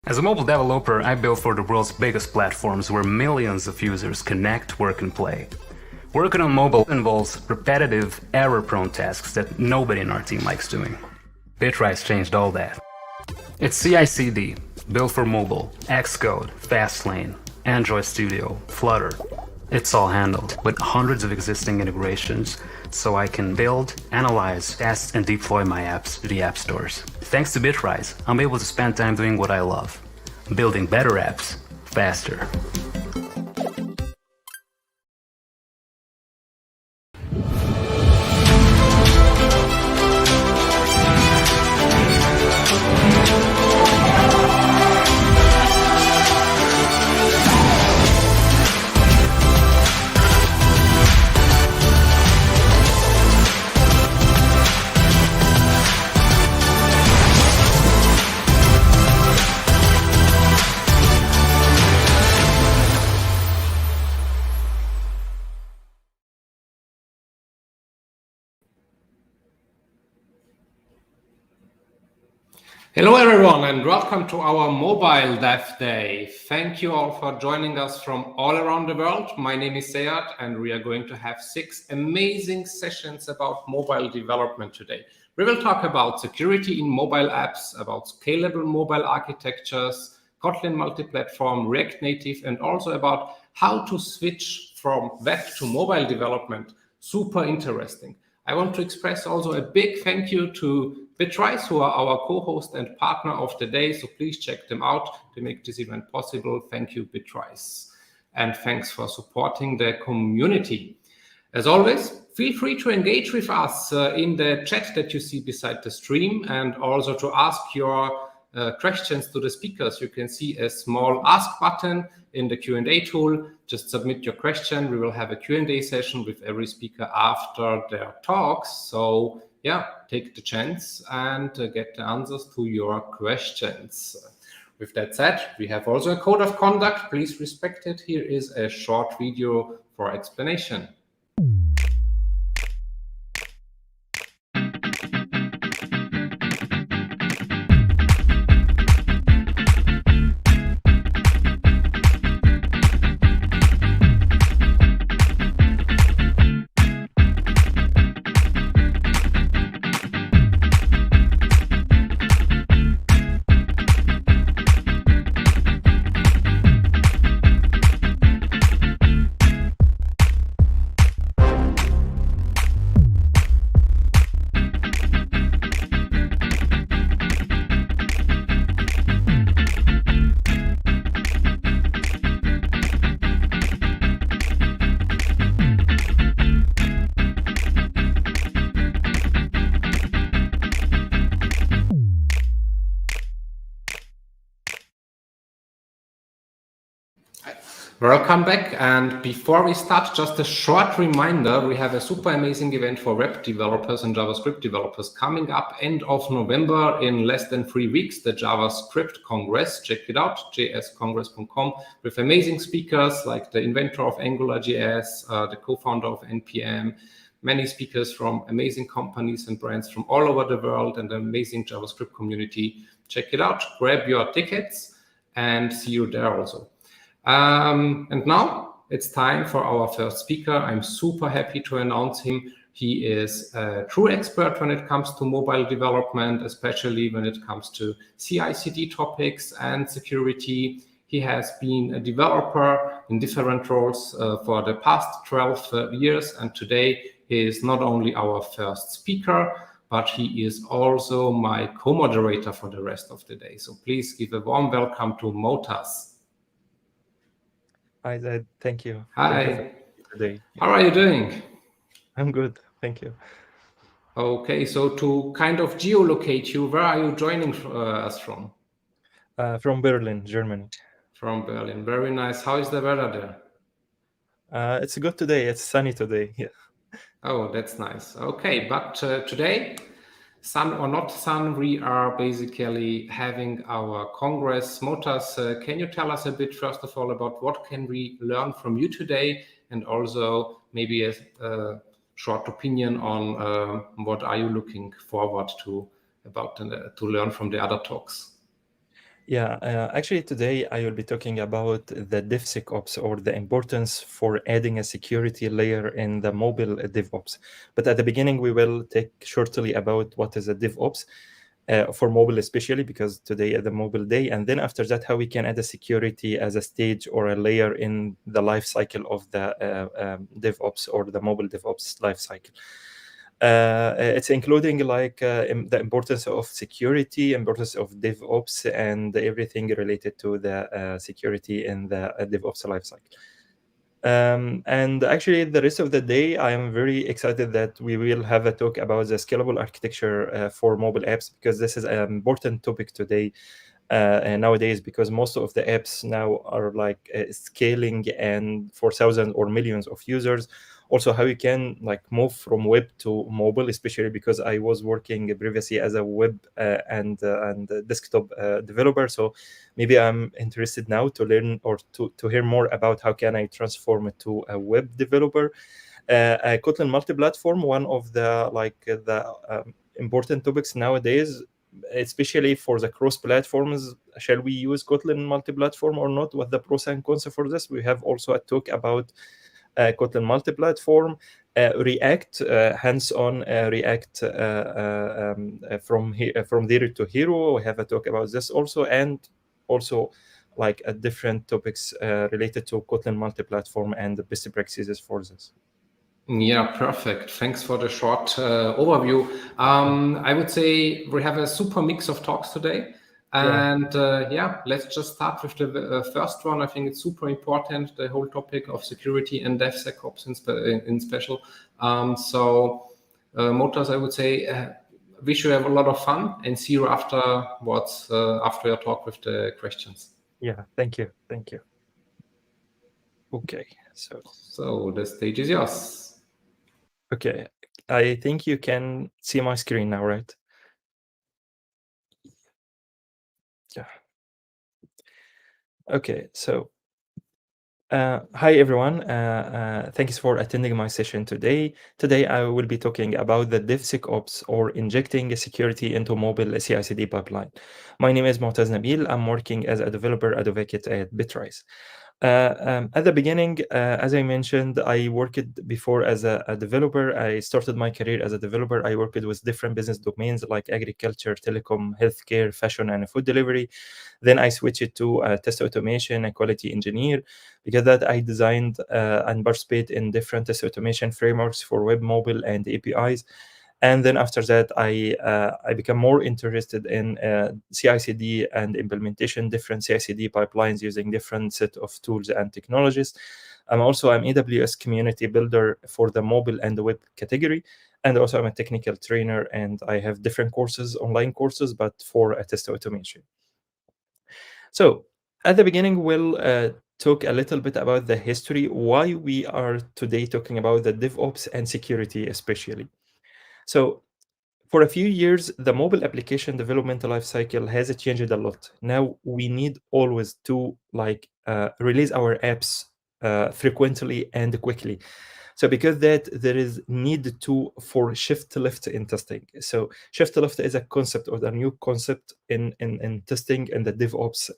As a mobile developer, I build for the world's biggest platforms where millions of users connect, work, and play. Working on mobile involves repetitive, error-prone tasks that nobody in our team likes doing. Bitrise changed all that. It's CI/CD, built for mobile, Xcode, Fastlane, Android Studio, Flutter. It's all handled with hundreds of existing integrations, so I can build, analyze, test, and deploy my apps to the app stores. Thanks to Bitrise, I'm able to spend time doing what I love, building better apps faster. Hello everyone and welcome to our Mobile Dev Day. Thank you all for joining us from all around the world. My name is Sead and we are going to have 6 amazing sessions about mobile development today. We will talk about security in mobile apps, about scalable mobile architectures, Kotlin Multiplatform, React Native, and also about how to switch from web to mobile development. Super interesting. I want to express also a big thank you to Bitrise, who are our co-host and partner of the day. So please check them out to make this event possible. Thank you, Bitrise. And thanks for supporting the community. As always, feel free to engage with us in the chat that you see beside the stream and also to ask your questions to the speakers. You can see a small ask button in the Q&A tool. Just submit your question. We will have a Q&A session with every speaker after their talks. So yeah, take the chance and get the answers to your questions. With that said, we have also a code of conduct. Please respect it. Here is a short video for explanation. Welcome back, and before we start, just a short reminder, we have a super amazing event for web developers and JavaScript developers coming up end of November in less than 3 weeks, the JavaScript Congress. Check it out, jscongress.com, with amazing speakers like the inventor of AngularJS, the co-founder of NPM, many speakers from amazing companies and brands from all over the world, and the amazing JavaScript community. Check it out, grab your tickets, and see you there also. And now it's time for our first speaker. I'm super happy to announce him. He is a true expert when it comes to mobile development, especially when it comes to CI/CD topics and security. He has been a developer in different roles for the past 12 years. And today he is not only our first speaker, but he is also my co-moderator for the rest of the day. So please give a warm welcome to Moataz. Hi, Zed. Thank you. Hi. Thank you today. How are you doing? I'm good. Thank you. Okay, so to kind of geolocate you, where are you joining us from? From Berlin, Germany. From Berlin. Very nice. How is the weather there? It's good today. It's sunny today. Yeah. Oh, that's nice. Okay, but today, sun or not sun, we are basically having our Congress. Moataz, can you tell us a bit, first of all, about what can we learn from you today, and also maybe a short opinion on what are you looking forward to about to learn from the other talks? Yeah, actually today I will be talking about the DevSecOps, or the importance for adding a security layer in the mobile DevOps. But at the beginning, we will take shortly about what is a DevOps for mobile, especially because today is the mobile day. And then after that, how we can add a security as a stage or a layer in the life cycle of the DevOps or the mobile DevOps life cycle. It's including like the importance of security, importance of DevOps, and everything related to the security in the DevOps lifecycle. And actually, the rest of the day, I am very excited that we will have a talk about the scalable architecture for mobile apps, because this is an important topic today and nowadays, because most of the apps now are like scaling and for thousands or millions of users. Also, how you can like move from web to mobile, especially because I was working previously as a web and desktop developer. So maybe I'm interested now to learn or to hear more about how can I transform it to a web developer. Kotlin Multiplatform, one of the important topics nowadays, especially for the cross platforms. Shall we use Kotlin multi-platform or not? What the pros and cons for this? We have also a talk about Kotlin multi-platform, React, hands-on React from zero to hero. We have a talk about this also, and also like different topics related to Kotlin multi-platform and the best practices for this. Yeah, perfect. Thanks for the short overview. I would say we have a super mix of talks today. And yeah, let's just start with the first one. I think it's super important, the whole topic of security and DevSecOps in special. Moataz, I would say, wish you have a lot of fun and see you afterwards, after your talk with the questions. Yeah, thank you. Thank you. Okay, so the stage is yours. Okay, I think you can see my screen now, right? Yeah. Okay, so hi everyone. Thanks for attending my session today. Today I will be talking about the DevSecOps, or injecting security into mobile CI/CD pipeline. My name is Moataz Nabil. I'm working as a developer advocate at Bitrise. At the beginning, as I mentioned, I worked before as a developer. I started my career as a developer. I worked with different business domains like agriculture, telecom, healthcare, fashion, and food delivery. Then I switched to test automation and quality engineer. Because that, I designed and participated in different test automation frameworks for web, mobile, and APIs. And then after that, I became more interested in CI/CD and implementation, different CI/CD pipelines using different set of tools and technologies. I'm also an AWS community builder for the mobile and the web category. And also I'm a technical trainer, and I have different courses, online courses, but for a test automation. So at the beginning, we'll talk a little bit about the history, why we are today talking about the DevOps and security especially. So for a few years, the mobile application development lifecycle has changed a lot. Now we need always to release our apps frequently and quickly. So because that, there is need for shift left in testing. So shift left is a concept, or a new concept in testing and the DevOps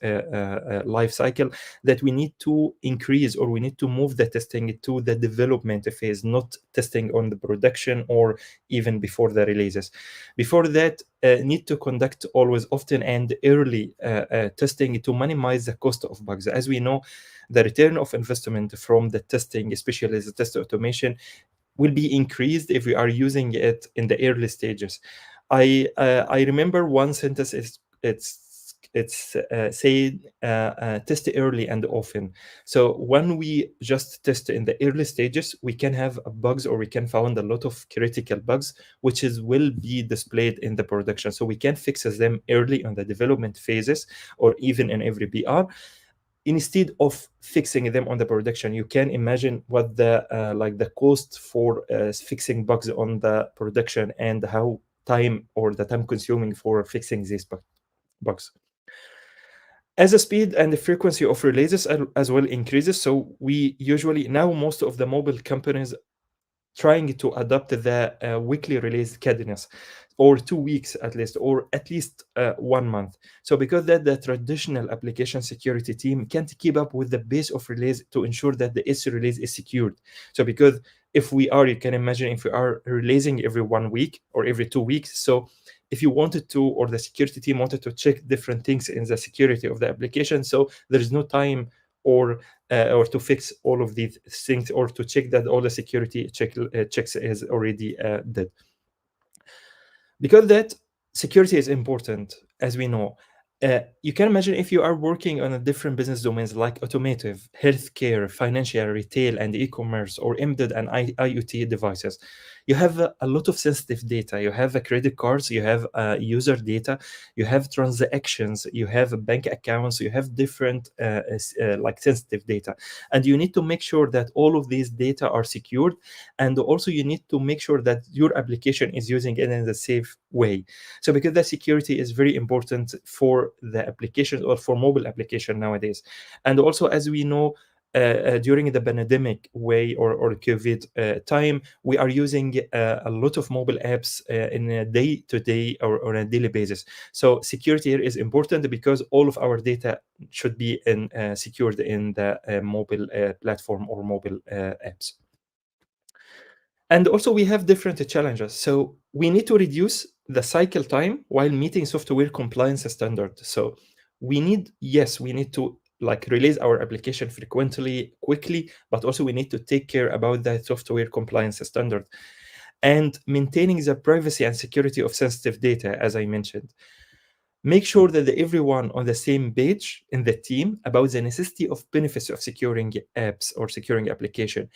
life cycle, that we need to increase, or we need to move the testing to the development phase, not testing on the production or even before the releases. Before that, need to conduct always, often, and early testing to minimize the cost of bugs. As we know, the return of investment from the testing, especially the test automation, will be increased if we are using it in the early stages. I remember one sentence is say test early and often. So when we just test in the early stages, we can have bugs, or we can find a lot of critical bugs which will be displayed in the production. So we can fix them early on the development phases, or even in every PR, instead of fixing them on the production. You can imagine what the cost for fixing bugs on the production, and how time consuming for fixing these bugs. As the speed and the frequency of releases as well increases, so we usually, now most of the mobile companies trying to adopt the weekly release cadence, or 2 weeks at least, or at least 1 month. So because that the traditional application security team can't keep up with the pace of release to ensure that the S release is secured. So because if we are, you can imagine if we are releasing every 1 week or every 2 weeks, so if you wanted to, or the security team wanted to check different things in the security of the application, so there is no time or to fix all of these things, or to check that all the security checks is already did. Because that security is important, as we know. You can imagine if you are working on a different business domains like automotive, healthcare, financial, retail, and e-commerce, or embedded and IoT devices. You have a lot of sensitive data. You have credit cards, you have user data, you have transactions, you have bank accounts, you have different like sensitive data. And you need to make sure that all of these data are secured. And also you need to make sure that your application is using it in the safe way. So because the security is very important for the application, or for mobile application nowadays. And also, as we know, during the pandemic way, or COVID time, we are using a lot of mobile apps in a day-to-day or on a daily basis. So security here is important because all of our data should be secured in the mobile platform or mobile apps. And also we have different challenges. So we need to reduce the cycle time while meeting software compliance standards. So we need to like release our application frequently, quickly, but also we need to take care about the software compliance standard and maintaining the privacy and security of sensitive data, as I mentioned. Make sure that everyone on the same page in the team about the necessity of benefits of securing apps or securing application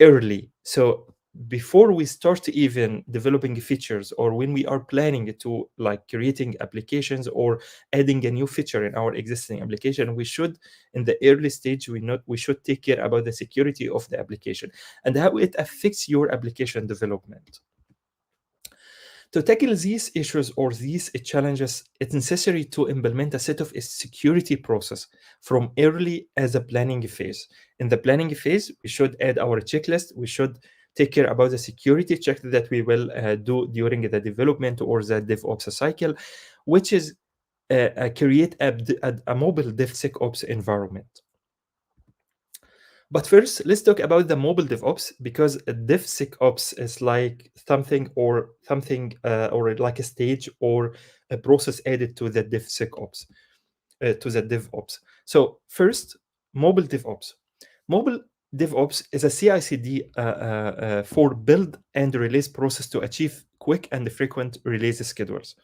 early. So before we start even developing features, or when we are planning to like creating applications or adding a new feature in our existing application, we should, in the early stage, we should take care about the security of the application and how it affects your application development. To tackle these issues or these challenges, it's necessary to implement a set of security process from early as a planning phase. In the planning phase, we should add our checklist. We should take care about the security check that we will do during the development or the DevOps cycle, which is create a mobile DevSecOps environment. But first, let's talk about the mobile DevOps, because DevSecOps is like something or like a stage or a process added to the DevSecOps, to the DevOps. So first, mobile DevOps. Mobile DevOps is a CI/CD for build and release process to achieve quick and frequent release schedules.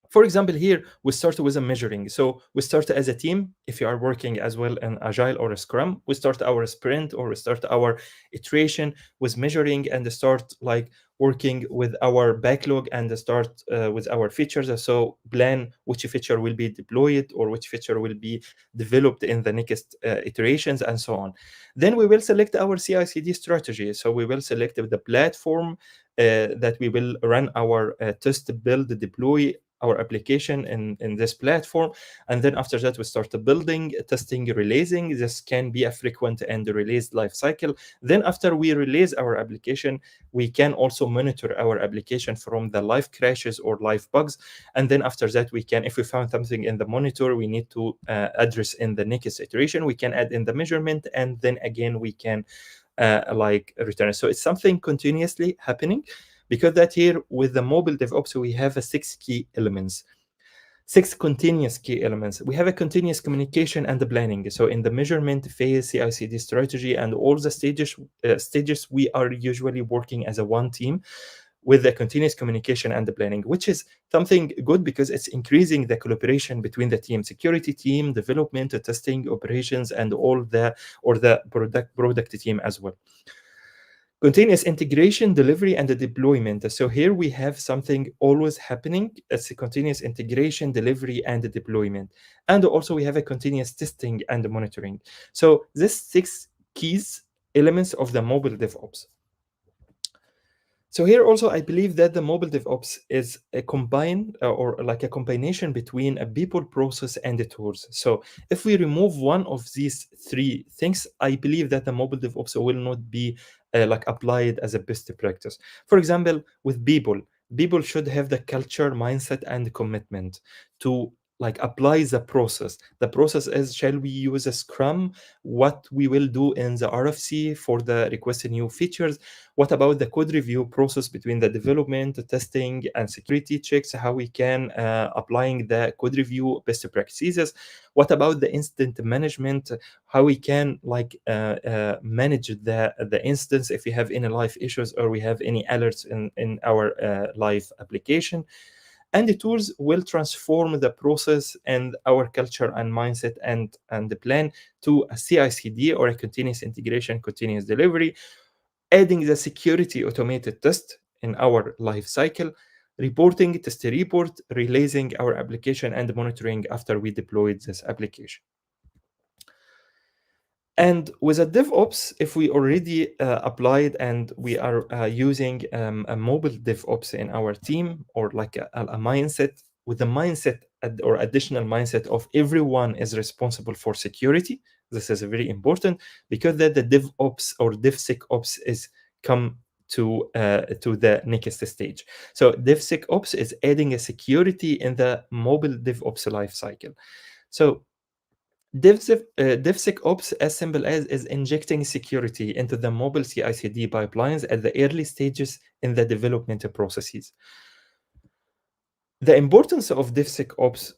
For example, here we start with a measuring. So we start as a team. If you are working as well in Agile or a Scrum, we start our sprint or we start our iteration with measuring and start like working with our backlog and start with our features. So plan which feature will be deployed or which feature will be developed in the next iterations and so on. Then we will select our CI/CD strategy. So we will select the platform that we will run our test, build, deploy our application in this platform. And then after that, we start building, testing, releasing. This can be a frequent and release life cycle. Then after we release our application, we can also monitor our application from the live crashes or live bugs. And then after that, we can, if we found something in the monitor, we need to address in the next iteration, we can add in the measurement, and then again, we can like return. So it's something continuously happening. Because that here with the mobile DevOps, we have 6 key elements, 6 continuous key elements. We have a continuous communication and the planning. So in the measurement phase, CI/CD strategy, and all the stages, we are usually working as a one team with the continuous communication and the planning, which is something good because it's increasing the collaboration between the team, security team, development, testing, operations, and all the product team as well. Continuous integration, delivery, and the deployment. So here we have something always happening. It's a continuous integration, delivery, and the deployment. And also we have a continuous testing and monitoring. So these 6 keys elements of the mobile DevOps. So here also, I believe that the mobile DevOps is a a combination between a people, process, and the tools. So if we remove one of these 3 things, I believe that the mobile DevOps will not be like applied as a best practice. For example, with people should have the culture, mindset, and commitment to like apply the process. The process is, shall we use a Scrum? What we will do in the RFC for the requested new features? What about the code review process between the development, testing, and security checks? How we can applying the code review best practices? What about the incident management? How we can like manage the instance if we have any live issues or we have any alerts in our live application. And the tools will transform the process and our culture and mindset and the plan to a CI/CD, or a continuous integration, continuous delivery, adding the security automated test in our life cycle, reporting, test report, releasing our application, and monitoring after we deployed this application. And with a DevOps, if we already applied and we are using a mobile DevOps in our team, or like a mindset, with the mindset or additional mindset of everyone is responsible for security. This is very important, because that the DevOps or DevSecOps is come to the next stage. So DevSecOps is adding a security in the mobile DevOps lifecycle. So DevSecOps, as simple as, is injecting security into the mobile CI/CD pipelines at the early stages in the development processes. The importance of DevSecOps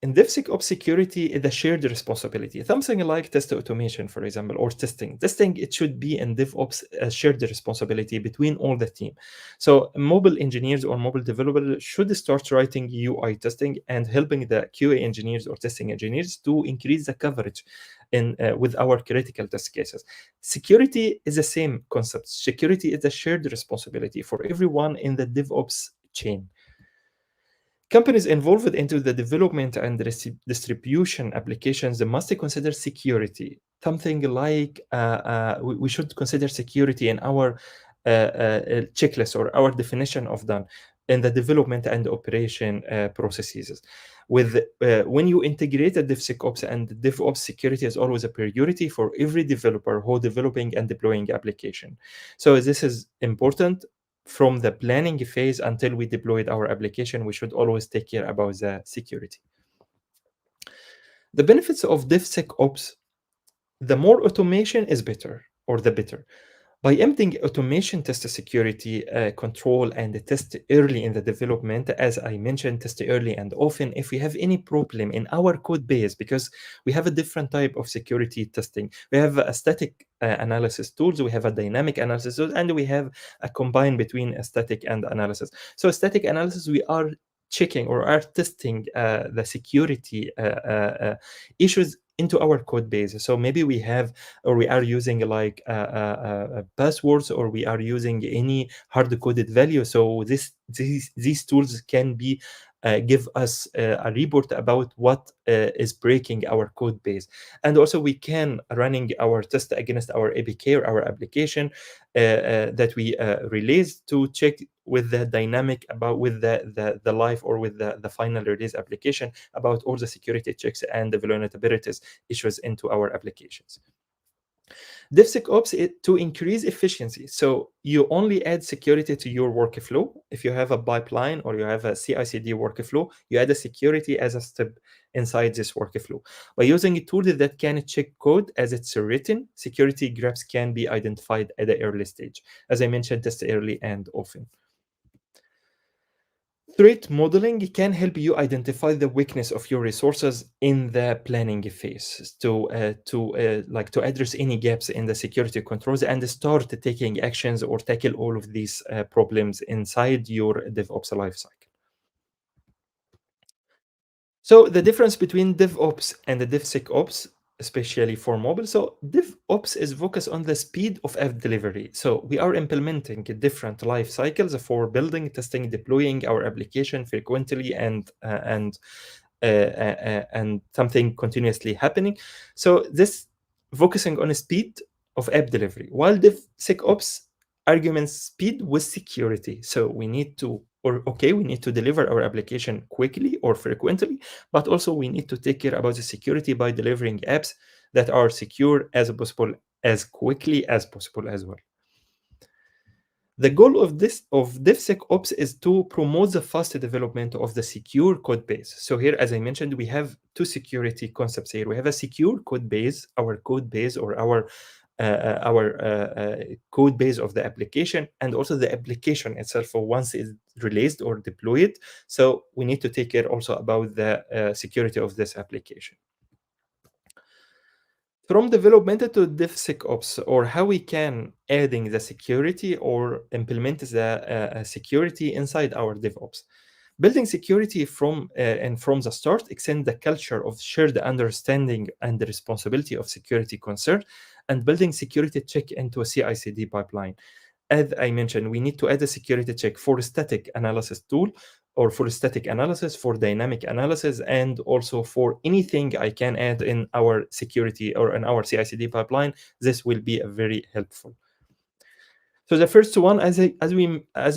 in DevSecOps security is a shared responsibility. Something like test automation, for example, or testing. Testing, it should be in DevOps a shared responsibility between all the team. So mobile engineers or mobile developers should start writing UI testing and helping the QA engineers or testing engineers to increase the coverage in with our critical test cases. Security is the same concept. Security is a shared responsibility for everyone in the DevOps chain. Companies involved into the development and distribution applications must consider security. Something like we should consider security in our checklist or our definition of done in the development and operation processes. With when you integrate a DevSecOps and DevOps, security is always a priority for every developer who developing and deploying application. So this is important. From the planning phase until we deployed our application, we should always take care about the security. The benefits of DevSecOps: the more automation is better, or the better. By emptying automation, test security control and test early in the development, as I mentioned, test early and often if we have any problem in our code base, because we have a different type of security testing. We have a static analysis tools, we have a dynamic analysis tools, and we have a combine between a static and analysis. So static analysis, we are checking or are testing the security issues into our code base. So maybe we have, or we are using like passwords, or we are using any hard-coded value. So these tools can be give us a report about what is breaking our code base. And also we can running our test against our APK or our application that we release to check with the dynamic about with the live or with the final release application about all the security checks and the vulnerabilities issues into our applications. DevSecOps is to increase efficiency. So you only add security to your workflow. If you have a pipeline or you have a CI/CD workflow, you add a security as a step inside this workflow. By using a tool that can check code as it's written, security gaps can be identified at the early stage. As I mentioned, test early and often. Threat modeling can help you identify the weakness of your resources in the planning phase to address any gaps in the security controls and start taking actions or tackle all of these problems inside your DevOps lifecycle. So the difference between DevOps and the DevSecOps, especially for mobile. So DevOps is focused on the speed of app delivery. So we are implementing different life cycles for building, testing, deploying our application frequently and something continuously happening. So this focusing on speed of app delivery, while DevSecOps arguments speed with security. So we need to deliver our application quickly or frequently, but also we need to take care about the security by delivering apps that are secure as possible, as quickly as possible as well. The goal of DevSecOps is to promote the fast development of the secure code base. So here, as I mentioned, we have two security concepts here. We have a secure code base, our code base or our code base of the application, and also the application itself once it's released or deployed. So we need to take care also about the security of this application. From development to DevSecOps, or how we can adding the security or implement the security inside our DevOps. Building security from the start extend the culture of shared understanding and the responsibility of security concern, and building security check into a CI/CD pipeline. As I mentioned, we need to add a security check for static analysis tool, or for static analysis, for dynamic analysis, and also for anything I can add in our security or in our CI/CD pipeline. This will be very helpful. So the first one, as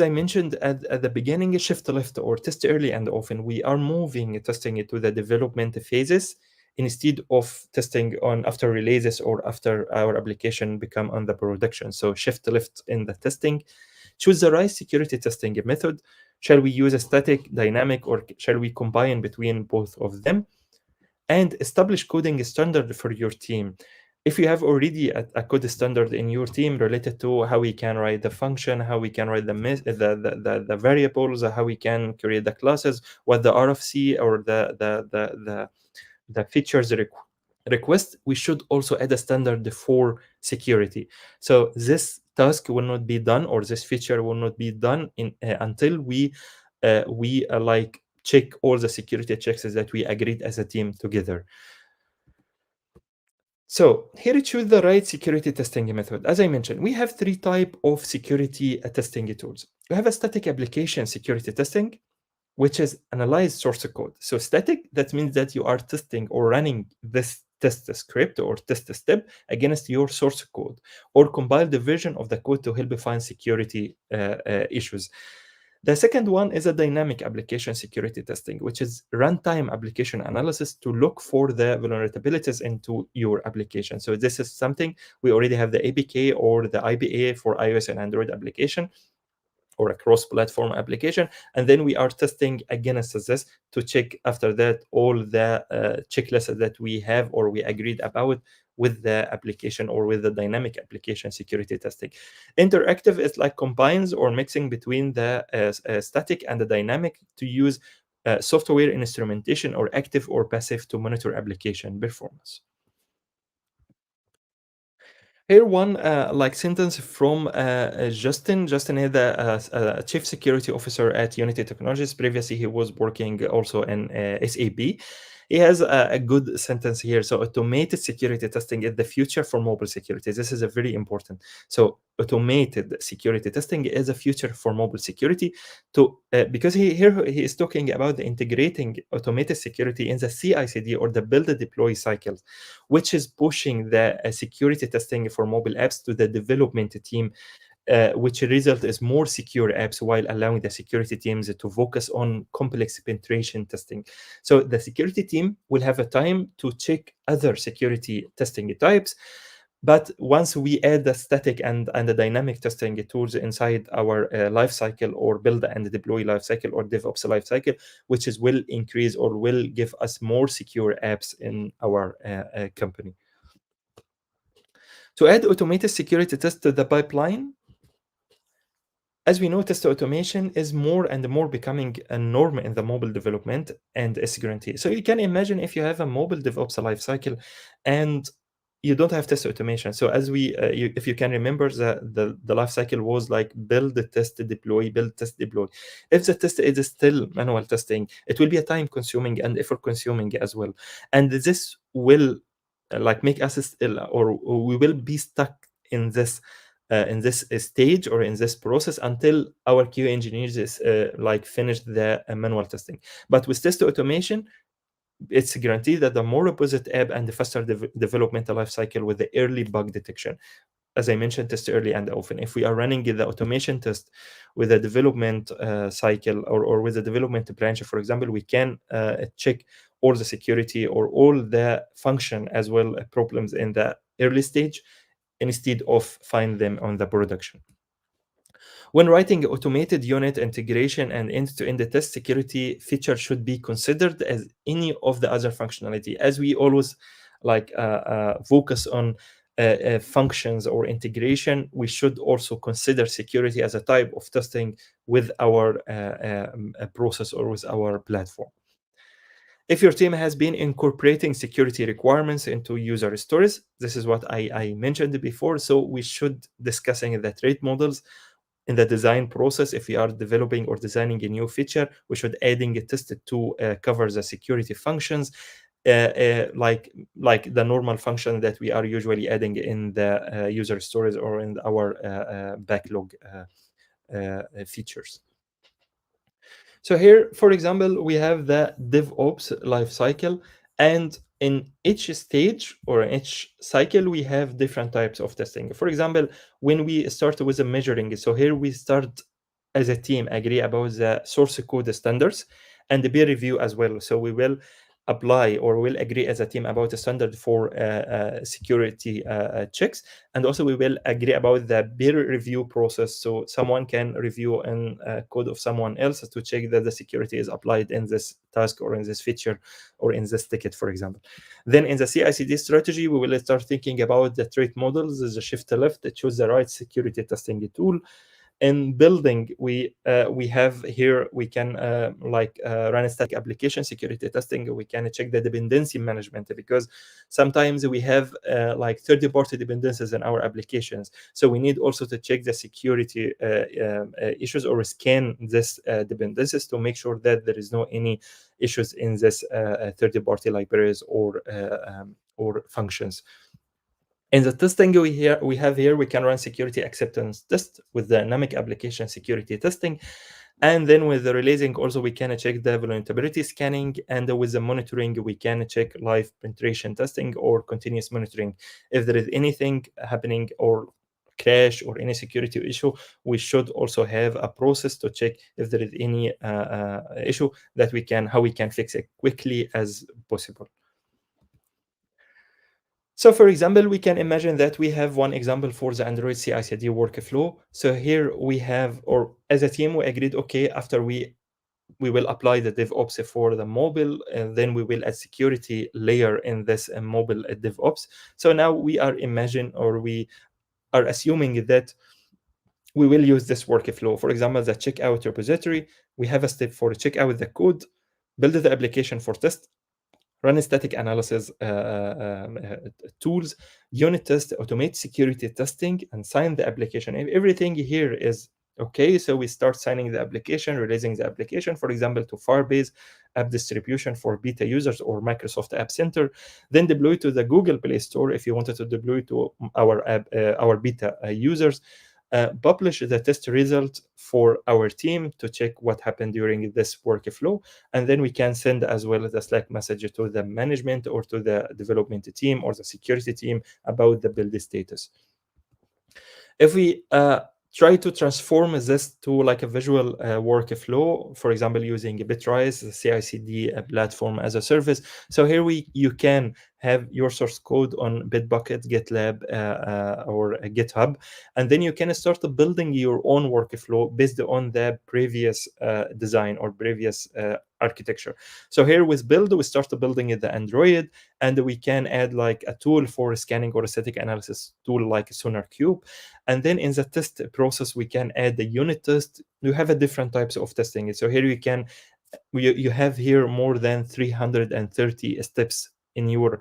I mentioned at the beginning, is shift left or test early and often. We are moving testing it to the development phases instead of testing on after releases or after our application become on the production. So shift left in the testing. Choose the right security testing method. Shall we use a static, dynamic, or shall we combine between both of them? And establish coding standard for your team. If you have already a code standard in your team related to how we can write the function, how we can write the variables, how we can create the classes, what the RFC or the features request, we should also add a standard for security. So this task will not be done, or this feature will not be done until we like check all the security checks that we agreed as a team together. So here choose the right security testing method. As I mentioned, we have three types of security testing tools. We have a static application security testing, which is analyze source code. So static, that means that you are testing or running this test script or test step against your source code, or compile the version of the code to help you find security issues. The second one is a dynamic application security testing, which is runtime application analysis to look for the vulnerabilities into your application. So this is something we already have the APK or the IBA for iOS and Android application, or a cross-platform application, and then we are testing against this to check after that all the checklists that we have or we agreed about with the application or with the dynamic application security testing. Interactive is like combines or mixing between the static and the dynamic to use software instrumentation or active or passive to monitor application performance. Here, one like sentence from Justin. Justin is the chief security officer at Unity Technologies. Previously, he was working also in SAP. He has a good sentence here. So automated security testing is the future for mobile security. This is a very important. So automated security testing is a future for mobile security. Because he is talking about the integrating automated security in the CI/CD or the build and deploy cycles, which is pushing the security testing for mobile apps to the development team, which result is more secure apps while allowing the security teams to focus on complex penetration testing. So the security team will have a time to check other security testing types. But once we add the static and the dynamic testing tools inside our lifecycle or build and deploy lifecycle or DevOps lifecycle, which will increase or will give us more secure apps in our company. To add automated security test to the pipeline, as we know, test automation is more and more becoming a norm in the mobile development and is guaranteed. So you can imagine if you have a mobile DevOps lifecycle and you don't have test automation. So as if you can remember, the lifecycle was like build, test, deploy, build, test, deploy. If the test is still manual testing, it will be a time consuming and effort consuming as well. And this will like make us still, or we will be stuck in this stage or in this process until our QA engineers is like finish the manual testing. But with test automation, it's guaranteed that the more robust app and the faster developmental life cycle with the early bug detection. As I mentioned, test early and often. If we are running the automation test with a development cycle or with a development branch, for example, we can check all the security or all the function as well problems in the early stage instead of find them on the production. When writing automated unit integration and end-to-end test, security feature should be considered as any of the other functionality, as we always focus on functions or integration. We should also consider security as a type of testing with our process or with our platform. If your team has been incorporating security requirements into user stories, this is what I mentioned before. So we should discussing the trait models in the design process. If we are developing or designing a new feature, we should adding a test to cover the security functions, like the normal function that we are usually adding in the user stories or in our backlog features. So here, for example, we have the DevOps lifecycle, and in each stage or each cycle, we have different types of testing. For example, when we start with the measuring, so here we start as a team agree about the source code standards and the peer review as well. So we will apply or will agree as a team about a standard for security checks, and also we will agree about the peer review process, so someone can review in code of someone else to check that the security is applied in this task or in this feature or in this ticket, for example. Then in the CI/CD strategy, we will start thinking about the trait models, the shift left, choose the right security testing tool. In building, we have here, we can run a static application security testing. We can check the dependency management, because sometimes we have like third-party dependencies in our applications. So we need also to check the security issues or scan this dependencies to make sure that there is no any issues in this third-party libraries or functions. In the testing we have here, we can run security acceptance test with the dynamic application security testing. And then with the releasing also, we can check the vulnerability scanning. And with the monitoring, we can check live penetration testing or continuous monitoring. If there is anything happening or crash or any security issue, we should also have a process to check if there is any issue that how we can fix it quickly as possible. So for example, we can imagine that we have one example for the Android CI/CD workflow. So here we have, or as a team, we agreed, okay, after we will apply the DevOps for the mobile, and then we will add security layer in this mobile DevOps. So now we are we are assuming that we will use this workflow. For example, the checkout repository, we have a step for check out the code, build the application for test, run static analysis tools, unit test, automate security testing, and sign the application. If everything here is okay, so we start signing the application, releasing the application, for example, to Firebase app distribution for beta users or Microsoft App Center, then deploy to the Google Play Store if you wanted to deploy to our app, our beta users. Publish the test result for our team to check what happened during this workflow. And then we can send as well the Slack message to the management or to the development team or the security team about the build status. If we try to transform this to like a visual workflow, for example, using Bitrise, the CI/CD platform as a service. So here you can have your source code on Bitbucket, GitLab, or GitHub, and then you can start building your own workflow based on the previous design or previous architecture. So here with build, we start building the Android, and we can add like a tool for scanning or a static analysis tool like SonarQube. And then in the test process, we can add the unit test. You have a different types of testing. So here you have here more than 330 steps in your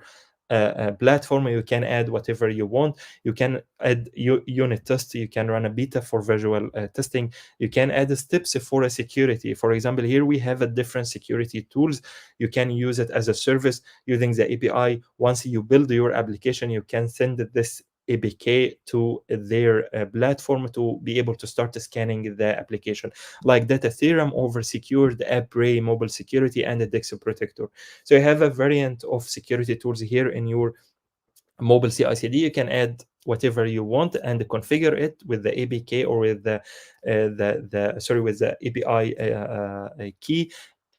platform. You can add whatever you want. You can add unit test. You can run a beta for visual testing. You can add steps for a security. For example, here we have a different security tools. You can use it as a service using the API. Once you build your application, you can send this APK to their platform to be able to start scanning the application, like Data Theorem over secured Apte mobile security and the Dex Protector. So you have a variant of security tools here in your mobile CI/CD. You can add whatever you want and configure it with the APK or with the API key,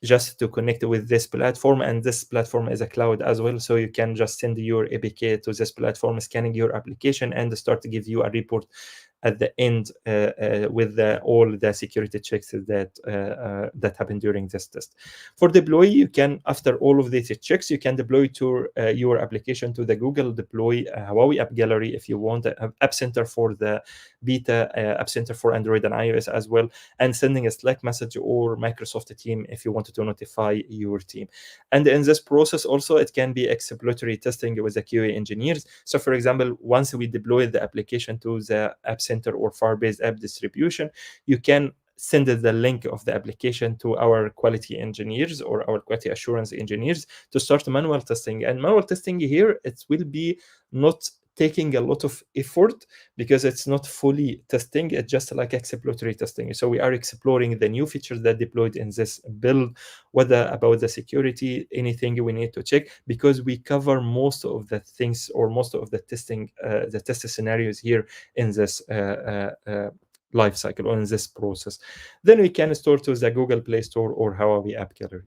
just to connect with this platform. And this platform is a cloud as well, so you can just send your APK to this platform, scanning your application, and start to give you a report at the end with all the security checks that happen during this test. For deploy, you can, after all of these checks, you can deploy to your application to the Google Deploy Huawei App Gallery if you want, App Center for the beta, App Center for Android and iOS as well, and sending a Slack message or Microsoft team if you wanted to notify your team. And in this process also, it can be exploratory testing with the QA engineers. So for example, once we deploy the application to the App Center or Firebase app distribution, you can send the link of the application to our quality engineers or our quality assurance engineers to start manual testing. And manual testing here, it will be not taking a lot of effort because it's not fully testing, it's just like exploratory testing. So we are exploring the new features that deployed in this build, whether about the security, anything we need to check, because we cover most of the things or most of the testing, the test scenarios here in this life cycle or in this process. Then we can store to the Google Play Store or Huawei App Gallery.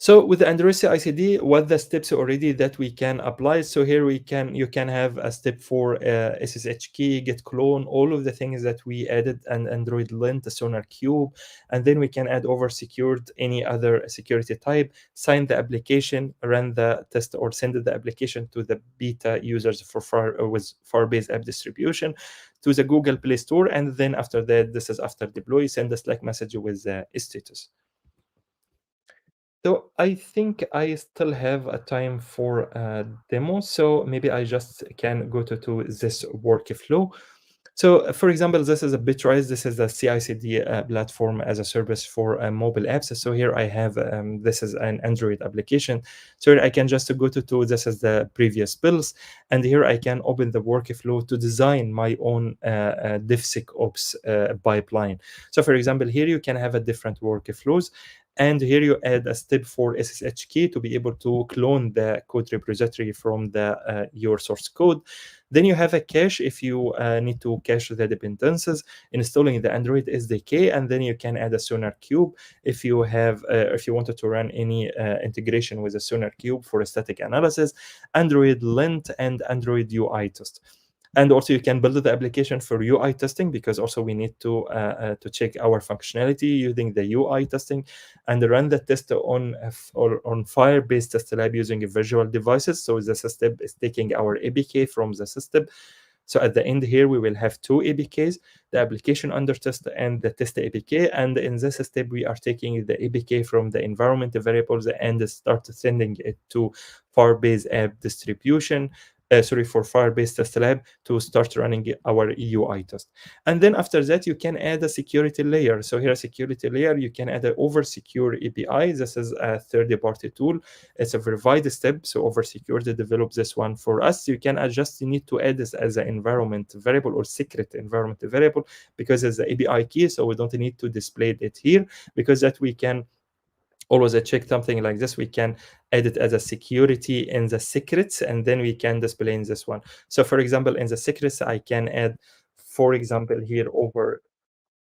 So with the Android CI/CD, what the steps already that we can apply? So here you can have a step for SSH key, get clone, all of the things that we added, and Android lint, the Sonar Cube, and then we can add over secured any other security type, sign the application, run the test, or send the application to the beta users for with Firebase app distribution to the Google Play Store, and then after that, this is after deploy, send a Slack message with the status. So I think I still have a time for a demo. So maybe I just can go to this workflow. So for example, this is a Bitrise. This is a CI/CD platform as a service for mobile apps. So here I have, this is an Android application. So here I can just go to this is the previous builds. And here I can open the workflow to design my own DevSecOps pipeline. So for example, here you can have a different workflows. And here you add a step for SSH key to be able to clone the code repository from the your source code. Then you have a cache if you need to cache the dependencies, installing the Android SDK, and then you can add a Sonar Cube if you have if you wanted to run any integration with a Sonar Cube for a static analysis, Android lint, and Android UI test. And also you can build the application for UI testing, because also we need to check our functionality using the UI testing, and run the test on Firebase Test Lab using virtual devices. So the system is taking our APK from the system. So at the end here, we will have two APKs, the application under test and the test APK. And in this step, we are taking the APK from the environment variables and start sending it to Firebase app distribution. For Firebase Test Lab to start running our UI test. And then after that, you can add a security layer. So here, a security layer, you can add an oversecure API. This is a third-party tool. It's a verified step. So oversecure develop this one for us. You can adjust, you need to add this as an environment variable or secret environment variable, because it's the API key. So we don't need to display it here, because that we can always check something like this. We can add it as a security in the secrets, and then we can display in this one. So for example, in the secrets, I can add, for example, here over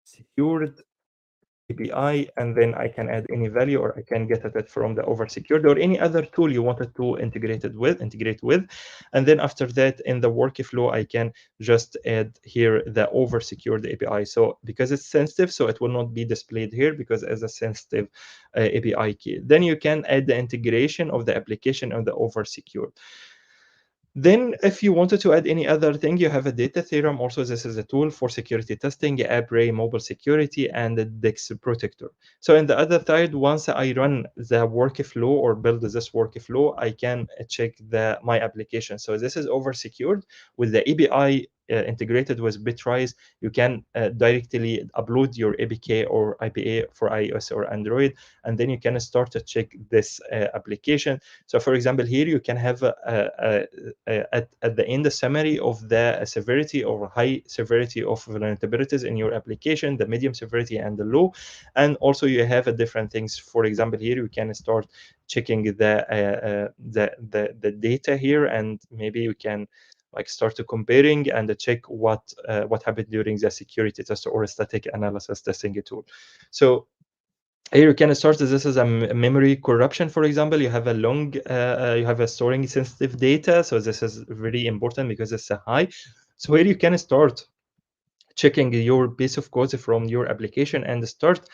secured API, and then I can add any value, or I can get it from the oversecured or any other tool you wanted to integrate with. And then after that, in the workflow, I can just add here the oversecured API. So because it's sensitive, so it will not be displayed here because as a sensitive API key. Then you can add the integration of the application on the oversecured. Then if you wanted to add any other thing, you have a data theorem. Also, this is a tool for security testing, AppRay, mobile security, and the DEX protector. So in the other side, once I run the workflow or build this workflow, I can check my application. So this is oversecured with the API integrated with Bitrise. You can directly upload your APK or IPA for iOS or Android, and then you can start to check this application. So for example, here you can have at the end a summary of the severity or high severity of vulnerabilities in your application, the medium severity and the low. And also you have different things. For example, here you can start checking the data here, and maybe you can start to comparing and check what happened during the security test or static analysis testing tool. So here you can start. This is a memory corruption, for example. You have you have a storing sensitive data. So this is very important because it's a high. So here you can start checking your piece of code from your application and start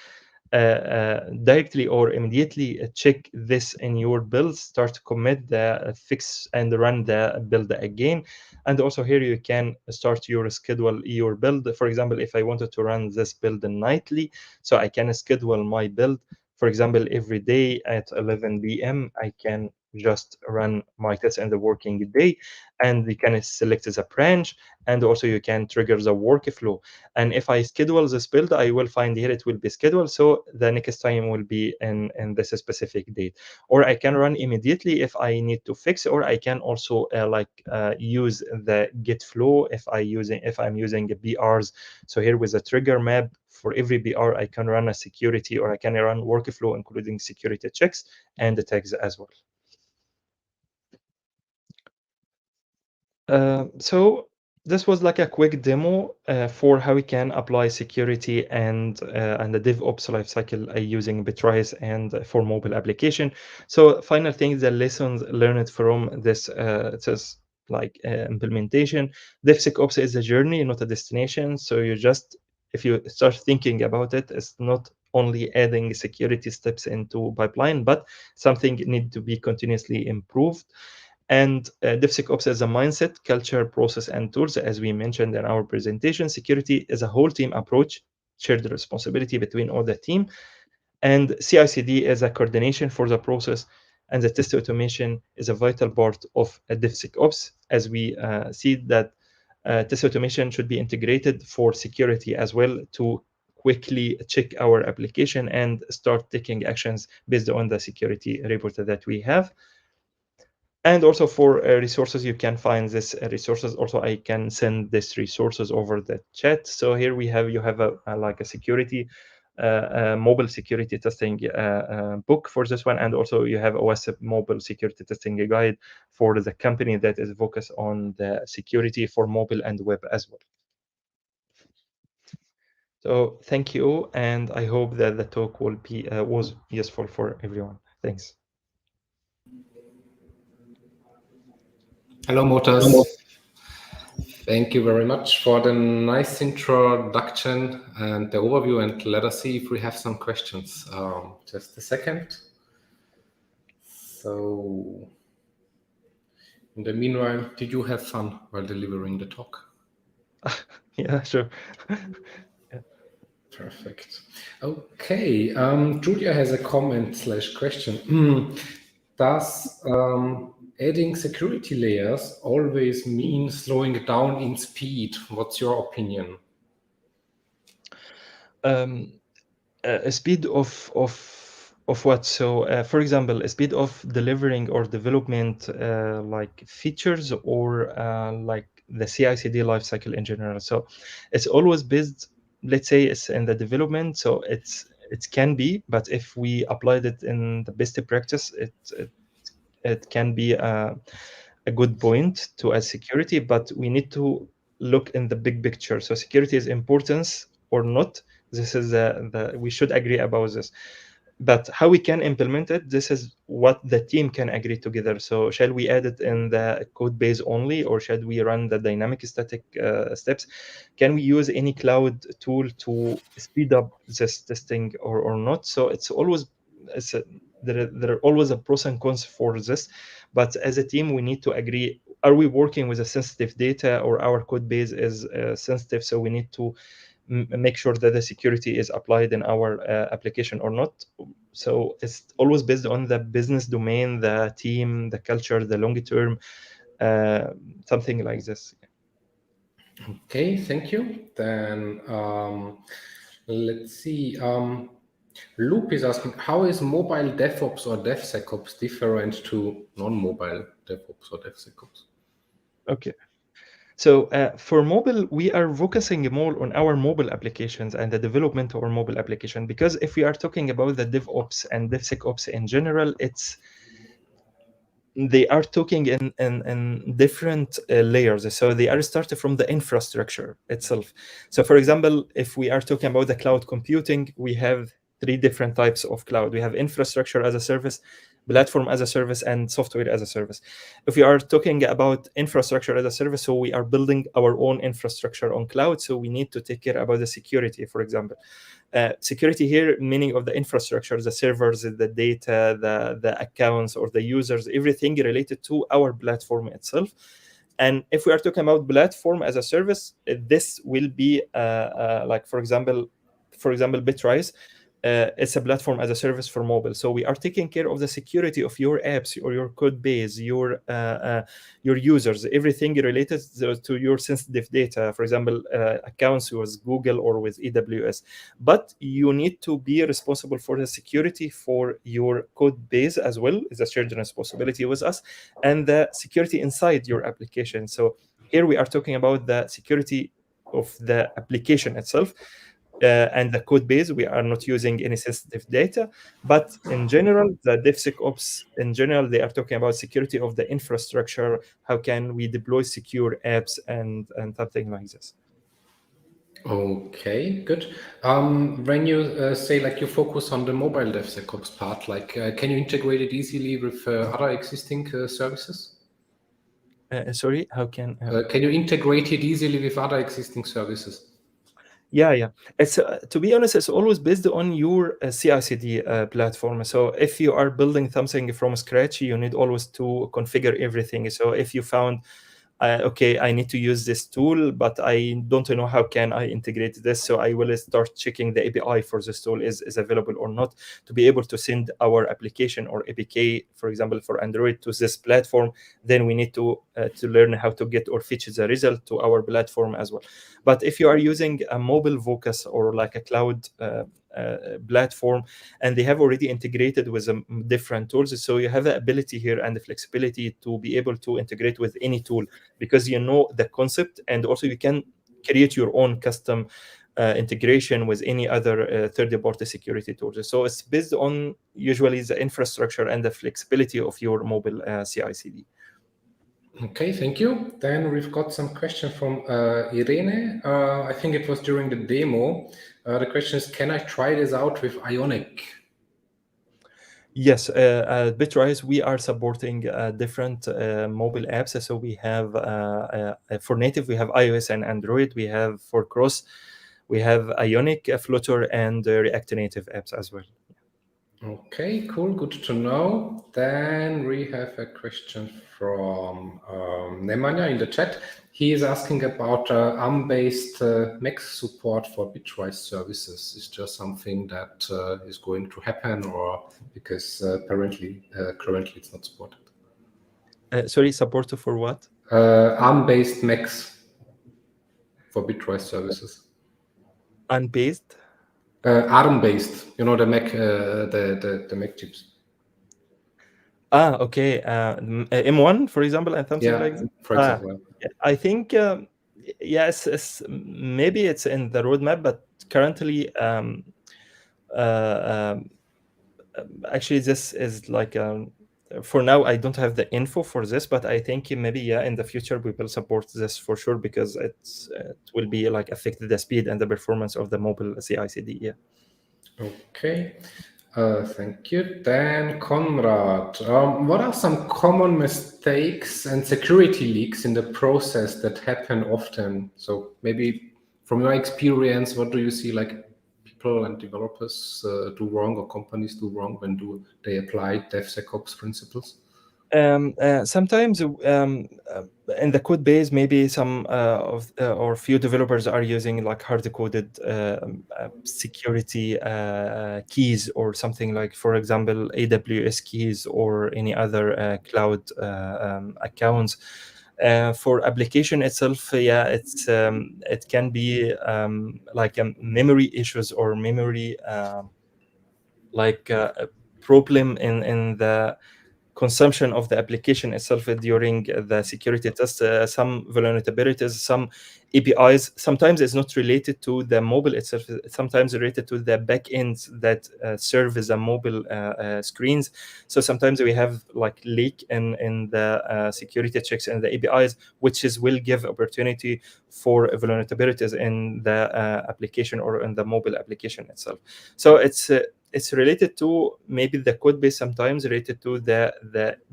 directly or immediately check this in your build, start commit the fix and run the build again. And also here you can start your schedule your build. For example, if I wanted to run this build nightly, so I can schedule my build. For example, every day at 11 p.m. I can just run my test in the working day, and you can select the branch, and also you can trigger the workflow. And if I schedule this build, I will find here it will be scheduled, so the next time will be in this specific date. Or I can run immediately if I need to fix, or I can also use the get flow if I'm using BRs. So here with the trigger map, for every BR I can run a security, or I can run workflow including security checks and the tags as well. So this was like a quick demo for how we can apply security and the DevOps lifecycle using Bitrise and for mobile application. So final thing, the lessons learned from this implementation. DevSecOps is a journey, not a destination. So if you start thinking about it, it's not only adding security steps into pipeline, but something need to be continuously improved. And DevSecOps as a mindset, culture, process, and tools. As we mentioned in our presentation, security is a whole team approach, shared responsibility between all the team. And CI/CD is a coordination for the process, and the test automation is a vital part of a DevSecOps, as we see that test automation should be integrated for security as well, to quickly check our application and start taking actions based on the security report that we have. And also for resources, you can find this resources. Also, I can send this resources over the chat. So here you have a security mobile security testing book for this one, and also you have OS mobile security testing guide for the company that is focused on the security for mobile and web as well. So thank you, and I hope that the talk will be was useful for everyone. Thanks. Hello, Moataz. Thank you very much for the nice introduction and the overview. And let us see if we have some questions. Just a second. So, in the meanwhile, did you have fun while delivering the talk? Yeah, sure. Yeah. Perfect. Okay. Julia has a comment/question. Does adding security layers always mean slowing down in speed? What's your opinion? A speed of what? So, for example, a speed of delivering or development like features, or like the CI/CD lifecycle in general. So it's always based. Let's say it's in the development, so it can be, but if we applied it in the best practice, it can be a good point to add security, but we need to look in the big picture. So security is importance or not. This is we should agree about this. But how we can implement it, this is what the team can agree together. So shall we add it in the code base only, or should we run the dynamic static steps? Can we use any cloud tool to speed up this testing or not? So it's always there are always a pros and cons for this. But as a team, we need to agree, are we working with a sensitive data, or our code base is sensitive? So we need to make sure that the security is applied in our application or not. So it's always based on the business domain, the team, the culture, the long term, something like this. Okay, thank you. Then let's see. Loop is asking, how is mobile DevOps or DevSecOps different to non-mobile DevOps or DevSecOps? Okay. So for mobile, we are focusing more on our mobile applications and the development of our mobile application, because if we are talking about the DevOps and DevSecOps in general, they are talking in different layers. So they are started from the infrastructure itself. So for example, if we are talking about the cloud computing, we have three different types of cloud. We have infrastructure as a service, platform as a service, and software as a service. If we are talking about infrastructure as a service, so we are building our own infrastructure on cloud, so we need to take care about the security, for example. Security here, meaning of the infrastructure, the servers, the data, the accounts, or the users, everything related to our platform itself. And if we are talking about platform as a service, this will be like, for example, Bitrise. It's a platform as a service for mobile. So we are taking care of the security of your apps or your code base, your users, everything related to your sensitive data, for example, accounts with Google or with AWS. But you need to be responsible for the security for your code base as well. It's a shared responsibility with us, and the security inside your application. So here we are talking about the security of the application itself. And the code base, we are not using any sensitive data, but in general, the DevSecOps in general, they are talking about security of the infrastructure. How can we deploy secure apps and something like this? Okay, good. When you say like you focus on the mobile DevSecOps part, like can you integrate it easily with other existing services? Sorry, how can you integrate it easily with other existing services? Yeah. It's to be honest, it's always based on your CI/CD platform. So if you are building something from scratch, you need always to configure everything. So if you found okay, I need to use this tool, but I don't know how can I integrate this. So I will start checking the API for this tool is available or not, to be able to send our application or APK, for example, for Android to this platform. Then we need to learn how to get or fetch the result to our platform as well. But if you are using a mobile focus or like a cloud platform, and they have already integrated with different tools, so you have the ability here and the flexibility to be able to integrate with any tool, because you know the concept, and also you can create your own custom integration with any other third-party security tools. So it's based on usually the infrastructure and the flexibility of your mobile CI/CD. Okay, thank you. Then we've got some question from Irene. I think it was during the demo. The question is, can I try this out with Ionic? Yes, at Bitrise, we are supporting different mobile apps. So we have for native, we have iOS and Android. We have for cross, we have Ionic, Flutter, and React Native apps as well. Okay, cool. Good to know. Then we have a question from Nemanja in the chat. He is asking about ARM-based Mac support for Bitrise services. Is just something that is going to happen, or because currently it's not supported? Sorry, support for what? ARM-based Macs for Bitrise services. ARM-based? ARM-based, you know, the Mac, the Mac chips. Okay. M1, for example, and something like that. For example. I think yes, maybe it's in the roadmap, but currently, actually, this is like for now, I don't have the info for this, but I think maybe in the future we will support this for sure, because it will be like affect the speed and the performance of the mobile CI/CD. Yeah. Okay. Thank you. Then Konrad, what are some common mistakes and security leaks in the process that happen often? So maybe from your experience, what do you see like people and developers do wrong, or companies do wrong when they apply DevSecOps principles? Sometimes in the code base, maybe some or few developers are using like hard-coded security keys or something, like, for example, AWS keys or any other cloud accounts. For application itself, it can be like memory issues or memory like a problem in the consumption of the application itself during the security test, some vulnerabilities, some APIs. Sometimes it's not related to the mobile itself, sometimes related to the backends that serve as a mobile screens. So sometimes we have like leak in the security checks and the APIs, which will give opportunity for vulnerabilities in the application or in the mobile application itself. So it's related to maybe the code base, sometimes related to the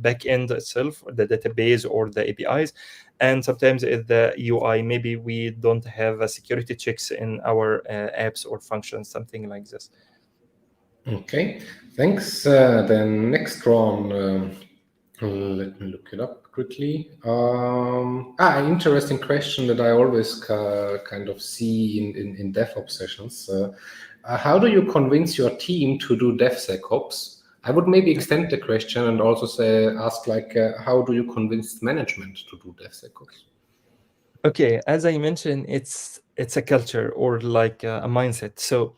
backend itself, the database or the APIs, and sometimes the UI. Maybe we don't have security checks in our apps or functions, something like this. Okay, thanks. Then next one, let me look it up quickly. Interesting question that I always kind of see in DevOps sessions. How do you convince your team to do DevSecOps? I would maybe extend the question and also ask how do you convince management to do DevSecOps? Okay, as I mentioned, it's a culture or like a mindset. So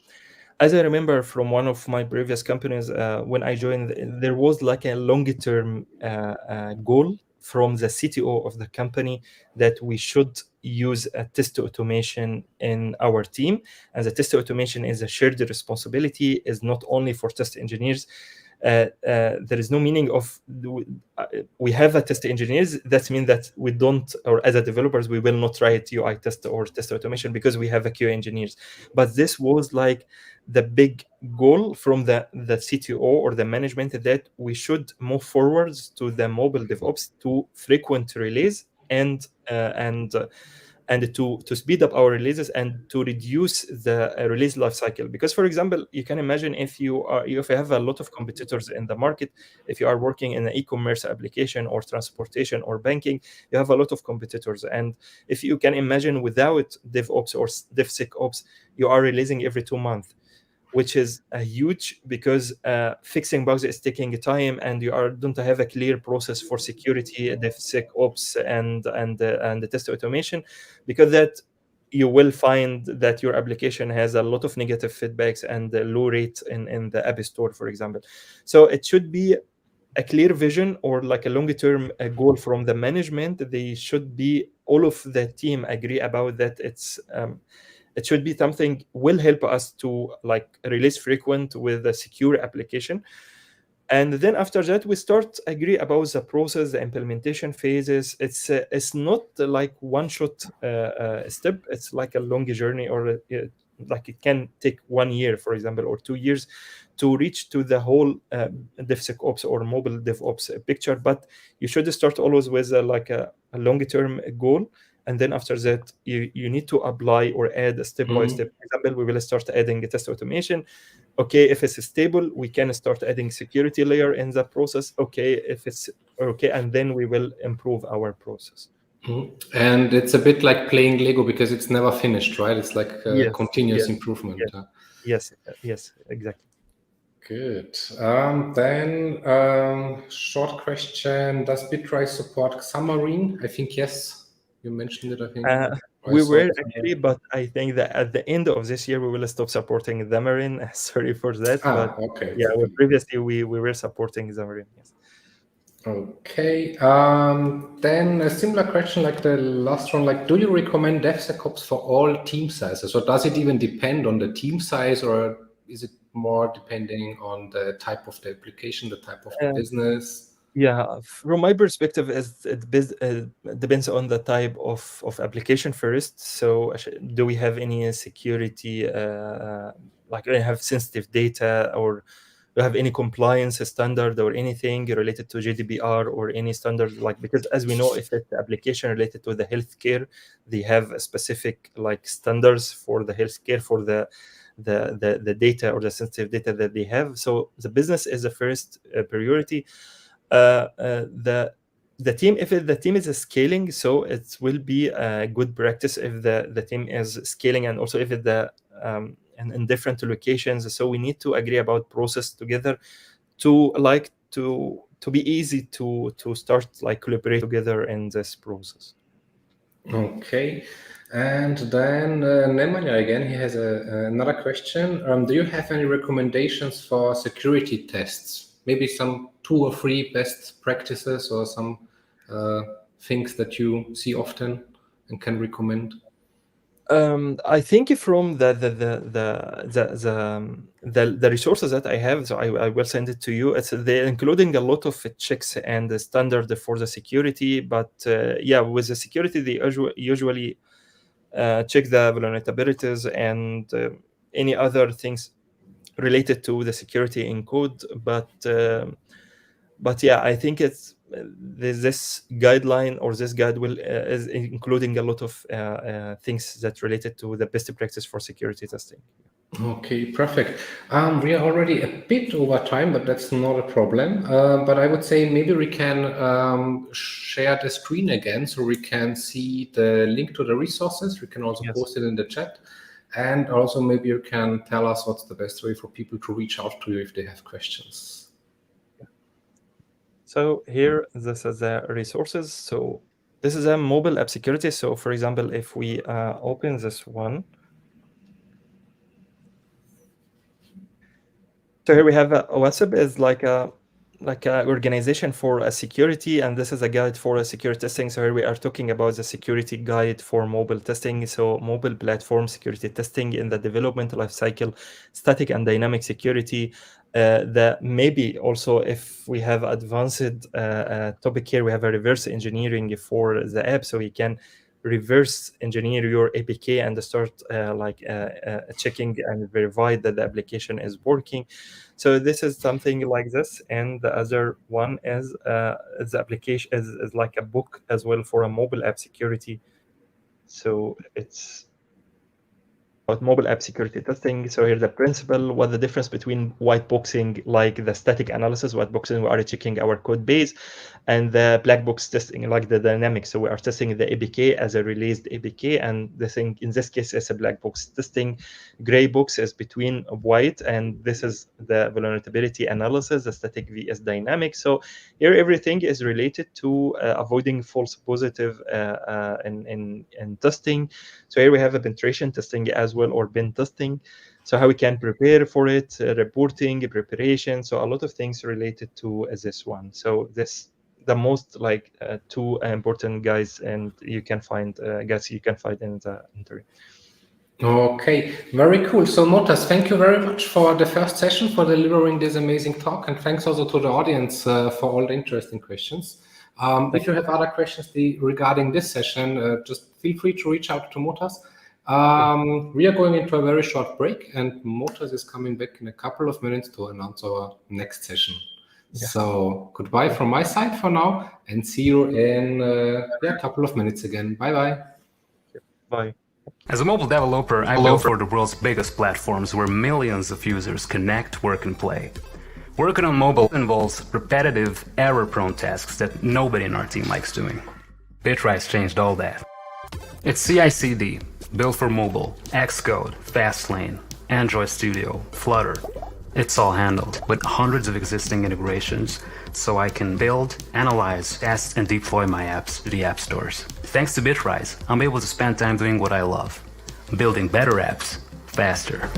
as I remember from one of my previous companies, when I joined, there was like a longer-term goal from the CTO of the company that we should use a test automation in our team. And the test automation is a shared responsibility, is not only for test engineers. There is no meaning of we have a test engineers. That means that we don't, or as a developers, we will not write UI test or test automation because we have a QA engineers. But this was like the big goal from the CTO or the management, that we should move forwards to the mobile DevOps, to frequent release and to speed up our releases and to reduce the release lifecycle. Because, for example, you can imagine if you have a lot of competitors in the market, if you are working in an e-commerce application or transportation or banking, you have a lot of competitors. And if you can imagine, without DevOps or DevSecOps, you are releasing every 2 months, which is a huge, because fixing bugs is taking time, and you don't have a clear process for security, DevSecOps, and the test automation, because that you will find that your application has a lot of negative feedbacks and a low rate in the App Store, for example. So it should be a clear vision or like a longer term goal from the management. They should be, all of the team agree about that. It should be something will help us to like release frequent with a secure application. And then after that, we start agree about the process, the implementation phases. It's not like one shot step. It's like a long journey, or like it can take 1 year, for example, or 2 years to reach to the whole DevSecOps or mobile DevOps picture. But you should start always with a long-term goal. And then after that, you need to apply or add a step by step. For example, we will start adding a test automation. Okay, if it's stable, we can start adding security layer in the process. Okay, if it's okay, and then we will improve our process. And it's a bit like playing Lego, because it's never finished, right? It's like continuous improvement. Yes, exactly. Good. Then short question: does Bitrise support Xamarin? I think yes. You mentioned it, I think. We were actually, but I think that at the end of this year we will stop supporting Xamarin. Sorry for that, but okay. Yeah, previously we were supporting Xamarin. Yes. Okay. Then a similar question like the last one. Like, do you recommend DevSecOps for all team sizes, or does it even depend on the team size, or is it more depending on the type of the application, the type of the business? Yeah, from my perspective, it depends on the type of application first. So, do we have any security, like do we have sensitive data, or do we have any compliance standard or anything related to GDPR or any standard? Like, because as we know, if it's application related to the healthcare, they have a specific like standards for the healthcare, for the data or the sensitive data that they have. So the business is the first priority. The team, if the team is scaling, so it will be a good practice if the team is scaling, and also if the in different locations. So we need to agree about process together to be easy to start like collaborate together in this process. Okay. And then Nemanja again, he has another question. Do you have any recommendations for security tests? maybe some 2 or 3 best practices or some things that you see often and can recommend? I think from the resources that I have, so I will send it to you. They're including a lot of checks and the standard for the security. But yeah, with the security, they usually check the vulnerabilities and any other things related to the security in code. But yeah, I think it's this guideline or this guide will is including a lot of things that related to the best practice for security testing. Okay, perfect. We are already a bit over time, but that's not a problem. But I would say maybe we can share the screen again so we can see the link to the resources. We can also post it in the chat. And also maybe you can tell us what's the best way for people to reach out to you if they have questions. So here, this is the resources. So this is a mobile app security. So for example, if we open this one, so here we have WhatsApp is like a organization for a security, and this is a guide for a security testing. So here we are talking about the security guide for mobile testing. So mobile platform security testing in the development lifecycle, static and dynamic security. That maybe also if we have advanced topic here, we have a reverse engineering for the app, so you can reverse engineer your APK and start checking and verify that the application is working. So this is something like this, and the other one is the application is like a book as well for a mobile app security. So it's about mobile app security testing. So here's the principle, what the difference between white boxing, like the static analysis, white boxing, we are checking our code base, and the black box testing, like the dynamic. So we are testing the APK as a released APK, and the thing in this case is a black box testing. Gray box is between white, and this is the vulnerability analysis, the static vs dynamic. So here everything is related to avoiding false positive in testing. So here we have a penetration testing as well, or pen testing. So how we can prepare for it, reporting, preparation. So a lot of things related to this one. So this the most like 2 important guys, and you can find guys you can find in the interview. Okay, very cool. So Moataz, thank you very much for the first session, for delivering this amazing talk, and thanks also to the audience for all the interesting questions. If you have other questions regarding this session, just feel free to reach out to Moataz. We are going into a very short break, and Moataz is coming back in a couple of minutes to announce our next session. Yeah. So goodbye from my side for now, and see you in a couple of minutes again. Bye-bye. Bye. As a mobile developer, I build for the world's biggest platforms where millions of users connect, work, and play. Working on mobile involves repetitive, error-prone tasks that nobody in our team likes doing. Bitrise changed all that. It's CI/CD, built for mobile, Xcode, Fastlane, Android Studio, Flutter. It's all handled with hundreds of existing integrations, so I can build, analyze, test, and deploy my apps to the app stores. Thanks to Bitrise, I'm able to spend time doing what I love, building better apps faster.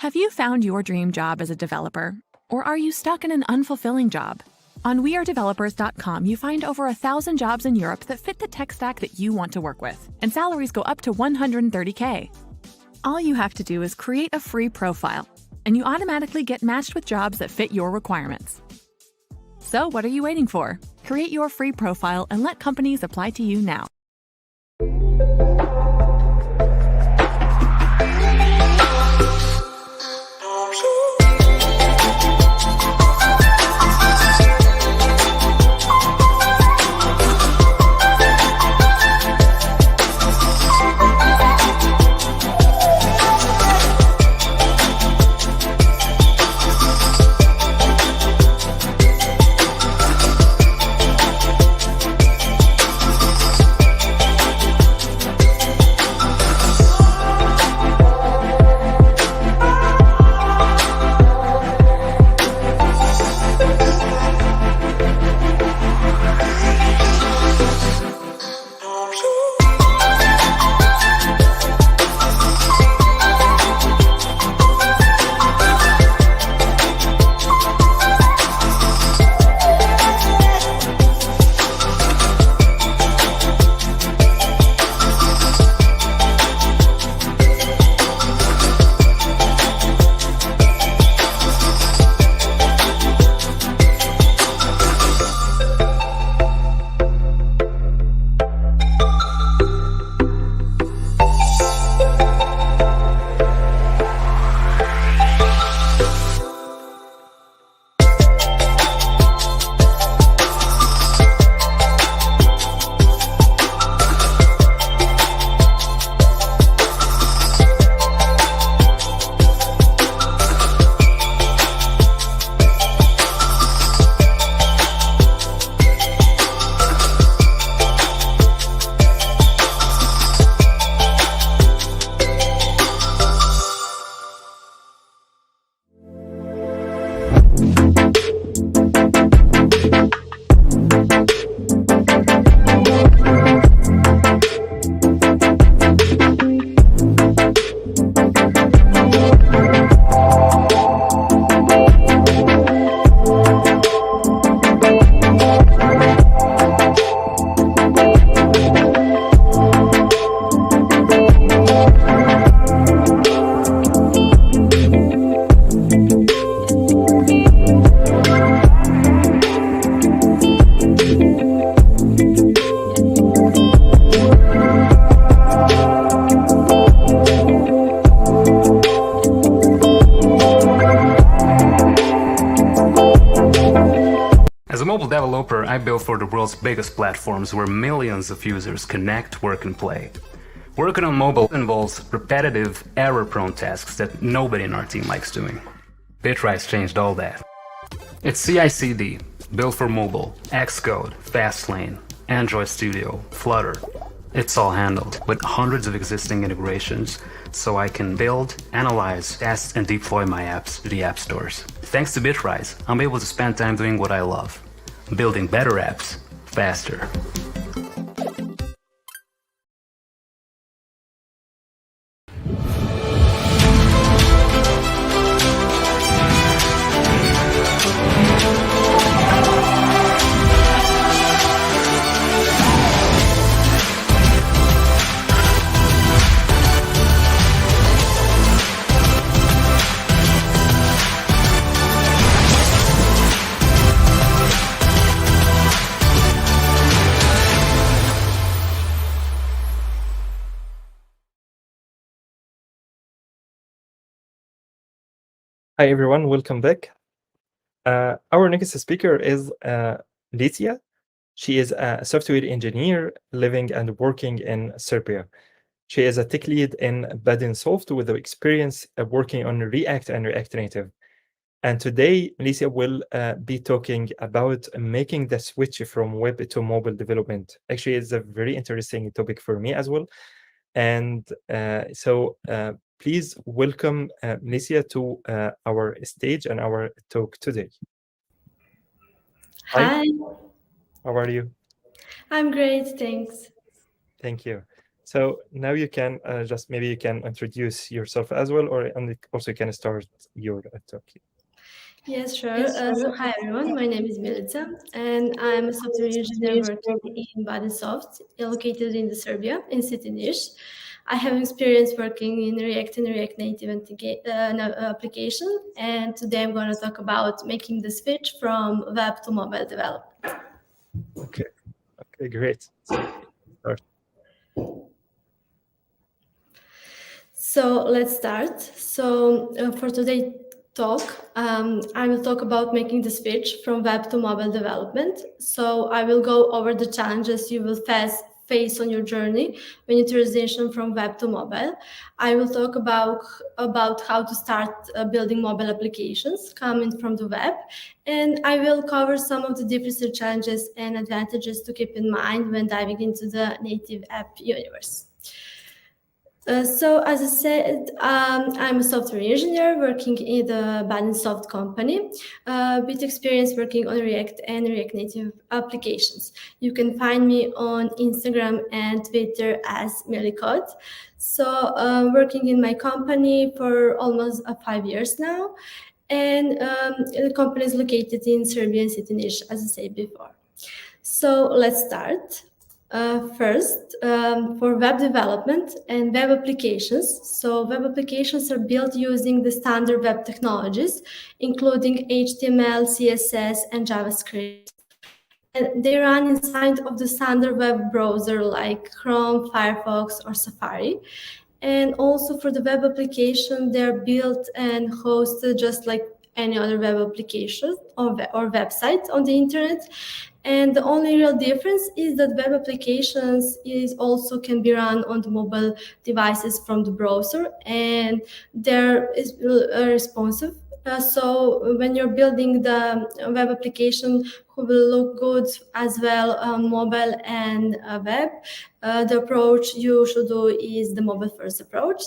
Have you found your dream job as a developer? Or are you stuck in an unfulfilling job? On WeAreDevelopers.com, you find over 1,000 jobs in Europe that fit the tech stack that you want to work with, and salaries go up to $130K. All you have to do is create a free profile, and you automatically get matched with jobs that fit your requirements. So what are you waiting for? Create your free profile and let companies apply to you now. mobile developer, I build for the world's biggest platforms where millions of users connect, work, and play. Working on mobile involves repetitive, error-prone tasks that nobody in our team likes doing. Bitrise changed all that. It's CI/CD, built for mobile, Xcode, Fastlane, Android Studio, Flutter. It's all handled with hundreds of existing integrations, so I can build, analyze, test, and deploy my apps to the app stores. Thanks to Bitrise, I'm able to spend time doing what I love, building better apps faster. Hi, everyone. Welcome back. Our next speaker is Aleksic. She is a software engineer living and working in Serbia. She is a tech lead in Badin Soft with experience working on React and React Native. And today, Aleksic will be talking about making the switch from web to mobile development. Actually, it's a very interesting topic for me as well. And please welcome Milica to our stage and our talk today. Hi. How are you? I'm great, thanks. Thank you. So now you can maybe you can introduce yourself as well, and also you can start your talk. Yes, sure. So hi everyone, my name is Milica, and I'm a software engineer working in Badin Soft, located in Serbia, in city Niš. I have experience working in React and React Native application, and today I'm going to talk about making the switch from web to mobile development. Okay, great. Start. So let's start. So for today's talk, I will talk about making the switch from web to mobile development. So I will go over the challenges you will face on your journey when you transition from web to mobile. I will talk about how to start building mobile applications coming from the web, and I will cover some of the different challenges and advantages to keep in mind when diving into the native app universe. So as I said, I'm a software engineer working in the Badin Soft company with experience working on React and React Native applications. You can find me on Instagram and Twitter as Milica. So working in my company for almost 5 years now. And the company is located in Serbian city Niš, as I said before. So let's start. First, for web development and web applications. So web applications are built using the standard web technologies, including HTML, CSS, and JavaScript. And they run inside of the standard web browser like Chrome, Firefox, or Safari. And also for the web application, they're built and hosted just like any other web application or website on the internet. And the only real difference is that web applications also can be run on the mobile devices from the browser, and they're responsive. So when you're building the web application, who will look good as well on mobile and web, the approach you should do is the mobile first approach.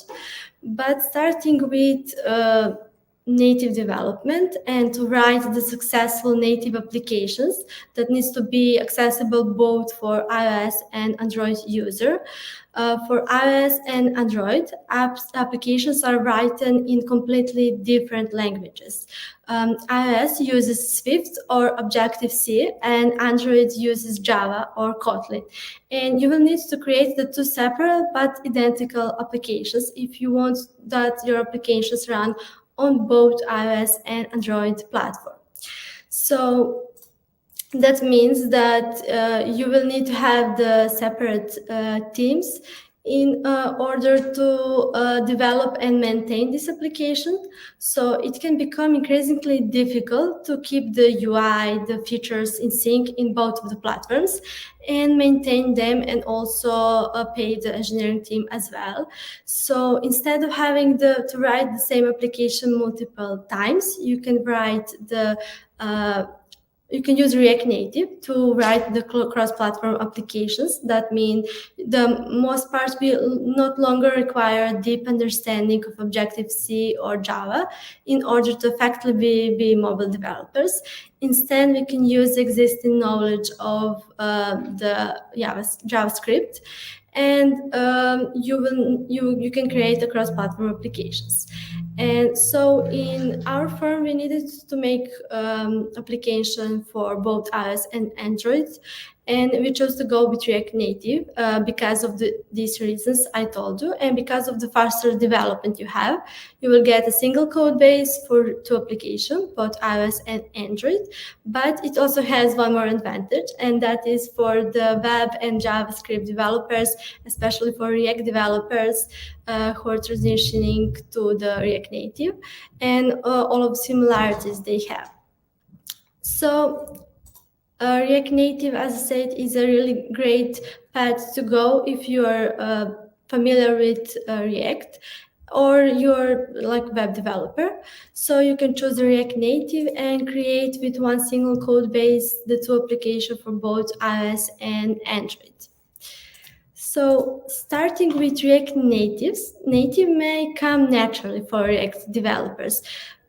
But starting with native development and to write the successful native applications that needs to be accessible both for iOS and Android user. For iOS and Android, applications are written in completely different languages. iOS uses Swift or Objective-C, and Android uses Java or Kotlin. And you will need to create the two separate but identical applications if you want that your applications run on both iOS and Android platform. So that means that you will need to have the separate teams in order to develop and maintain this application. So it can become increasingly difficult to keep the UI, the features in sync in both of the platforms and maintain them, and also pay the engineering team as well. So instead of having to write the same application multiple times, you can write you can use React Native to write the cross-platform applications. That means the most part will not longer require deep understanding of Objective-C or Java in order to effectively be mobile developers. Instead, we can use existing knowledge of the JavaScript, and you can create a cross-platform applications. And so in our firm, we needed to make application for both iOS and Android. And we chose to go with React Native because of these reasons I told you, and because of the faster development you have. You will get a single code base for two applications, both iOS and Android. But it also has one more advantage, and that is for the web and JavaScript developers, especially for React developers who are transitioning to the React Native, and all of the similarities they have. So React Native, as I said, is a really great path to go if you are familiar with React, or you're like web developer. So you can choose React Native and create with one single code base the two applications for both iOS and Android. So starting with React Native may come naturally for React developers,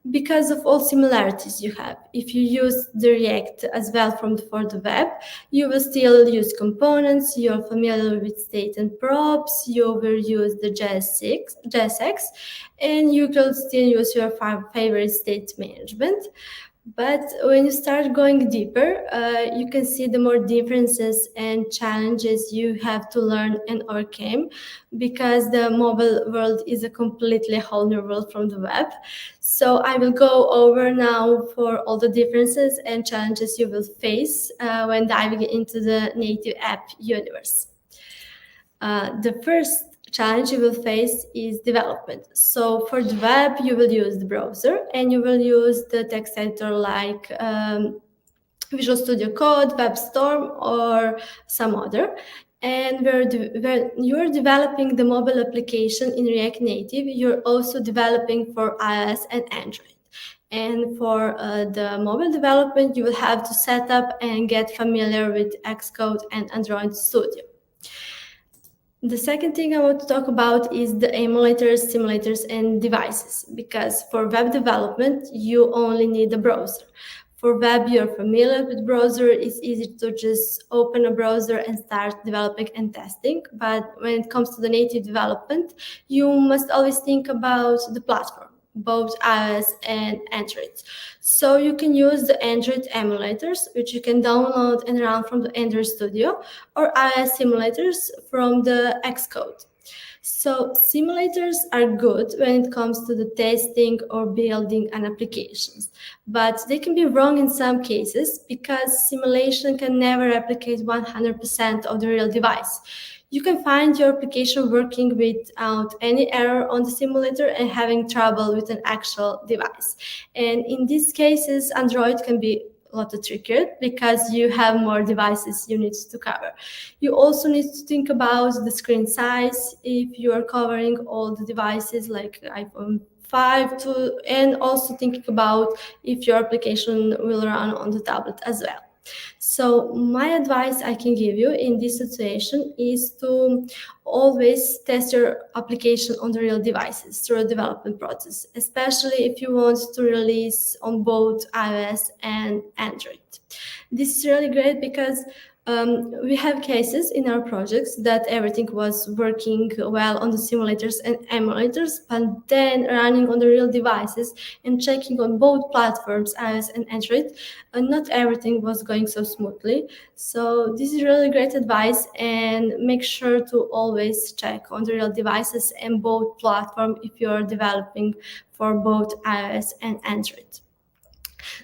because of all similarities you have. If you use the React as well for the web, you will still use components, you're familiar with state and props, you will use the JSX, and you can still use your favorite state management. But when you start going deeper, you can see the more differences and challenges you have to learn and overcome, because the mobile world is a completely whole new world from the web. So I will go over now for all the differences and challenges you will face when diving into the native app universe. The first challenge you will face is development. So for the web, you will use the browser and you will use the text editor like Visual Studio Code, WebStorm, or some other. And where you're developing the mobile application in React Native, you're also developing for iOS and Android. And for the mobile development, you will have to set up and get familiar with Xcode and Android Studio. The second thing I want to talk about is the emulators, simulators, and devices, because for web development, you only need a browser. For web, you're familiar with browser. It's easy to just open a browser and start developing and testing. But when it comes to the native development, you must always think about the platform, both iOS and Android. So you can use the Android emulators, which you can download and run from the Android Studio, or iOS simulators from the Xcode. So simulators are good when it comes to the testing or building an applications, but they can be wrong in some cases because simulation can never replicate 100% of the real device. You can find your application working without any error on the simulator and having trouble with an actual device. And in these cases, Android can be a lot trickier because you have more devices you need to cover. You also need to think about the screen size if you are covering all the devices like iPhone 5 and also thinking about if your application will run on the tablet as well. So my advice I can give you in this situation is to always test your application on the real devices through a development process, especially if you want to release on both iOS and Android. This is really great because we have cases in our projects that everything was working well on the simulators and emulators, but then running on the real devices and checking on both platforms, iOS and Android, not everything was going so smoothly. So this is really great advice, and make sure to always check on the real devices and both platforms if you're developing for both iOS and Android.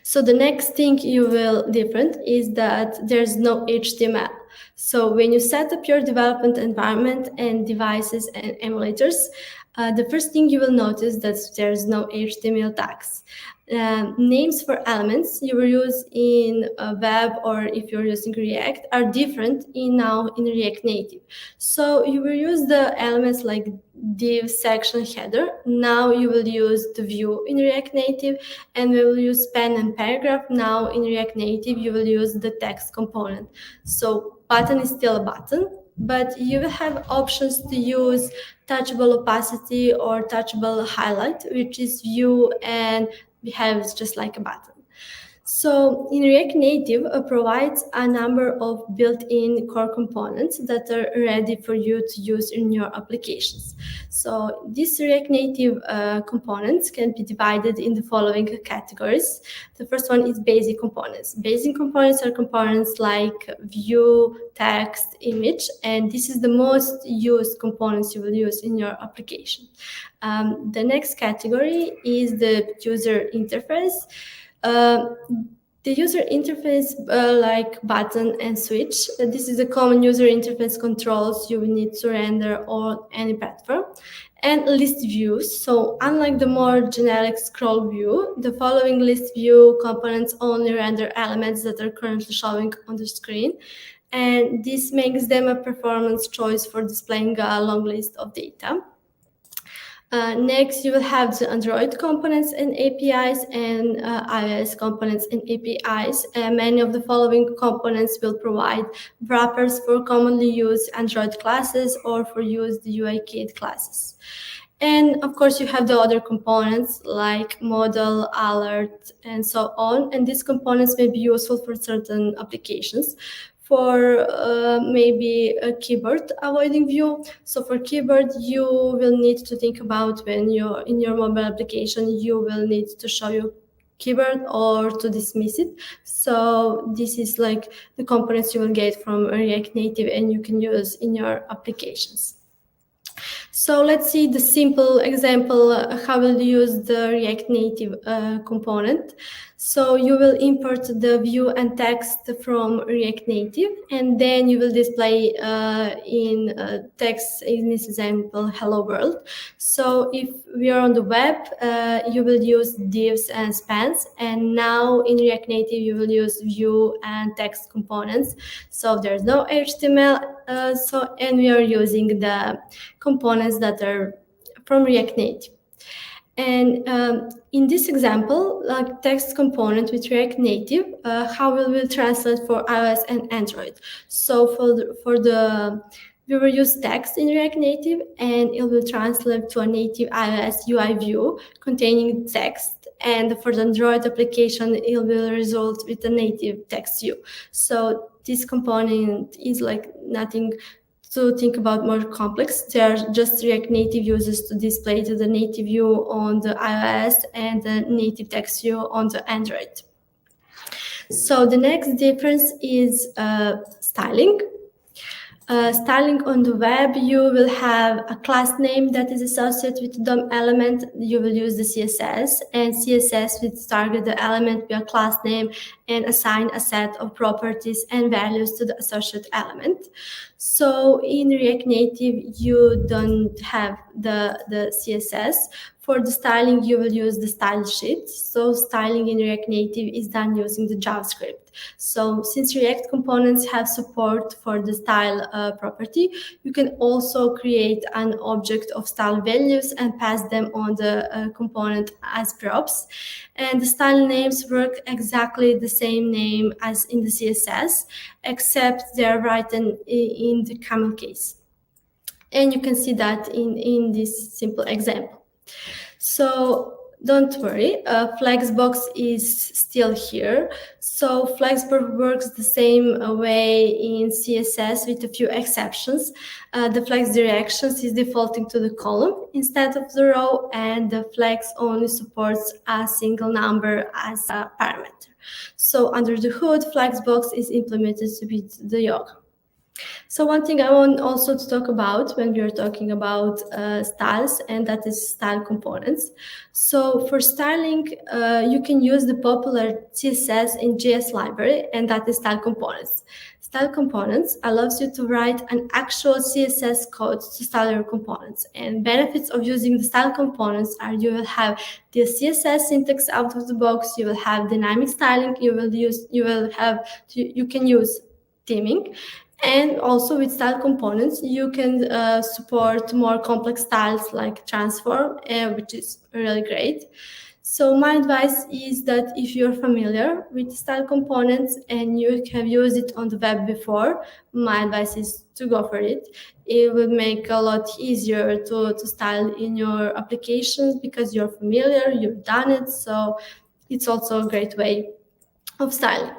So the next thing you will different is that there's no HTML. So when you set up your development environment and devices and emulators, the first thing you will notice that there's no HTML tags. Names for elements you will use in web or if you're using React are different now in React Native. So you will use the elements like div, section, header. Now you will use the view in React Native, and we will use span and paragraph. Now in React Native you will use the text component. So button is still a button, but you will have options to use touchable opacity or touchable highlight, which is view and behaves just like a button. So in React Native provides a number of built-in core components that are ready for you to use in your applications. So these React Native components can be divided in the following categories. The first one is basic components. Basic components are components like view, text, image, and this is the most used components you will use in your application. The next category is the user interface. The user interface like button and switch. This is a common user interface controls you will need to render on any platform. And list views. So unlike the more generic scroll view, the following list view components only render elements that are currently showing on the screen. And this makes them a performance choice for displaying a long list of data. Next, you will have the Android components and APIs and iOS components and APIs. Many of the following components will provide wrappers for commonly used Android classes or for used UI Kit classes. And of course, you have the other components like model, alert, and so on. And these components may be useful for certain applications. For maybe a keyboard avoiding view. So for keyboard, you will need to think about when you're in your mobile application, you will need to show your keyboard or to dismiss it. So this is like the components you will get from React Native and you can use in your applications. So let's see the simple example, how we'll use the React Native component. So you will import the view and text from React Native, and then you will display in text, in this example, hello world. So if we are on the web, you will use divs and spans, and now in React Native, you will use view and text components. So there's no HTML, and we are using the components that are from React Native. And in this example, like text component with React Native, how will we translate for iOS and Android? So we will use text in React Native, and it will translate to a native iOS UI view containing text. And for the Android application, it will result with a native text view. So this component is like nothing to think about more complex. They are just React Native uses to display the native view on the iOS and the native text view on the Android. So the next difference is styling. Styling on the web, you will have a class name that is associated with the DOM element. You will use the CSS, and CSS will target the element with a class name and assign a set of properties and values to the associated element. So in React Native, you don't have the CSS. For the styling, you will use the style sheet. So styling in React Native is done using the JavaScript. So since React components have support for the style property, you can also create an object of style values and pass them on the component as props. And the style names work exactly the same name as in the CSS, except they're written in the camel case. And you can see that in this simple example. So don't worry, Flexbox is still here. So Flexbox works the same way in CSS with a few exceptions. The flex directions is defaulting to the column instead of the row, and the flex only supports a single number as a parameter. So under the hood, Flexbox is implemented with the Yoga. So one thing I want also to talk about when we are talking about styles, and that is style components. So for styling, you can use the popular CSS in JS library, and that is style components. Style components allows you to write an actual CSS code to style your components. And benefits of using the style components are you will have the CSS syntax out of the box, you will have dynamic styling, you can use theming. And also with style components, you can support more complex styles like transform, which is really great. So my advice is that if you're familiar with style components and you have used it on the web before, my advice is to go for it. It will make a lot easier to style in your applications because you're familiar, you've done it. So it's also a great way of styling.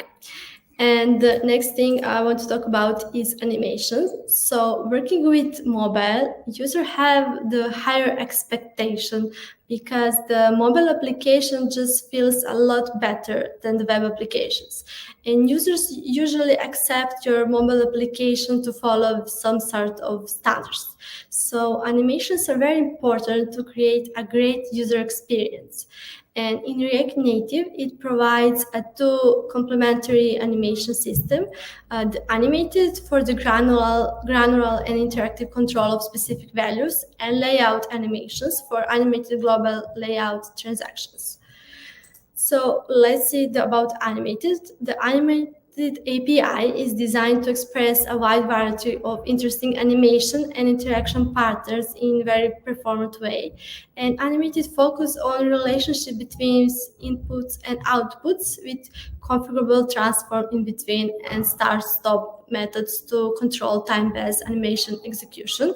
And the next thing I want to talk about is animations. So working with mobile, users have the higher expectation because the mobile application just feels a lot better than the web applications. And users usually accept your mobile application to follow some sort of standards. So animations are very important to create a great user experience. And in React Native, it provides a two complementary animation system, the animated for the granular and interactive control of specific values, and layout animations for animated global layout transactions. So let's see about animated. The animated animated API is designed to express a wide variety of interesting animation and interaction patterns in a very performant way. And animated focus on relationship between inputs and outputs with configurable transform in between and start-stop methods to control time-based animation execution.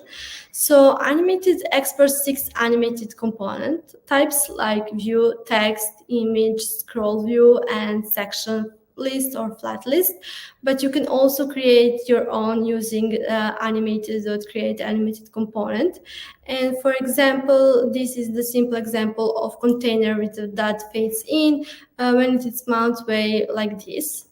So animated exports 6 animated component types like view, text, image, scroll view, and section list or flat list, but you can also create your own using animated.create animated component. And for example, this is the simple example of container with that fades in when it is mounted way like this.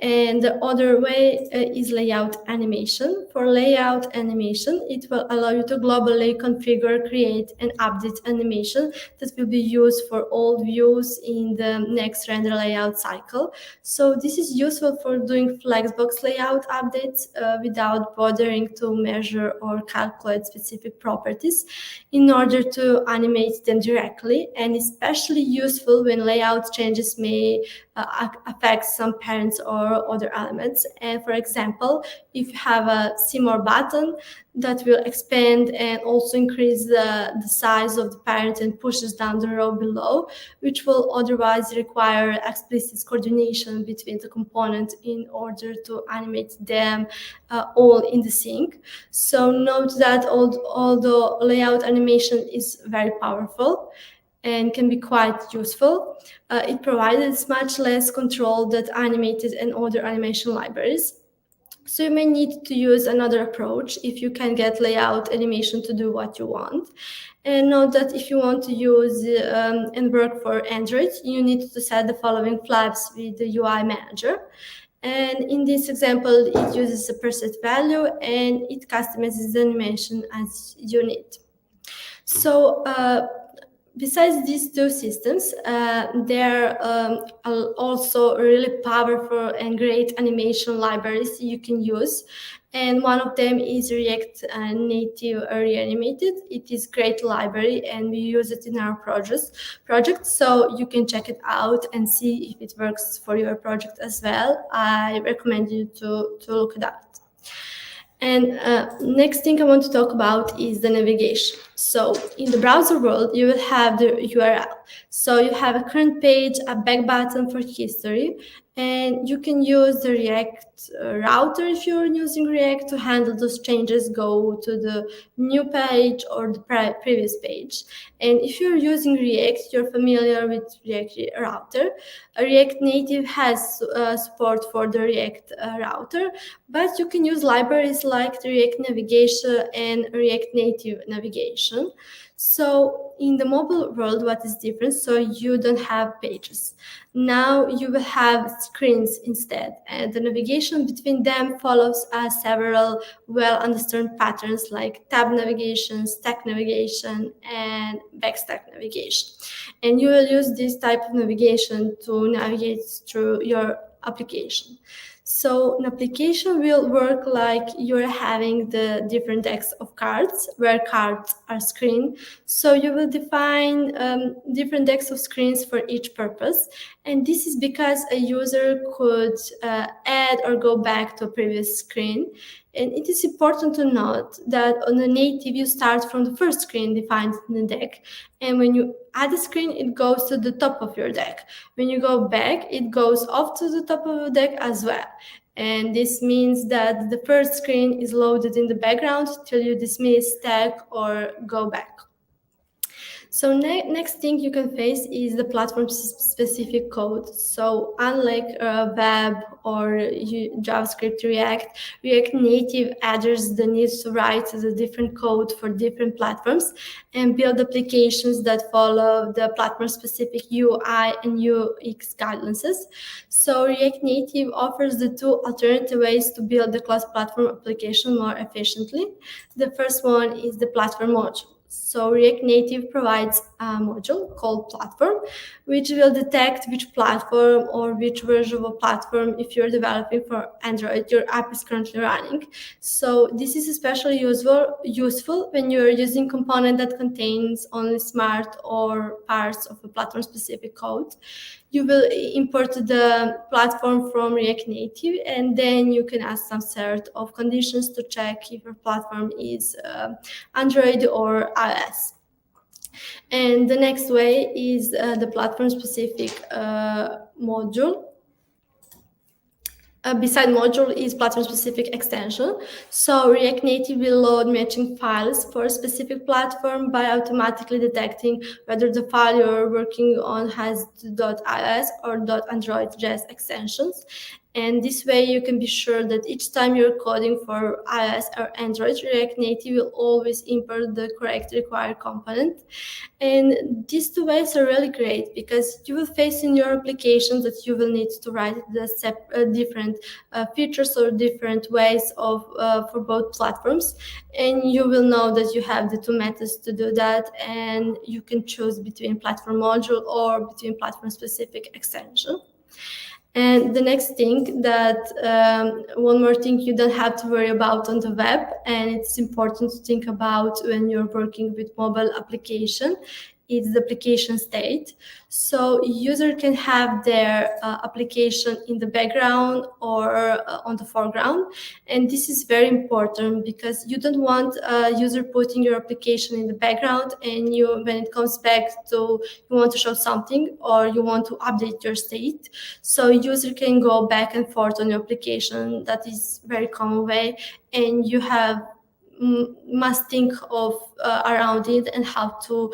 And the other way is layout animation. For layout animation, it will allow you to globally configure, create, and update animation that will be used for all views in the next render layout cycle. So this is useful for doing flexbox layout updates without bothering to measure or calculate specific properties in order to animate them directly, and especially useful when layout changes may affect some parents or other elements. And for example, if you have a see more button that will expand and also increase the size of the parent and pushes down the row below, which will otherwise require explicit coordination between the components in order to animate them all in the sync. So note that although layout animation is very powerful and can be quite useful, it provides much less control than animated and other animation libraries. So you may need to use another approach if you can get layout animation to do what you want. And note that if you want to use and work for Android, you need to set the following flags with the UI manager. And in this example, it uses a preset value and it customizes the animation as you need. So besides these two systems, there are also really powerful and great animation libraries you can use. And one of them is React Native Reanimated. It is a great library and we use it in our project. So you can check it out and see if it works for your project as well. I recommend you to look it up. And next thing I want to talk about is the navigation. So in the browser world, you will have the URL. So you have a current page, a back button for history, and you can use the React router if you're using React to handle those changes, go to the new page or the previous page. And if you're using React, you're familiar with React router. React Native has support for the React router, but you can use libraries like the React Navigation and React Native Navigation. So in the mobile world, what is different? So you don't have pages. Now you will have screens instead, and the navigation between them follows several well-understood patterns like tab navigation, stack navigation, and backstack navigation. And you will use this type of navigation to navigate through your application. So an application will work like you're having the different decks of cards where cards are screened. So you will define different decks of screens for each purpose. And this is because a user could add or go back to a previous screen. And it is important to note that on the native, you start from the first screen defined in the deck. And when you add a screen, it goes to the top of your deck. When you go back, it goes off to the top of the deck as well. And this means that the first screen is loaded in the background till you dismiss, stack, or go back. So next thing you can face is the platform-specific code. So unlike web or JavaScript, React Native addresses the need to write the different code for different platforms and build applications that follow the platform-specific UI and UX guidelines. So React Native offers the two alternative ways to build the cross-platform application more efficiently. The first one is the platform module. So React Native provides a module called platform, which will detect which platform or which version of a platform, if you're developing for Android, your app is currently running. So this is especially useful when you're using component that contains only smart or parts of a platform-specific code. You will import the platform from React Native, and then you can add some set of conditions to check if your platform is Android or iOS. And the next way is the platform-specific module. Beside module is platform-specific extension. So React Native will load matching files for a specific platform by automatically detecting whether the file you're working on has .ios or .android.js extensions. And this way you can be sure that each time you're coding for iOS or Android, React Native will always import the correct required component. And these two ways are really great because you will face in your application that you will need to write the different features or different ways of for both platforms. And you will know that you have the two methods to do that, and you can choose between platform module or between platform-specific extension. And the next thing that one more thing you don't have to worry about on the web, and it's important to think about when you're working with mobile application, is the application state. So user can have their application in the background or on the foreground. And this is very important because you don't want a user putting your application in the background and when it comes back to, you want to show something or you want to update your state. So user can go back and forth on your application. That is very common way. And you must think of around it and how to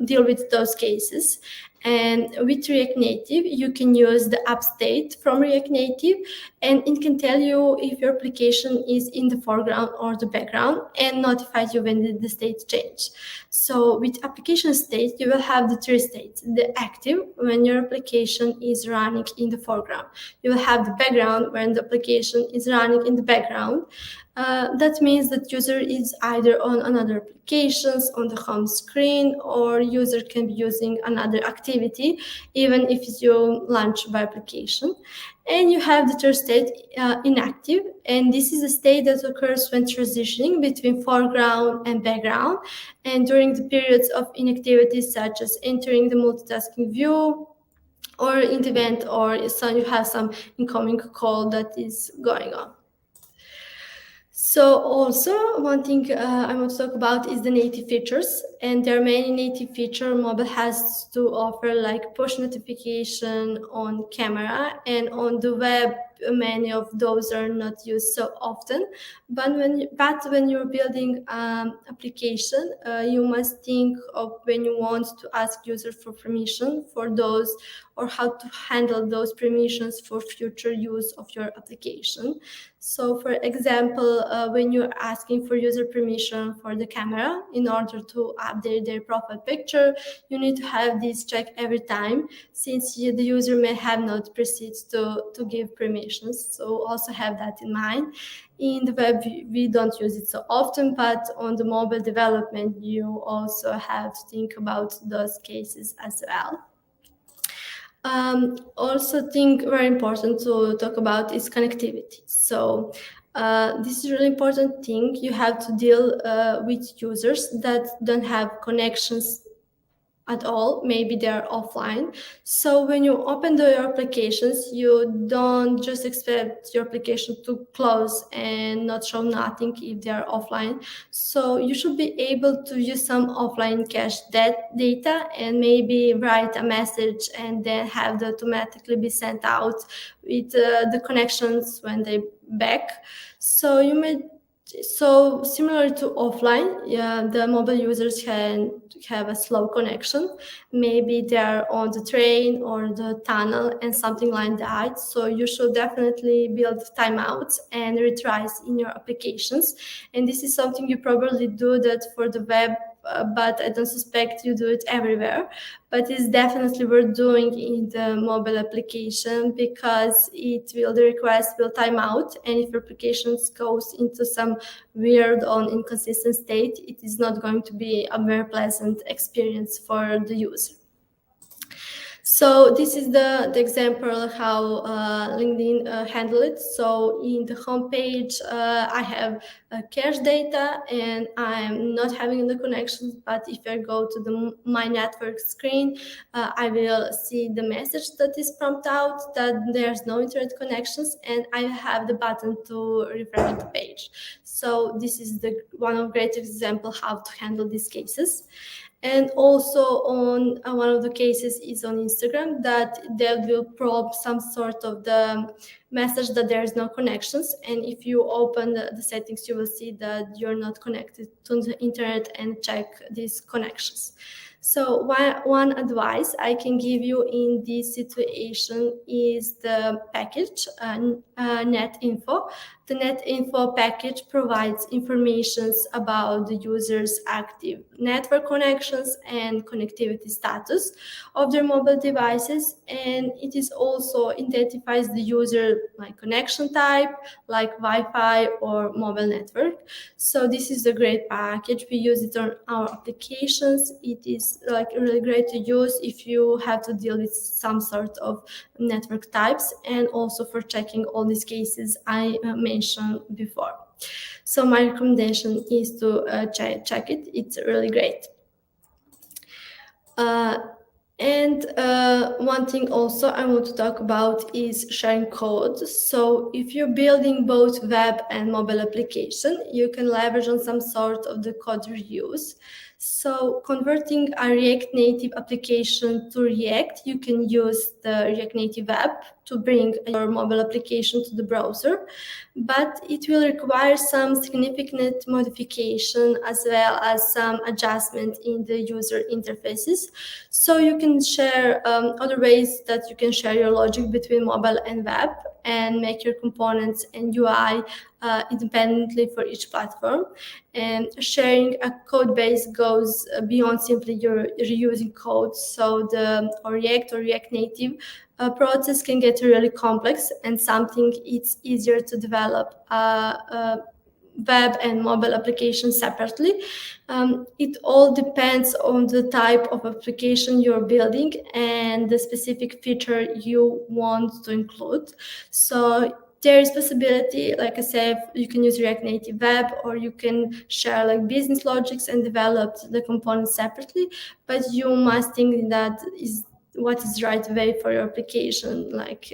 deal with those cases. And with React Native, you can use the app state from React Native, and it can tell you if your application is in the foreground or the background and notify you when the state change. So with application state, you will have the three states. The active, when your application is running in the foreground. You will have the background, when the application is running in the background. That means that user is either on another applications on the home screen, or user can be using another activity, even if it's your launch by application. And you have the third state, inactive, and this is a state that occurs when transitioning between foreground and background, and during the periods of inactivity, such as entering the multitasking view, or in the event, or so you have some incoming call that is going on. So also one thing I want to talk about is the native features, and there are many native features mobile has to offer, like push notification on camera, and on the web many of those are not used so often. But when you're building application, you must think of when you want to ask user for permission for those, or how to handle those permissions for future use of your application. So for example, when you're asking for user permission for the camera in order to update their profile picture, you need to have this check every time, since the user may have not proceeded to give permissions. So also have that in mind. In the web, we don't use it so often, but on the mobile development, you also have to think about those cases as well. Also think very important to talk about is connectivity. So this is a really important thing. You have to deal with users that don't have connections at all. Maybe they're offline. So when you open your applications, you don't just expect your application to close and not show nothing if they're offline. So you should be able to use some offline cache data and maybe write a message and then have that automatically be sent out with the connections when they back. So you may So similar to offline, the mobile users can have a slow connection. Maybe they're on the train or the tunnel and something like that. So you should definitely build timeouts and retries in your applications. And this is something you probably do that for the web but I don't suspect you do it everywhere. But it's definitely worth doing in the mobile application, because the request will time out, and if your application goes into some weird or inconsistent state, it is not going to be a very pleasant experience for the user. So this is the example how LinkedIn handle it. So in the homepage, I have cache data, and I'm not having the connections. But if I go to the My Network screen, I will see the message that is prompted out that there's no internet connections, and I have the button to refresh the page. So this is one of great examples how to handle these cases. And also on one of the cases is on Instagram, that they will prompt some sort of the message that there is no connections. And if you open the settings, you will see that you're not connected to the internet, and check these connections. So one advice I can give you in this situation is the package NetInfo. The NetInfo package provides information about the user's active network connections and connectivity status of their mobile devices, and it is also identifies the user like connection type, like Wi-Fi or mobile network. So this is a great package. We use it on our applications. It is like really great to use if you have to deal with some sort of network types, and also for checking all these cases I mentioned before. So my recommendation is to check it. It's really great. And one thing also I want to talk about is sharing code. So if you're building both web and mobile application, you can leverage on some sort of the code reuse. So converting a React Native application to React, you can use the React Native app to bring your mobile application to the browser, but it will require some significant modification as well as some adjustment in the user interfaces. So you can share other ways that you can share your logic between mobile and web, and make your components and UI independently for each platform. And sharing a code base goes beyond simply your reusing code. So the React or React Native process can get really complex, and something it's easier to develop web and mobile applications separately. It all depends on the type of application you're building and the specific feature you want to include. So there is possibility, like I said, you can use React Native Web, or you can share like business logics and develop the components separately, but you must think that is what is the right way for your application. Like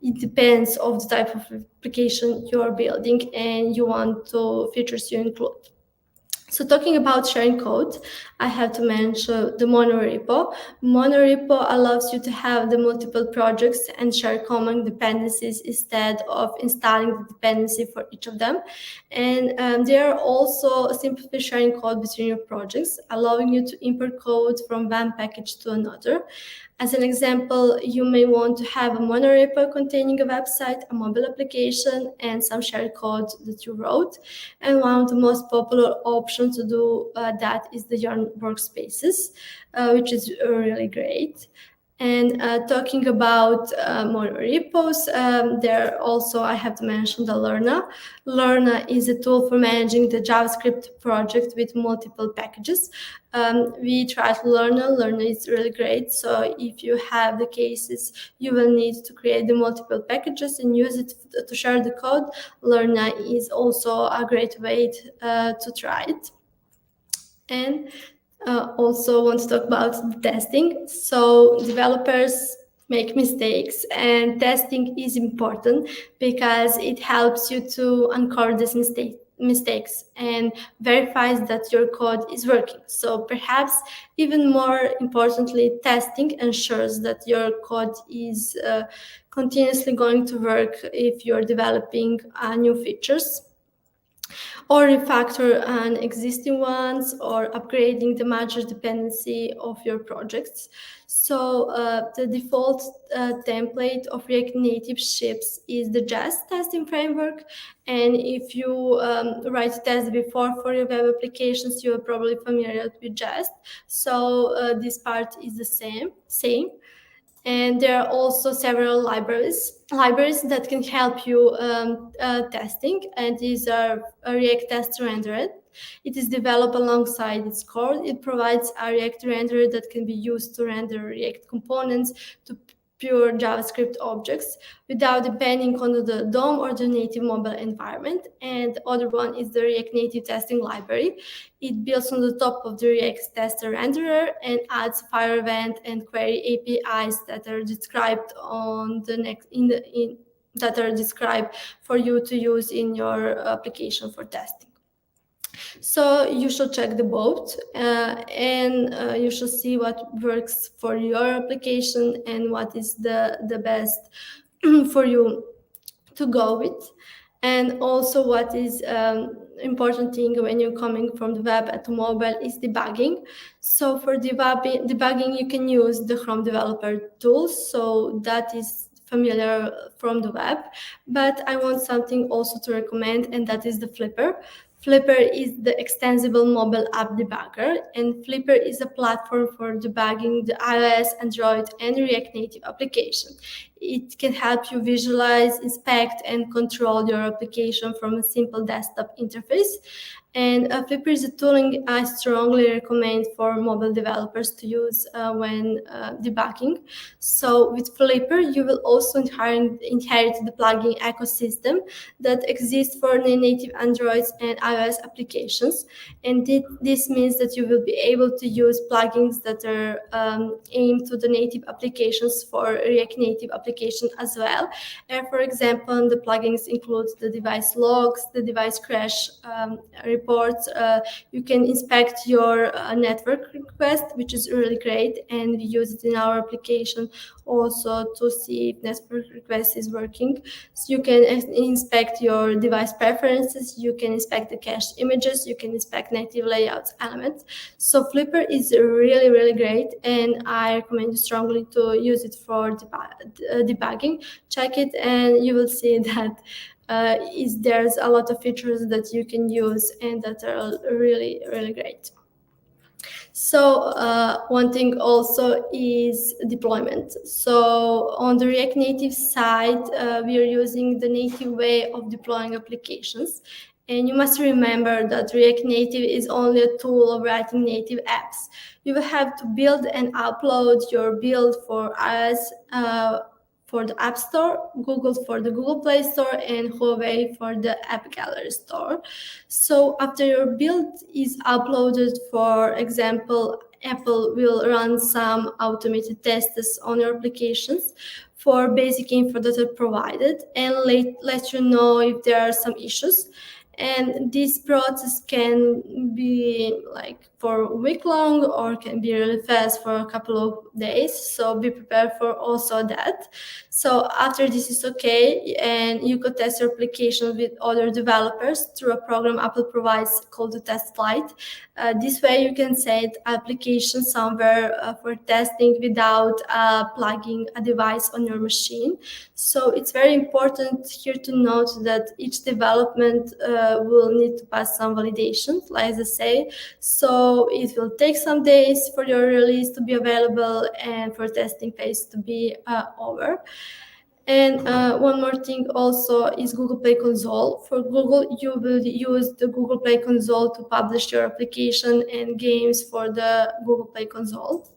it depends on the type of application you're building and you want to features you include. So talking about sharing code, I have to mention the monorepo. Monorepo allows you to have the multiple projects and share common dependencies instead of installing the dependency for each of them. And they are also simply sharing code between your projects, allowing you to import code from one package to another. As an example, you may want to have a monorepo containing a website, a mobile application, and some shared code that you wrote. And one of the most popular options to do that is the Yarn workspaces, which is really great. And talking about monorepos, there also I have to mention the Lerna. Lerna is a tool for managing the JavaScript project with multiple packages. We tried Lerna. Lerna is really great. So if you have the cases, you will need to create the multiple packages and use it to share the code. Lerna is also a great way to try it. And also want to talk about testing. So developers make mistakes, and testing is important because it helps you to uncover these mistakes and verifies that your code is working. So perhaps even more importantly, testing ensures that your code is continuously going to work if you're developing new features. or refactor an existing ones, or upgrading the major dependency of your projects. So the default template of React Native ships is the Jest testing framework. And if you write tests before for your web applications, you are probably familiar with Jest. So this part is the same. And there are also several libraries that can help you testing, and these are React Test Rendered. It is developed alongside its code. It provides a React renderer that can be used to render React components to pure JavaScript objects without depending on the DOM or the native mobile environment. And the other one is the React Native Testing Library. It builds on the top of the React Tester renderer and adds fire event and query APIs that are described on the next that are described for you to use in your application for testing. So you should check the both and you should see what works for your application and what is the best for you to go with. And also what is important thing when you're coming from the web to mobile is debugging. So for debugging, you can use the Chrome developer tools. So that is familiar from the web, but I want something also to recommend, and that is the Flipper. Flipper is the extensible mobile app debugger, and Flipper is a platform for debugging the iOS, Android, and React Native application. It can help you visualize, inspect, and control your application from a simple desktop interface. And Flipper is a tooling I strongly recommend for mobile developers to use when debugging. So with Flipper, you will also inherit the plugin ecosystem that exists for the native Android and iOS applications. And this means that you will be able to use plugins that are aimed to the native applications for React Native application as well. And for example, the plugins include the device logs, the device crash reports. You can inspect your network request, which is really great, and we use it in our application also to see if network request is working. So you can inspect your device preferences, you can inspect the cached images, you can inspect native layouts elements. So Flipper is really, really great, and I recommend you strongly to use it for debugging. Check it and you will see that there's a lot of features that you can use and that are really, really great. So one thing also is deployment. So on the React Native side, we are using the native way of deploying applications. And you must remember that React Native is only a tool of writing native apps. You will have to build and upload your build for iOS for the App Store, Google for the Google Play Store, and Huawei for the App Gallery Store. So after your build is uploaded, for example, Apple will run some automated tests on your applications for basic info that are provided and let you know if there are some issues. And this process can be like for a week long or can be really fast for a couple of days. So be prepared for also that. So after this is okay, and you could test your application with other developers through a program Apple provides called the Test Flight. This way you can set application somewhere for testing without plugging a device on your machine. So it's very important here to note that each development will need to pass some validation, like I say. So it will take some days for your release to be available and for testing phase to be over. And one more thing also is Google Play Console. For Google, you will use the Google Play Console to publish your application and games for the Google Play Console.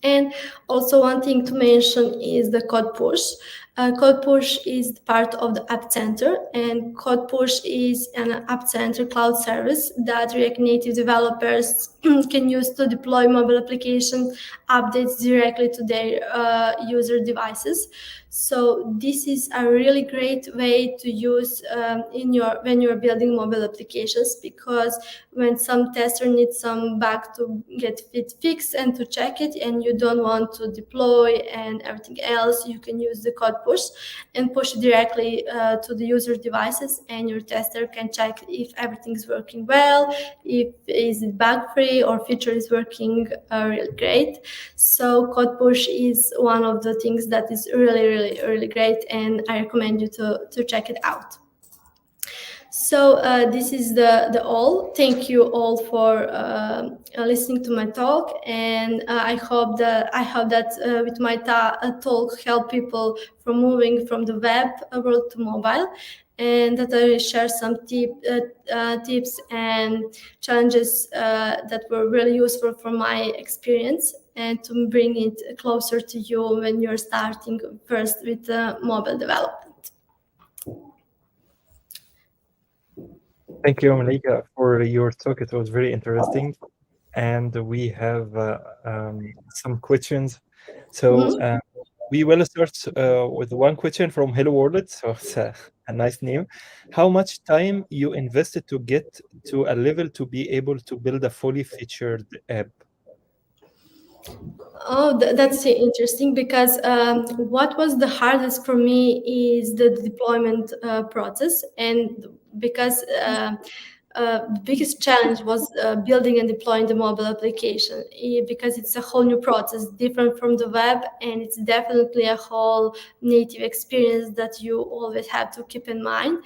And also one thing to mention is the Code Push. Code Push is part of the App Center, and Code Push is an App Center cloud service that React Native developers can use to deploy mobile application updates directly to their user devices. So this is a really great way to use when you're building mobile applications, because when some tester needs some bug to get it fixed and to check it, and you don't want to deploy and everything else, you can use the code push and push directly to the user devices, and your tester can check if everything is working well, if is it bug free or feature is working really great. So code push is one of the things that is really great, and I recommend you to check it out. So this is the all. Thank you all for listening to my talk, and I hope that with my talk help people from moving from the web world to mobile, and that I share some tips and challenges that were really useful from my experience, and to bring it closer to you when you're starting first with mobile development. Thank you, Milica, for your talk. It was very interesting. And we have some questions. So we will start with one question from Hello World. So it's a nice name. How much time you invested to get to a level to be able to build a fully featured app? Oh, that's interesting, because what was the hardest for me is the deployment process, and because the biggest challenge was building and deploying the mobile application, because it's a whole new process, different from the web, and it's definitely a whole native experience that you always have to keep in mind.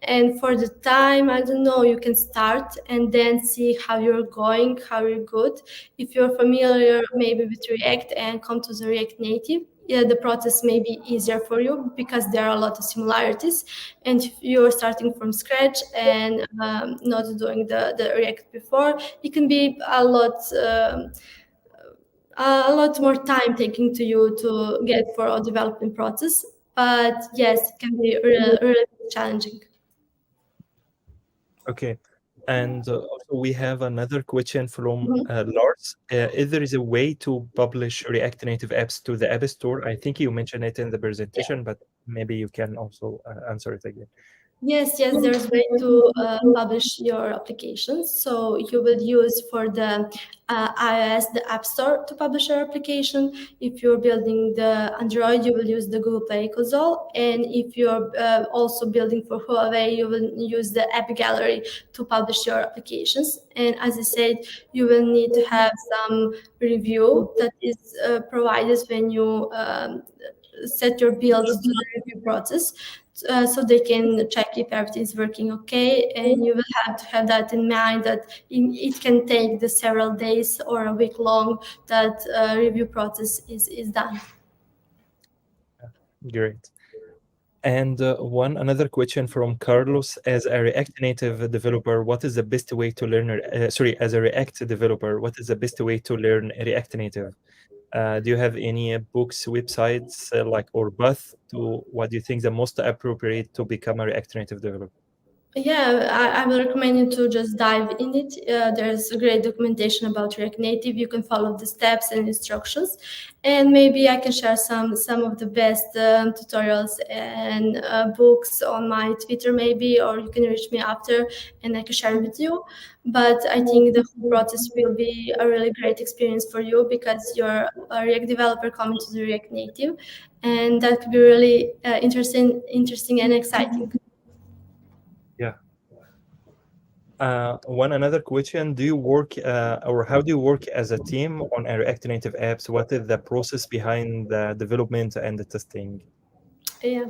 And for the time, I don't know, you can start and then see how you're going, how you're good. If you're familiar maybe with React and come to the React Native, the process may be easier for you because there are a lot of similarities. And if you're starting from scratch and not doing the React before, it can be a lot more time taking to you to get for a development process. But yes, it can be really challenging. Okay. And also we have another question from Lars. If there is a way to publish React Native apps to the App Store, I think you mentioned it in the presentation, but maybe you can also answer it again. Yes, there's a way to publish your applications. So you will use for the iOS, the App Store to publish your application. If you're building the Android, you will use the Google Play console. And if you're also building for Huawei, you will use the App Gallery to publish your applications. And as I said, you will need to have some review that is provided when you set your builds to the review process. So they can check if everything is working okay, and you will have to have that in mind, that it can take the several days or a week long that review process is done. Great. And another question from Carlos: as a React Native developer, what is the best way to learn? As a React developer, what is the best way to learn React Native? Do you have any books, websites, or both? What do you think the most appropriate to become a React Native developer? Yeah, I will recommend you to just dive in it. There's a great documentation about React Native. You can follow the steps and instructions, and maybe I can share some of the best tutorials and books on my Twitter, maybe, or you can reach me after and I can share it with you. But I think the whole process will be a really great experience for you, because you're a React developer coming to the React Native, and that could be really interesting and exciting. Yeah. Another question: do you work, or how do you work as a team on a React Native apps? What is the process behind the development and the testing? Yeah.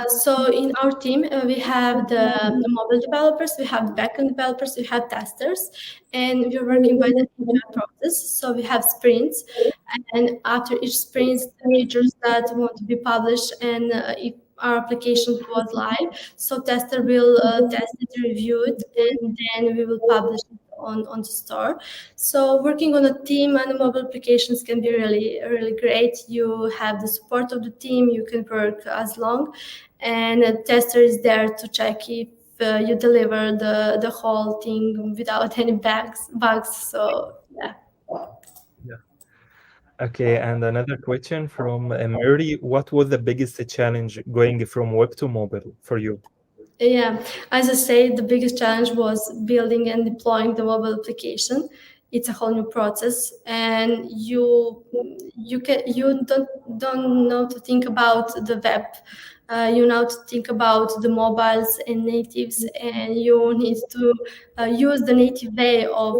So in our team, we have the mobile developers, we have the backend developers, we have testers, and we're working by the agile process. So we have sprints, and after each sprint, the features that want to be published, and if our application was live, so tester will test it, review it, and then we will publish it on the store. So working on a team and mobile applications can be really great. You have the support of the team, you can work as long, and a tester is there to check if you deliver the whole thing without any bugs. So yeah. Okay, and another question from Mary: what was the biggest challenge going from web to mobile for you? Yeah, as I say, the biggest challenge was building and deploying the mobile application. It's a whole new process, and you don't know to think about the web. You now to think about the mobiles and natives, and you need to use the native way of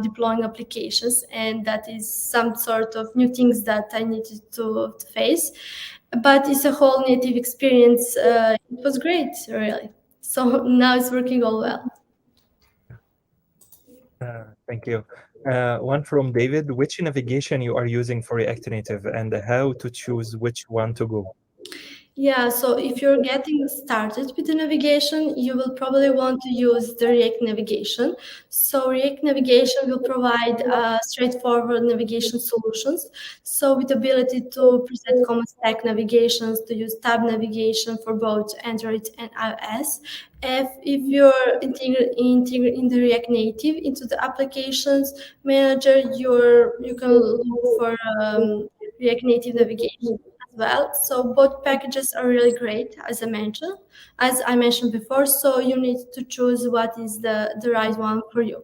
deploying applications, and that is some sort of new things that I needed to face. But it's a whole native experience. It was great, really. So now it's working all well. Thank you. One from David. Which navigation you are using for React Native, and how to choose which one to go? Yeah, so if you're getting started with the navigation, you will probably want to use the React navigation. So React navigation will provide straightforward navigation solutions. So with the ability to preset common stack navigations, to use tab navigation for both Android and iOS. If you're integrating the React Native into the applications manager, you can look for React Native navigation well. So both packages are really great, as I mentioned before. So you need to choose what is the right one for you.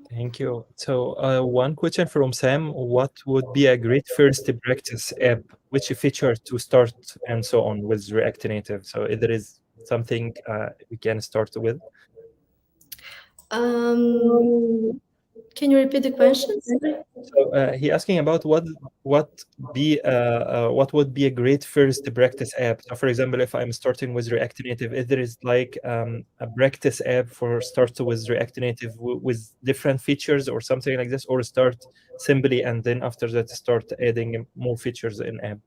Thank you. So one question from Sam: what would be a great first practice app? Which feature to start, and so on, with React Native? So if there is something we can start with. Can you repeat the question? So he asking about what would be a great first practice app. So for example, if I'm starting with React Native, if there is like a practice app for start with React Native with different features or something like this, or start simply and then after that start adding more features in app.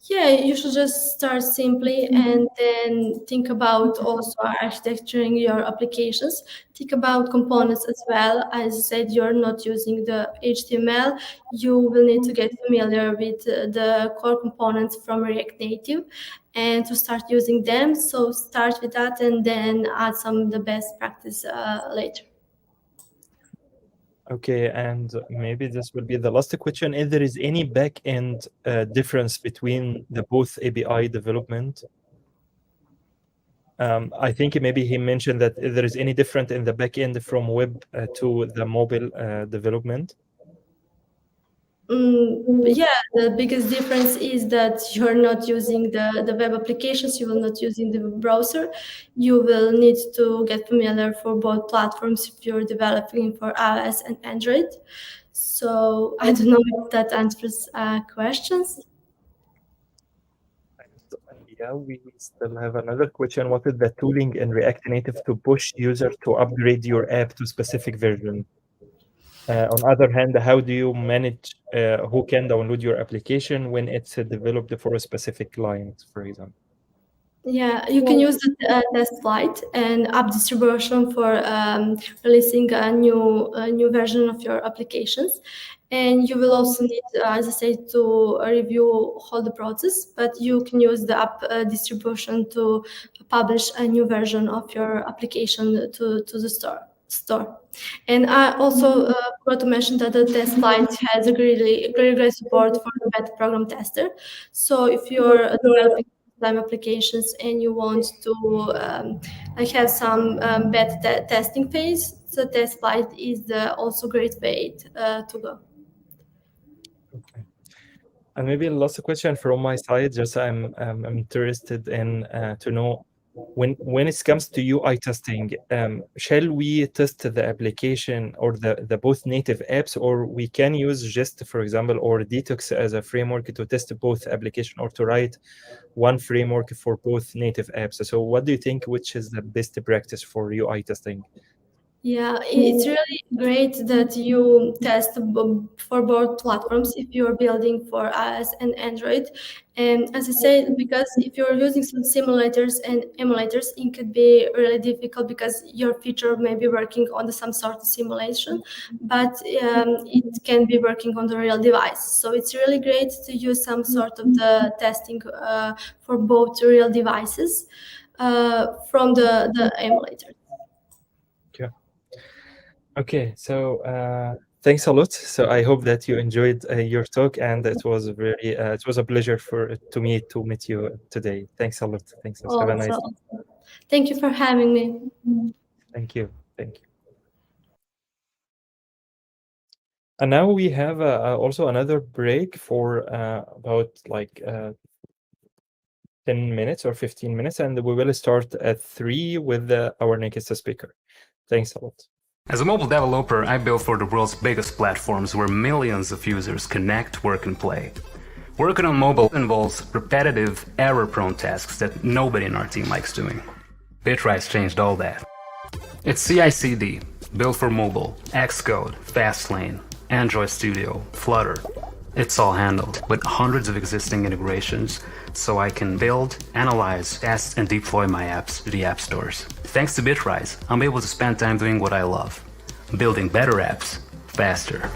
Yeah, you should just start simply and then think about also architecturing your applications. Think about components as well. As I said, you're not using the HTML. You will need to get familiar with the core components from React Native and to start using them. So start with that and then add some of the best practice later. Okay, and maybe this will be the last question. If there is any back-end difference between the both API development, I think maybe he mentioned that if there is any different in the back-end from web to the mobile development. Yeah, the biggest difference is that you're not using the web applications, you will not using the browser. You will need to get familiar for both platforms if you're developing for iOS and Android. So I don't know if that answers questions. Yeah, we still have another question. What is the tooling in React Native to push user to upgrade your app to specific version? On other hand, how do you manage who can download your application when it's developed for a specific client, for example? Yeah, you can use the test flight and app distribution for releasing a new version of your applications. And you will also need, as I said, to review all the process, but you can use the app distribution to publish a new version of your application to the store. And I also forgot to mention that the test flight has a really great support for the beta program tester. So if you're developing applications and you want to have some beta testing phase, so test flight is also great way to go. Okay. And maybe a last question from my side, just I'm interested in to know when it comes to UI testing, shall we test the application or the both native apps, or we can use just, for example, or Detox as a framework to test both application, or to write one framework for both native apps? So what do you think, which is the best practice for UI testing? Yeah, it's really great that you test for both platforms if you're building for iOS and Android. And as I said, because if you're using some simulators and emulators, it could be really difficult because your feature may be working on some sort of simulation, but it can be working on the real device. So it's really great to use some sort of the testing for both real devices from the emulator. Okay, so Thanks a lot. So I hope that you enjoyed your talk, and it was it was a pleasure to me to meet you today. Thanks a lot. Thanks. Have a nice. Also, thank you for having me. Thank you. Thank you. And now we have also another break for about like 10 minutes or 15 minutes, and we will start at 3 with our next speaker. Thanks a lot. As a mobile developer, I build for the world's biggest platforms where millions of users connect, work, and play. Working on mobile involves repetitive, error-prone tasks that nobody in our team likes doing. Bitrise changed all that. It's CI/CD, built for mobile, Xcode, Fastlane, Android Studio, Flutter. It's all handled with hundreds of existing integrations, so I can build, analyze, test, and deploy my apps to the app stores. Thanks to Bitrise, I'm able to spend time doing what I love, building better apps faster.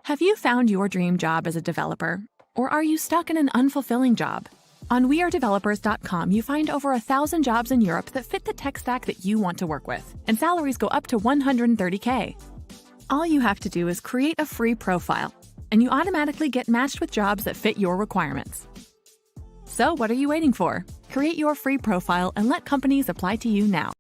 Have you found your dream job as a developer? Or are you stuck in an unfulfilling job? On WeAreDevelopers.com, you find over 1,000 jobs in Europe that fit the tech stack that you want to work with, and salaries go up to $130K. All you have to do is create a free profile, and you automatically get matched with jobs that fit your requirements. So what are you waiting for? Create your free profile and let companies apply to you now.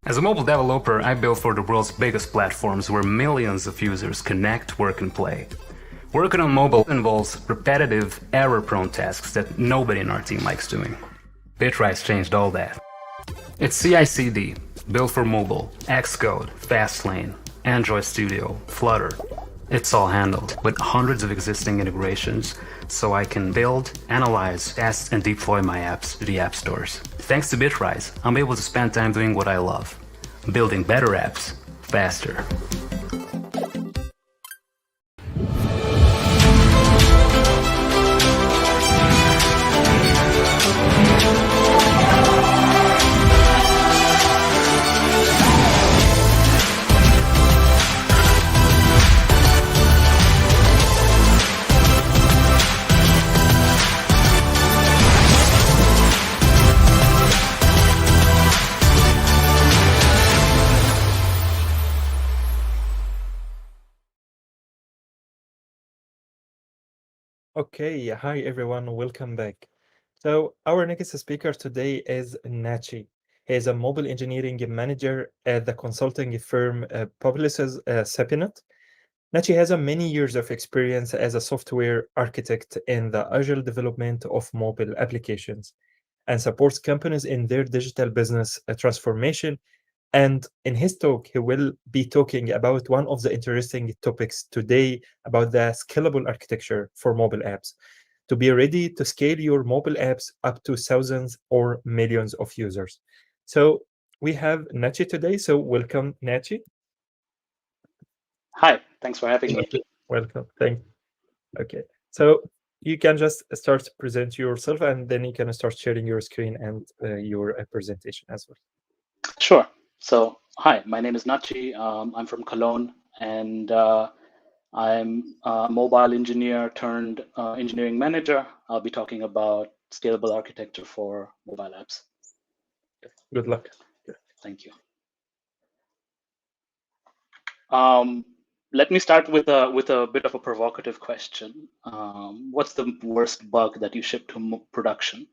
As a mobile developer, I build for the world's biggest platforms where millions of users connect, work, and play. Working on mobile involves repetitive, error-prone tasks that nobody in our team likes doing. Bitrise changed all that. It's CI/CD, built for mobile, Xcode, Fastlane, Android Studio, Flutter. It's all handled with hundreds of existing integrations, so I can build, analyze, test, and deploy my apps to the app stores. Thanks to Bitrise, I'm able to spend time doing what I love, building better apps faster. Okay, hi everyone, welcome back. So our next speaker today is Nachi. He is a mobile engineering manager at the consulting firm Publicis Sapient. Nachi has many years of experience as a software architect in the agile development of mobile applications and supports companies in their digital business transformation. And in his talk, he will be talking about one of the interesting topics today about the scalable architecture for mobile apps to be ready to scale your mobile apps up to thousands or millions of users. So we have Nachi today. So welcome, Nachi. Hi, thanks for having me. Welcome. Thank you. Okay. So you can just start to present yourself and then you can start sharing your screen and your presentation as well. Sure. So, hi, my name is Nachi. I'm from Cologne, and I'm a mobile engineer turned engineering manager. I'll be talking about scalable architecture for mobile apps. Good luck. Thank you. Let me start with a bit of a provocative question. What's the worst bug that you ship to production?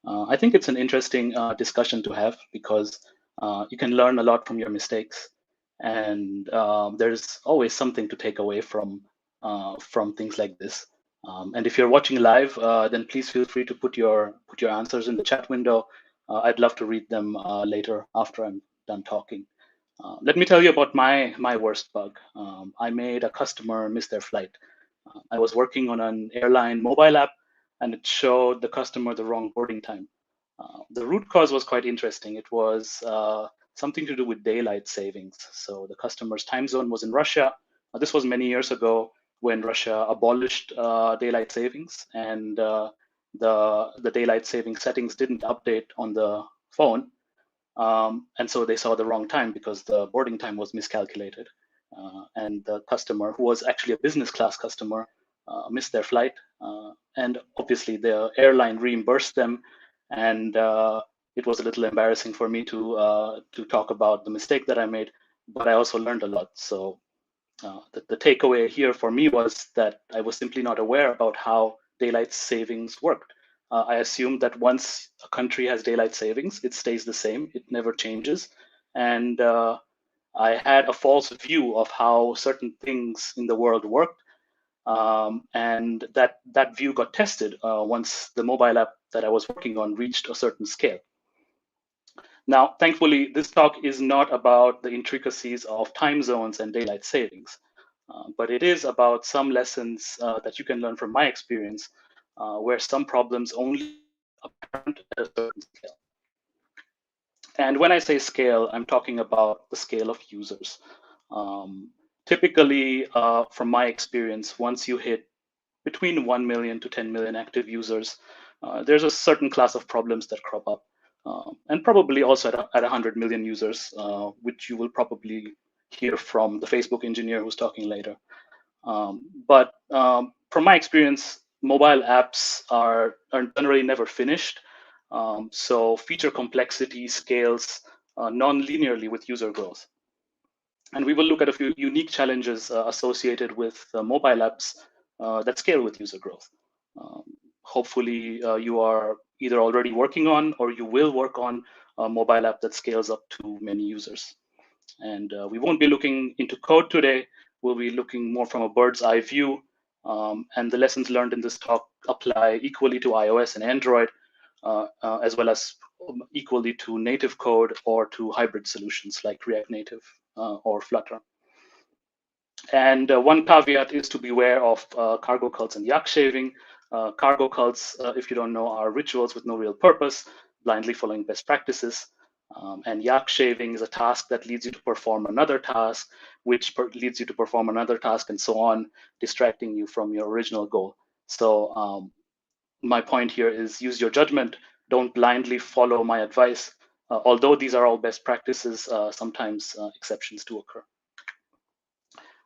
I think it's an interesting discussion to have because you can learn a lot from your mistakes, and there's always something to take away from things like this. And if you're watching live, then please feel free to put your answers in the chat window. I'd love to read them later after I'm done talking. Let me tell you about my worst bug. I made a customer miss their flight. I was working on an airline mobile app, and it showed the customer the wrong boarding time. The root cause was quite interesting. It was something to do with daylight savings. So the customer's time zone was in Russia. This was many years ago when Russia abolished daylight savings, and the daylight saving settings didn't update on the phone. And so they saw the wrong time because the boarding time was miscalculated. And the customer, who was actually a business class customer, missed their flight. And obviously the airline reimbursed them. And it was a little embarrassing for me to talk about the mistake that I made, but I also learned a lot. So the takeaway here for me was that I was simply not aware about how daylight savings worked. I assumed that once a country has daylight savings, it stays the same, it never changes. And I had a false view of how certain things in the world worked. And that view got tested once the mobile app that I was working on reached a certain scale. Now, thankfully, this talk is not about the intricacies of time zones and daylight savings, but it is about some lessons that you can learn from my experience, where some problems only apparent at a certain scale. And when I say scale, I'm talking about the scale of users. Typically, from my experience, once you hit between 1 million to 10 million active users, there's a certain class of problems that crop up. And probably also at 100 million users, which you will probably hear from the Facebook engineer who's talking later. But from my experience, mobile apps are generally never finished. So feature complexity scales non-linearly with user growth. And we will look at a few unique challenges associated with mobile apps that scale with user growth. Hopefully, you are either already working on or you will work on a mobile app that scales up to many users. And we won't be looking into code today. We'll be looking more from a bird's eye view. And the lessons learned in this talk apply equally to iOS and Android, as well as equally to native code or to hybrid solutions like React Native or Flutter. And one caveat is to beware of cargo cults and yak shaving. Cargo cults, if you don't know, are rituals with no real purpose, blindly following best practices. And yak shaving is a task that leads you to perform another task, which leads you to perform another task, and so on, distracting you from your original goal. So my point here is use your judgment. Don't blindly follow my advice. Although these are all best practices, sometimes exceptions do occur.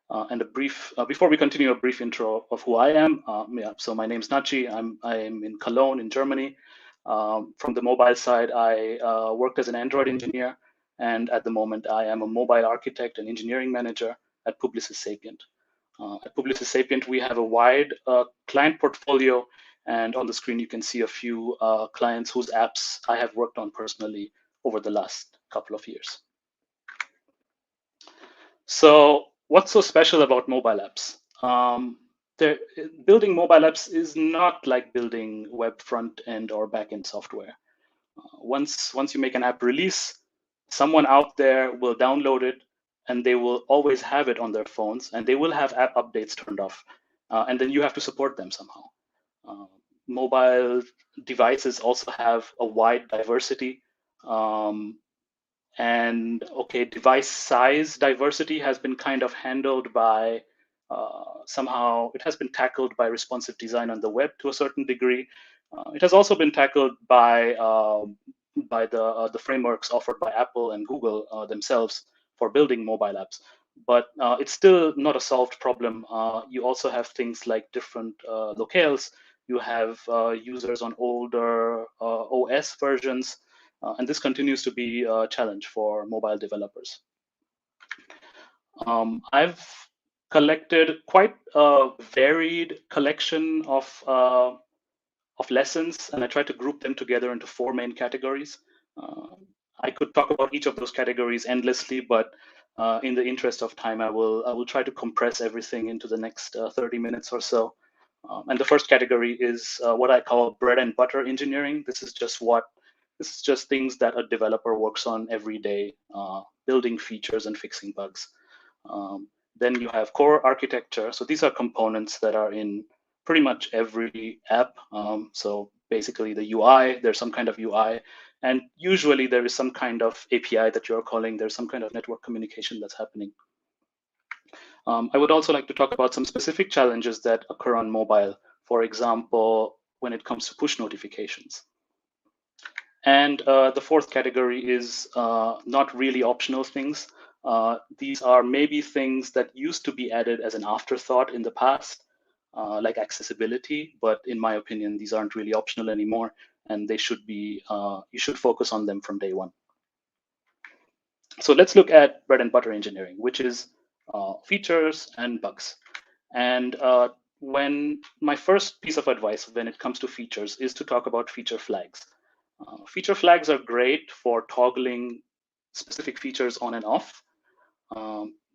And a brief, before we continue, a brief intro of who I am. So my name's Nachi. I'm in Cologne in Germany. From the mobile side, I worked as an Android engineer, and at the moment I am a mobile architect and engineering manager at Publicis Sapient. At Publicis Sapient, we have a wide client portfolio, and on the screen you can see a few clients whose apps I have worked on personally over the last couple of years. So what's so special about mobile apps? Building mobile apps is not like building web front end or back end software. Once you make an app release, someone out there will download it, and they will always have it on their phones, and they will have app updates turned off, and then you have to support them somehow. Mobile devices also have a wide diversity. And okay, device size diversity has been kind of handled by, somehow it has been tackled by responsive design on the web to a certain degree. It has also been tackled by the frameworks offered by Apple and Google themselves for building mobile apps. But it's still not a solved problem. You also have things like different locales. You have users on older OS versions. And this continues to be a challenge for mobile developers. I've collected quite a varied collection of lessons, and I try to group them together into 4 main categories. I could talk about each of those categories endlessly, but in the interest of time, I will try to compress everything into the next 30 minutes or so. And the first category is what I call bread and butter engineering. This is just things that a developer works on every day, building features and fixing bugs. Then you have core architecture. So these are components that are in pretty much every app. So basically the UI, there's some kind of UI, and usually there is some kind of API that you're calling. There's some kind of network communication that's happening. I would also like to talk about some specific challenges that occur on mobile. For example, when it comes to push notifications. And the fourth category is not really optional things. These are maybe things that used to be added as an afterthought in the past, like accessibility. But in my opinion, these aren't really optional anymore, and they should be. You should focus on them from day one. So let's look at bread and butter engineering, which is features and bugs. And when my first piece of advice when it comes to features is to talk about feature flags. Feature flags are great for toggling specific features on and off,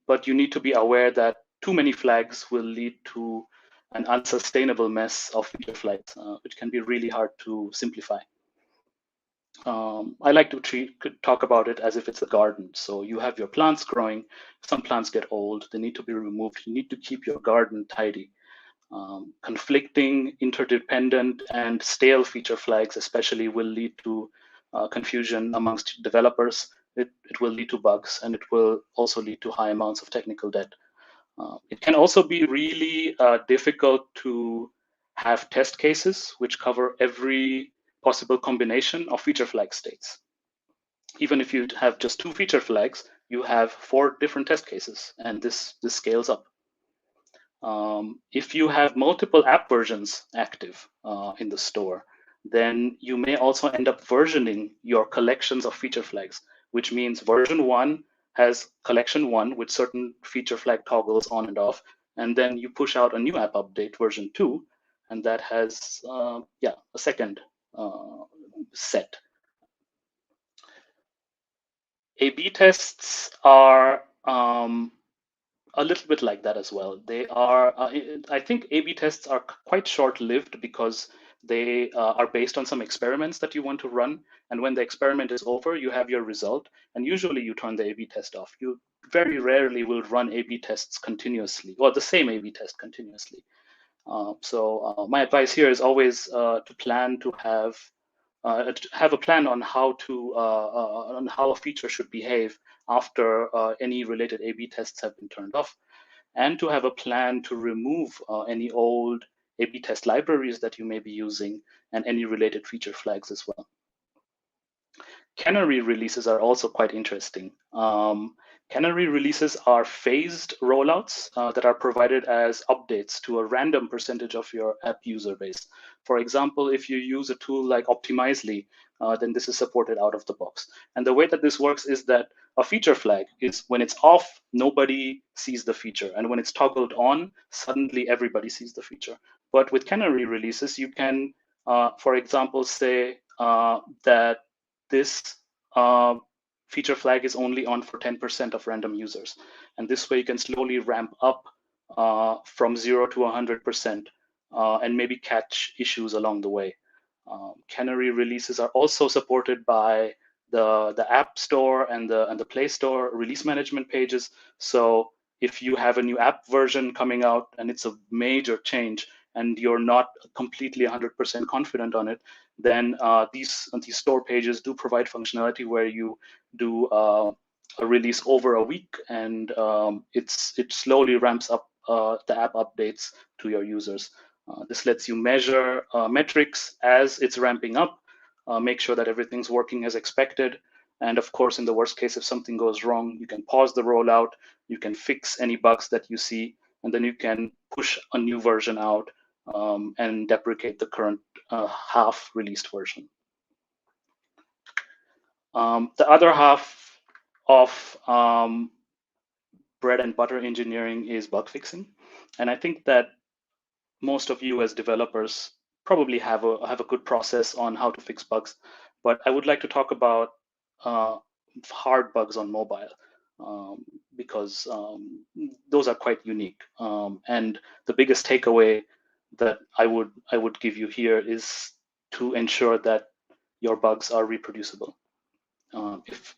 but you need to be aware that too many flags will lead to an unsustainable mess of feature flags, which can be really hard to simplify. I like to talk about it as if it's a garden. So you have your plants growing. Some plants get old. They need to be removed. You need to keep your garden tidy. Conflicting, interdependent, and stale feature flags especially will lead to confusion amongst developers. It will lead to bugs, and it will also lead to high amounts of technical debt. It can also be really difficult to have test cases which cover every possible combination of feature flag states. Even if you have just 2 feature flags, you have 4 different test cases, and this scales up. If you have multiple app versions active in the store, then you may also end up versioning your collections of feature flags, which means version 1 has collection 1 with certain feature flag toggles on and off, and then you push out a new app update, version 2, and that has a second set. A/B tests are a little bit like that as well. They are, I think A/B tests are quite short-lived because they are based on some experiments that you want to run. And when the experiment is over, you have your result. And usually you turn the A/B test off. You very rarely will run A/B tests continuously, or the same A/B test continuously. So my advice here is always to plan to have a plan on how a feature should behave after any related A/B tests have been turned off, and to have a plan to remove any old A/B test libraries that you may be using and any related feature flags as well. Canary releases are also quite interesting. Canary releases are phased rollouts that are provided as updates to a random percentage of your app user base. For example, if you use a tool like Optimizely, then this is supported out of the box. And the way that this works is that a feature flag is when it's off, nobody sees the feature. And when it's toggled on, suddenly everybody sees the feature. But with Canary releases, you can, for example, say that this feature flag is only on for 10% of random users. And this way you can slowly ramp up from 0 to 100% and maybe catch issues along the way. Canary releases are also supported by the App Store and the Play Store release management pages. So if you have a new app version coming out and it's a major change and you're not completely 100% confident on it, then these store pages do provide functionality where you do a release over a week, and it slowly ramps up the app updates to your users. This lets you measure metrics as it's ramping up, make sure that everything's working as expected. And of course, in the worst case, if something goes wrong, you can pause the rollout, you can fix any bugs that you see, and then you can push a new version out and deprecate the current half released version. The other half of bread and butter engineering is bug fixing. And I think that most of you as developers probably have a good process on how to fix bugs. But I would like to talk about hard bugs on mobile because those are quite unique. And the biggest takeaway that I would give you here is to ensure that your bugs are reproducible.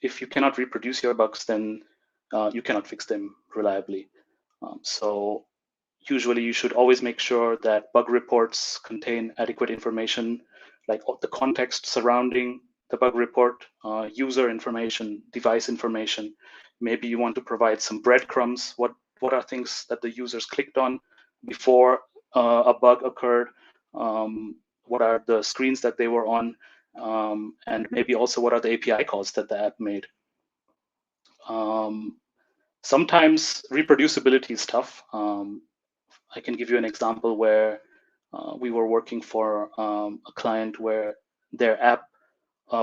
If you cannot reproduce your bugs, then you cannot fix them reliably. So usually you should always make sure that bug reports contain adequate information, like the context surrounding the bug report, user information, device information. Maybe you want to provide some breadcrumbs. What are things that the users clicked on before a bug occurred? What are the screens that they were on? And maybe also what are the API calls that the app made? Sometimes reproducibility is tough. I can give you an example where we were working for a client where their app,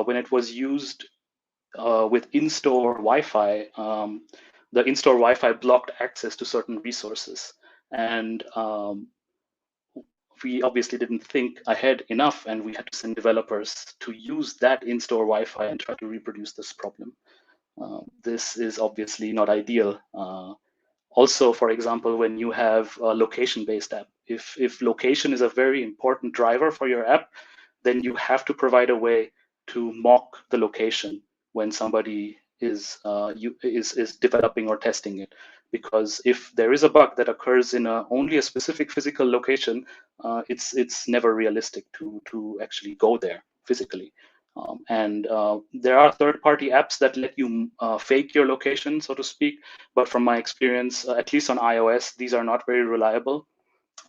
when it was used with in-store Wi-Fi, the in-store Wi-Fi blocked access to certain resources. And we obviously didn't think ahead enough, and we had to send developers to use that in-store Wi-Fi and try to reproduce this problem. This is obviously not ideal. Also, for example, when you have a location-based app, if location is a very important driver for your app, then you have to provide a way to mock the location when somebody is developing or testing it. Because if there is a bug that occurs in only a specific physical location, it's never realistic to actually go there physically. And there are third-party apps that let you fake your location, so to speak. But from my experience, at least on iOS, these are not very reliable.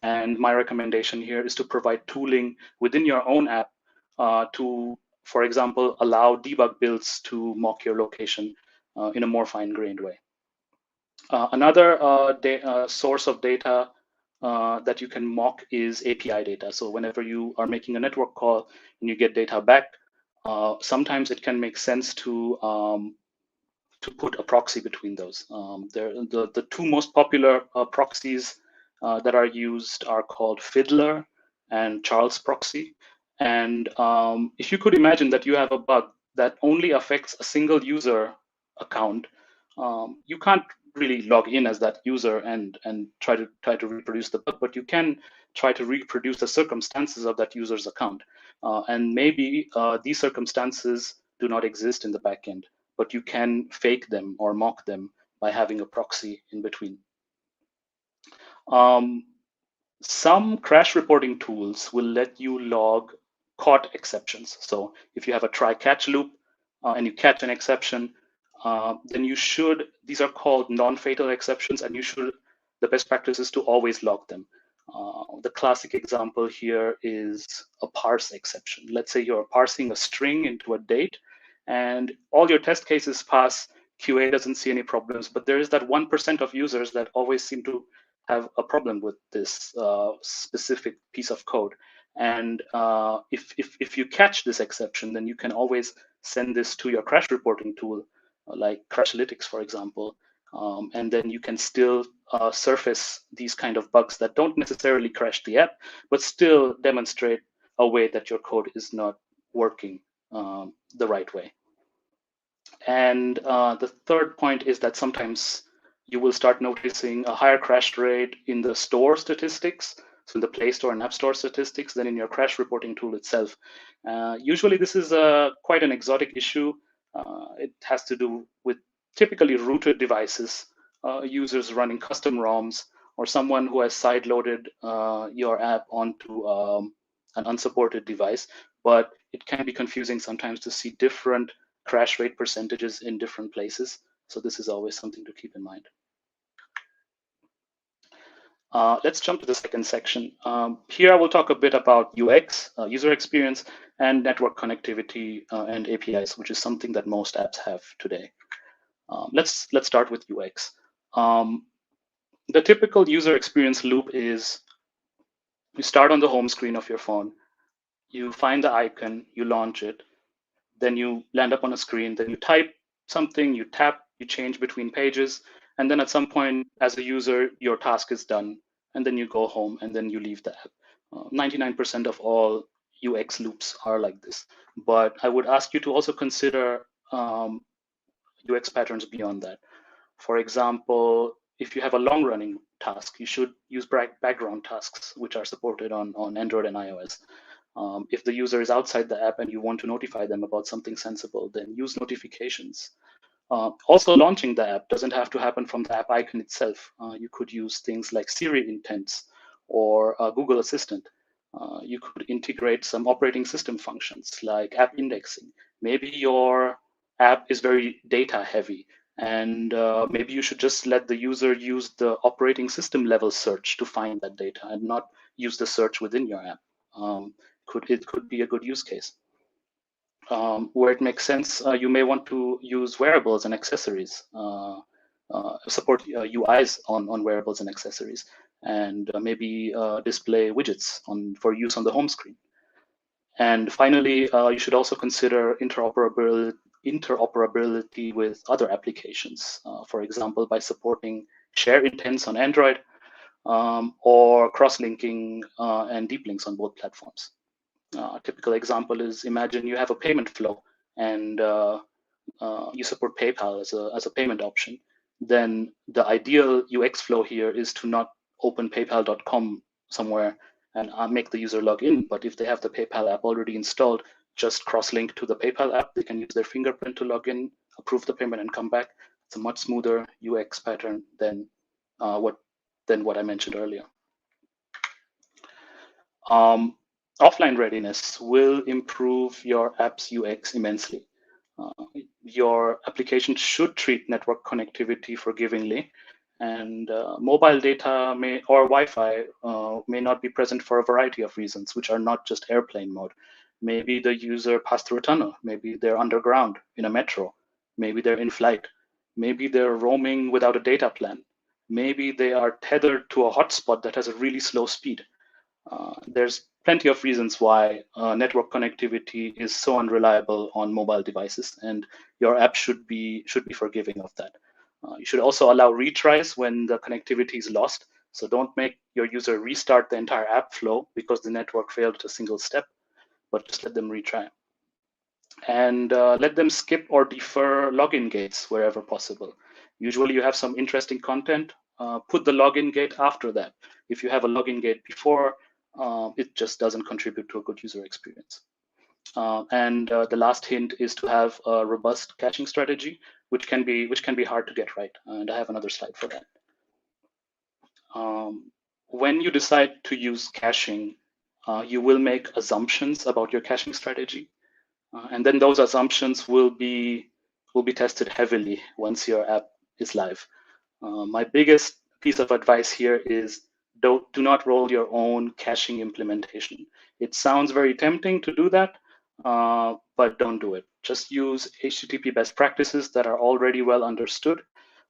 And my recommendation here is to provide tooling within your own app to, for example, allow debug builds to mock your location in a more fine-grained way. Another source of data that you can mock is API data. So whenever you are making a network call and you get data back, sometimes it can make sense to put a proxy between those. The two most popular proxies that are used are called Fiddler and Charles proxy. And if you could imagine that you have a bug that only affects a single user account, you can't really log in as that user and try to reproduce the bug, but you can try to reproduce the circumstances of that user's account. And maybe these circumstances do not exist in the backend, but you can fake them or mock them by having a proxy in between. Some crash reporting tools will let you log caught exceptions. So if you have a try-catch loop and you catch an exception, then you should, these are called non-fatal exceptions, and the best practice is to always log them. The classic example here is a parse exception. Let's say you're parsing a string into a date, and all your test cases pass, QA doesn't see any problems, but there is that 1% of users that always seem to have a problem with this specific piece of code. And if you catch this exception, then you can always send this to your crash reporting tool, like Crashlytics, for example, and then you can still surface these kind of bugs that don't necessarily crash the app, but still demonstrate a way that your code is not working the right way. And the third point is that sometimes you will start noticing a higher crash rate in the store statistics, so in the Play Store and App Store statistics, than in your crash reporting tool itself. Usually this is quite an exotic issue. It has to do with typically rooted devices, users running custom ROMs, or someone who has sideloaded your app onto an unsupported device. But it can be confusing sometimes to see different crash rate percentages in different places. So this is always something to keep in mind. Let's jump to the second section. Here I will talk a bit about UX, user experience, and network connectivity and APIs, which is something that most apps have today. Let's start with UX. The typical user experience loop is you start on the home screen of your phone, you find the icon, you launch it, then you land up on a screen, then you type something, you tap, you change between pages, and then at some point as a user, your task is done, and then you go home and then you leave the app. 99% of all UX loops are like this, but I would ask you to also consider UX patterns beyond that. For example, if you have a long-running task, you should use background tasks, which are supported on Android and iOS. If the user is outside the app and you want to notify them about something sensible, then use notifications. Also, launching the app doesn't have to happen from the app icon itself. You could use things like Siri intents or Google Assistant. You could integrate some operating system functions like app indexing. Maybe your app is very data heavy, and maybe you should just let the user use the operating system level search to find that data and not use the search within your app. It could be a good use case. Where it makes sense, you may want to use wearables and accessories, support UIs on wearables and accessories, and maybe display widgets for use on the home screen. And finally, you should also consider interoperability with other applications, for example, by supporting share intents on Android or cross-linking and deep links on both platforms. A typical example is, imagine you have a payment flow and you support PayPal as a payment option. Then the ideal UX flow here is to not open paypal.com somewhere and make the user log in. But if they have the PayPal app already installed, just cross-link to the PayPal app. They can use their fingerprint to log in, approve the payment, and come back. It's a much smoother UX pattern than what I mentioned earlier. Offline readiness will improve your app's UX immensely. Your application should treat network connectivity forgivingly, and mobile data or Wi-Fi may not be present for a variety of reasons, which are not just airplane mode. Maybe the user passed through a tunnel. Maybe they're underground in a metro. Maybe they're in flight. Maybe they're roaming without a data plan. Maybe they are tethered to a hotspot that has a really slow speed. There's plenty of reasons why network connectivity is so unreliable on mobile devices, and your app should be forgiving of that. You should also allow retries when the connectivity is lost. So don't make your user restart the entire app flow because the network failed at a single step, but just let them retry. and let them skip or defer login gates wherever possible. Usually you have some interesting content, put the login gate after that. If you have a login gate before, it just doesn't contribute to a good user experience. And the last hint is to have a robust caching strategy, which can be hard to get right. And I have another slide for that. When you decide to use caching, you will make assumptions about your caching strategy. And then those assumptions will be tested heavily once your app is live. My biggest piece of advice here is do not roll your own caching implementation. It sounds very tempting to do that, but don't do it. Just use HTTP best practices that are already well understood.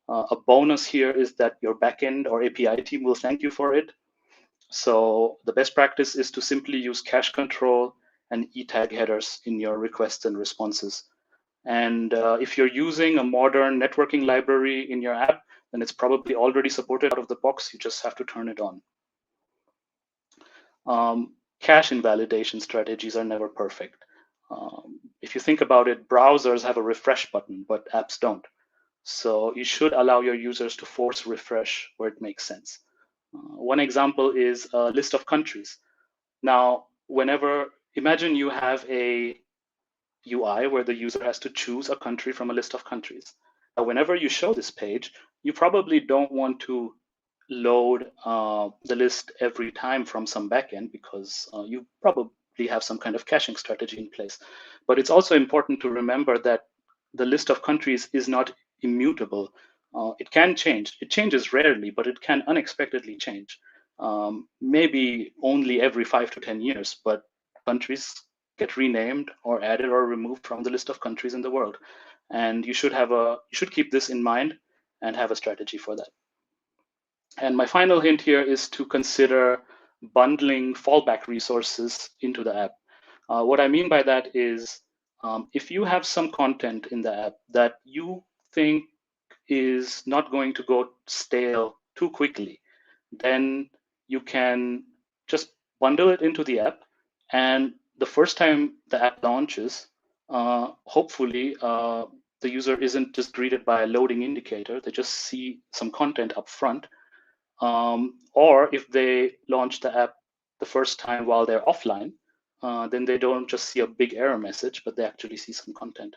A bonus here is that your backend or API team will thank you for it. So the best practice is to simply use cache control and e-tag headers in your requests and responses. And if you're using a modern networking library in your app, then it's probably already supported out of the box. You just have to turn it on. Cache invalidation strategies are never perfect. If you think about it, browsers have a refresh button, but apps don't. So you should allow your users to force refresh where it makes sense. One example is a list of countries. Now, imagine you have a UI where the user has to choose a country from a list of countries. Now, whenever you show this page, you probably don't want to load the list every time from some backend because you probably have some kind of caching strategy in place. But it's also important to remember that the list of countries is not immutable. It can change. It changes rarely, but it can unexpectedly change. Maybe only every 5 to 10 years, but countries get renamed or added or removed from the list of countries in the world. And you should keep this in mind and have a strategy for that. And my final hint here is to consider bundling fallback resources into the app. What I mean by that is if you have some content in the app that you think is not going to go stale too quickly, then you can just bundle it into the app. And the first time the app launches, hopefully the user isn't just greeted by a loading indicator. They just see some content up front. Or if they launch the app the first time while they're offline, then they don't just see a big error message, but they actually see some content.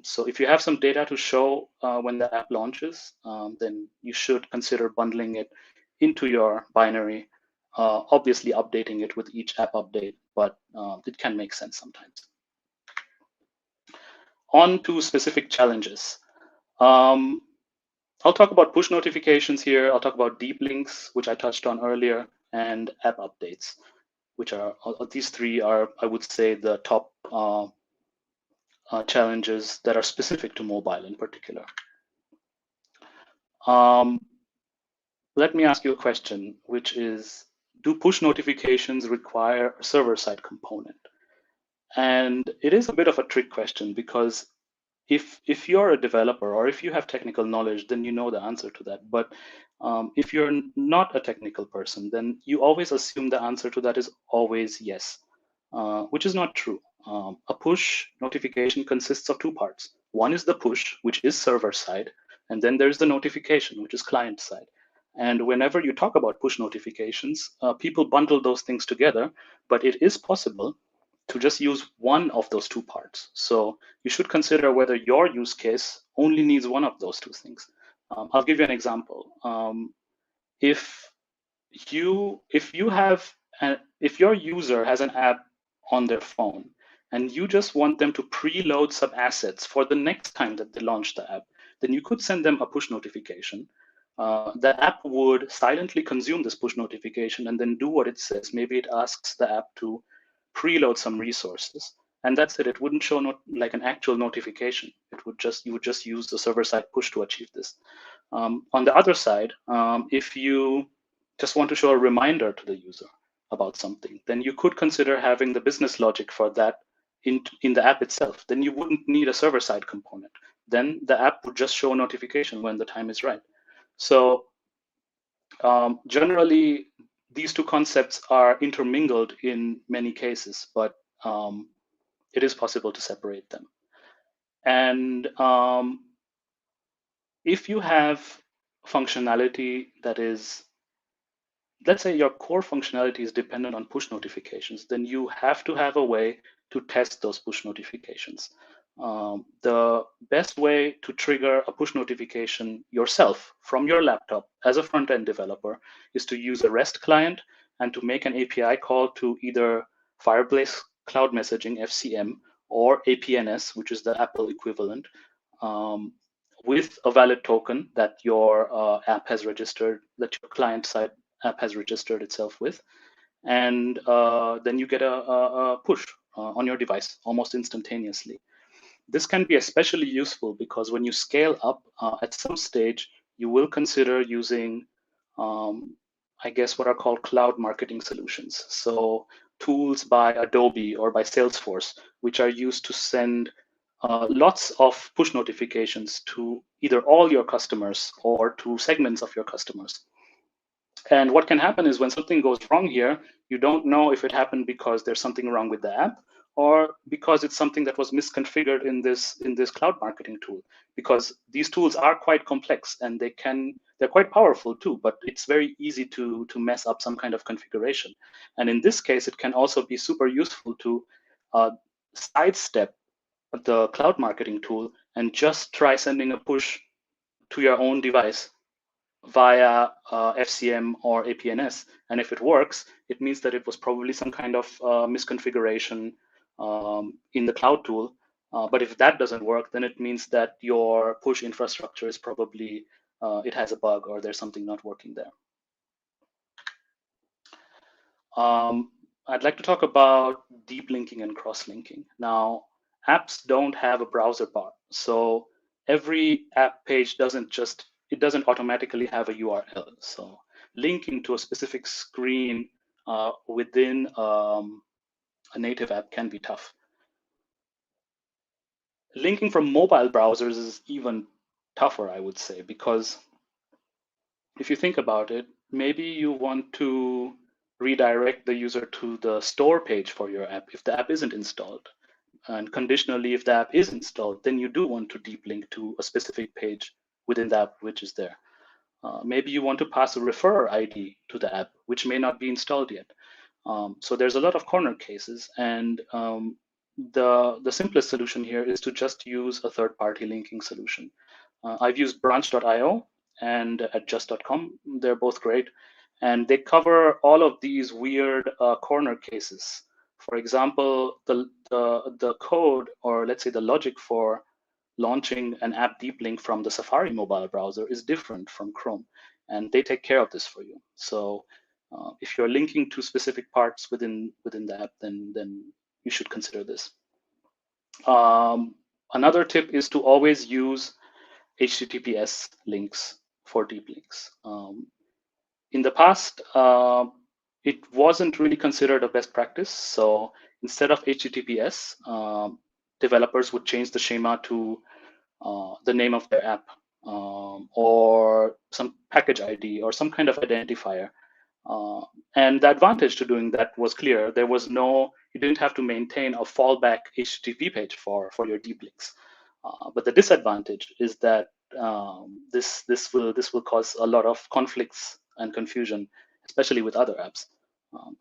So if you have some data to show when the app launches, then you should consider bundling it into your binary, obviously updating it with each app update, but it can make sense sometimes. On to specific challenges. I'll talk about push notifications here. I'll talk about deep links, which I touched on earlier, and app updates, which are these three are, I would say, the top challenges that are specific to mobile in particular. Let me ask you a question, which is, do push notifications require a server-side component? And it is a bit of a trick question because if you're a developer or if you have technical knowledge, then you know the answer to that. But if you're not a technical person, then you always assume the answer to that is always yes, which is not true. A push notification consists of two parts. One is the push, which is server side, and then there's the notification, which is client side. And whenever you talk about push notifications, people bundle those things together, but it is possible to just use one of those two parts. So you should consider whether your use case only needs one of those two things. I'll give you an example. If your user has an app on their phone and you just want them to preload some assets for the next time that they launch the app, then you could send them a push notification. The app would silently consume this push notification and then do what it says. Maybe it asks the app to preload some resources, and that's it. It wouldn't show like an actual notification. You would just use the server-side push to achieve this. On the other side, if you just want to show a reminder to the user about something, then you could consider having the business logic for that in the app itself. Then you wouldn't need a server-side component. Then the app would just show a notification when the time is right. So generally, these two concepts are intermingled in many cases, but it is possible to separate them. And if you have functionality that is, let's say your core functionality is dependent on push notifications, then you have to have a way to test those push notifications. The best way to trigger a push notification yourself from your laptop as a front-end developer is to use a REST client and to make an API call to either Firebase Cloud Messaging, FCM, or APNS, which is the Apple equivalent, with a valid token that your app has registered, that your client-side app has registered itself with. And then you get a push on your device almost instantaneously. This can be especially useful because when you scale up at some stage, you will consider using, I guess, what are called cloud marketing solutions. So tools by Adobe or by Salesforce, which are used to send lots of push notifications to either all your customers or to segments of your customers. And what can happen is when something goes wrong here, you don't know if it happened because there's something wrong with the app or because it's something that was misconfigured in this cloud marketing tool. Because these tools are quite complex and they're quite powerful too, but it's very easy to mess up some kind of configuration. And in this case, it can also be super useful to sidestep the cloud marketing tool and just try sending a push to your own device via FCM or APNS. And if it works, it means that it was probably some kind of misconfiguration in the cloud tool. But if that doesn't work, then it means that your push infrastructure is probably, it has a bug or there's something not working there. I'd like to talk about deep linking and cross-linking. Now, apps don't have a browser bar. So every app page doesn't automatically have a URL. So linking to a specific screen within a native app can be tough. Linking from mobile browsers is even tougher, I would say, because if you think about it, maybe you want to redirect the user to the store page for your app if the app isn't installed. And conditionally, if the app is installed, then you do want to deep link to a specific page within the app which is there. Maybe you want to pass a referrer ID to the app, which may not be installed yet. So there's a lot of corner cases, and the simplest solution here is to just use a third-party linking solution. I've used branch.io and adjust.com. They're both great, and they cover all of these weird corner cases. For example, the code, or let's say the logic for launching an app deep link from the Safari mobile browser is different from Chrome, and they take care of this for you. So if you're linking to specific parts within the app, then you should consider this. Another tip is to always use HTTPS links for deep links. In the past, it wasn't really considered a best practice. So instead of HTTPS, developers would change the schema to the name of their app or some package ID or some kind of identifier. And the advantage to doing that was clear. There was you didn't have to maintain a fallback HTTP page for your deep links. But the disadvantage is that this will cause a lot of conflicts and confusion, especially with other apps.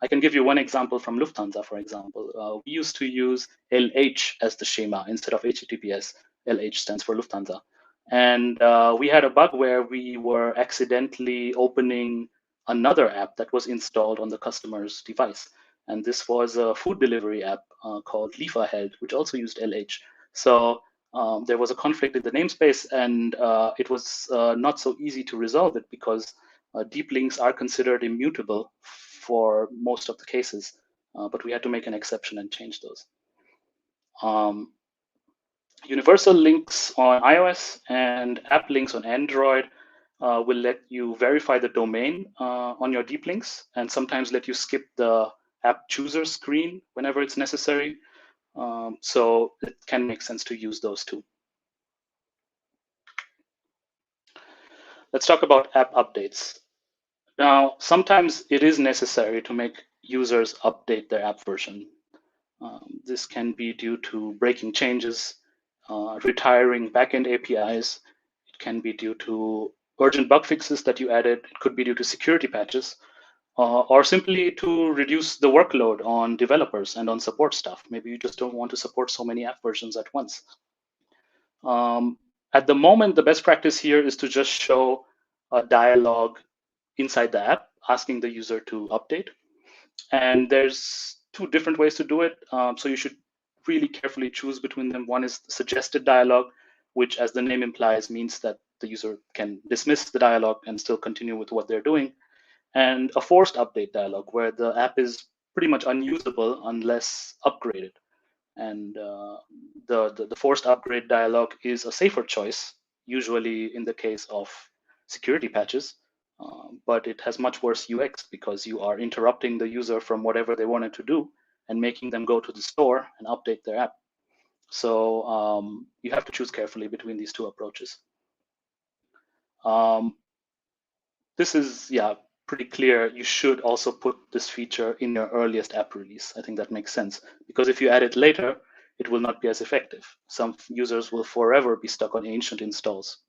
I can give you one example from Lufthansa, for example. We used to use LH as the schema instead of HTTPS. LH stands for Lufthansa. And we had a bug where we were accidentally opening another app that was installed on the customer's device. And this was a food delivery app called Lieferheld, which also used LH. So there was a conflict in the namespace, and it was not so easy to resolve it because deep links are considered immutable for most of the cases, but we had to make an exception and change those. Universal links on iOS and app links on Android will let you verify the domain on your deep links and sometimes let you skip the app chooser screen whenever it's necessary. So it can make sense to use those too. Let's talk about app updates. Now, sometimes it is necessary to make users update their app version. This can be due to breaking changes, retiring backend APIs. It can be due to urgent bug fixes that you added. It could be due to security patches, or simply to reduce the workload on developers and on support staff. Maybe you just don't want to support so many app versions at once. At the moment, the best practice here is to just show a dialog inside the app asking the user to update. And there's two different ways to do it. So you should really carefully choose between them. One is the suggested dialog, which, as the name implies, means that the user can dismiss the dialog and still continue with what they're doing. And a forced update dialog, where the app is pretty much unusable unless upgraded. And the forced upgrade dialog is a safer choice, usually in the case of security patches, but it has much worse UX because you are interrupting the user from whatever they wanted to do and making them go to the store and update their app. So you have to choose carefully between these two approaches. This is, pretty clear. You should also put this feature in your earliest app release. I think that makes sense, because if you add it later, it will not be as effective. Some users will forever be stuck on ancient installs.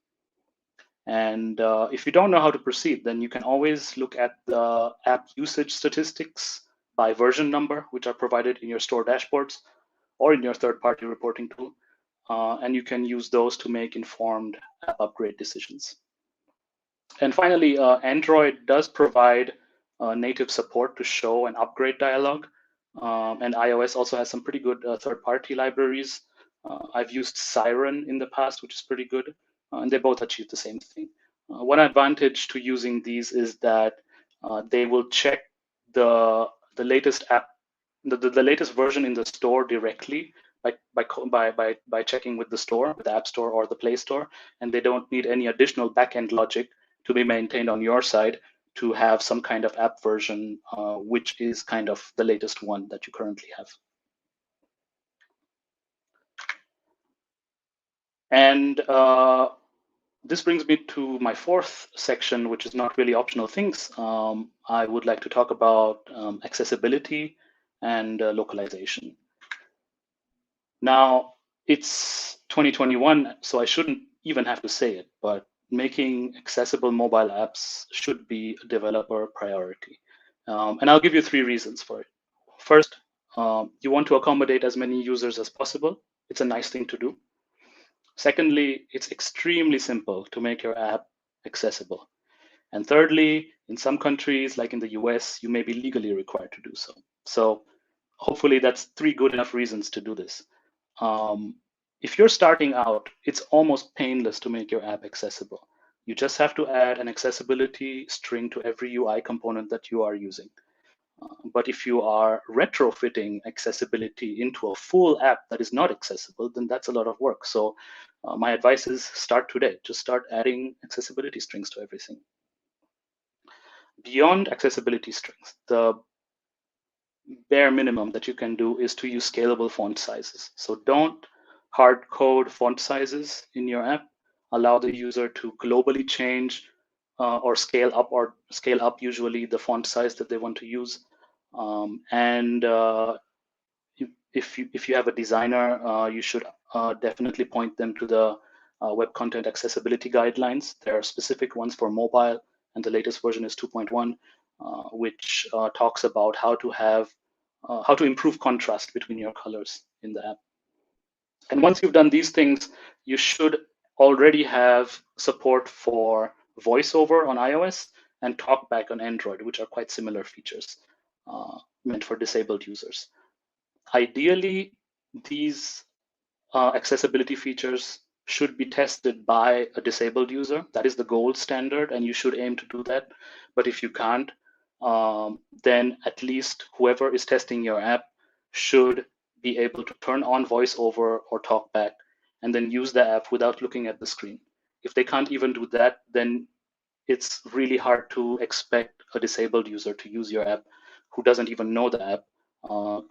And if you don't know how to proceed, then you can always look at the app usage statistics by version number, which are provided in your store dashboards or in your third-party reporting tool. And you can use those to make informed app upgrade decisions. And finally, Android does provide native support to show an upgrade dialog. And iOS also has some pretty good third-party libraries. I've used Siren in the past, which is pretty good. And they both achieve the same thing. One advantage to using these is that they will check the latest app, the latest version in the store directly by checking with the store, with the App Store or the Play Store, and they don't need any additional backend logic to be maintained on your side to have some kind of app version, which is kind of the latest one that you currently have. And this brings me to my fourth section, which is not really optional things. I would like to talk about accessibility and localization. Now, it's 2021, so I shouldn't even have to say it, but making accessible mobile apps should be a developer priority. And I'll give you 3 reasons for it. First, you want to accommodate as many users as possible. It's a nice thing to do. Secondly, it's extremely simple to make your app accessible. And thirdly, in some countries, like in the US, you may be legally required to do so. So hopefully that's 3 good enough reasons to do this. If you're starting out, it's almost painless to make your app accessible. You just have to add an accessibility string to every UI component that you are using. But if you are retrofitting accessibility into a full app that is not accessible, then that's a lot of work. So my advice is start today. Just start adding accessibility strings to everything. Beyond accessibility strings, the bare minimum that you can do is to use scalable font sizes. So don't hard code font sizes in your app. Allow the user to globally change or scale up usually the font size that they want to use. If you have a designer, you should definitely point them to the Web Content Accessibility Guidelines. There are specific ones for mobile, and the latest version is 2.1, which talks about how to improve contrast between your colors in the app. And once you've done these things, you should already have support for VoiceOver on iOS and TalkBack on Android, which are quite similar features meant for disabled users. Ideally, these accessibility features should be tested by a disabled user. That is the gold standard, and you should aim to do that. But if you can't, then at least whoever is testing your app should be able to turn on VoiceOver or TalkBack and then use the app without looking at the screen. If they can't even do that, then it's really hard to expect a disabled user to use your app who doesn't even know the app,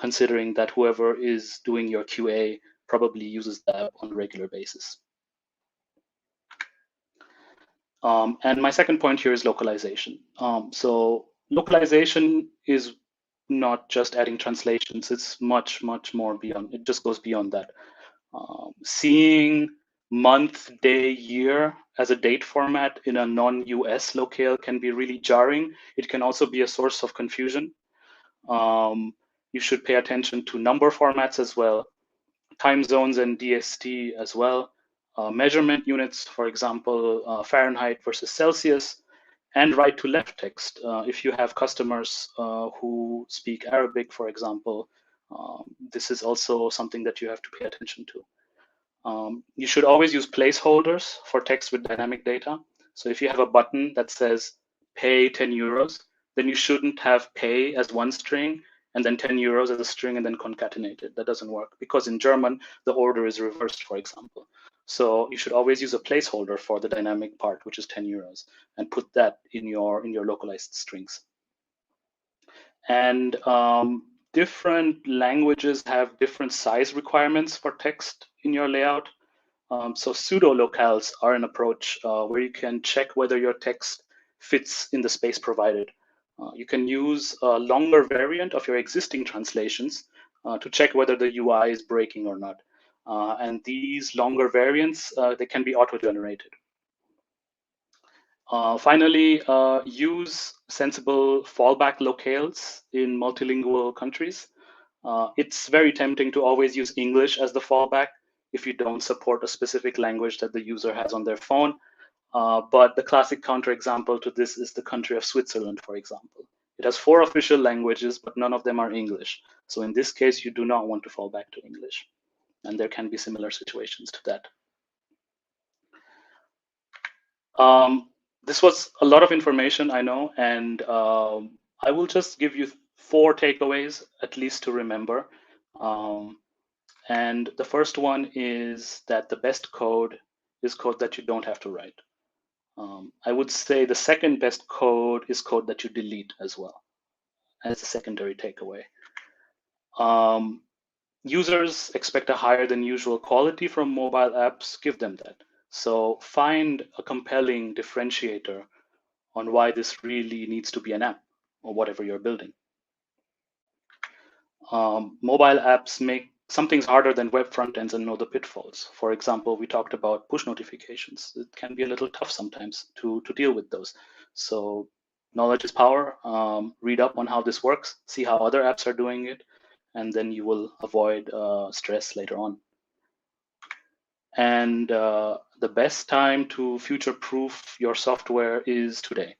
considering that whoever is doing your QA probably uses the app on a regular basis. And my second point here is localization. So localization is not just adding translations. It's much, much more beyond. It just goes beyond that. Seeing month, day, year as a date format in a non-US locale can be really jarring. It can also be a source of confusion. You should pay attention to number formats as well, time zones and DST as well, measurement units, for example, Fahrenheit versus Celsius, and right to left text. If you have customers who speak Arabic, for example, this is also something that you have to pay attention to. You should always use placeholders for text with dynamic data. So if you have a button that says pay 10 euros, then you shouldn't have pay as one string and then 10 euros as a string and then concatenate it. That doesn't work because in German, the order is reversed, for example. So you should always use a placeholder for the dynamic part, which is 10 euros, and put that in your localized strings. And different languages have different size requirements for text in your layout. So pseudo locales are an approach where you can check whether your text fits in the space provided. You can use a longer variant of your existing translations to check whether the UI is breaking or not. And these longer variants, they can be auto-generated. Finally, use sensible fallback locales in multilingual countries. It's very tempting to always use English as the fallback if you don't support a specific language that the user has on their phone. But the classic counterexample to this is the country of Switzerland, for example. It has 4 official languages, but none of them are English. So in this case, you do not want to fall back to English. And there can be similar situations to that. This was a lot of information, I know, and I will just give you 4 takeaways, at least to remember. And the first one is that the best code is code that you don't have to write. I would say the second best code is code that you delete as well, as a secondary takeaway. Users expect a higher than usual quality from mobile apps, give them that. So find a compelling differentiator on why this really needs to be an app or whatever you're building. Mobile apps make some things harder than web frontends and know the pitfalls. For example, we talked about push notifications. It can be a little tough sometimes to deal with those. So knowledge is power. Read up on how this works, see how other apps are doing it, and then you will avoid stress later on. And the best time to future-proof your software is today.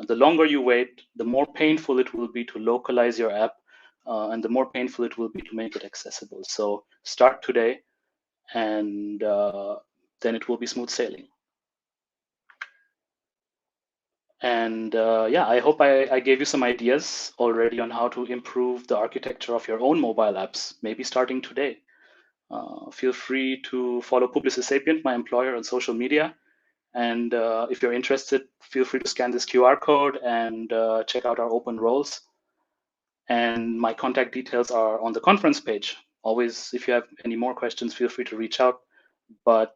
The longer you wait, the more painful it will be to localize your app, and the more painful it will be to make it accessible. So start today, and then it will be smooth sailing. And yeah, I hope I gave you some ideas already on how to improve the architecture of your own mobile apps, maybe starting today. Feel free to follow Publicis Sapient, my employer, on social media. And if you're interested, feel free to scan this QR code and check out our open roles. And my contact details are on the conference page. Always, if you have any more questions, feel free to reach out. But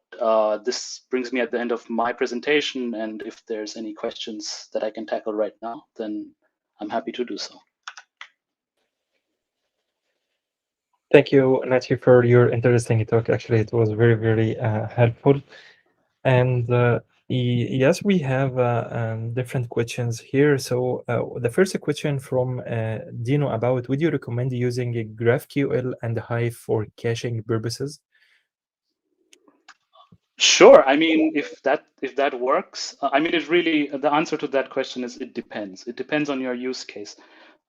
this brings me at the end of my presentation. And if there's any questions that I can tackle right now, then I'm happy to do so. Thank you, Nachi, for your interesting talk. Actually, it was very, very helpful. And yes, we have different questions here. So the first question from Dino about, would you recommend using a GraphQL and Hive for caching purposes? Sure. I mean, if that works, I mean, it really, the answer to that question is it depends. It depends on your use case.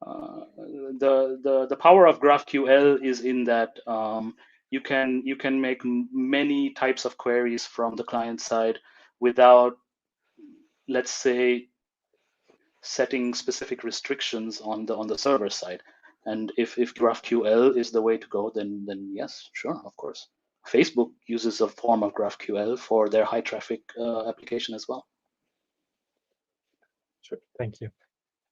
The power of GraphQL is in that you can make many types of queries from the client side without, let's say, setting specific restrictions on the server side. And if GraphQL is the way to go, then yes, sure, of course. Facebook uses a form of GraphQL for their high traffic application as well. Sure, thank you.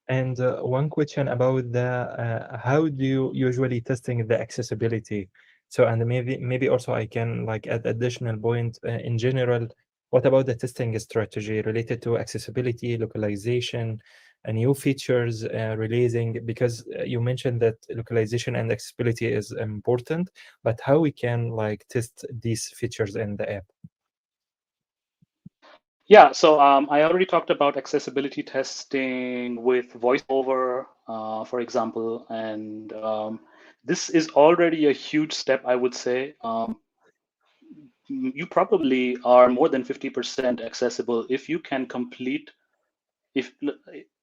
And one question about the how do you usually testing the accessibility? So, and maybe also I can like add additional point in general. What about the testing strategy related to accessibility, localization, new features releasing, because you mentioned that localization and accessibility is important, but how we can like test these features in the app? Yeah, so I already talked about accessibility testing with VoiceOver, for example, and this is already a huge step, I would say. You probably are more than 50% accessible if you can complete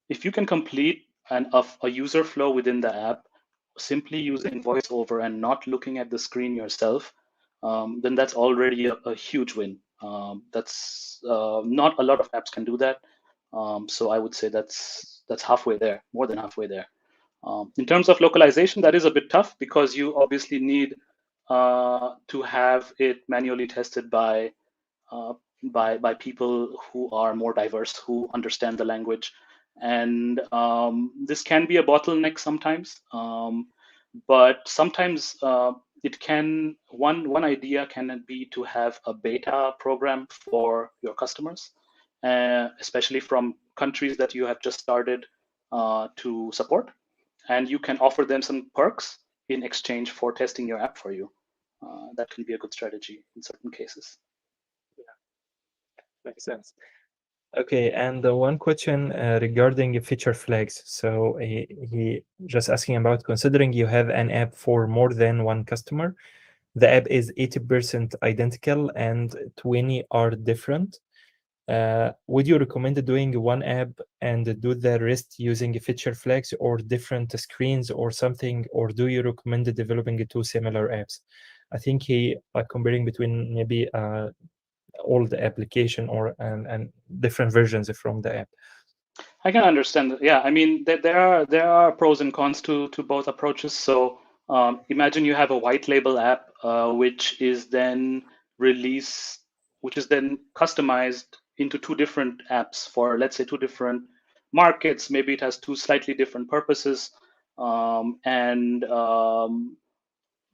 if you can complete a user flow within the app simply using VoiceOver and not looking at the screen yourself, then that's already a huge win. That's not a lot of apps can do that. So I would say that's halfway there, more than halfway there. In terms of localization, that is a bit tough because you obviously need to have it manually tested by people who are more diverse, who understand the language, and this can be a bottleneck sometimes. But sometimes it can. One idea can be to have a beta program for your customers, especially from countries that you have just started to support, and you can offer them some perks in exchange for testing your app for you. That can be a good strategy in certain cases. Makes sense. Okay, and one question regarding feature flags. So he just asking about, considering you have an app for more than one customer, the app is 80% identical and 20 are different. Would you recommend doing one app and do the rest using feature flags or different screens or something, or do you recommend developing two similar apps? I think he comparing between maybe old application or and different versions from the app. I can understand. Yeah, I mean, there are pros and cons to both approaches. So imagine you have a white label app which is then customized into two different apps for, let's say, two different markets. Maybe it has two slightly different purposes, and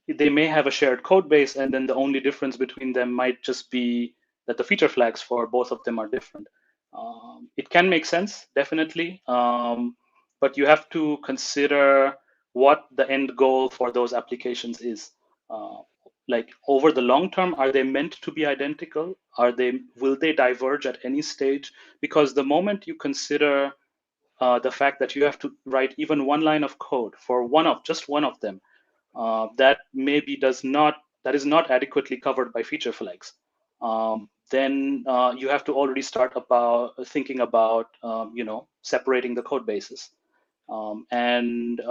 they may have a shared code base, and then the only difference between them might just be that the feature flags for both of them are different. It can make sense, definitely, but you have to consider what the end goal for those applications is. Like over the long term, are they meant to be identical? Will they diverge at any stage? Because the moment you consider the fact that you have to write even one line of code for just one of them, that is not adequately covered by feature flags, then you have to already start thinking about separating the code bases, and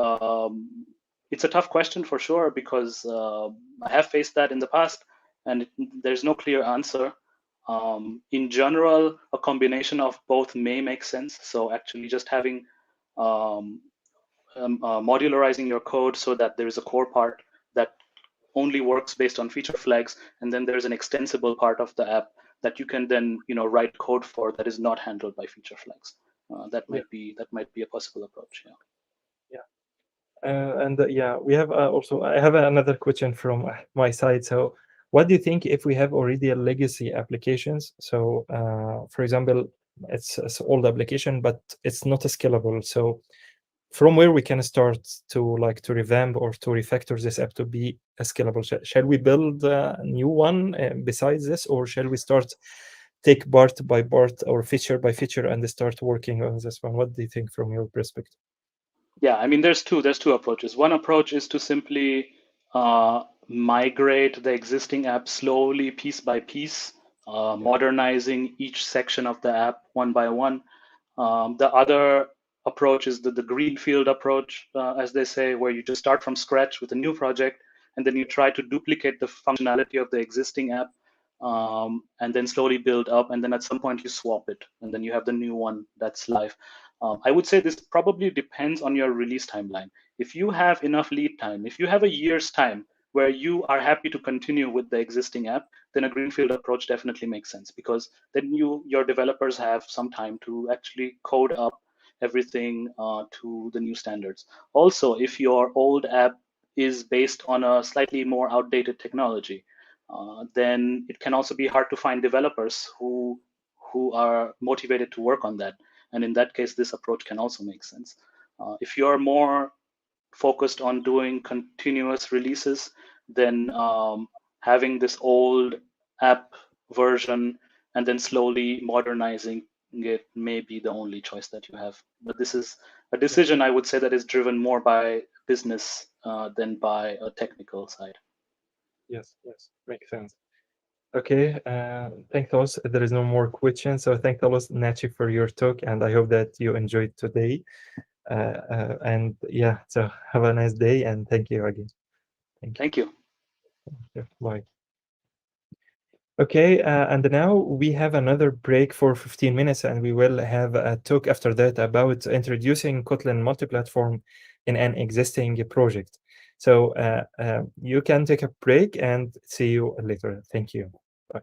it's a tough question for sure, because I have faced that in the past, and there's no clear answer. In general, a combination of both may make sense. So actually just having modularizing your code so that there is a core part that only works based on feature flags, and then there's an extensible part of the app that you can then write code for that is not handled by feature flags. That might be a possible approach. We have also, I have another question from my side. So what do you think if we have already a legacy applications? So for example, it's old application, but it's not scalable. So from where we can start to revamp or to refactor this app to be scalable? Shall we build a new one besides this, or shall we start take part by part or feature by feature and start working on this one? What do you think from your perspective? Yeah, I mean, there's two approaches. One approach is to simply migrate the existing app slowly, piece by piece, modernizing each section of the app one by one. The other approach is the greenfield approach, as they say, where you just start from scratch with a new project, and then you try to duplicate the functionality of the existing app, and then slowly build up, and then at some point you swap it, and then you have the new one that's live. I would say this probably depends on your release timeline. If you have enough lead time, if you have a year's time where you are happy to continue with the existing app, then a greenfield approach definitely makes sense, because then your developers have some time to actually code up everything to the new standards. Also, if your old app is based on a slightly more outdated technology, then it can also be hard to find developers who are motivated to work on that. And in that case, this approach can also make sense. If you're more focused on doing continuous releases, then having this old app version and then slowly modernizing it may be the only choice that you have. But this is a decision, I would say, that is driven more by business than by a technical side. Yes, makes sense. Okay, thanks a lot. There is no more questions, so thanks a lot, Nachi, for your talk, and I hope that you enjoyed today. And yeah, so have a nice day, and thank you again. Thank you. Bye. Okay, and now we have another break for 15 minutes, and we will have a talk after that about introducing Kotlin Multiplatform in an existing project. So you can take a break and see you later. Thank you. Bye.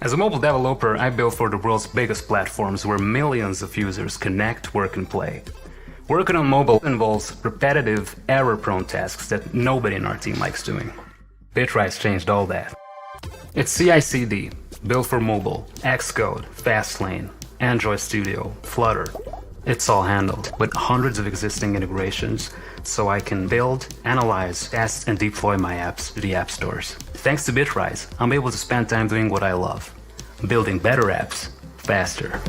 As a mobile developer, I build for the world's biggest platforms where millions of users connect, work, and play. Working on mobile involves repetitive, error-prone tasks that nobody in our team likes doing. Bitrise changed all that. It's CI/CD, built for mobile, Xcode, Fastlane, Android Studio, Flutter. It's all handled with hundreds of existing integrations, so I can build, analyze, test, and deploy my apps to the app stores. Thanks to Bitrise, I'm able to spend time doing what I love, building better apps faster.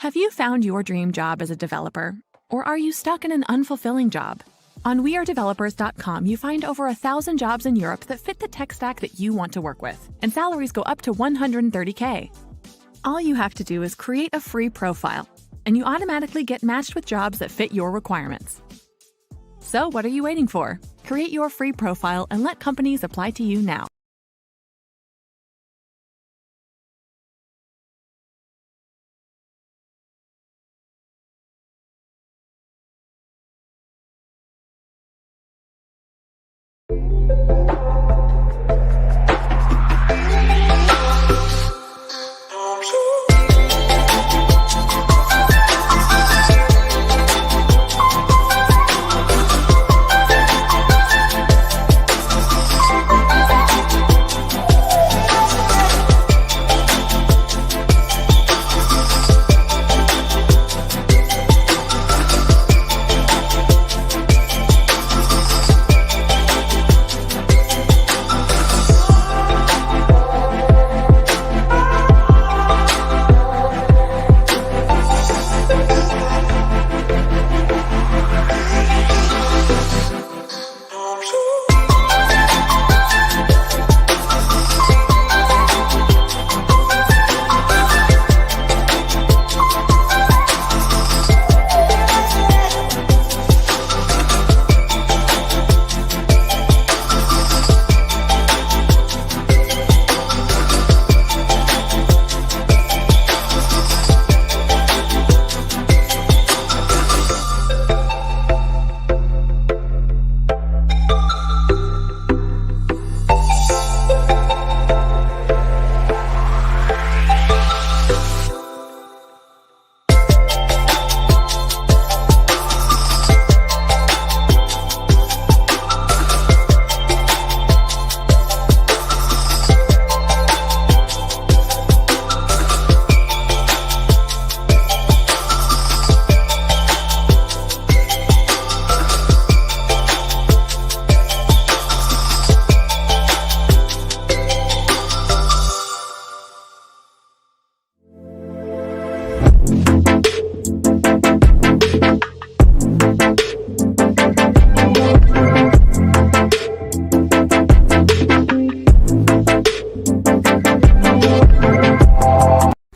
Have you found your dream job as a developer? Or are you stuck in an unfulfilling job? On WeAreDevelopers.com, you find over 1,000 jobs in Europe that fit the tech stack that you want to work with, and salaries go up to $130K. All you have to do is create a free profile, and you automatically get matched with jobs that fit your requirements. So what are you waiting for? Create your free profile and let companies apply to you now.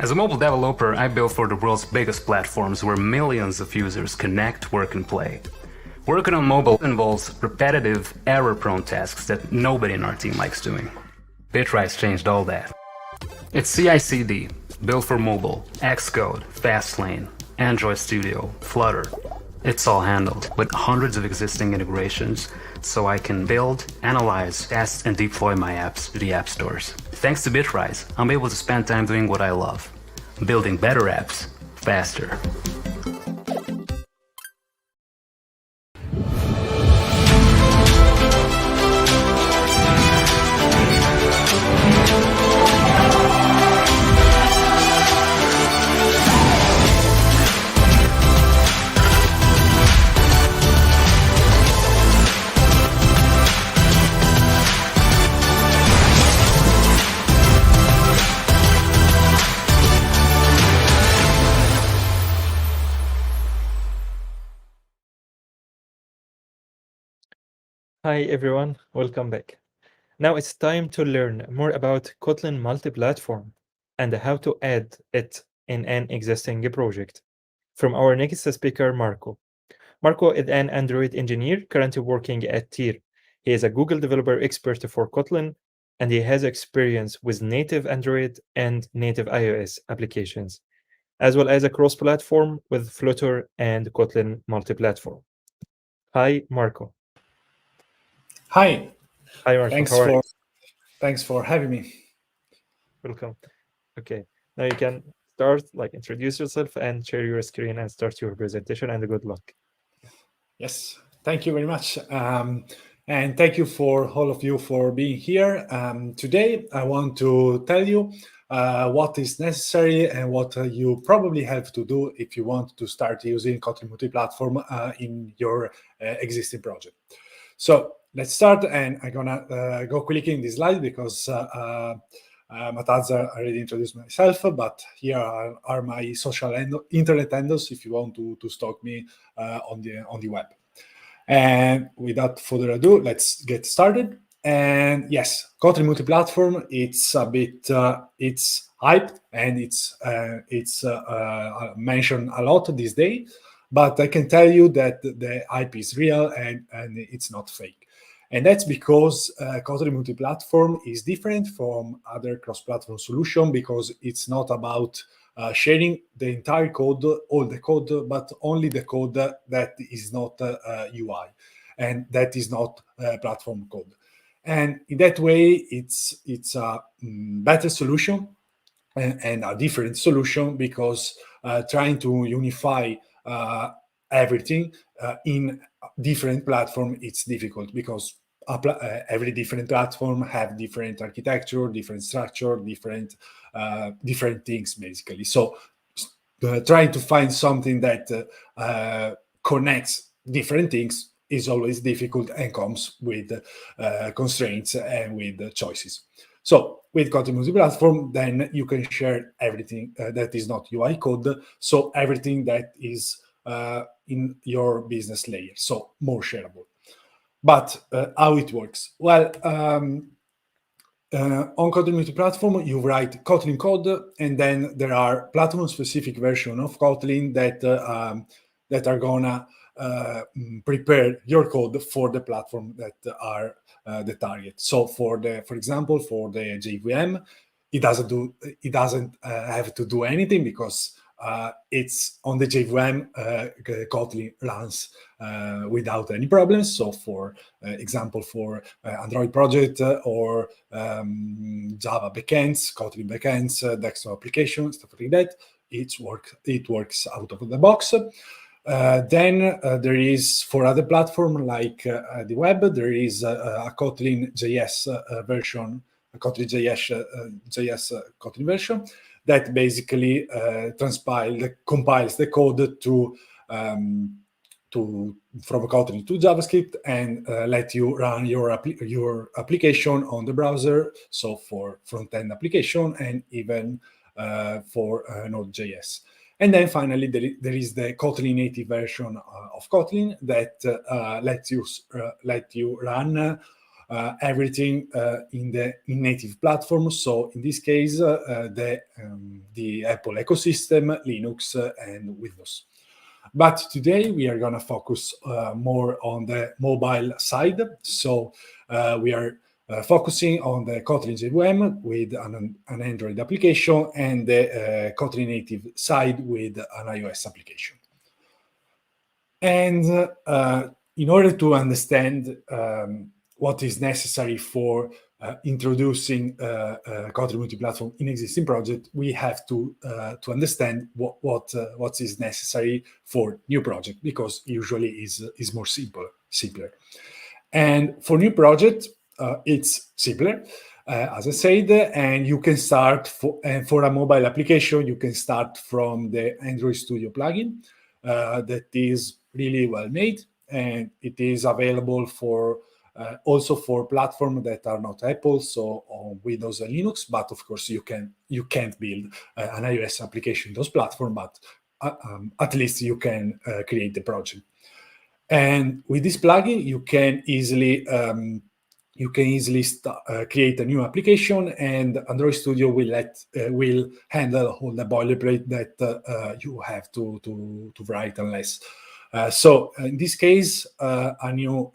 As a mobile developer, I build for the world's biggest platforms where millions of users connect, work, and play. Working on mobile involves repetitive, error-prone tasks that nobody in our team likes doing. Bitrise changed all that. It's CI/CD, built for mobile, Xcode, Fastlane, Android Studio, Flutter. It's all handled with hundreds of existing integrations, so I can build, analyze, test, and deploy my apps to the app stores. Thanks to Bitrise, I'm able to spend time doing what I love, building better apps, faster. Hi everyone, welcome back. Now it's time to learn more about Kotlin Multiplatform and how to add it in an existing project. From our next speaker, Marco. Marco is an Android engineer currently working at TIR. He is a Google developer expert for Kotlin, and he has experience with native Android and native iOS applications, as well as a cross-platform with Flutter and Kotlin Multiplatform. Hi, Marco. Hi. Hi, Marco. Thanks for having me. Welcome. Okay, now you can start, introduce yourself and share your screen and start your presentation, and good luck. Yes, thank you very much. And thank you for all of you for being here. Today, I want to tell you what is necessary and what you probably have to do if you want to start using Kotlin Multiplatform in your existing project. So let's start, and I'm gonna go quickly in this slide because Moataz already introduced myself, but here are my social internet handles if you want to stalk me on the web. And without further ado, let's get started. And yes, Kotlin Multiplatform, it's a bit, it's hyped and it's mentioned a lot these days, but I can tell you that the hype is real and it's not fake. And that's because Kotlin Multiplatform is different from other cross-platform solution because it's not about sharing the entire code, all the code, but only the code that is not UI and that is not platform code. And in that way, it's a better solution and a different solution because trying to unify everything in different platform, it's difficult because every different platform have different architecture, different structure, different things basically. So trying to find something that connects different things is always difficult and comes with constraints and with choices. So with Kotlin Multiplatform, then you can share everything that is not UI code, so everything that is in your business layer, so more shareable. But how it works? Well, on Kotlin Multiplatform, you write Kotlin code, and then there are platform-specific version of Kotlin that are gonna prepare your code for the platform that are the target. So for example, for the JVM, it doesn't have to do anything because it's on the JVM, Kotlin runs without any problems. So for example, for Android project or Java backends, Kotlin backends, desktop applications, stuff like that, it works out of the box. Then there is, for other platform like the web, there is a Kotlin JS version, a Kotlin JS Kotlin version that basically compiles the code from Kotlin to JavaScript and let you run your application on the browser. So for front-end application and even for Node.js. And then finally, there is the Kotlin native version of Kotlin that let you run everything in native platform. So in this case, the Apple ecosystem, Linux, and Windows. But today we are going to focus more on the mobile side. So we are focusing on the Kotlin JVM with an Android application and the Kotlin native side with an iOS application. And in order to understand what is necessary for introducing Kotlin Multiplatform in existing project, we have to understand what is necessary for new project, because usually is more simpler. And for new project, it's simpler, as I said, and you can start for a mobile application, you can start from the Android Studio plugin that is really well made, and it is available for also for platforms that are not Apple, so on Windows and Linux. But of course, you can't build an iOS application in those platforms, but at least you can create the project. And with this plugin, you can easily create a new application, and Android Studio will handle all the boilerplate that you have to write unless. So in this case, a new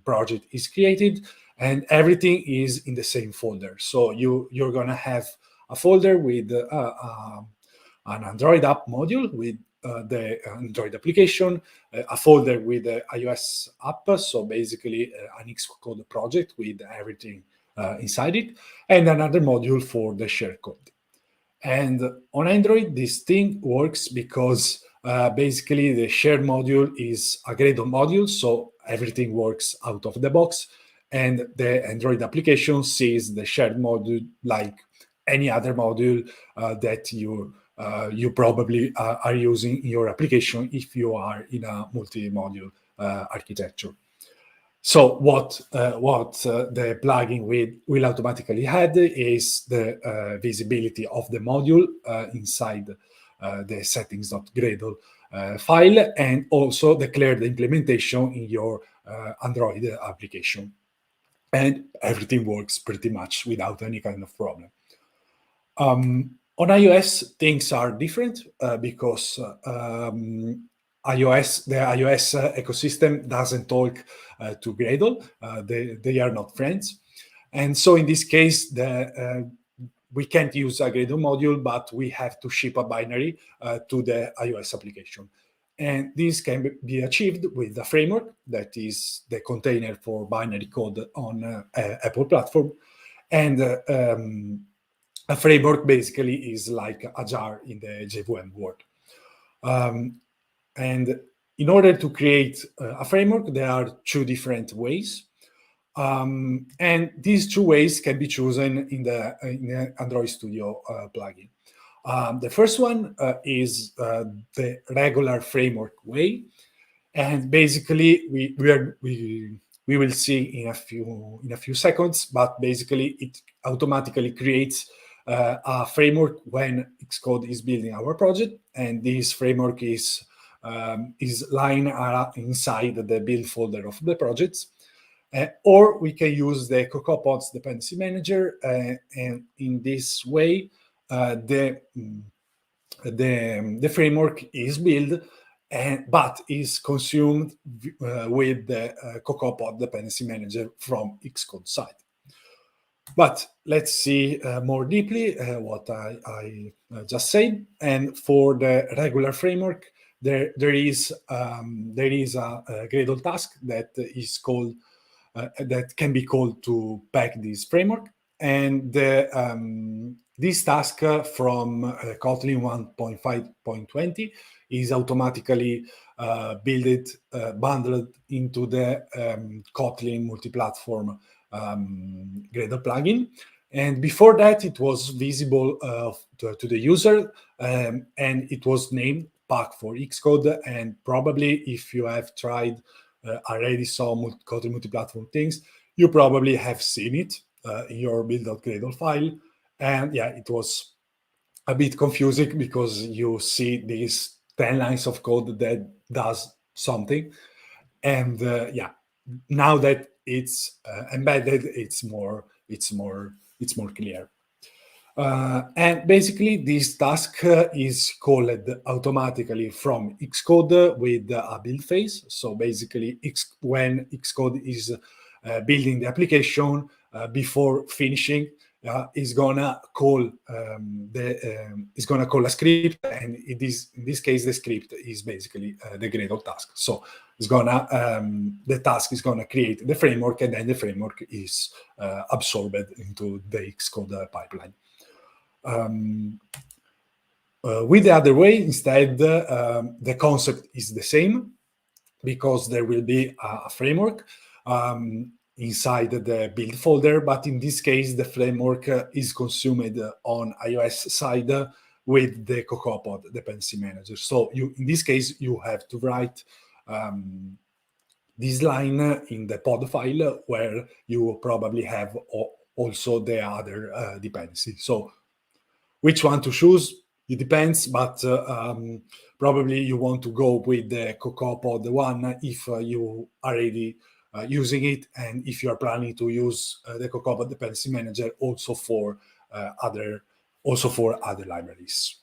project is created, and everything is in the same folder. So you're gonna have a folder with an Android app module with the Android application, a folder with the iOS app, so basically an Xcode project with everything inside it, and another module for the shared code. And on Android, this thing works because basically the shared module is a Gradle module, so everything works out of the box, and the Android application sees the shared module like any other module that you probably are using in your application if you are in a multi-module architecture. So what the plugin will automatically add is the visibility of the module inside the settings.gradle file, and also declare the implementation in your Android application. And everything works pretty much without any kind of problem. On iOS, things are different because the iOS ecosystem doesn't talk to Gradle. They are not friends. And so in this case, we can't use a Gradle module, but we have to ship a binary to the iOS application. And this can be achieved with a framework that is the container for binary code on Apple platform. And a framework basically is like a jar in the JVM world. And in order to create a framework, there are two different ways. And these two ways can be chosen in the Android Studio plugin. The first one is the regular framework way. And basically, we will see in a few seconds, but basically it automatically creates a framework when Xcode is building our project, and this framework is lying inside the build folder of the projects. Or we can use the CocoaPods dependency manager, and in this way, the framework is built, but is consumed with the CocoaPod dependency manager from Xcode side. But let's see more deeply what I just said. And for the regular framework, there is a Gradle task that is called that can be called to pack this framework. And this task from Kotlin 1.5.20 is automatically bundled into the Kotlin Multiplatform Gradle plugin. And before that, it was visible to the user, and it was named Pack for Xcode. And probably if you have tried already some Kotlin Multiplatform things, you probably have seen it in your build.gradle file. And yeah, it was a bit confusing because you see these 10 lines of code that does something. And yeah, now that it's embedded, it's more clear. And basically, this task is called automatically from Xcode with a build phase. So basically, when Xcode is building the application, before finishing, is gonna call a script, and it is, in this case, the script is basically the Gradle task. So it's gonna the task is gonna create the framework, and then the framework is absorbed into the Xcode pipeline. With the other way, instead, the concept is the same, because there will be a framework inside the build folder, but in this case, the framework is consumed on iOS side with the CocoaPod dependency manager. So in this case, you have to write this line in the pod file, where you probably have also the other dependency. So which one to choose? It depends, but probably you want to go with the CocoaPod one if you are already using it, and if you are planning to use the CocoaPod dependency manager also for other libraries.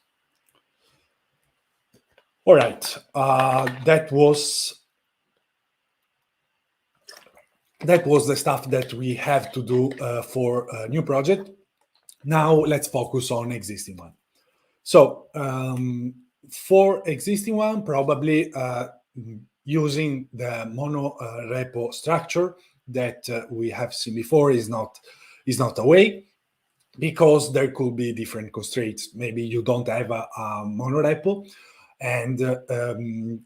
All right, that was the stuff that we have to do for a new project. Now let's focus on existing one. So for existing one, probably using the mono repo structure that we have seen before is not a way, because there could be different constraints. Maybe you don't have a mono repo, and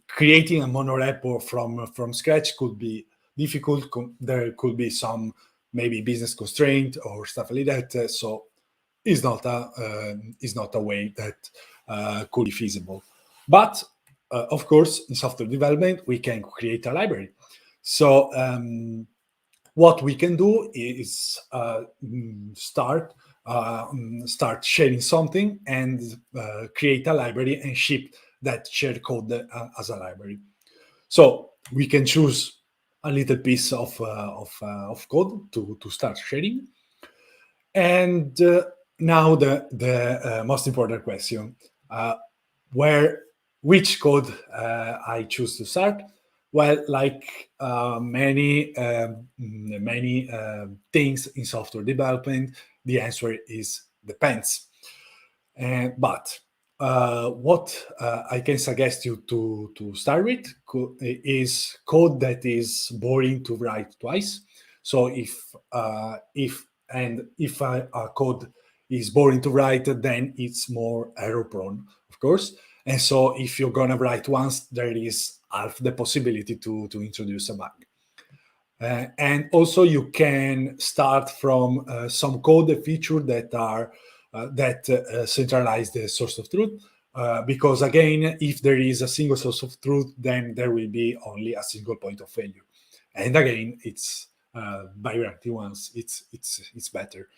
creating a mono repo from scratch could be difficult. There could be some maybe business constraint or stuff like that. So is not a way that could be feasible. But of course, in software development, we can create a library. So what we can do is start sharing something and create a library and ship that shared code as a library. So we can choose a little piece of code to start sharing. And now the most important question: which code I choose to start? Well, like many things in software development, the answer is depends. But what I can suggest you to start with is code that is boring to write twice. So if a code is boring to write, then it's more error prone, of course. And so if you're gonna write once, there is half the possibility to introduce a bug. And also you can start from some code feature that are centralize the source of truth, because again, if there is a single source of truth, then there will be only a single point of failure. And again, it's by writing once, it's better.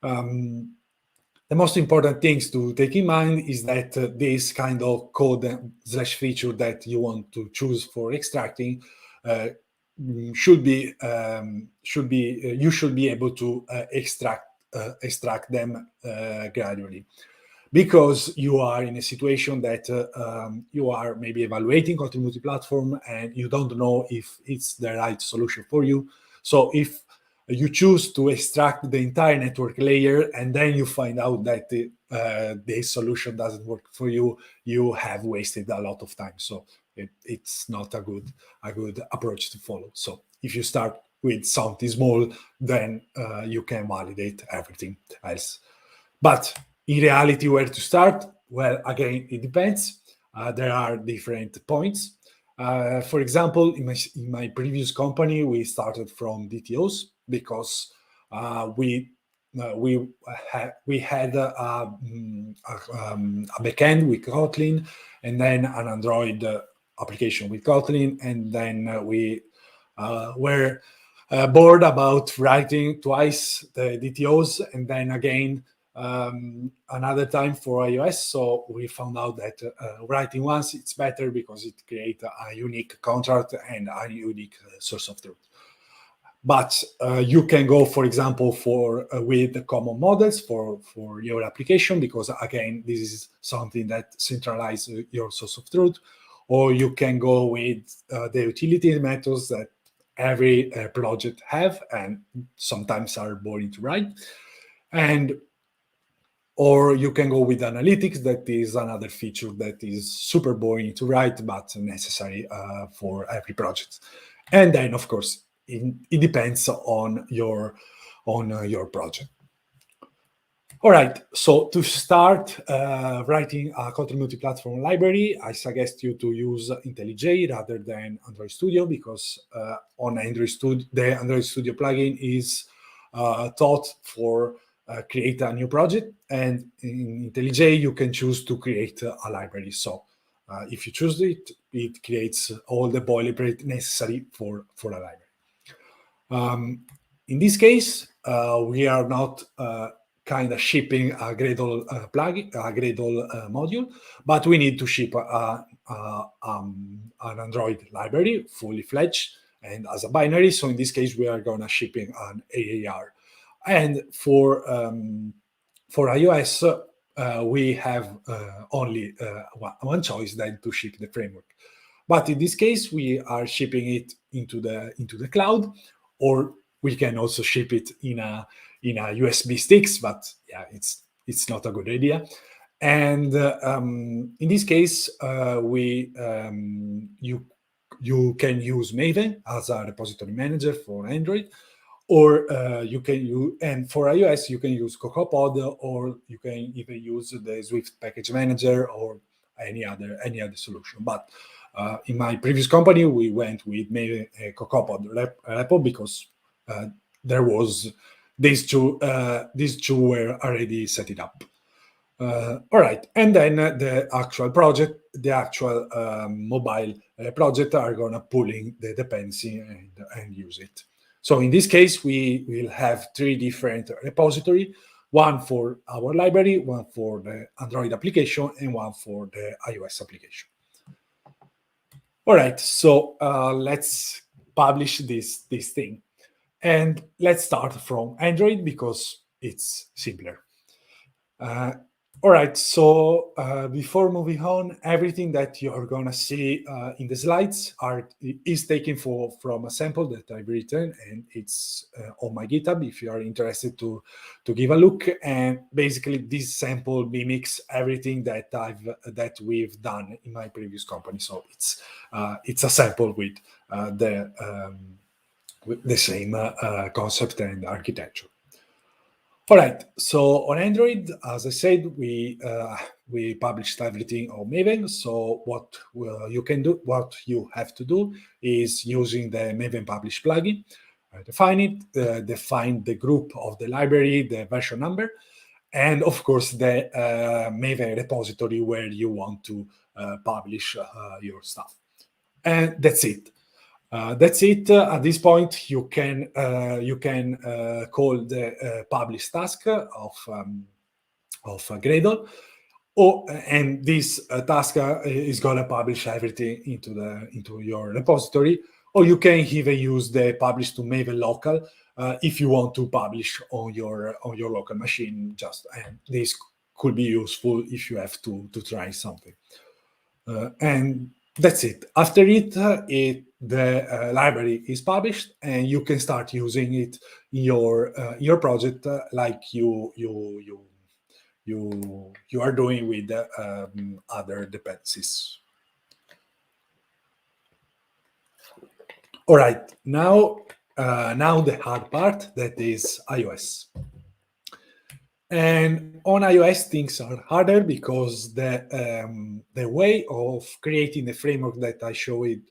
The most important things to take in mind is that this kind of code / feature that you want to choose for extracting you should be able to extract them gradually, because you are in a situation that you are maybe evaluating Kotlin Multiplatform and you don't know if it's the right solution for you. So if you choose to extract the entire network layer and then you find out that the solution doesn't work for you, you have wasted a lot of time. So it's not a good approach to follow. So if you start with something small, then you can validate everything else. But in reality, where to start? Well, again, it depends. There are different points. For example, in my previous company, we started from DTOs because we had a backend with Kotlin and then an Android application with Kotlin, and then we were bored about writing twice the DTOs and then again another time for iOS. So we found out that writing once it's better because it creates a unique contract and a unique source of truth. But you can go, for example, with the common models for your application, because again, this is something that centralizes your source of truth. Or you can go with the utility methods that every project have and sometimes are boring to write. Or you can go with analytics, that is another feature that is super boring to write, but necessary for every project. And then, of course, it depends on your project. All right, so to start writing a Kotlin Multiplatform library, I suggest you to use IntelliJ rather than Android Studio, because on Android Studio, the Android Studio plugin is taught for create a new project, and in IntelliJ you can choose to create a library. So if you choose it, it creates all the boilerplate necessary for a library. In this case, we are not kind of shipping a Gradle plugin, a Gradle module, but we need to ship an Android library fully fledged and as a binary. So in this case, we are gonna shipping an AAR. And for iOS, we have only one choice, then to ship the framework. But in this case, we are shipping it into the cloud, or we can also ship it in a USB sticks. But yeah, it's not a good idea. And in this case, you can use Maven as a repository manager for Android. Or you can use, and for iOS, you can use CocoaPod, or you can even use the Swift package manager or any other solution. But in my previous company, we went with maybe a CocoaPod repo because there was these two were already set it up. All right, and then the actual project, the actual mobile project are gonna pull in the dependency and use it. So in this case, we will have 3 different repositories, one for our library, one for the Android application, and one for the iOS application. All right, so let's publish this thing. And let's start from Android because it's simpler. All right, so before moving on, everything that you're gonna see in the slides is taken from a sample that I've written, and it's on my GitHub if you are interested to give a look. And basically, this sample mimics everything that we've done in my previous company. So it's a sample with the same concept and architecture. All right, so on Android, as I said, we published everything on Maven. So what you have to do is using the Maven Publish plugin, define it, define the group of the library, the version number, and of course the Maven repository where you want to publish your stuff. And that's it. That's it. At this point, you can call the publish task of Gradle, and this task is gonna publish everything into your repository. Or you can even use the publish to Maven local if you want to publish on your local machine. And this could be useful if you have to try something. And that's it. After it, the library is published, and you can start using it in your project like you are doing with other dependencies. All right, now the hard part, that is iOS. And on iOS, things are harder because the way of creating the framework that I showed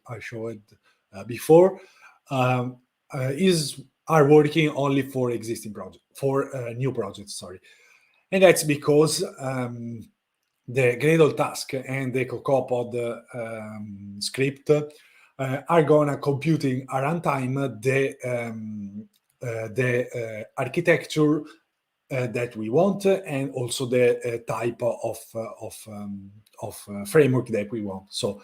before are working only for existing projects, for new projects. Sorry, and that's because the Gradle task and the CocoaPod script are gonna computing a runtime the architecture that we want, and also the type of framework that we want. So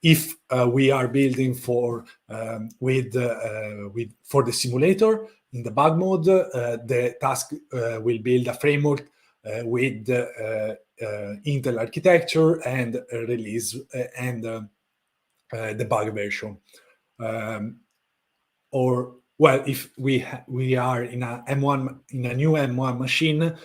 if we are building for the simulator in the bug mode, the task will build a framework with Intel architecture and release and the bug version. Or well, if we are in a new M1 machine,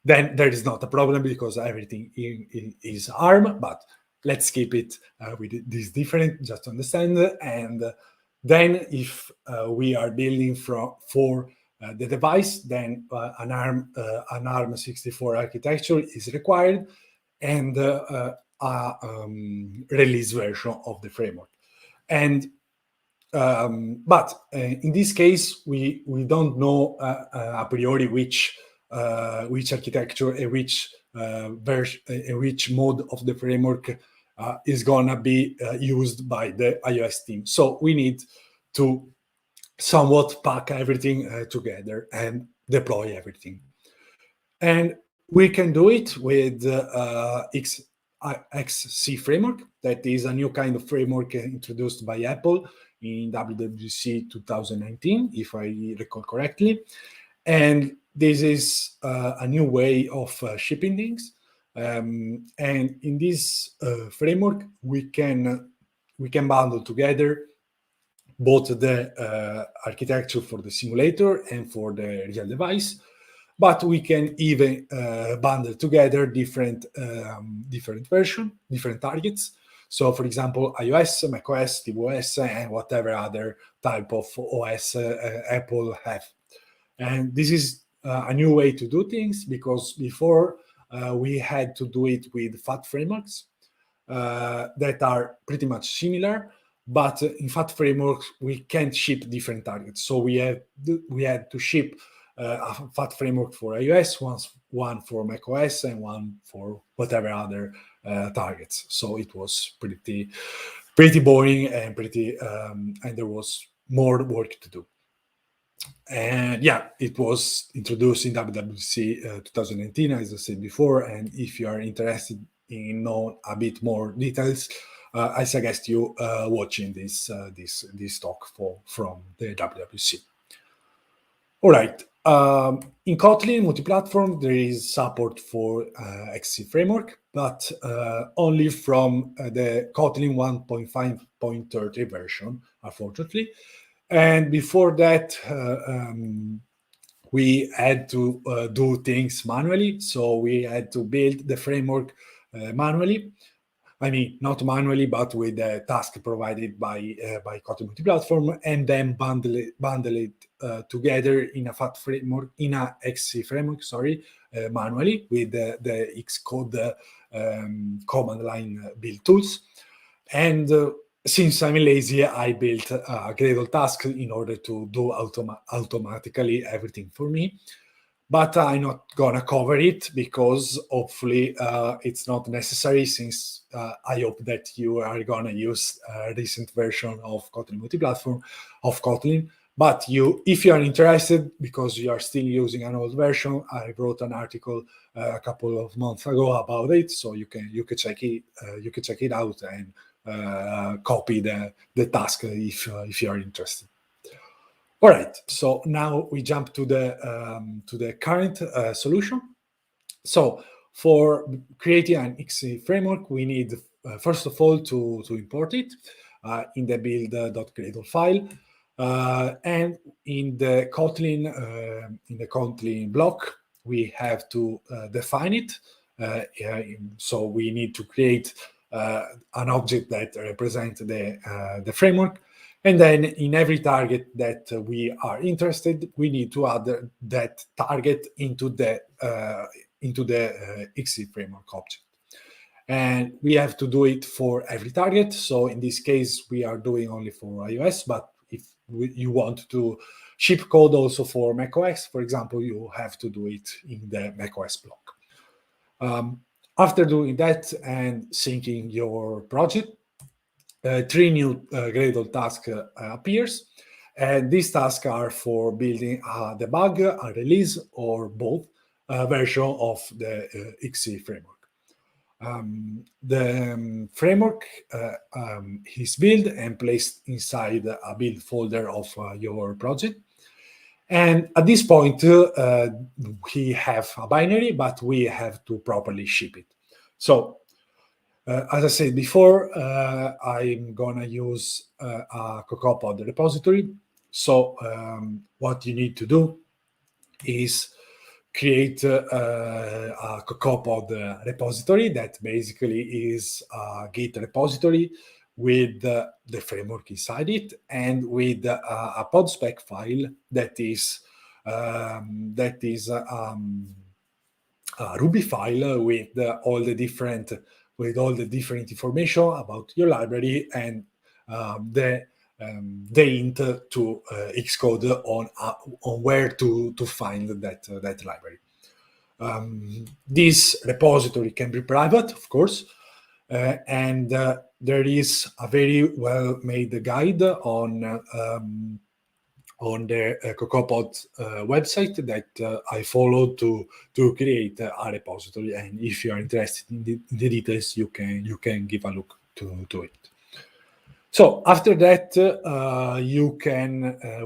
then there is not a problem because everything is ARM. But let's keep it with this different, just to understand. And then if we are building for the device, then an ARM 64 architecture is required, and a release version of the framework. And but in this case, we don't know a priori which architecture and which version, which mode of the framework is gonna be used by the iOS team. So we need to somewhat pack everything together and deploy everything. And we can do it with XC framework. That is a new kind of framework introduced by Apple in WWDC 2019, if I recall correctly. And this is a new way of shipping things. And in this framework, we can bundle together both the architecture for the simulator and for the real device, but we can even bundle together different versions, different targets. So, for example, iOS, macOS, tvOS, and whatever other type of OS Apple have. And this is a new way to do things, because before we had to do it with FAT frameworks that are pretty much similar, but in FAT frameworks we can't ship different targets. So we had to ship a fat framework for iOS, one for macOS, and one for whatever other targets. So it was pretty boring and and there was more work to do. And yeah, it was introduced in WWDC 2019, as I said before. And if you are interested in knowing a bit more details, I suggest you watching this talk from the WWDC. All right. In Kotlin Multiplatform, there is support for XC framework, but only from the Kotlin 1.5.30 version, unfortunately. And before that, we had to do things manually. So we had to build the framework manually. I mean, not manually, but with the task provided by Kotlin Multiplatform, and then bundle it together in a fat framework, in a XC framework, manually with the Xcode command line build tools. And since I'm lazy, I built a Gradle task in order to do automatically everything for me. But I'm not gonna cover it because hopefully it's not necessary, since I hope that you are gonna use a recent version of Kotlin Multiplatform of Kotlin. But if you are interested, because you are still using an old version, I wrote an article a couple of months ago about it, so you can check it out and copy the task if you are interested. All right, so now we jump to the current solution. So for creating an XC framework, we need first of all to import it in the build.gradle file, and in the Kotlin block we have to define it. So we need to create an object that represents the framework. And then in every target that we are interested, we need to add that target into the XC framework object. And we have to do it for every target. So in this case, we are doing only for iOS, but if you want to ship code also for macOS, for example, you have to do it in the macOS block. After doing that and syncing your project, 3 new Gradle tasks appears, and these tasks are for building a debug, a release, or both version of the XC framework. The framework is built and placed inside a build folder of your project. And at this point, we have a binary, but we have to properly ship it. So as I said before, I'm gonna use a CocoaPod repository. So what you need to do is create a CocoaPod repository that basically is a Git repository with the framework inside it, and with a pod spec file that is a Ruby file with all the different information about your library, and the hint to Xcode on where to find that library. This repository can be private, of course, and there is a very well-made guide on the CocoaPod website that I followed to create a repository. And if you are interested in the details, you can give a look to it. So after that,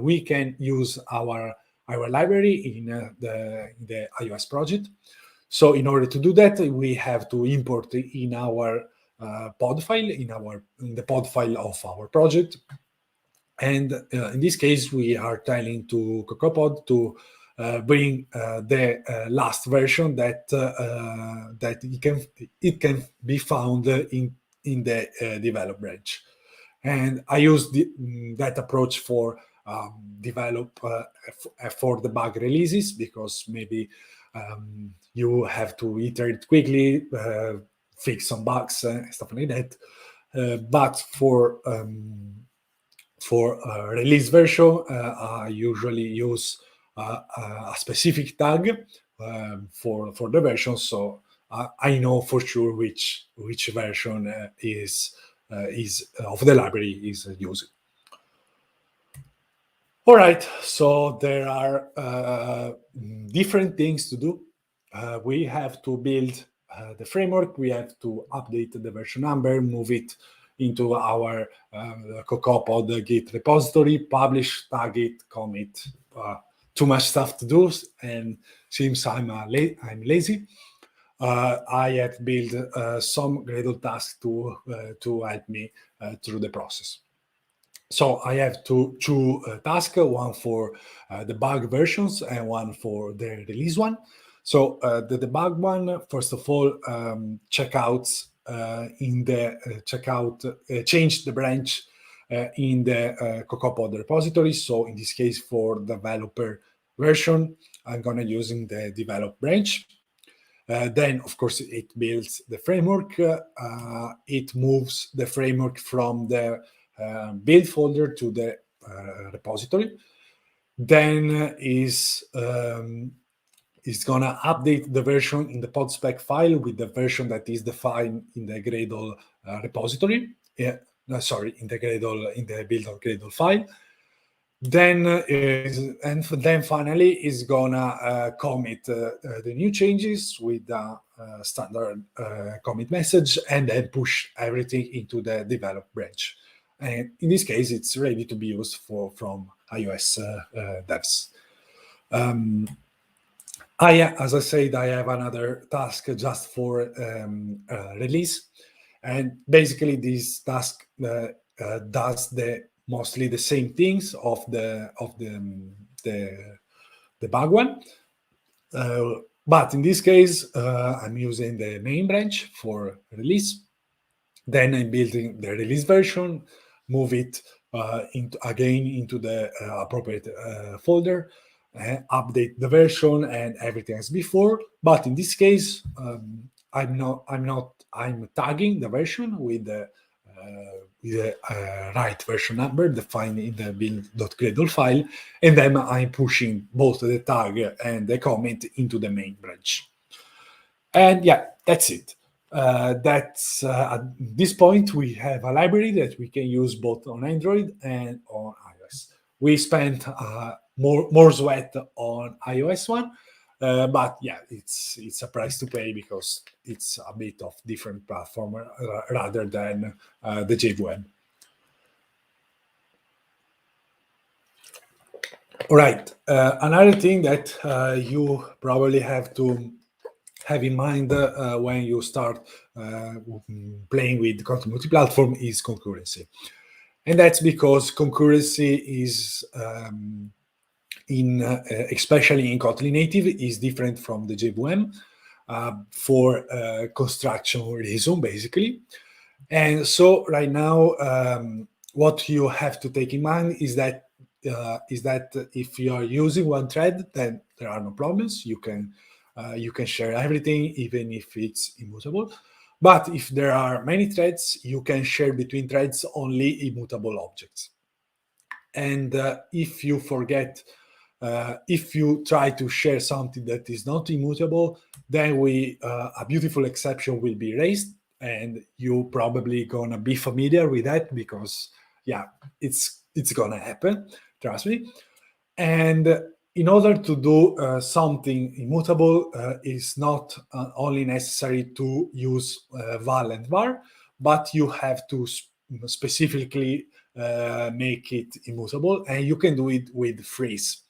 we can use our library in the iOS project. So in order to do that, we have to import in our pod file, in the pod file of our project. And in this case, we are telling to CocoaPod to bring the last version that it can be found in the develop branch. And I use that approach for for the bug releases, because maybe you have to iterate quickly, fix some bugs, stuff like that. But for release version, I usually use a specific tag for the version, so I know for sure which version is of the library is using. All right, so there are different things to do. We have to build the framework. We have to update the version number, move it into our CocoaPod Git repository, publish, tag it, commit. Too much stuff to do, and since I'm lazy, I have built some Gradle tasks to help me through the process. So I have two tasks, one for the bug versions and one for the release one. So the debug one, first of all, checkouts in the change the branch in the CocoaPod repository. So in this case, for developer version, I'm gonna using the develop branch. Then, of course, it builds the framework. It moves the framework from the build folder to the repository. Then is gonna update the version in the podspec file with the version that is defined in the Gradle repository. In the Gradle, in the build.gradle file. Then then finally is gonna commit the new changes with the standard commit message, and then push everything into the develop branch. And in this case, it's ready to be used from iOS devs. As I said, I have another task just for release, and basically this task does mostly the same things of the bug one, but in this case I'm using the main branch for release. Then I'm building the release version, move it into the appropriate folder, update the version and everything as before. But in this case, I'm tagging the version with the right version number defined in the build.gradle file, and then I'm pushing both the tag and the comment into the main branch. And yeah, that's it. At this point, we have a library that we can use both on Android and on iOS. We spent more sweat on iOS one, but yeah, it's a price to pay because it's a bit of different platform rather than the JVM. All right, another thing that you probably have to have in mind when you start playing with Kotlin Multiplatform is concurrency. And that's because concurrency is, especially in Kotlin native, is different from the JVM for construction reason, basically. And so right now, what you have to take in mind is that if you are using one thread, then there are no problems. You can share everything, even if it's immutable. But if there are many threads, you can share between threads only immutable objects. And if you forget, if you try to share something that is not immutable, then a beautiful exception will be raised, and you're probably gonna be familiar with that because, yeah, it's gonna happen, trust me. And in order to do something immutable, it's not only necessary to use val and var, but you have to specifically make it immutable, and you can do it with freeze.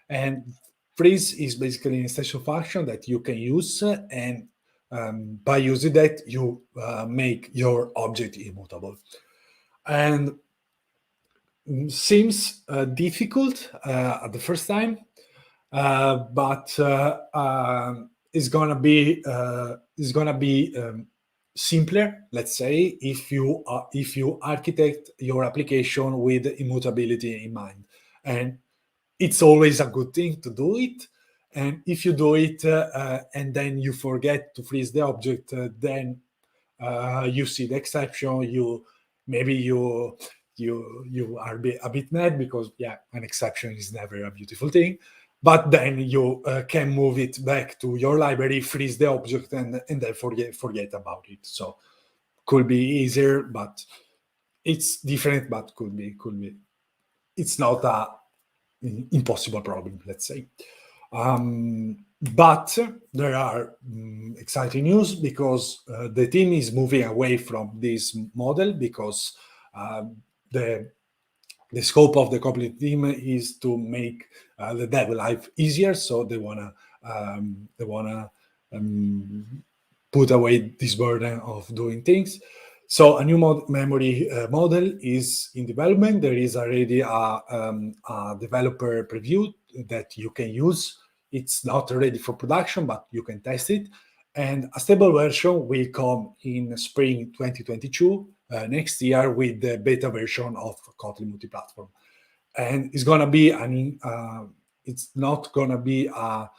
And freeze is basically an extension function that you can use, and by using that, you make your object immutable. And seems difficult at the first time, but it's gonna be simpler, let's say, if you architect your application with immutability in mind. And it's always a good thing to do it. And if you do it and then you forget to freeze the object, then you see the exception. You are a bit mad because, yeah, an exception is never a beautiful thing. but then you can move it back to your library, freeze the object, and then forget about it. So could be easier, but it's different, but could be. It's not a impossible problem, let's say. But there are exciting news, because the team is moving away from this model, because the scope of the Kotlin team is to make the dev life easier. So they wanna put away this burden of doing things. So a new memory model is in development. There is already a developer preview that you can use. It's not ready for production, but you can test it. And a stable version will come in spring 2022, next year, with the beta version of Kotlin Multiplatform. And it's gonna be it's not gonna be a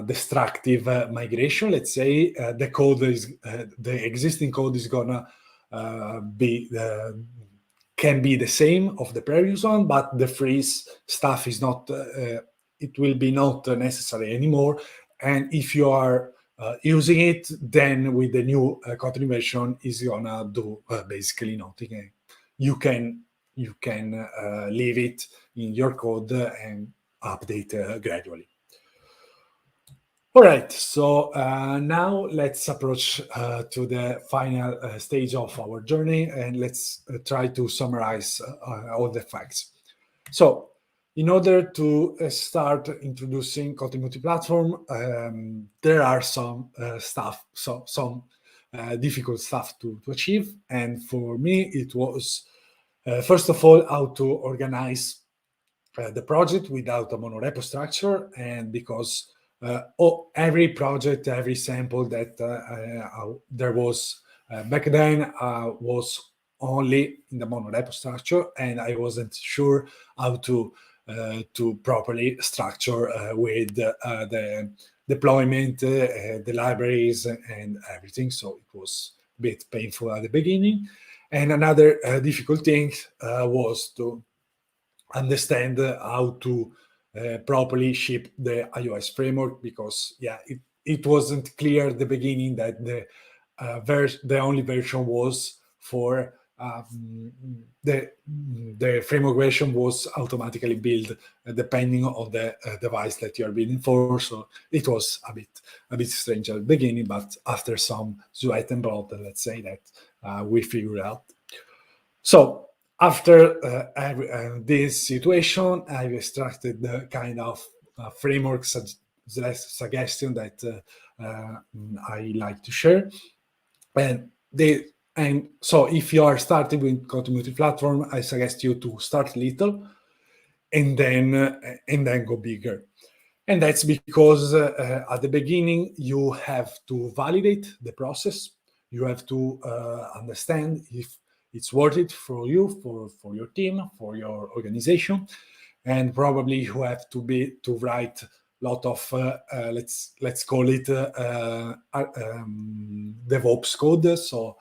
destructive migration. Let's say the code is the existing code is gonna can be the same of the previous one, but the freeze stuff is not. It will be not necessary anymore. And if you are using it, then with the new Kotlin version is gonna do basically nothing. You can leave it in your code and update gradually. All right, so now let's approach to the final stage of our journey, and let's try to summarize all the facts. So in order to start introducing Kotlin Multiplatform, there are some difficult stuff to achieve. And for me, it was, first of all, how to organize the project without a monorepo structure, and because every project, every sample that there was back then was only in the monorepo structure, and I wasn't sure how to properly structure with the deployment, the libraries, and everything. So it was a bit painful at the beginning. And another difficult thing was to understand how to properly ship the iOS framework, because it wasn't clear at the beginning that the only version was for the framework version was automatically built depending on the device that you are building for. So it was a bit strange at the beginning, but after some sweat and blood, let's say that we figured out. So after this situation, I've extracted the kind of framework suggestion that I like to share. And so if you are starting with Kotlin Multiplatform, I suggest you to start little and then go bigger. And that's because at the beginning, you have to validate the process. You have to understand if it's worth it for you, for your team, for your organization. And probably you have to write a lot of, let's call it DevOps code. So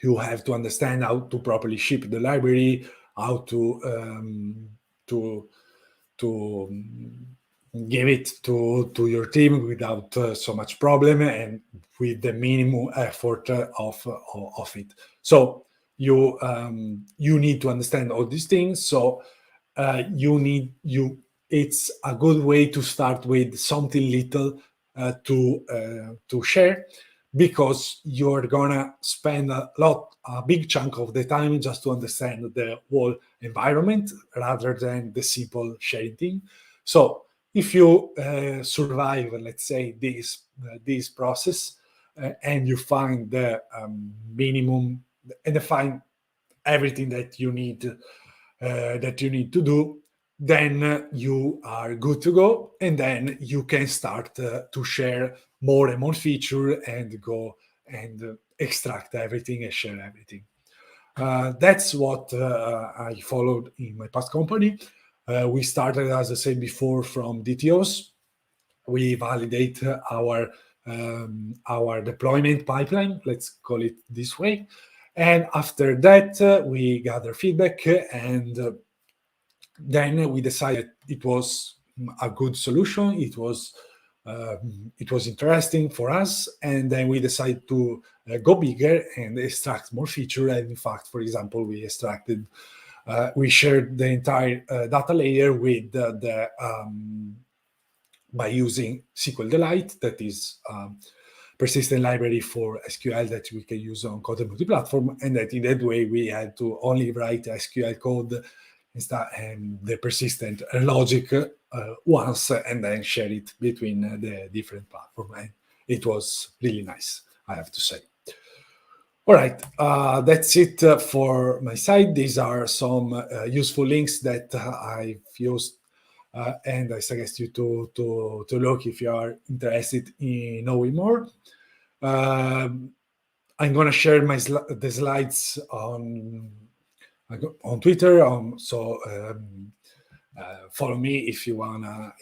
you have to understand how to properly ship the library, how to give it to your team without so much problem and with the minimum effort of it. So you need to understand all these things. So it's a good way to start with something little to share, because you're gonna spend a big chunk of the time just to understand the whole environment rather than the simple sharing thing. So if you survive, let's say, this process, and you find the minimum and define everything that you need to do, then you are good to go, and then you can start to share more and more feature and go and extract everything and share everything. That's what I followed in my past company. We started, as I said before, from DTOs. We validate our deployment pipeline, let's call it this way. And after that, we gather feedback, and then we decided it was a good solution. It was interesting for us, and then we decided to go bigger and extract more feature. And in fact, for example, we shared the entire data layer with by using SQLite, that is persistent library for SQL that we can use on Kotlin Multiplatform, and that in that way we had to only write SQL code and the persistent logic once, and then share it between the different platforms. And it was really nice, I have to say. All right, that's it for my side. These are some useful links that I've used, and I suggest you to look if you are interested in knowing more. I'm going to share the slides on Twitter, so follow me if you wanna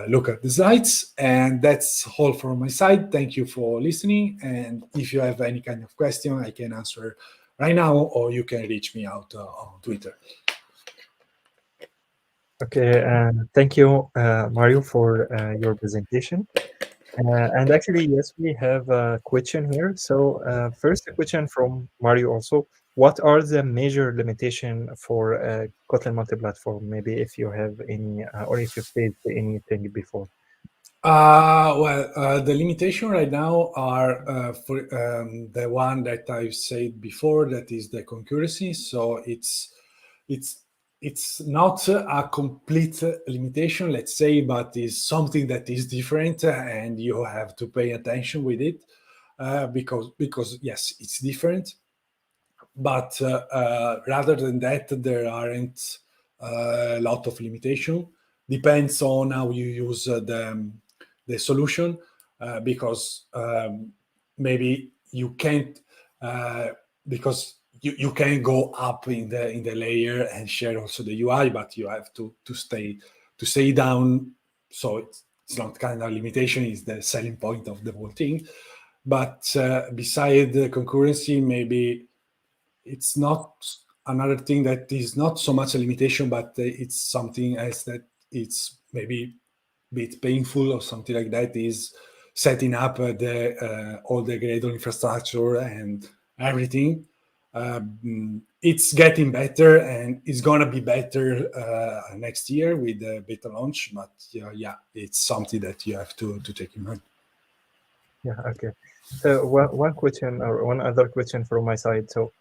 look at the slides. And that's all from my side. Thank you for listening. And if you have any kind of question, I can answer right now, or you can reach me out on Twitter. Okay, thank you, Mario, for your presentation. And actually, yes, we have a question here. So first, a question from Mario also. What are the major limitations for Kotlin Multiplatform? Maybe if you have any, or if you faced anything before. The limitation right now are for the one that I've said before, that is the concurrency. So it's not a complete limitation, let's say, but is something that is different, and you have to pay attention with it because yes, it's different. But rather than that, there aren't a lot of limitation. Depends on how you use the solution, because maybe you can't because you can go up in the layer and share also the UI, but you have to stay down. So it's not kind of limitation; it's the selling point of the whole thing. But beside the concurrency, maybe it's not another thing that is not so much a limitation, but it's something else that it's maybe a bit painful or something like that, is setting up all the Gradle infrastructure and everything. It's getting better, and it's going to be better next year with the beta launch. But yeah, it's something that you have to take in mind. Yeah, okay. So one question, or one other question from my side. So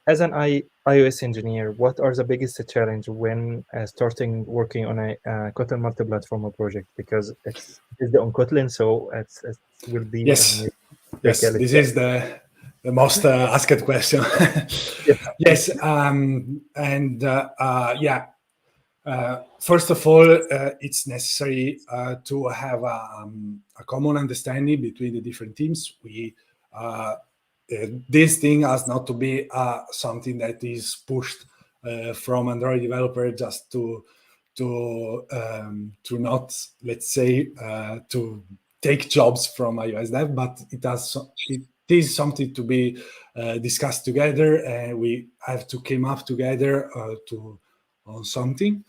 as an iOS engineer, what are the biggest challenge when starting working on a Kotlin multi-platform project? Because it's on Kotlin, so it will be yes. This is the most asked question. Yes, first of all, it's necessary to have a common understanding between the different teams. This thing has not to be something that is pushed from Android developer just to not, let's say, to take jobs from iOS dev, but it is something to be discussed together, and we have to come up together on something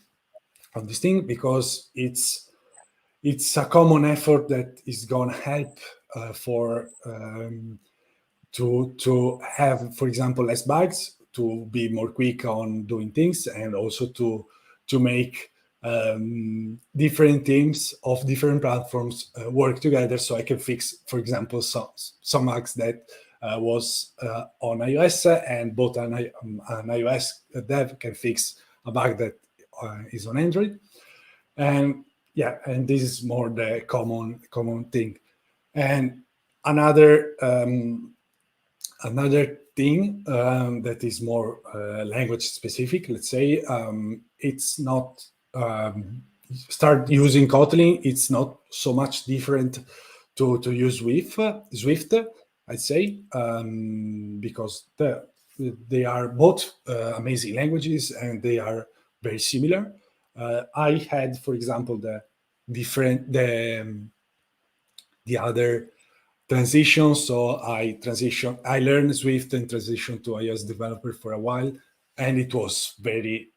on this thing, because it's a common effort that is going to help to have, for example, less bugs, to be more quick on doing things, and also to make different teams of different platforms work together, so I can fix, for example, some bugs that was on iOS, and both an iOS dev can fix a bug that is on Android. And yeah, and this is more the common thing. And another thing that is more language specific, let's say, it's not start using Kotlin. It's not so much different to use Swift, I'd say, because they are both amazing languages, and they are very similar. I had, for example, the other transition. So I learned Swift and transitioned to iOS developer for a while, and it was very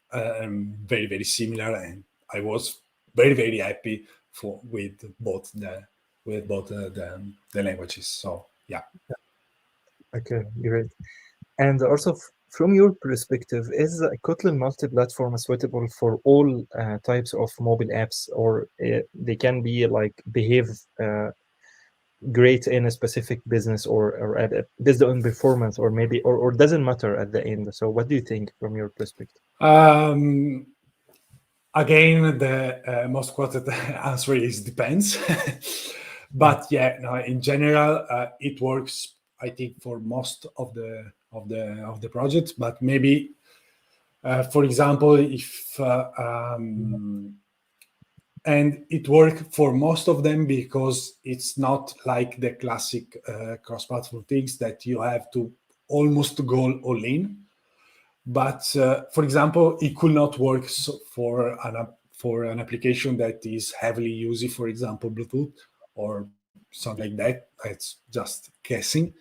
very, very similar, and I was very, very happy with both the languages. So yeah. Okay, great. And also, from your perspective, is Kotlin Multiplatform suitable for all types of mobile apps, or they can be like behave great in a specific business or based on performance, or maybe or doesn't matter at the end? So, what do you think from your perspective? Again, the most quoted answer is depends. But yeah, no, in general, it works, I think, for most of the projects. But maybe, for example, if and it works for most of them because it's not like the classic cross-platform things that you have to almost go all in. But for example, it could not work for an application that is heavily using, for example, Bluetooth or something like that. It's just guessing.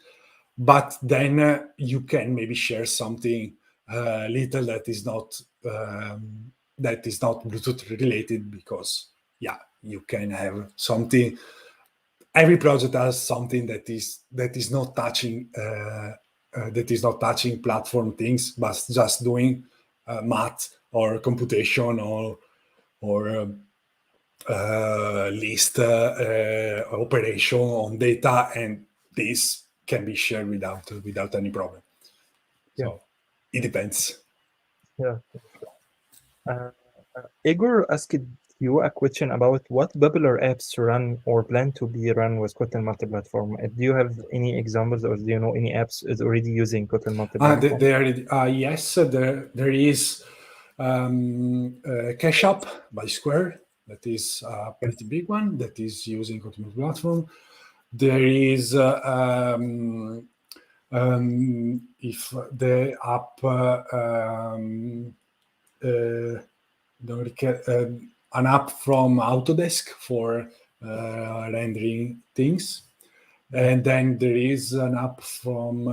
But then you can maybe share something little that is not Bluetooth related, because yeah, you can have something. Every project has something that is not touching. That is not touching platform things, but just doing math or computation or list operation on data, and this can be shared without any problem. Yeah. So it depends. Yeah. Igor asked you a question about what popular apps run or plan to be run with Kotlin Multiplatform. Do you have any examples, or do you know any apps is already using Kotlin Multiplatform? Yes, there is Cash App by Square. That is a pretty big one that is using Kotlin Multiplatform. There is if the app an app from Autodesk for rendering things, and then there is an app from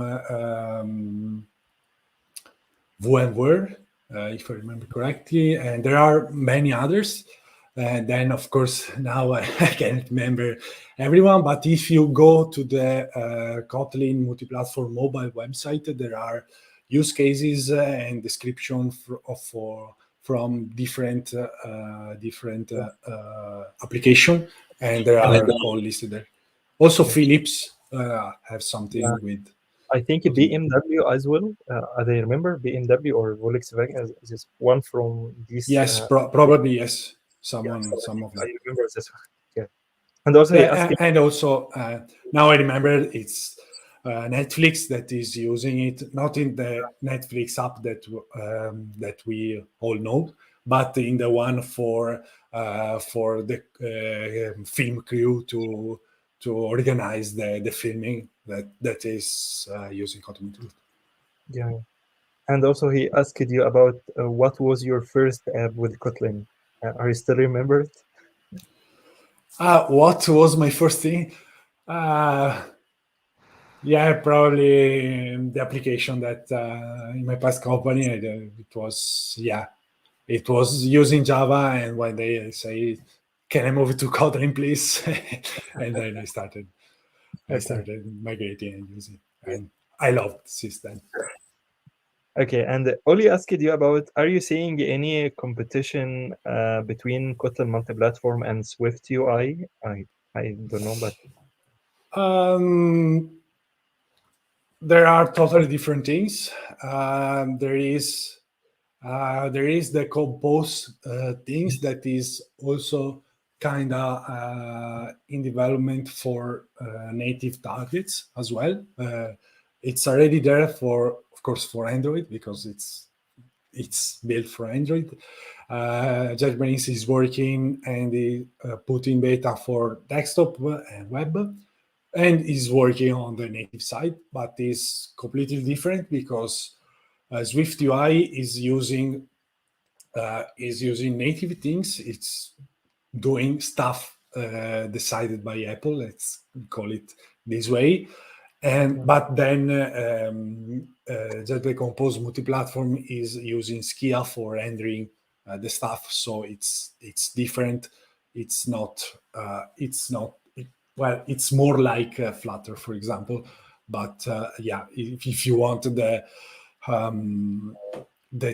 WeAreDevelopers, if I remember correctly, and there are many others. And then, of course, now I can't remember everyone, but if you go to the Kotlin Multiplatform mobile website, there are use cases and description from different application, and they are all listed there. Also, Philips have something with. I think BMW as well. I remember BMW or Volkswagen is one from these. Yes, probably yes. Some of them. I remember this one. Yeah, and also and also now I remember it's Netflix that is using it, not in the Netflix app that we all know, but in the one for the film crew to organize the filming that is using Kotlin. Yeah, and also he asked you about what was your first app with Kotlin. Are you still remember it? What was my first thing? Yeah, probably the application that in my past company it was using Java, and one day I say, "Can I move it to Kotlin, please?" And then I started migrating and using, and I loved the system. Okay, and Oli asked you about, are you seeing any competition between Kotlin Multiplatform and Swift UI? I don't know, but there are totally different things. There is the compose things that is also kind of in development for native targets as well. It's already there of course, for Android, because it's built for Android. JetBrains is working and putting beta for desktop and web, and is working on the native side, but is completely different because Swift UI is using native things. It's doing stuff decided by Apple. Let's call it this way. But then Jetpack Compose Multiplatform is using Skia for rendering the stuff, so it's different. It's more like Flutter, for example. But if you want the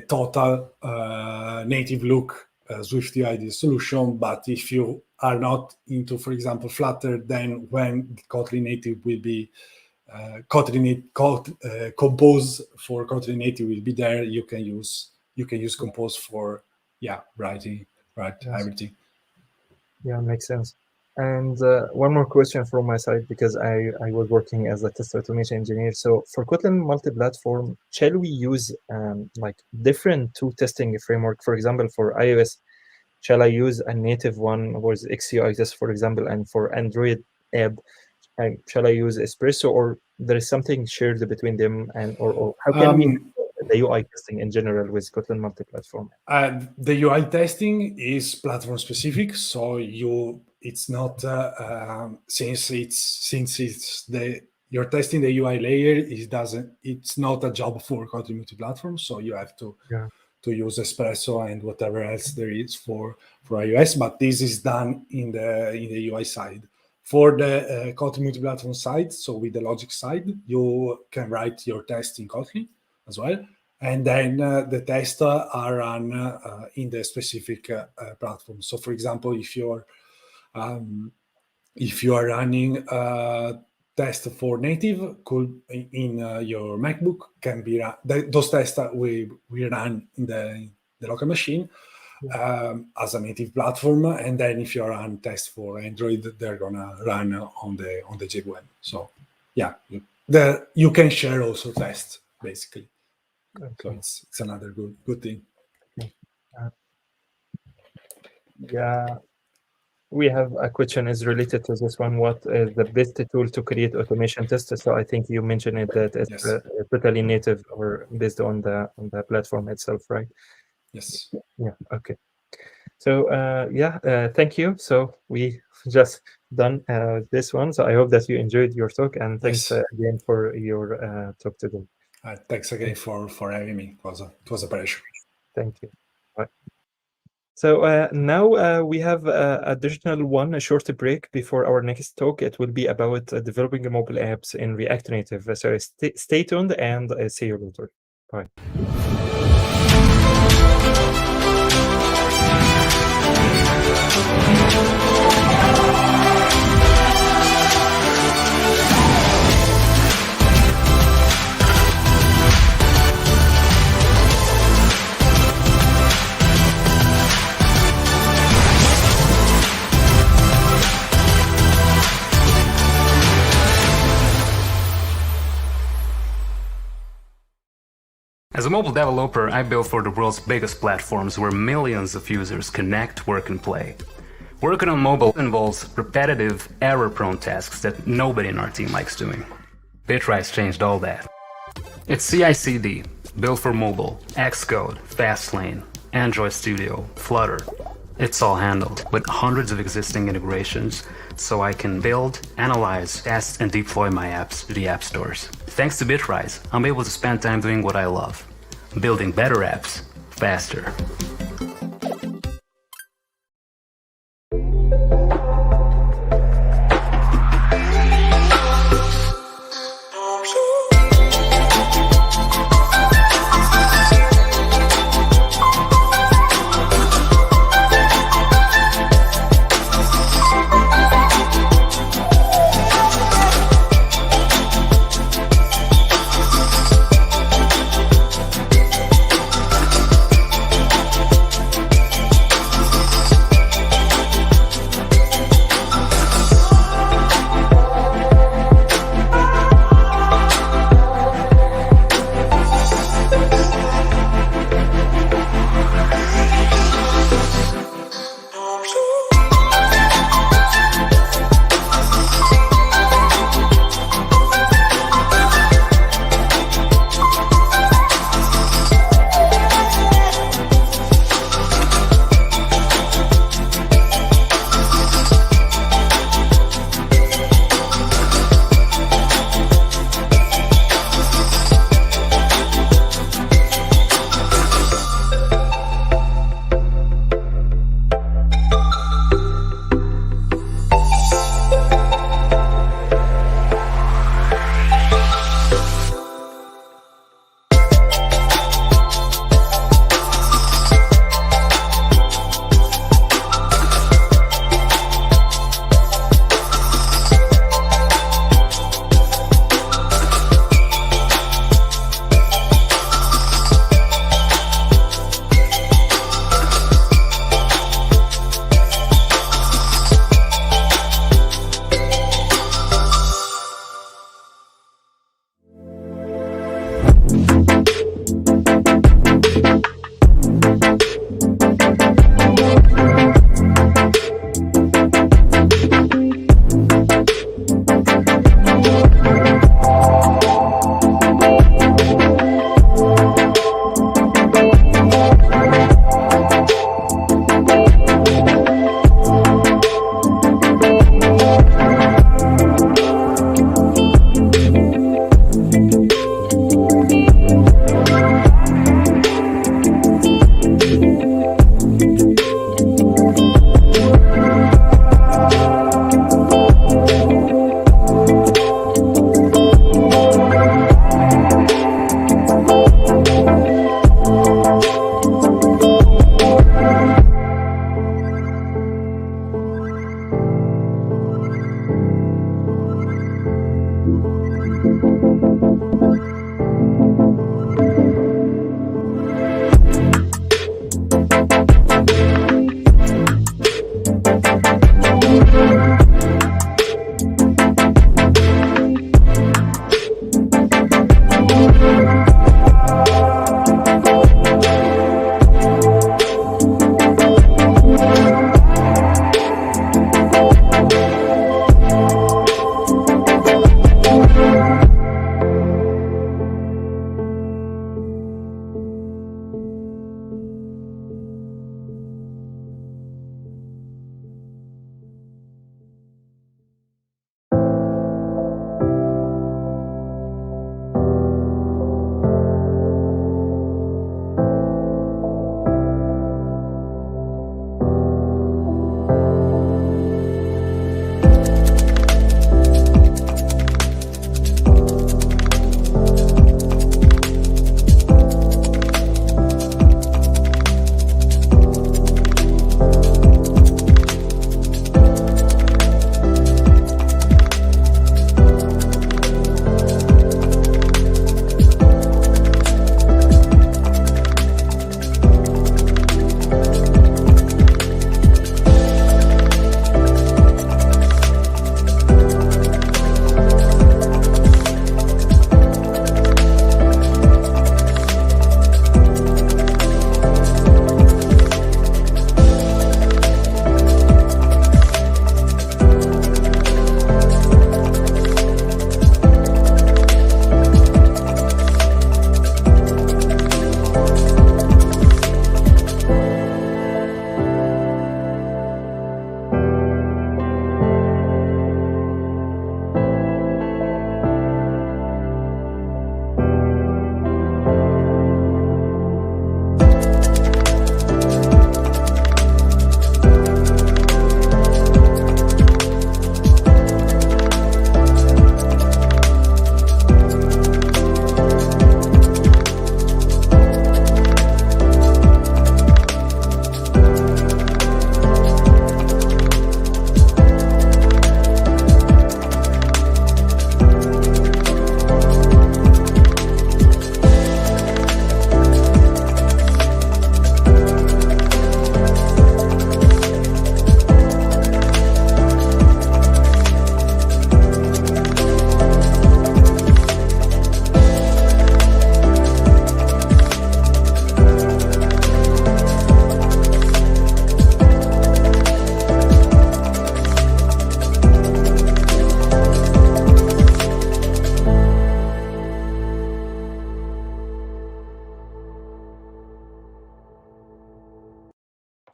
total native look, SwiftUI is a solution. But if you are not into, for example, Flutter, then when Kotlin native will be Compose for Kotlin native will be there. You can use Compose for writing everything. Yeah, makes sense. And one more question from my side, because I was working as a test automation engineer. So for Kotlin Multiplatform, shall we use like different two testing framework? For example, for iOS, shall I use a native one with XUI test, for example, and for Android app, shall I use Espresso, or there is something shared between them, and or how can we do the UI testing in general with Kotlin Multiplatform? The UI testing is platform specific, so it's not since you're testing the UI layer, it's not a job for Kotlin Multiplatform, so you have to use Espresso and whatever else there is for iOS, but this is done in the UI side. For the Kotlin Multiplatform side, so with the logic side, you can write your test in Kotlin as well, and then the tests are run in the specific platform. So, for example, if you are running a test for native, in your MacBook, can be those tests we run in the local machine as a native platform, and then if you run tests for Android, they're gonna run on the JVM. So you can share also tests basically. Okay. So it's another good thing. We have a question is related to this one. What is the best tool to create automation tests? So I think you mentioned it that it's totally native or based on the platform itself, right? Yes. Yeah. Okay. So thank you. So we just done this one. So I hope that you enjoyed your talk, and thanks again for your talk today. Thanks again for having me. It was a pleasure. Thank you. Bye. So now we have a short break before our next talk. It will be about developing mobile apps in React Native. So stay tuned, and see you later. Bye. As a mobile developer, I build for the world's biggest platforms where millions of users connect, work, and play. Working on mobile involves repetitive, error-prone tasks that nobody in our team likes doing. Bitrise changed all that. It's CI/CD, built for mobile, Xcode, Fastlane, Android Studio, Flutter. It's all handled with hundreds of existing integrations, so I can build, analyze, test, and deploy my apps to the app stores. Thanks to Bitrise, I'm able to spend time doing what I love, building better apps faster.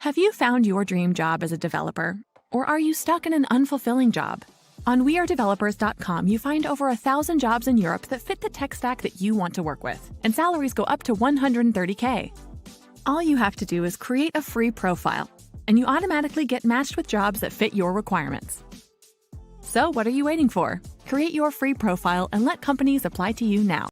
Have you found your dream job as a developer? Or are you stuck in an unfulfilling job? On WeAreDevelopers.com, you find over 1,000 jobs in Europe that fit the tech stack that you want to work with, and salaries go up to $130K. All you have to do is create a free profile, and you automatically get matched with jobs that fit your requirements. So what are you waiting for? Create your free profile and let companies apply to you now.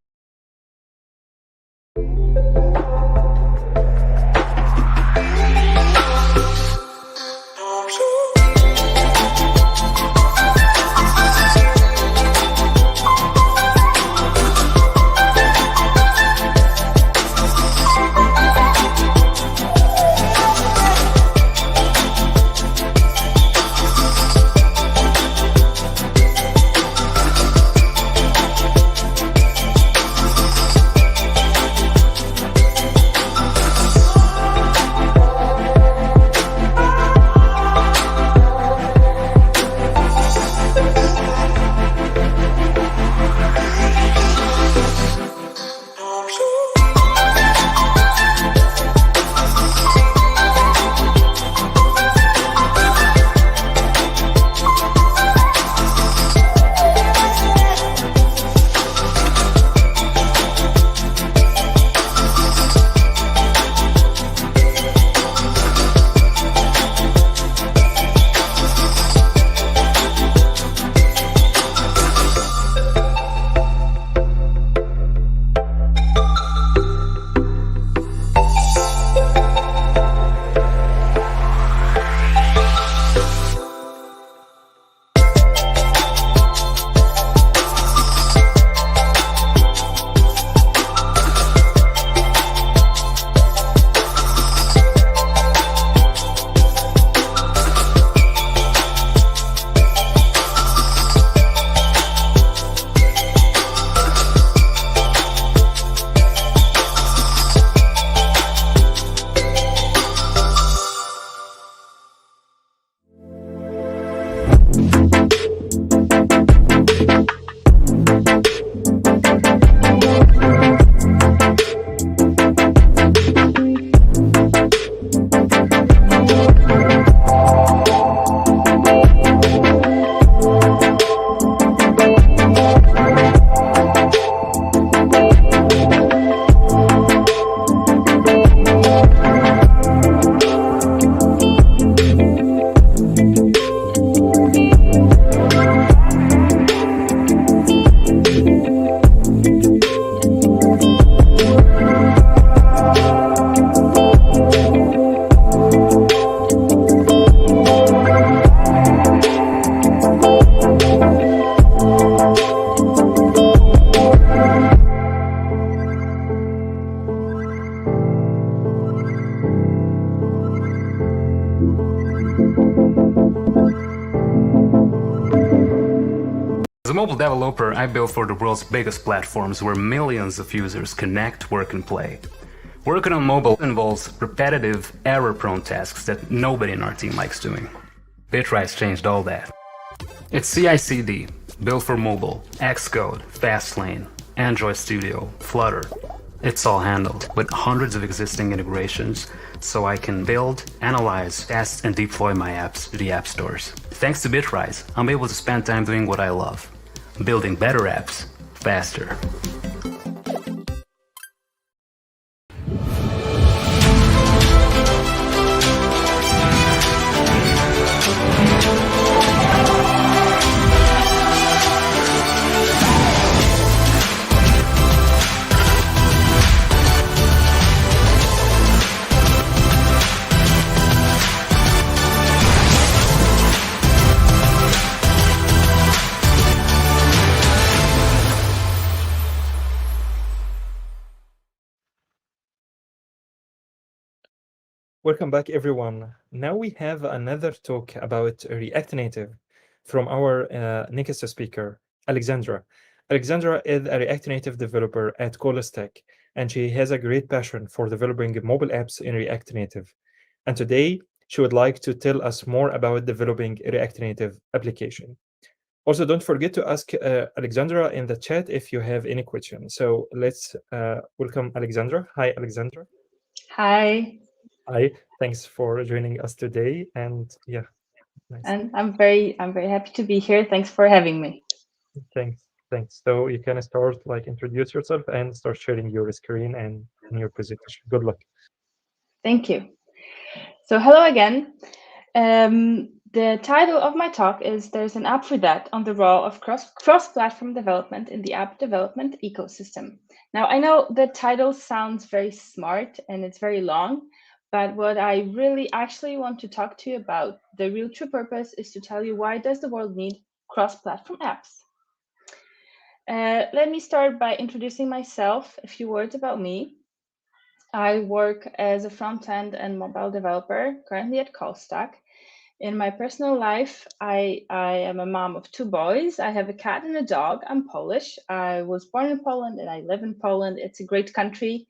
As a mobile developer, I build for the world's biggest platforms where millions of users connect, work, and play. Working on mobile involves repetitive, error-prone tasks that nobody in our team likes doing. Bitrise changed all that. It's CI/CD, built for mobile, Xcode, Fastlane, Android Studio, Flutter. It's all handled with hundreds of existing integrations, so I can build, analyze, test, and deploy my apps to the app stores. Thanks to Bitrise, I'm able to spend time doing what I love, building better apps faster. Welcome back, everyone. Now we have another talk about React Native from our next speaker, Alexandra. Alexandra is a React Native developer at Colastack, and she has a great passion for developing mobile apps in React Native. And today, she would like to tell us more about developing a React Native application. Also, don't forget to ask Alexandra in the chat if you have any questions. So let's welcome Alexandra. Hi, Alexandra. Hi. Hi, thanks for joining us today. And yeah, nice. And I'm very happy to be here. Thanks for having me. Thanks. So you can start, like, introduce yourself and start sharing your screen and your presentation. Good luck. Thank you. So hello again. The title of my talk is "There's an App for That" on the role of cross-platform development in the app development ecosystem. Now, I know the title sounds very smart and it's very long, but what I really actually want to talk to you about, the real true purpose, is to tell you why does the world need cross-platform apps. Let me start by introducing myself, a few words about me. I work as a front-end and mobile developer, currently at Callstack. In my personal life, I am a mom of 2 boys. I have a cat and a dog. I'm Polish. I was born in Poland and I live in Poland. It's a great country.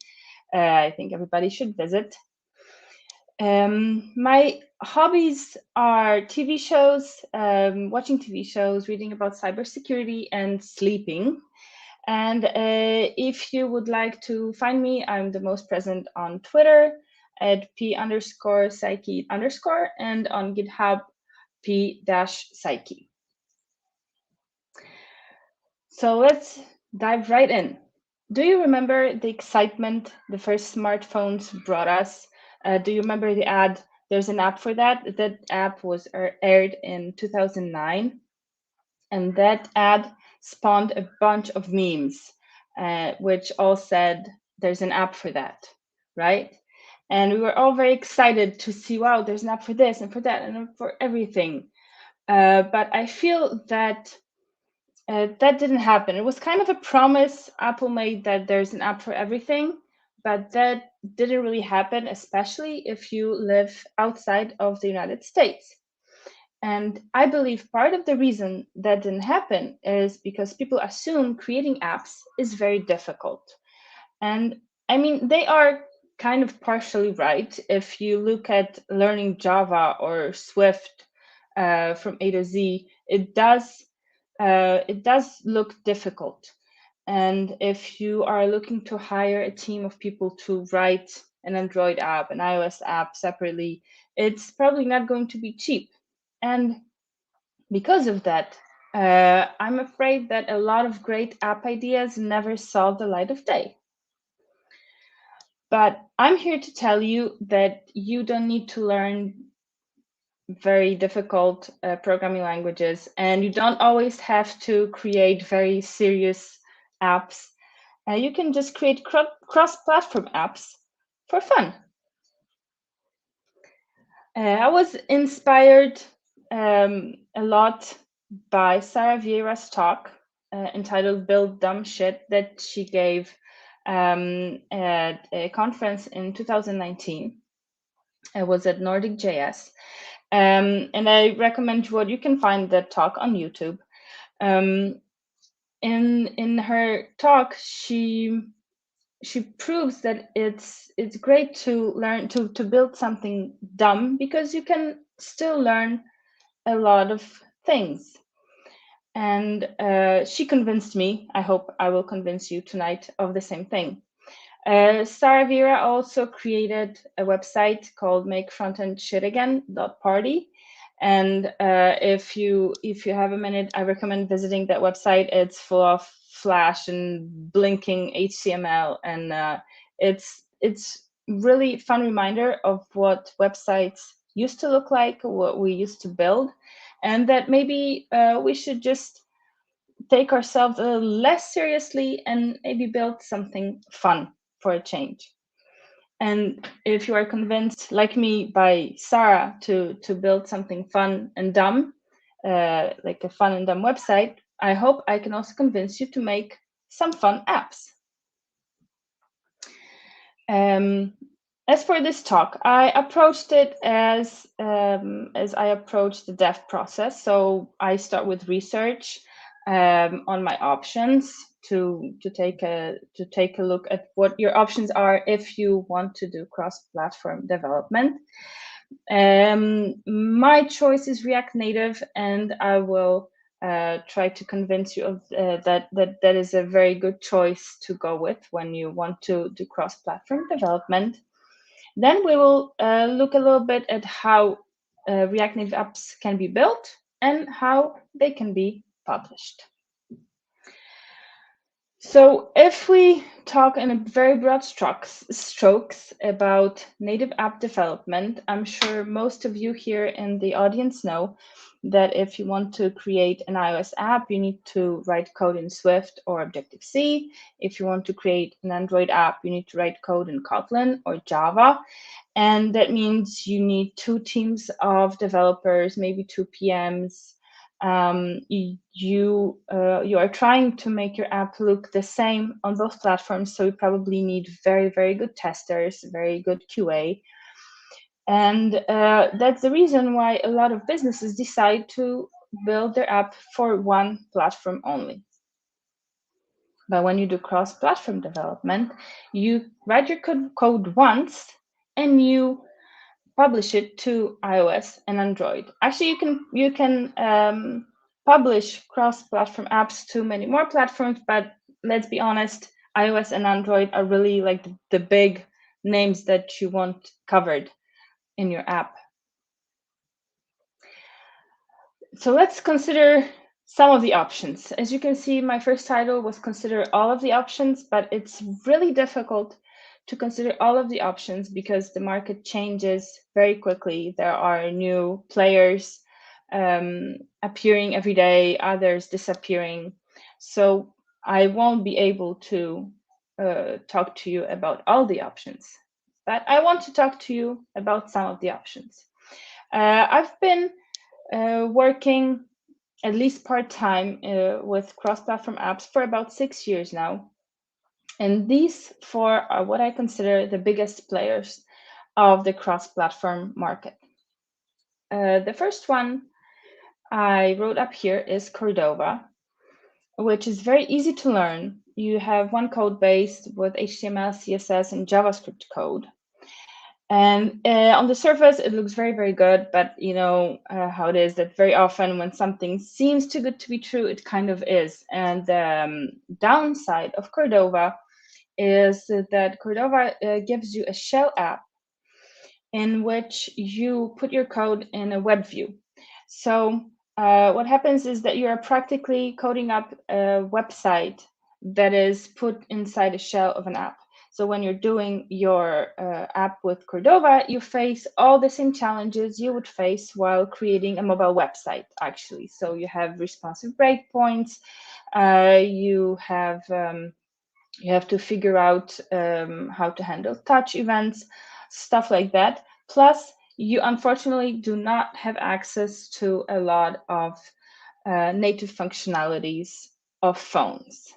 I think everybody should visit. My hobbies are TV shows, watching TV shows, reading about cybersecurity, and sleeping. And if you would like to find me, I'm the most present on Twitter at p_psyche_ and on GitHub p-psyche. So let's dive right in. Do you remember the excitement the first smartphones brought us? Do you remember the ad, "There's an app for that"? That app was aired in 2009. And that ad spawned a bunch of memes, which all said, "There's an app for that," right? And we were all very excited to see, wow, there's an app for this and for that and for everything. But I feel that that didn't happen. It was kind of a promise Apple made that there's an app for everything, but that didn't really happen, especially if you live outside of the United States. And I believe part of the reason that didn't happen is because people assume creating apps is very difficult. And I mean, they are kind of partially right. If you look at learning Java or Swift from A to Z, it does look difficult. And if you are looking to hire a team of people to write an Android app, an iOS app separately, it's probably not going to be cheap. And because of that, I'm afraid that a lot of great app ideas never saw the light of day. But I'm here to tell you that you don't need to learn very difficult programming languages, and you don't always have to create very serious apps. You can just create cross-platform apps for fun. I was inspired a lot by Sarah Vieira's talk entitled "Build Dumb Shit" that she gave at a conference in 2019. It was at Nordic.js. And I recommend you can find that talk on YouTube. In her talk, she proves that it's great to learn to build something dumb, because you can still learn a lot of things. And she convinced me. I hope I will convince you tonight of the same thing. Sarah Vieira also created a website called makefrontendshitagain.party. And if you have a minute, I recommend visiting that website. It's full of Flash and blinking HTML, and it's really fun reminder of what websites used to look like, what we used to build, and that maybe we should just take ourselves a little less seriously and maybe build something fun for a change. And if you are convinced, like me, by Sarah to build something fun and dumb, like a fun and dumb website, I hope I can also convince you to make some fun apps. As for this talk, I approached it as I approached the dev process. So I start with research on my options to take a look at what your options are if you want to do cross-platform development. My choice is React Native, and I will try to convince you of that is a very good choice to go with when you want to do cross-platform development. Then we will look a little bit at how React Native apps can be built and how they can be published. So if we talk in a very broad strokes about native app development, I'm sure most of you here in the audience know that if you want to create an iOS app, you need to write code in Swift or Objective-C. If you want to create an Android app, you need to write code in Kotlin or Java. And that means you need 2 teams of developers, maybe 2 PMs. You are trying to make your app look the same on both platforms, so you probably need very, very good testers, very good QA. And that's the reason why a lot of businesses decide to build their app for one platform only. But when you do cross-platform development, you write your code once and you publish it to iOS and Android. Actually, you can publish cross-platform apps to many more platforms, but let's be honest, iOS and Android are really like the big names that you want covered in your app. So let's consider some of the options. As you can see, my first title was consider all of the options, but it's really difficult to consider all of the options because the market changes very quickly. There are new players appearing every day, others disappearing. So I won't be able to talk to you about all the options, but I want to talk to you about some of the options. I've been working at least part-time with cross-platform apps for about 6 years now. And these 4 are what I consider the biggest players of the cross-platform market. The first one I wrote up here is Cordova, which is very easy to learn. You have one code base with HTML, CSS, and JavaScript code. And on the surface, it looks very, very good. But you know how it is that very often when something seems too good to be true, it kind of is. And the downside of Cordova is that Cordova gives you a shell app in which you put your code in a web view. So what happens is that you are practically coding up a website that is put inside a shell of an app. So when you're doing your app with Cordova, you face all the same challenges you would face while creating a mobile website, actually. So you have responsive breakpoints, you have to figure out how to handle touch events, stuff like that. Plus, you unfortunately do not have access to a lot of native functionalities of phones.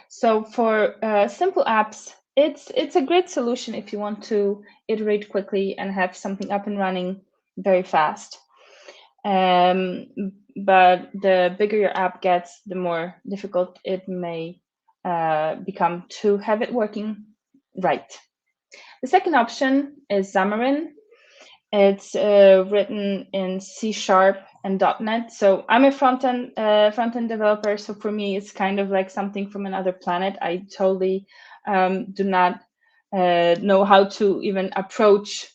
So for simple apps, it's a great solution if you want to iterate quickly and have something up and running very fast. But the bigger your app gets, the more difficult it may become to have it working right. The second option is Xamarin. It's written in C# and .NET. So I'm a front-end developer. So for me, it's kind of like something from another planet. I totally do not know how to even approach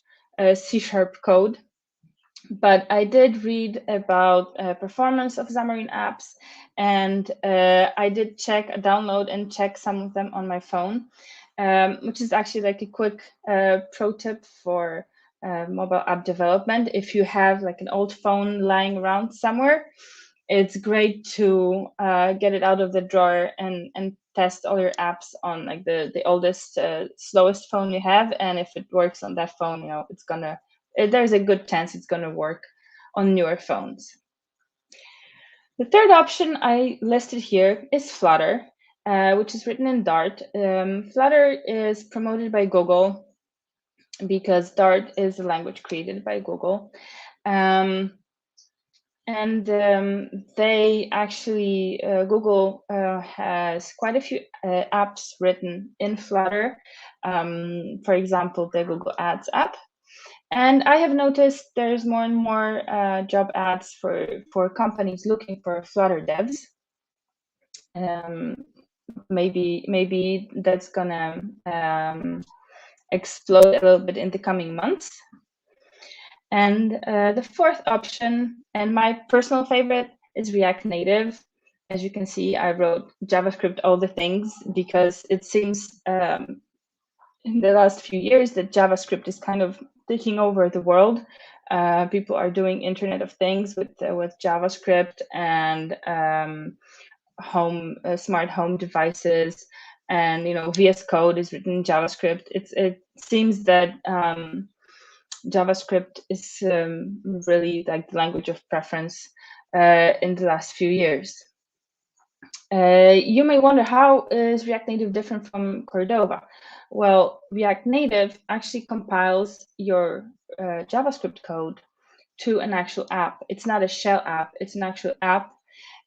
C# code. But I did read about performance of Xamarin apps, and I did download and check some of them on my phone, which is actually like a quick pro tip for mobile app development. If you have like an old phone lying around somewhere, it's great to get it out of the drawer and test all your apps on like the oldest, slowest phone you have. And if it works on that phone, you know, there's a good chance it's going to work on newer phones. The third option I listed here is Flutter, which is written in Dart. Flutter is promoted by Google because Dart is a language created by Google. They actually, Google has quite a few apps written in Flutter. For example, the Google Ads app. And I have noticed there's more and more job ads for companies looking for Flutter devs. Maybe that's gonna explode a little bit in the coming months. And the fourth option, and my personal favorite, is React Native. As you can see, I wrote JavaScript all the things because it seems in the last few years that JavaScript is kind of taking over the world. People are doing Internet of Things with JavaScript, and smart home devices, and VS Code is written in JavaScript. It seems that JavaScript is really like the language of preference in the last few years. You may wonder, how is React Native different from Cordova? Well, React Native actually compiles your JavaScript code to an actual app. It's not a shell app, it's an actual app.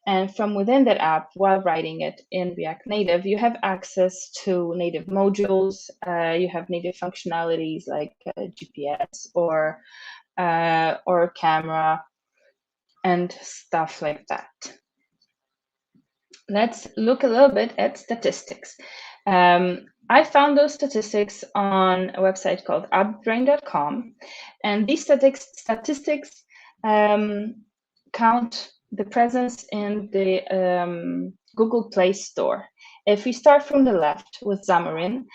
And from within that app, while writing it in React Native, you have access to native modules. You have native functionalities like GPS or camera and stuff like that. Let's look a little bit at statistics. I found those statistics on a website called appbrain.com, and these statistics count the presence in the Google Play Store. If we start from the left with Xamarin,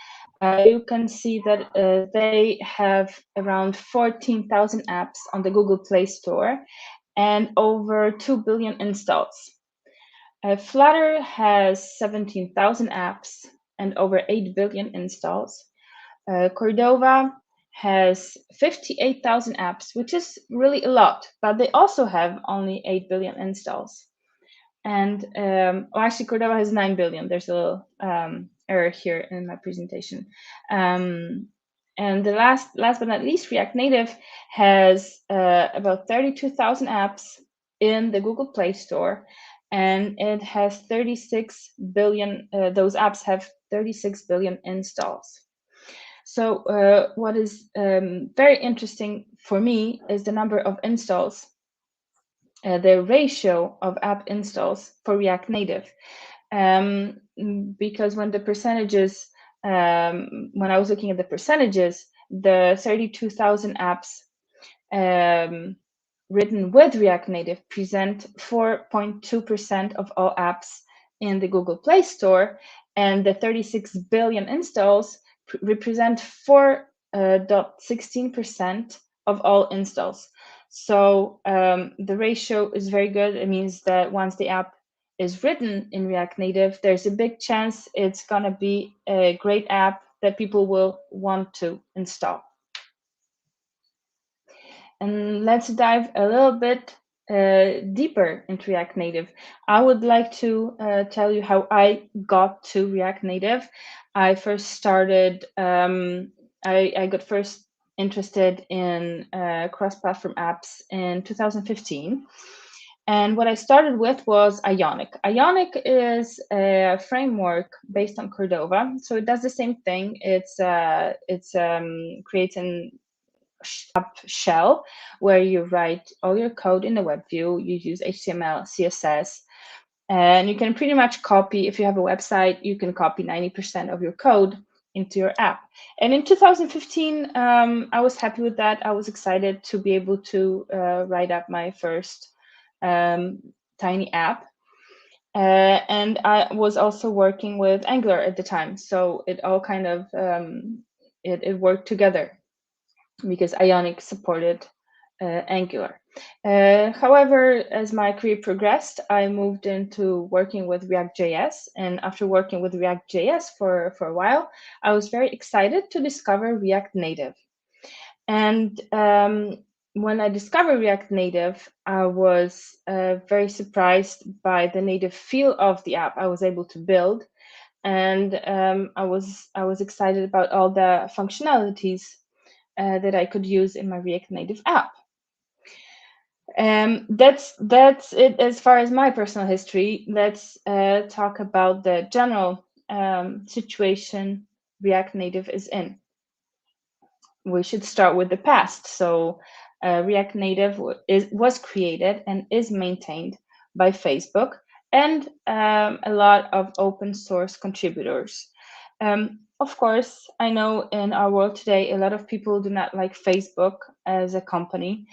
you can see that they have around 14,000 apps on the Google Play Store and over 2 billion installs. Flutter has 17,000 apps and over 8 billion installs. Cordova has 58,000 apps, which is really a lot, but they also have only 8 billion installs. And actually, Cordova has 9 billion. There's a little error here in my presentation. And the last but not least, React Native has about 32,000 apps in the Google Play Store, and it has 36 billion. Those apps have 36 billion installs. So what is very interesting for me is the number of installs, the ratio of app installs for React Native. Because when the percentages, when I was looking at the percentages, the 32,000 apps written with React Native present 4.2% of all apps in the Google Play Store, and the 36 billion installs represent 4.16% of all installs. So the ratio is very good. It means that once the app is written in React Native, there's a big chance it's going to be a great app that people will want to install. And let's dive a little bit deeper into React Native. I would like to tell you how I got to React Native. I first started, I got first interested in cross-platform apps in 2015. And what I started with was Ionic. Ionic is a framework based on Cordova. So it does the same thing. It creates an app shell where you write all your code in the web view. You use HTML, CSS, and you can pretty much copy, if you have a website, you can copy 90% of your code into your app. And in 2015, I was happy with that. I was excited to be able to write up my first tiny app. And I was also working with Angular at the time. So it all kind of, it worked together because Ionic supported Angular. However, as my career progressed, I moved into working with React.js. And after working with React.js for a while, I was very excited to discover React Native. And when I discovered React Native, I was very surprised by the native feel of the app I was able to build. And I was excited about all the functionalities that I could use in my React Native app. That's it as far as my personal history. Let's talk about the general situation React Native is in. We should start with the past. So React Native was created and is maintained by Facebook and a lot of open source contributors. Of course, I know in our world today, a lot of people do not like Facebook as a company,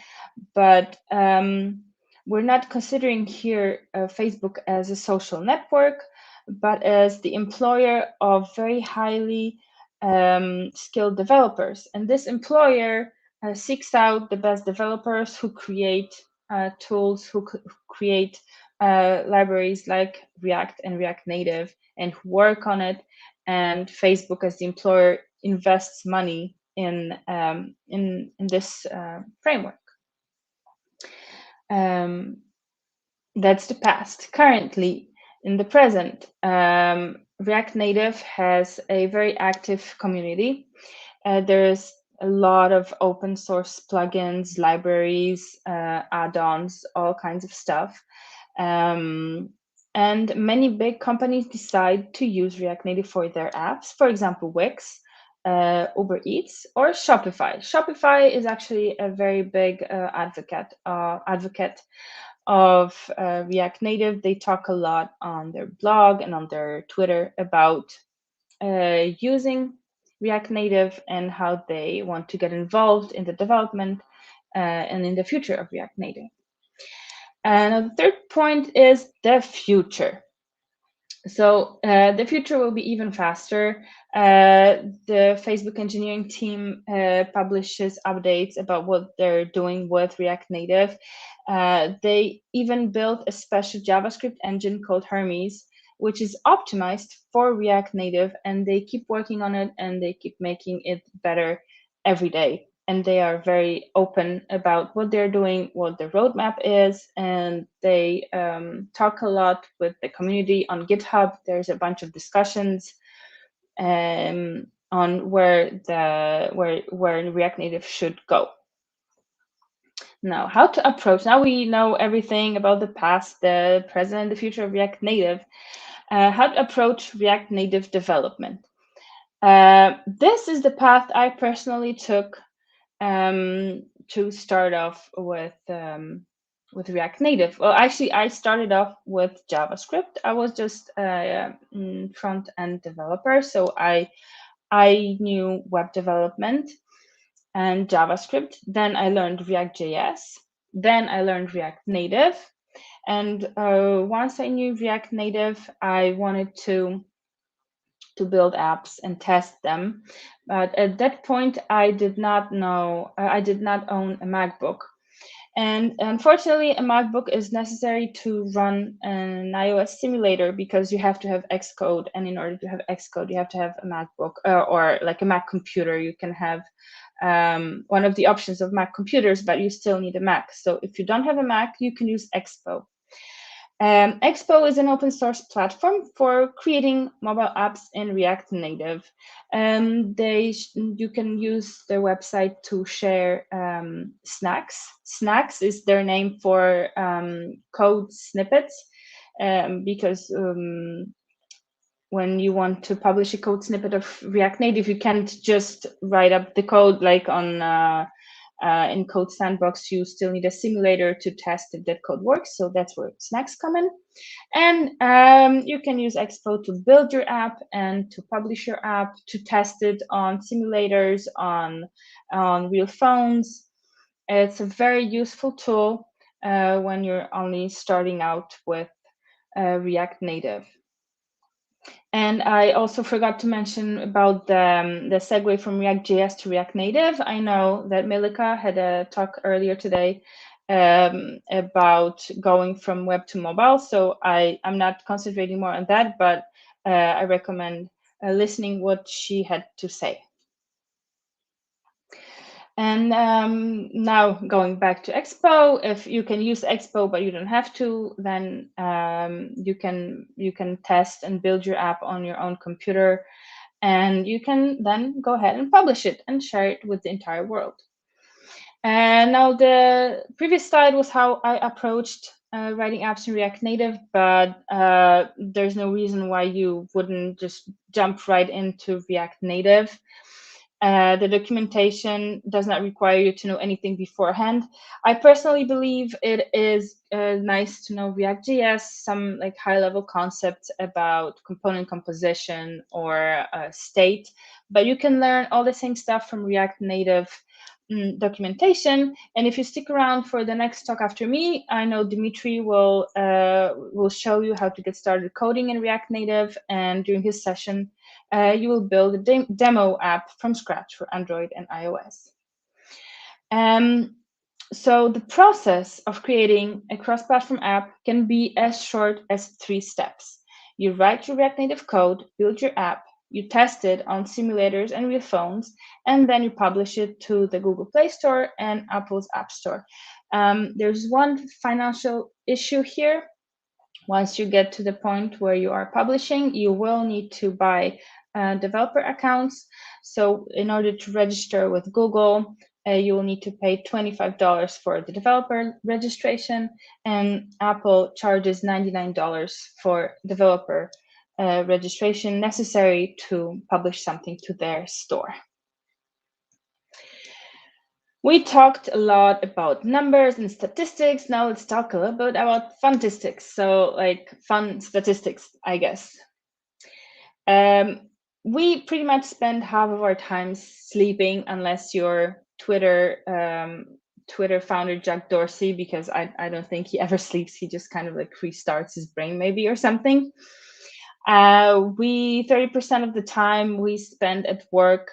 but we're not considering here Facebook as a social network, but as the employer of very highly skilled developers. And this employer seeks out the best developers who create tools, who create libraries like React and React Native, and who work on it. And Facebook, as the employer, invests money in this framework. That's the past. Currently, in the present, React Native has a very active community. There's a lot of open source plugins, libraries, add-ons, all kinds of stuff. And many big companies decide to use React Native for their apps. For example, Wix, Uber Eats, or Shopify. Shopify is actually a very big advocate of React Native. They talk a lot on their blog and on their Twitter about using React Native and how they want to get involved in the development and in the future of React Native. And the third point is the future. So the future will be even faster. The Facebook engineering team publishes updates about what they're doing with React Native. They even built a special JavaScript engine called Hermes, which is optimized for React Native, and they keep working on it and they keep making it better every day. And they are very open about what they're doing, what the roadmap is, and they talk a lot with the community on GitHub. There's a bunch of discussions on where React Native should go. Now, how to approach? Now we know everything about the past, the present, the future of React Native. How to approach React Native development. This is the path I personally took to start off with React Native. Well, actually, I started off with JavaScript. I was just a front-end developer, so I knew web development and JavaScript. Then I learned React.js. Then I learned React Native. And once I knew React Native, I wanted to build apps and test them. But at that point, I did not own a MacBook. And unfortunately, a MacBook is necessary to run an iOS simulator because you have to have Xcode. And in order to have Xcode, you have to have a MacBook or like a Mac computer. You can have one of the options of Mac computers, but you still need a Mac. So if you don't have a Mac, you can use Expo. Expo is an open source platform for creating mobile apps in React Native. You can use their website to share snacks. Snacks is their name for code snippets, because when you want to publish a code snippet of React Native, you can't just write up the code like on in Code Sandbox. You still need a simulator to test if that code works. So that's where snacks come in. And you can use Expo to build your app and to publish your app, to test it on simulators, on real phones. It's a very useful tool when you're only starting out with React Native. And I also forgot to mention about the segue from React.js to React Native. I know that Milica had a talk earlier today about going from web to mobile. So I'm not concentrating more on that, but I recommend listening what she had to say. And now going back to Expo, if you can use Expo but you don't have to, then you can test and build your app on your own computer, and you can then go ahead and publish it and share it with the entire world. And now the previous slide was how I approached writing apps in React Native, but there's no reason why you wouldn't just jump right into React Native. The documentation does not require you to know anything beforehand. I personally believe it is nice to know React.js, some like high-level concepts about component composition or state, but you can learn all the same stuff from React Native documentation. And if you stick around for the next talk after me, I know Dimitri will show you how to get started coding in React Native, and during his session, you will build a demo app from scratch for Android and iOS. So the process of creating a cross-platform app can be as short as 3 steps. You write your React Native code, build your app, you test it on simulators and real phones, and then you publish it to the Google Play Store and Apple's App Store. There's one financial issue here. Once you get to the point where you are publishing, you will need to buy developer accounts. So in order to register with Google, you will need to pay $25 for the developer registration, and Apple charges $99 for developer registration necessary to publish something to their store. We talked a lot about numbers and statistics. Now let's talk a little bit about funtistics. So like fun statistics, I guess. We pretty much spend half of our time sleeping, unless you're Twitter founder Jack Dorsey, because I don't think he ever sleeps. He just kind of like restarts his brain maybe or something. 30% of the time we spend at work,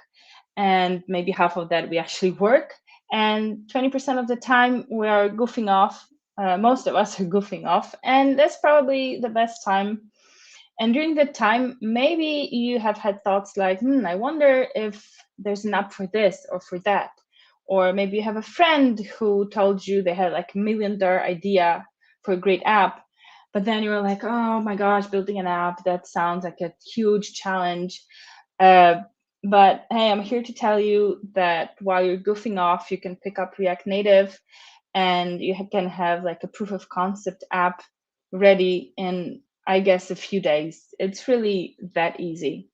and maybe half of that we actually work. And 20% of the time we are goofing off. Most of us are goofing off, and that's probably the best time. And during that time, maybe you have had thoughts like, I wonder if there's an app for this or for that. Or maybe you have a friend who told you they had like $1 million idea for a great app, but then you were like, oh my gosh, building an app, that sounds like a huge challenge. But hey, I'm here to tell you that while you're goofing off, you can pick up React Native and you can have like a proof of concept app ready in, I guess, a few days. It's really that easy.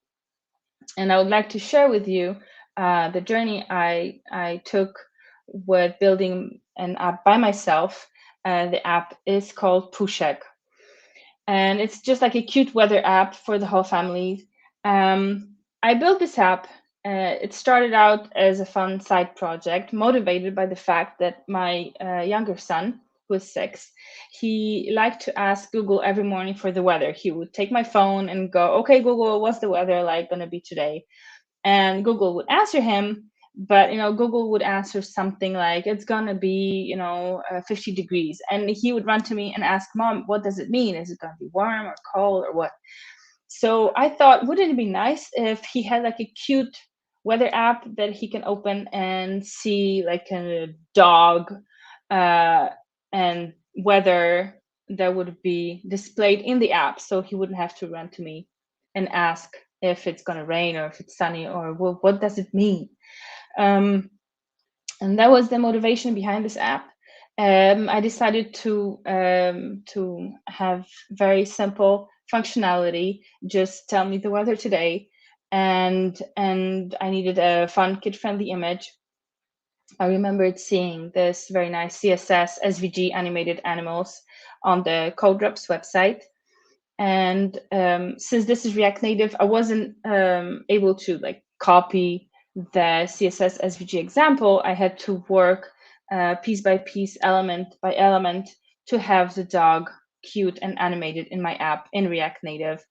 And I would like to share with you the journey I took with building an app by myself. The app is called Pushek. And it's just like a cute weather app for the whole family. I built this app. It started out as a fun side project, motivated by the fact that my younger son, who is 6, he liked to ask Google every morning for the weather. He would take my phone and go, okay, Google, what's the weather like going to be today? And Google would answer him, but Google would answer something like, it's going to be 50 degrees. And he would run to me and ask, Mom, what does it mean? Is it going to be warm or cold or what? So I thought, wouldn't it be nice if he had like a cute weather app that he can open and see like a dog and weather that would be displayed in the app, so he wouldn't have to run to me and ask if it's going to rain or if it's sunny or what does it mean. And that was the motivation behind this app. I decided to have very simple functionality, just tell me the weather today, and I needed a fun kid-friendly image. I remembered seeing this very nice CSS SVG animated animals on the CodeDrops website. And since this is React Native, I wasn't able to like copy the CSS SVG example. I had to work piece by piece, element by element, to have the dog cute and animated in my app in React Native.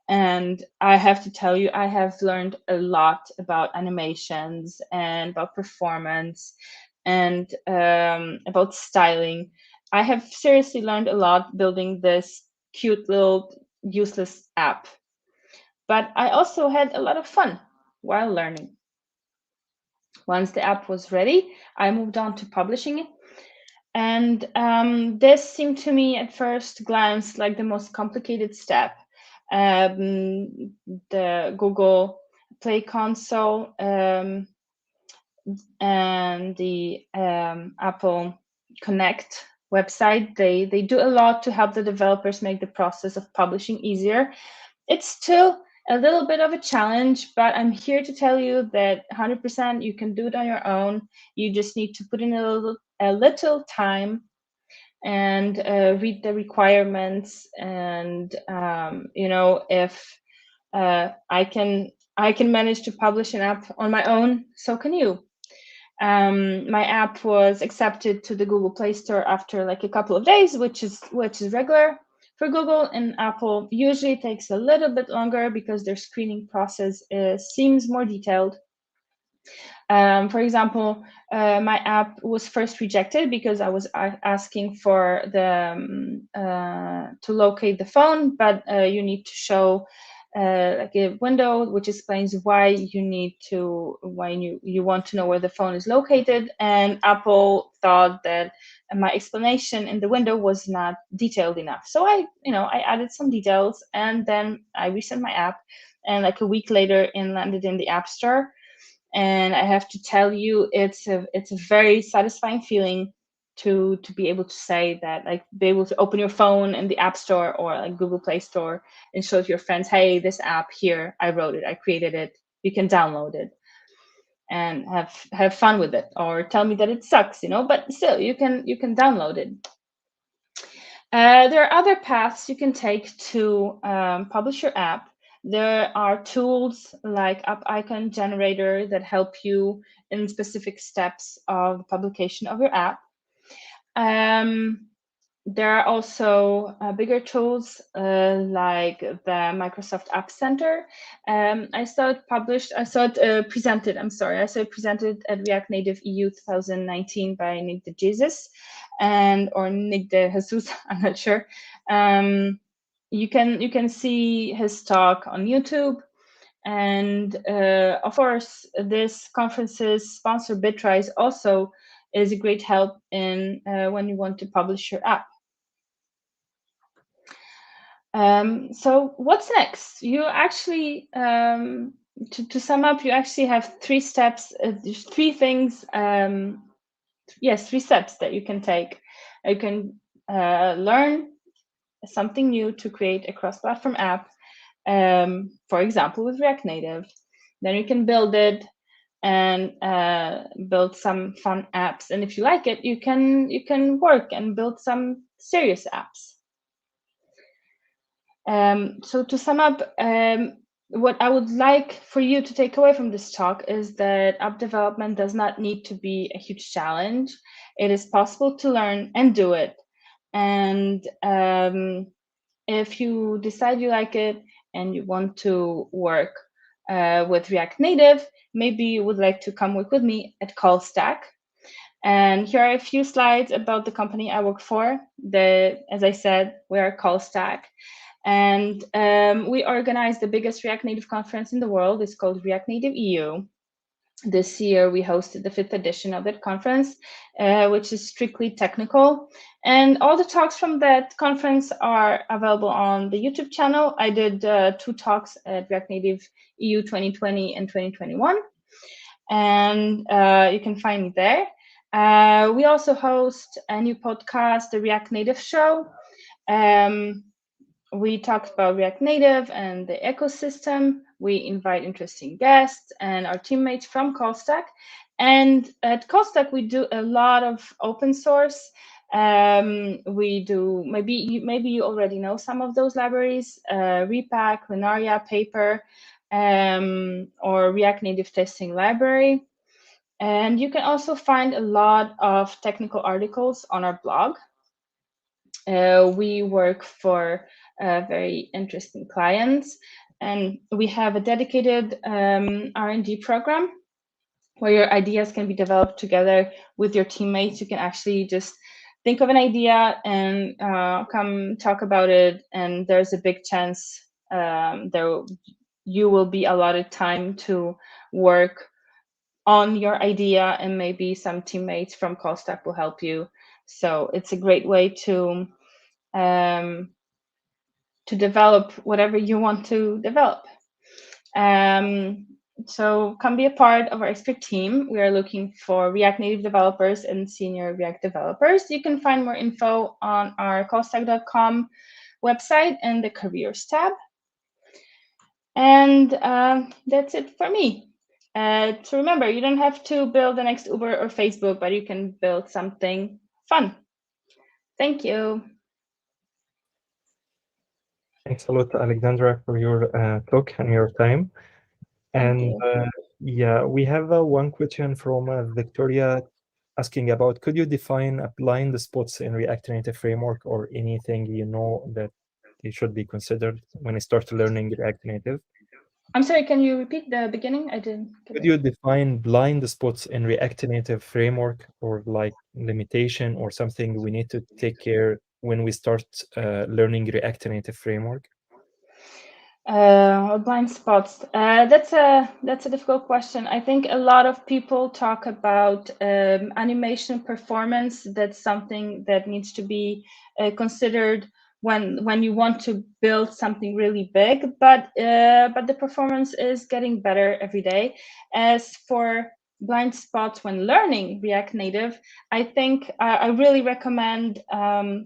And I have to tell you, I have learned a lot about animations and about performance and about styling. I have seriously learned a lot building this cute little useless app. But I also had a lot of fun while learning. Once the app was ready, I moved on to publishing it. And this seemed to me at first glance like the most complicated step. The Google Play Console and the Apple Connect website, they do a lot to help the developers make the process of publishing easier. It's still a little bit of a challenge, but I'm here to tell you that 100% you can do it on your own. You just need to put in a little time and read the requirements. And if I can manage to publish an app on my own, so can you. My app was accepted to the Google Play Store after like a couple of days, which is regular for Google. And Apple usually takes a little bit longer because their screening process seems more detailed. For example, my app was first rejected because I was asking for the to locate the phone, but you need to show like a window which explains why you want to know where the phone is located. And Apple thought that my explanation in the window was not detailed enough. So I added some details, and then I resent my app, and like a week later it landed in the App Store. And I have to tell you, it's a very satisfying feeling to be able to say that, like, be able to open your phone in the App Store or like Google Play Store and show to your friends, hey, this app here, I wrote it, I created it, you can download it and have fun with it, or tell me that it sucks, but still you can download it. There are other paths you can take to publish your app. There are tools like App Icon Generator that help you in specific steps of the publication of your app. There are also bigger tools like the Microsoft App Center. I saw it presented at React Native EU 2019 by Nick de Jesus or Nick de Jesus, I'm not sure. You can see his talk on YouTube. And of course, this conference's sponsor, Bitrise, also is a great help in when you want to publish your app. So what's next? You actually, to sum up, you actually have 3 steps, there's 3 things, 3 steps that you can take. You can learn something new to create a cross-platform app, for example, with React Native. Then you can build it and build some fun apps. And if you like it, you can work and build some serious apps. So to sum up, what I would like for you to take away from this talk is that app development does not need to be a huge challenge. It is possible to learn and do it. And if you decide you like it and you want to work with React Native, maybe you would like to come work with me at CallStack. And here are a few slides about the company I work for. As I said, we are CallStack. And we organize the biggest React Native conference in the world. It's called React Native EU. This year, we hosted the 5th edition of that conference, which is strictly technical. And all the talks from that conference are available on the YouTube channel. I did 2 talks at React Native EU 2020 and 2021. And you can find me there. We also host a new podcast, the React Native Show. We talked about React Native and the ecosystem. We invite interesting guests and our teammates from CallStack. And at CallStack, we do a lot of open source. We do, maybe you already know some of those libraries, Repack, Linaria, Paper, or React Native Testing Library. And you can also find a lot of technical articles on our blog. We work for very interesting clients, and we have a dedicated R&D program where your ideas can be developed together with your teammates. You can actually just think of an idea and come talk about it, and there's a big chance you will be allotted time to work on your idea, and maybe some teammates from CallStack will help you. So it's a great way to develop whatever you want to develop. So come be a part of our expert team. We are looking for React Native developers and senior React developers. You can find more info on our callstack.com website and the careers tab. And that's it for me. To remember, you don't have to build the next Uber or Facebook, but you can build something fun. Thank you. Thanks a lot, Alexandra, for your talk and your time. And yeah, we have one question from Victoria asking about, could you define blind spots in React Native framework, or anything you know that they should be considered when you start learning React Native? I'm sorry, can you repeat the beginning? I didn't get Could it. you define blind spots in React Native framework, or like limitation or something we need to take care when we start learning React Native framework? Blind spots. That's a difficult question. I think a lot of people talk about animation performance. That's something that needs to be considered when you want to build something really big. But the performance is getting better every day. As for blind spots when learning React Native, I think I really recommend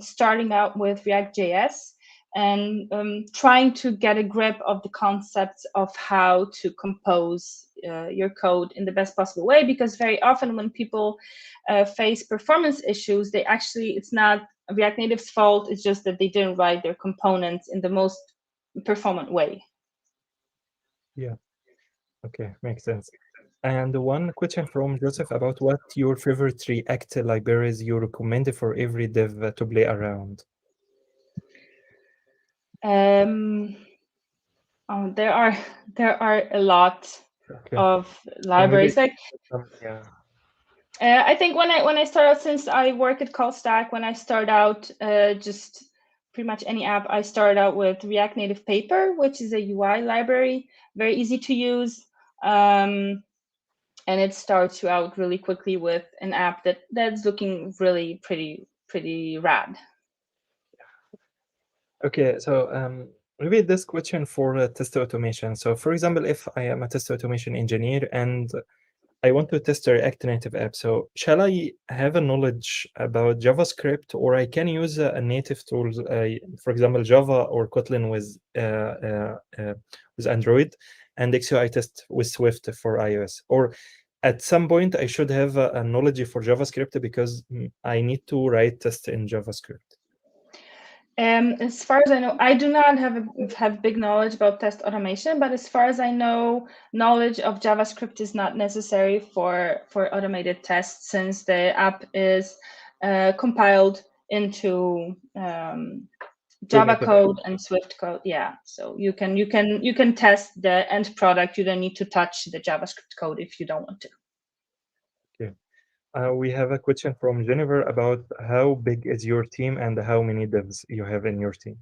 starting out with React.js and trying to get a grip of the concepts of how to compose your code in the best possible way, because very often when people face performance issues, it's not React Native's fault, it's just that they didn't write their components in the most performant way. Yeah, okay, makes sense. And one question from Joseph about what your favorite React libraries you recommend for every dev to play around. There are a lot of libraries. Like, yeah. I think when I start out, since I work at CallStack, when I start out just pretty much any app, I start out with React Native Paper, which is a UI library, very easy to use, and it starts you out really quickly with an app that's looking really pretty rad. Okay, so maybe this question for test automation. So for example, if I am a test automation engineer and I want to test a React Native app, so shall I have a knowledge about JavaScript, or I can use a native tool, for example, Java or Kotlin with Android, and XUI test with Swift for iOS? Or at some point, I should have a knowledge for JavaScript because I need to write tests in JavaScript. As far as I know, I do not have big knowledge about test automation, but as far as I know, knowledge of JavaScript is not necessary for automated tests, since the app is compiled into Java code and Swift code. Yeah, so you can test the end product. You don't need to touch the JavaScript code if you don't want to. Okay. We have a question from Jennifer about how big is your team and how many devs you have in your team.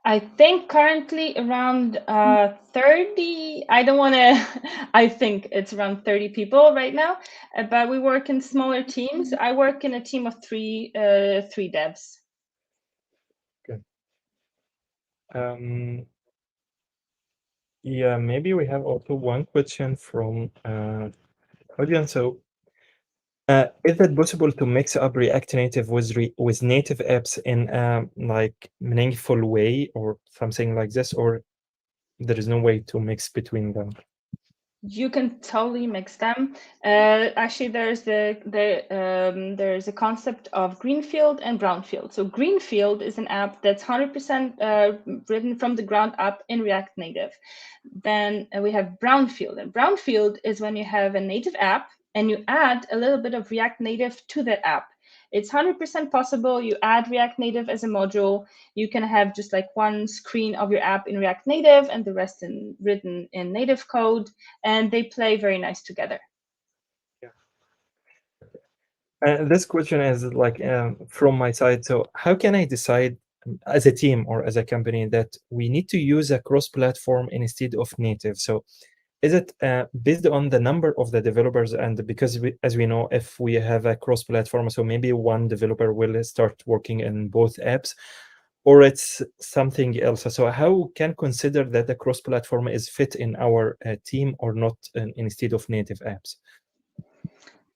I think currently around 30. I don't want to. I think it's around 30 people right now, but we work in smaller teams. I work in a team of three devs. Good. Yeah, maybe we have also one question from audience. So, is it possible to mix up React Native with native apps in like meaningful way or something like this, or there is no way to mix between them? You can totally mix them. Actually, there's a concept of greenfield and brownfield. So greenfield is an app that's 100% written from the ground up in React Native. Then we have brownfield, and brownfield is when you have a native app and you add a little bit of React Native to that app. It's 100% possible. You add React Native as a module. You can have just like one screen of your app in React Native and the rest written in native code, and they play very nice together. Yeah. This question is like from my side. So how can I decide as a team or as a company that we need to use a cross-platform instead of native? So is it based on the number of the developers? And because as we know, if we have a cross-platform, so maybe one developer will start working in both apps, or it's something else. So how can consider that the cross-platform is fit in our team or not instead of native apps?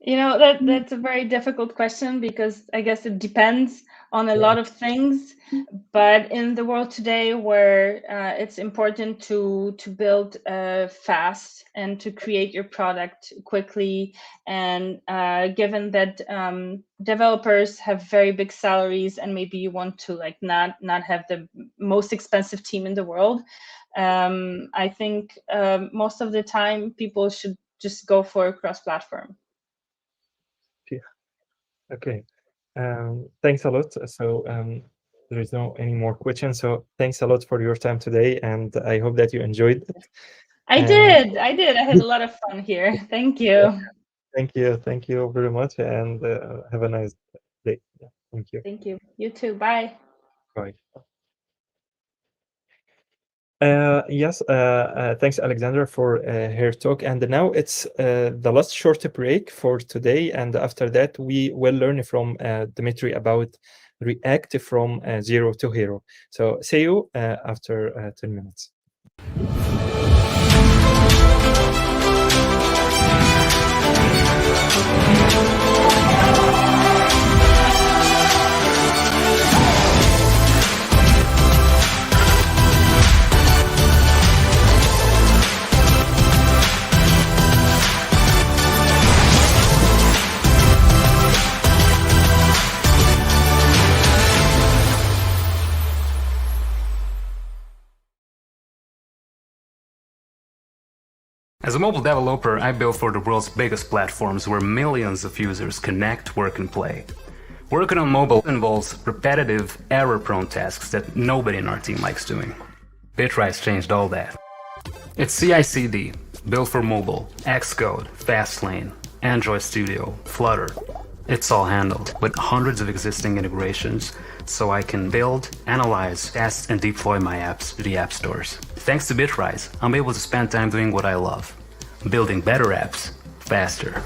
That's a very difficult question because I guess it depends on a lot of things. But in the world today, where it's important to build fast and to create your product quickly, and given that developers have very big salaries, and maybe you want to not have the most expensive team in the world, I think most of the time people should just go for a cross-platform. Okay, thanks a lot. So there is no any more questions. So thanks a lot for your time today, and I hope that you enjoyed it. I did. I had a lot of fun here. Thank you. Thank you very much, and have a nice day. Yeah, thank you. Thank you. You too. Bye. Bye. Yes, thanks, Alexandra, for her talk. And now it's the last short break for today. And after that, we will learn from Dimitri about React from zero to hero. So see you after 10 minutes. As a mobile developer, I build for the world's biggest platforms where millions of users connect, work, and play. Working on mobile involves repetitive, error-prone tasks that nobody in our team likes doing. Bitrise changed all that. It's CI/CD, built for mobile, Xcode, Fastlane, Android Studio, Flutter. It's all handled with hundreds of existing integrations, so I can build, analyze, test, and deploy my apps to the app stores. Thanks to Bitrise, I'm able to spend time doing what I love, building better apps faster.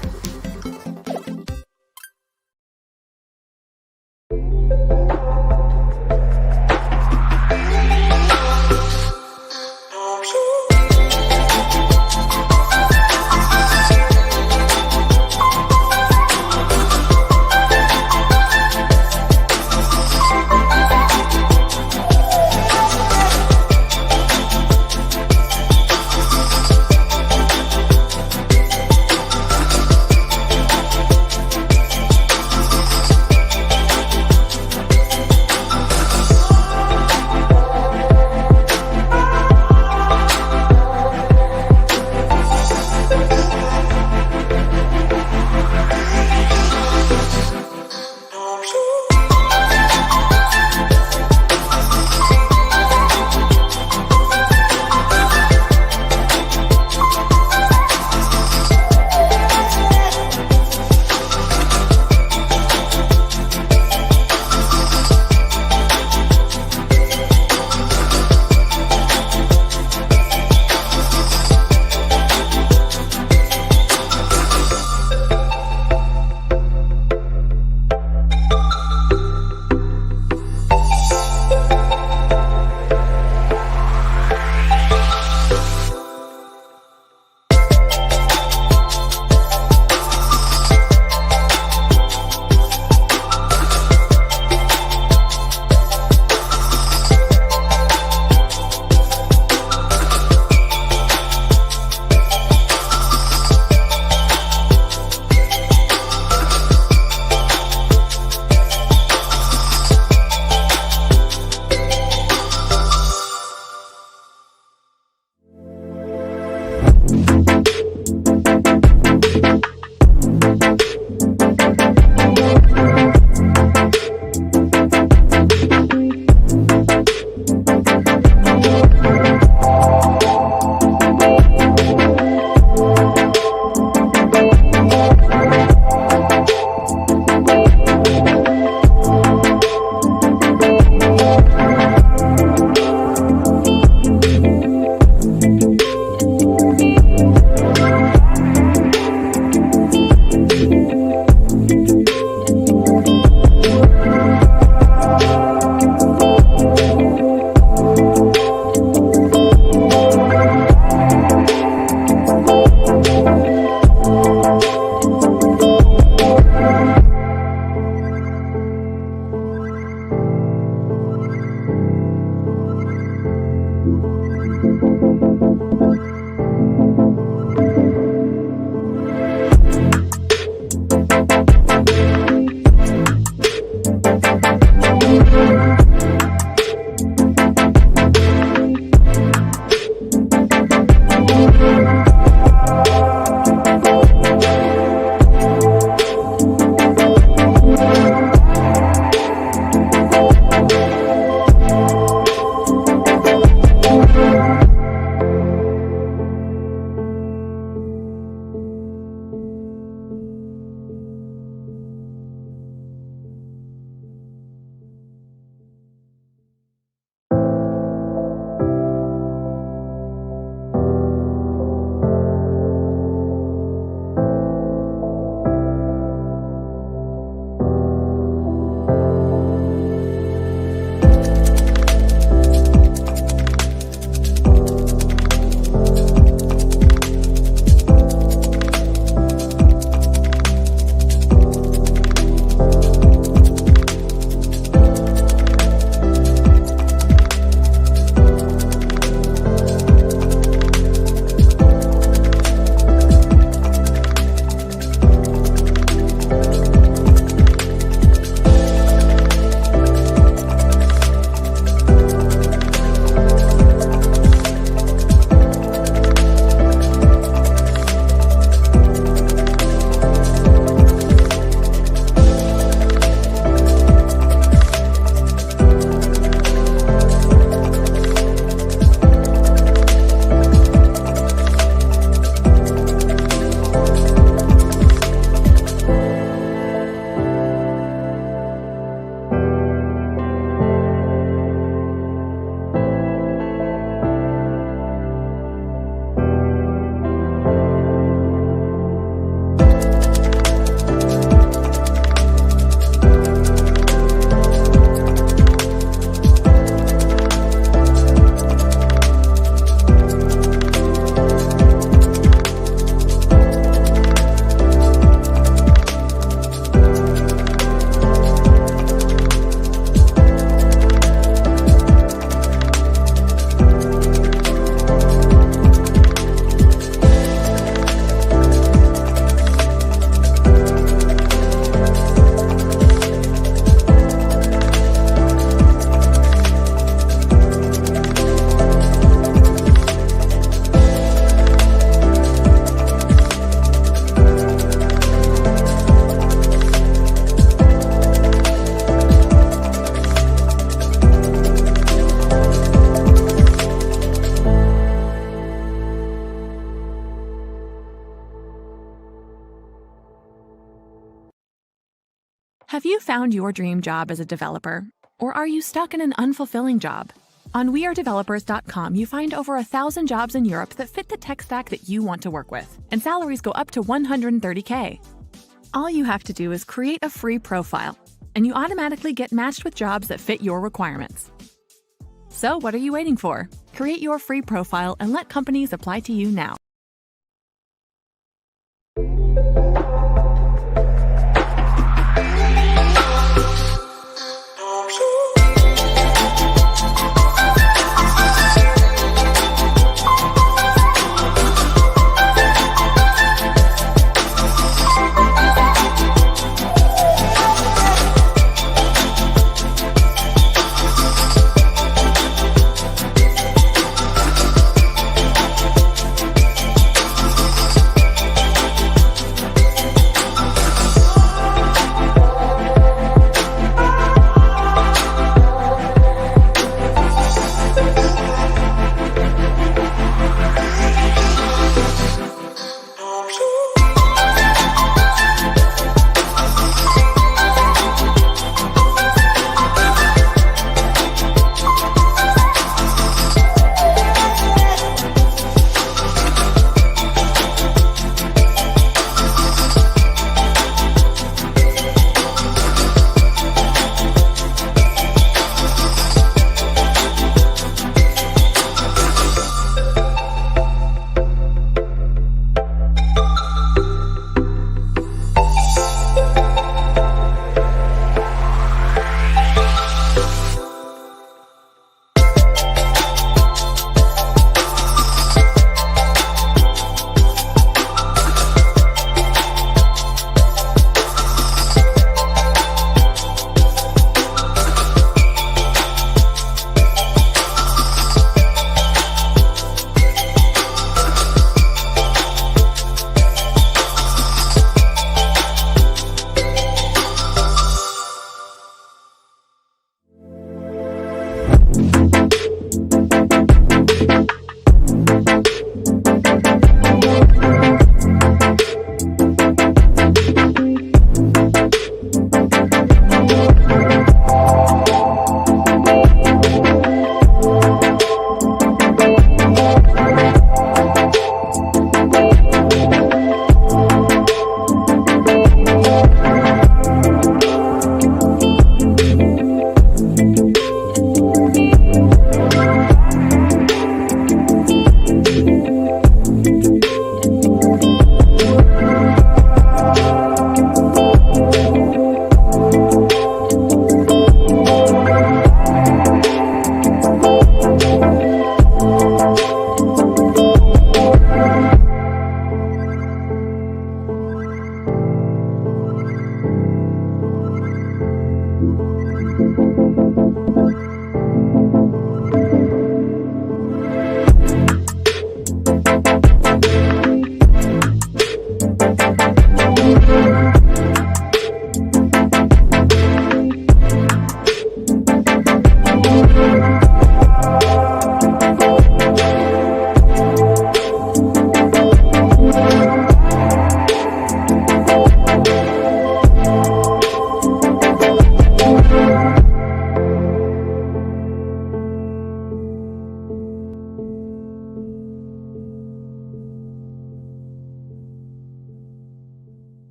Have you found your dream job as a developer? Or are you stuck in an unfulfilling job? On WeAreDevelopers.com, you find over 1,000 jobs in Europe that fit the tech stack that you want to work with, and salaries go up to $130K. All you have to do is create a free profile, and you automatically get matched with jobs that fit your requirements. So what are you waiting for? Create your free profile and let companies apply to you now.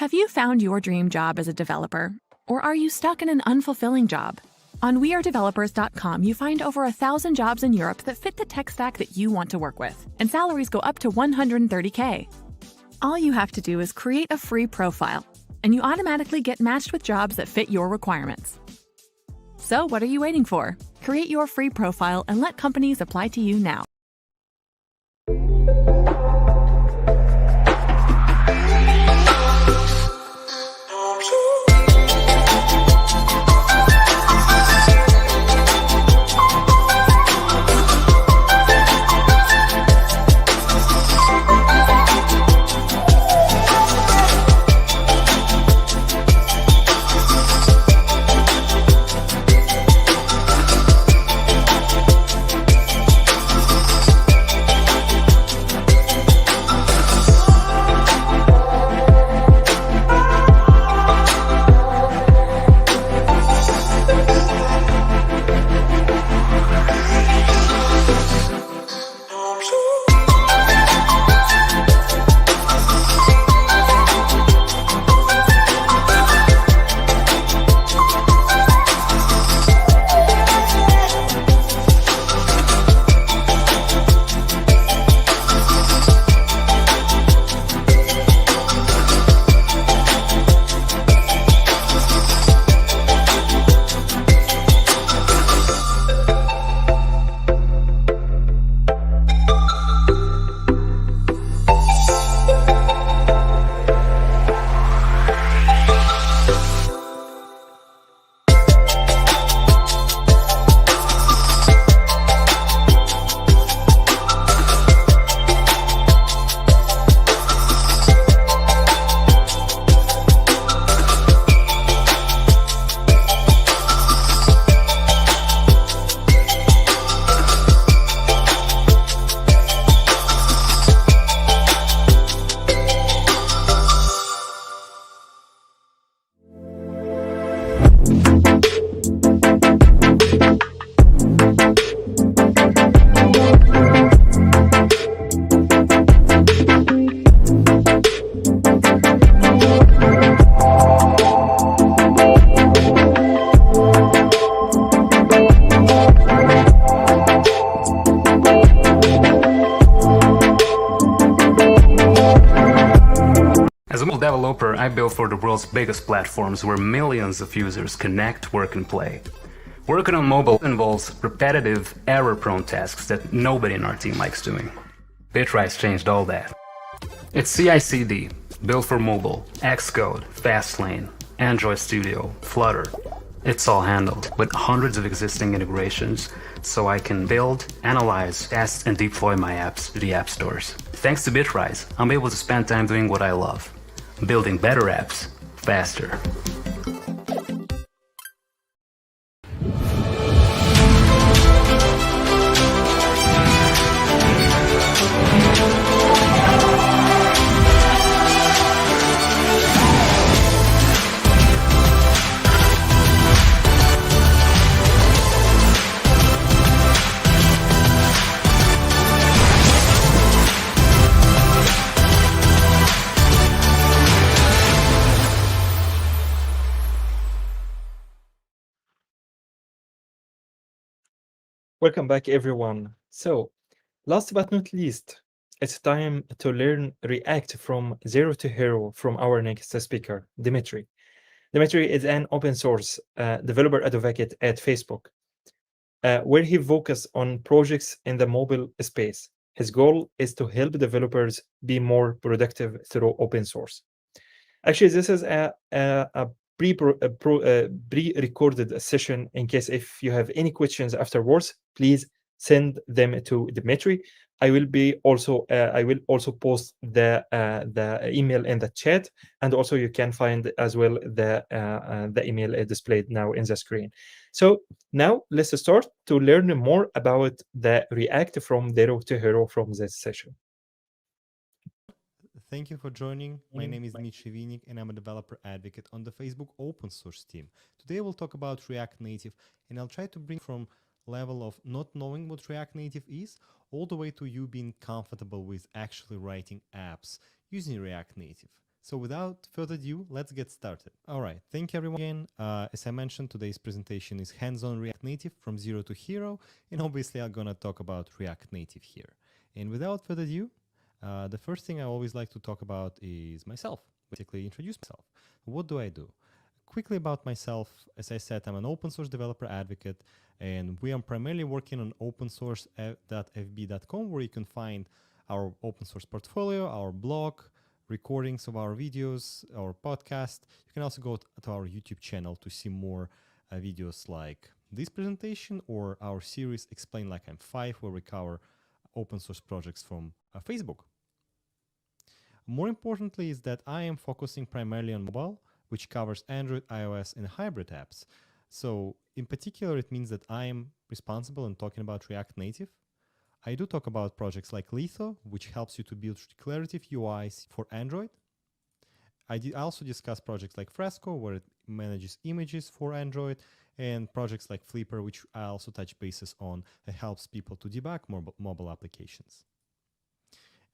Have you found your dream job as a developer? Or are you stuck in an unfulfilling job? On WeAreDevelopers.com, you find over 1,000 jobs in Europe that fit the tech stack that you want to work with, and salaries go up to $130K. All you have to do is create a free profile, and you automatically get matched with jobs that fit your requirements. So what are you waiting for? Create your free profile and let companies apply to you now. As a mobile developer, I build for the world's biggest platforms where millions of users connect, work, and play. Working on mobile involves repetitive, error-prone tasks that nobody in our team likes doing. Bitrise changed all that. It's CI/CD, built for mobile, Xcode, Fastlane, Android Studio, Flutter. It's all handled with hundreds of existing integrations, so I can build, analyze, test, and deploy my apps to the app stores. Thanks to Bitrise, I'm able to spend time doing what I love, building better apps faster. Welcome back, everyone. So, last but not least, it's time to learn React from zero to hero from our next speaker, Dimitri. Dimitri is an open source developer advocate at Facebook, where he focuses on projects in the mobile space. His goal is to help developers be more productive through open source. Actually, this is a pre-recorded session. In case if you have any questions afterwards, please send them to Dimitri. I will also post the email in the chat, and also you can find as well the email displayed now in the screen. So now let's start to learn more about the React from zero to hero from this session. Thank you for joining. My name is Dmitry and I'm a developer advocate on the Facebook open source team. Today we'll talk about React Native, and I'll try to bring from level of not knowing what React Native is all the way to you being comfortable with actually writing apps using React Native. So without further ado, let's get started. All right, thank you everyone again. As I mentioned, today's presentation is hands-on React Native from zero to hero, and obviously I'm gonna talk about React Native here. And without further ado, the first thing I always like to talk about is myself, basically introduce myself. What do I do? Quickly about myself, as I said, I'm an open source developer advocate, and we are primarily working on opensource.fb.com, where you can find our open source portfolio, our blog, recordings of our videos, our podcast. You can also go to our YouTube channel to see more videos like this presentation or our series Explain Like I'm 5, where we cover open source projects from Facebook. More importantly is that I am focusing primarily on mobile, which covers Android, iOS, and hybrid apps. So in particular, it means that I am responsible in talking about React Native. I do talk about projects like Litho, which helps you to build declarative UIs for Android. I also discuss projects like Fresco, where it manages images for Android, and projects like Flipper, which I also touch bases on and helps people to debug mobile applications.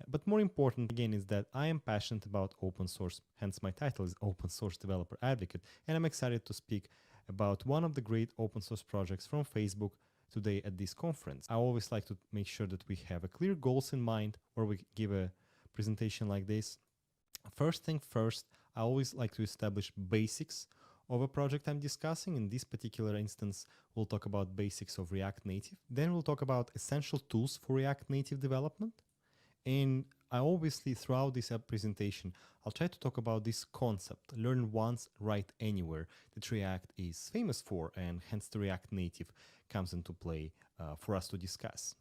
But more important, again, is that I am passionate about open source, hence my title is Open Source Developer Advocate, and I'm excited to speak about one of the great open source projects from Facebook today at this conference. I always like to make sure that we have a clear goals in mind where we give a presentation like this. First thing first, I always like to establish basics of a project I'm discussing. In this particular instance, we'll talk about basics of React Native. Then we'll talk about essential tools for React Native development. And I obviously, throughout this presentation, I'll try to talk about this concept, learn once, write anywhere, that React is famous for, and hence the React Native comes into play for us to discuss.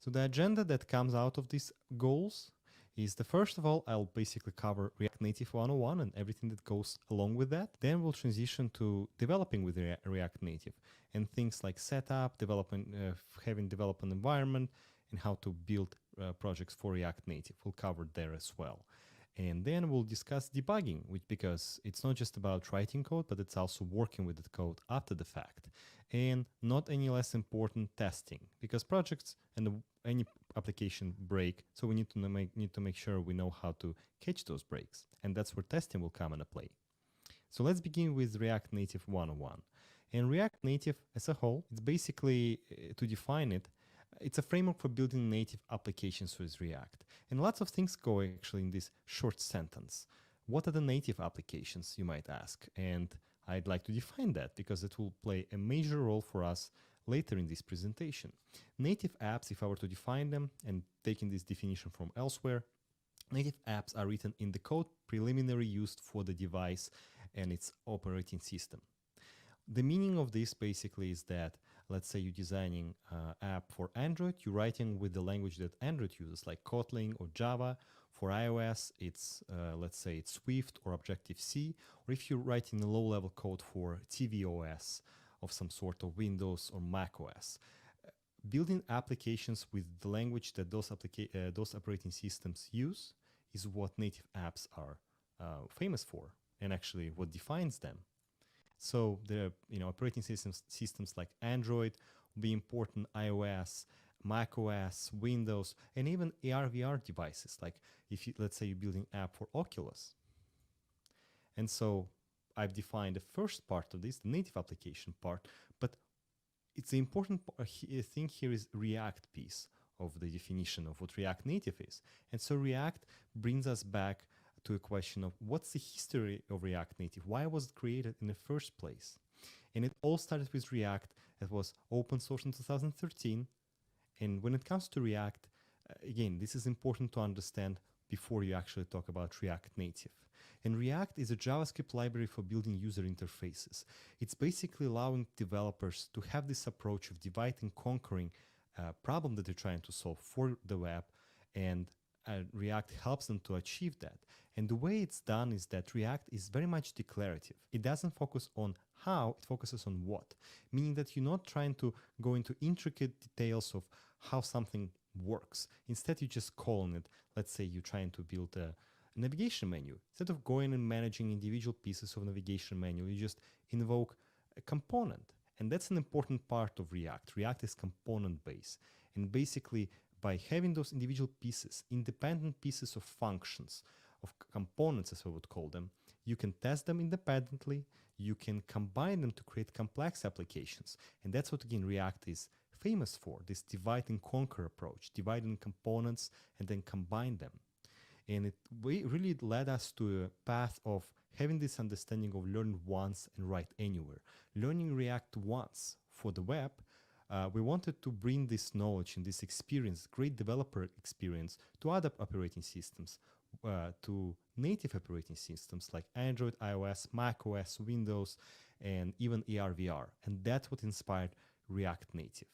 So the agenda that comes out of these goals is first of all, I'll basically cover React Native 101 and everything that goes along with that. Then we'll transition to developing with React Native and things like setup, development, having development environment, and how to build projects for React Native. We'll cover there as well. And then we'll discuss debugging, because it's not just about writing code, but it's also working with the code after the fact. And not any less important, testing, because projects and any application break, so we need to make sure we know how to catch those breaks. And that's where testing will come into play. So let's begin with React Native 101. And React Native as a whole, it's basically, to define it, it's a framework for building native applications with React. And lots of things go actually in this short sentence. What are the native applications, you might ask? And I'd like to define that because it will play a major role for us later in this presentation. Native apps, if I were to define them and taking this definition from elsewhere, native apps are written in the code preliminary used for the device and its operating system. The meaning of this basically is that, let's say you're designing an app for Android, you're writing with the language that Android uses, like Kotlin or Java. For iOS, it's, let's say it's Swift or Objective-C, or if you're writing a low-level code for tvOS of some sort of Windows or macOS. Building applications with the language that those operating systems use is what native apps are famous for, and actually what defines them. So the operating systems like Android will be important, iOS, macOS, Windows, and even AR/VR devices. Like if let's say you're building an app for Oculus. And so I've defined the first part of this, the native application part, but it's the important thing here is React piece of the definition of what React Native is. And so React brings us back to a question of what's the history of React Native? Why was it created in the first place? And it all started with React. It was open source in 2013. And when it comes to React, again, this is important to understand before you actually talk about React Native. And React is a JavaScript library for building user interfaces. It's basically allowing developers to have this approach of divide and conquering a problem that they're trying to solve for the web, and React helps them to achieve that. And the way it's done is that React is very much declarative. It doesn't focus on how, it focuses on what, meaning that you're not trying to go into intricate details of how something works. Instead, you're just calling it, let's say you're trying to build a navigation menu. Instead of going and managing individual pieces of navigation menu, you just invoke a component. And that's an important part of React. React is component-based. And basically, by having those individual pieces, independent pieces of functions, of components, as we would call them. You can test them independently. You can combine them to create complex applications. And that's what, again, React is famous for, this divide and conquer approach, dividing components and then combine them. And it really led us to a path of having this understanding of learn once and write anywhere. Learning React once for the web, we wanted to bring this knowledge and this experience, great developer experience, to other operating systems, to native operating systems like Android, iOS, macOS, Windows, and even AR/VR. And that's what inspired React Native.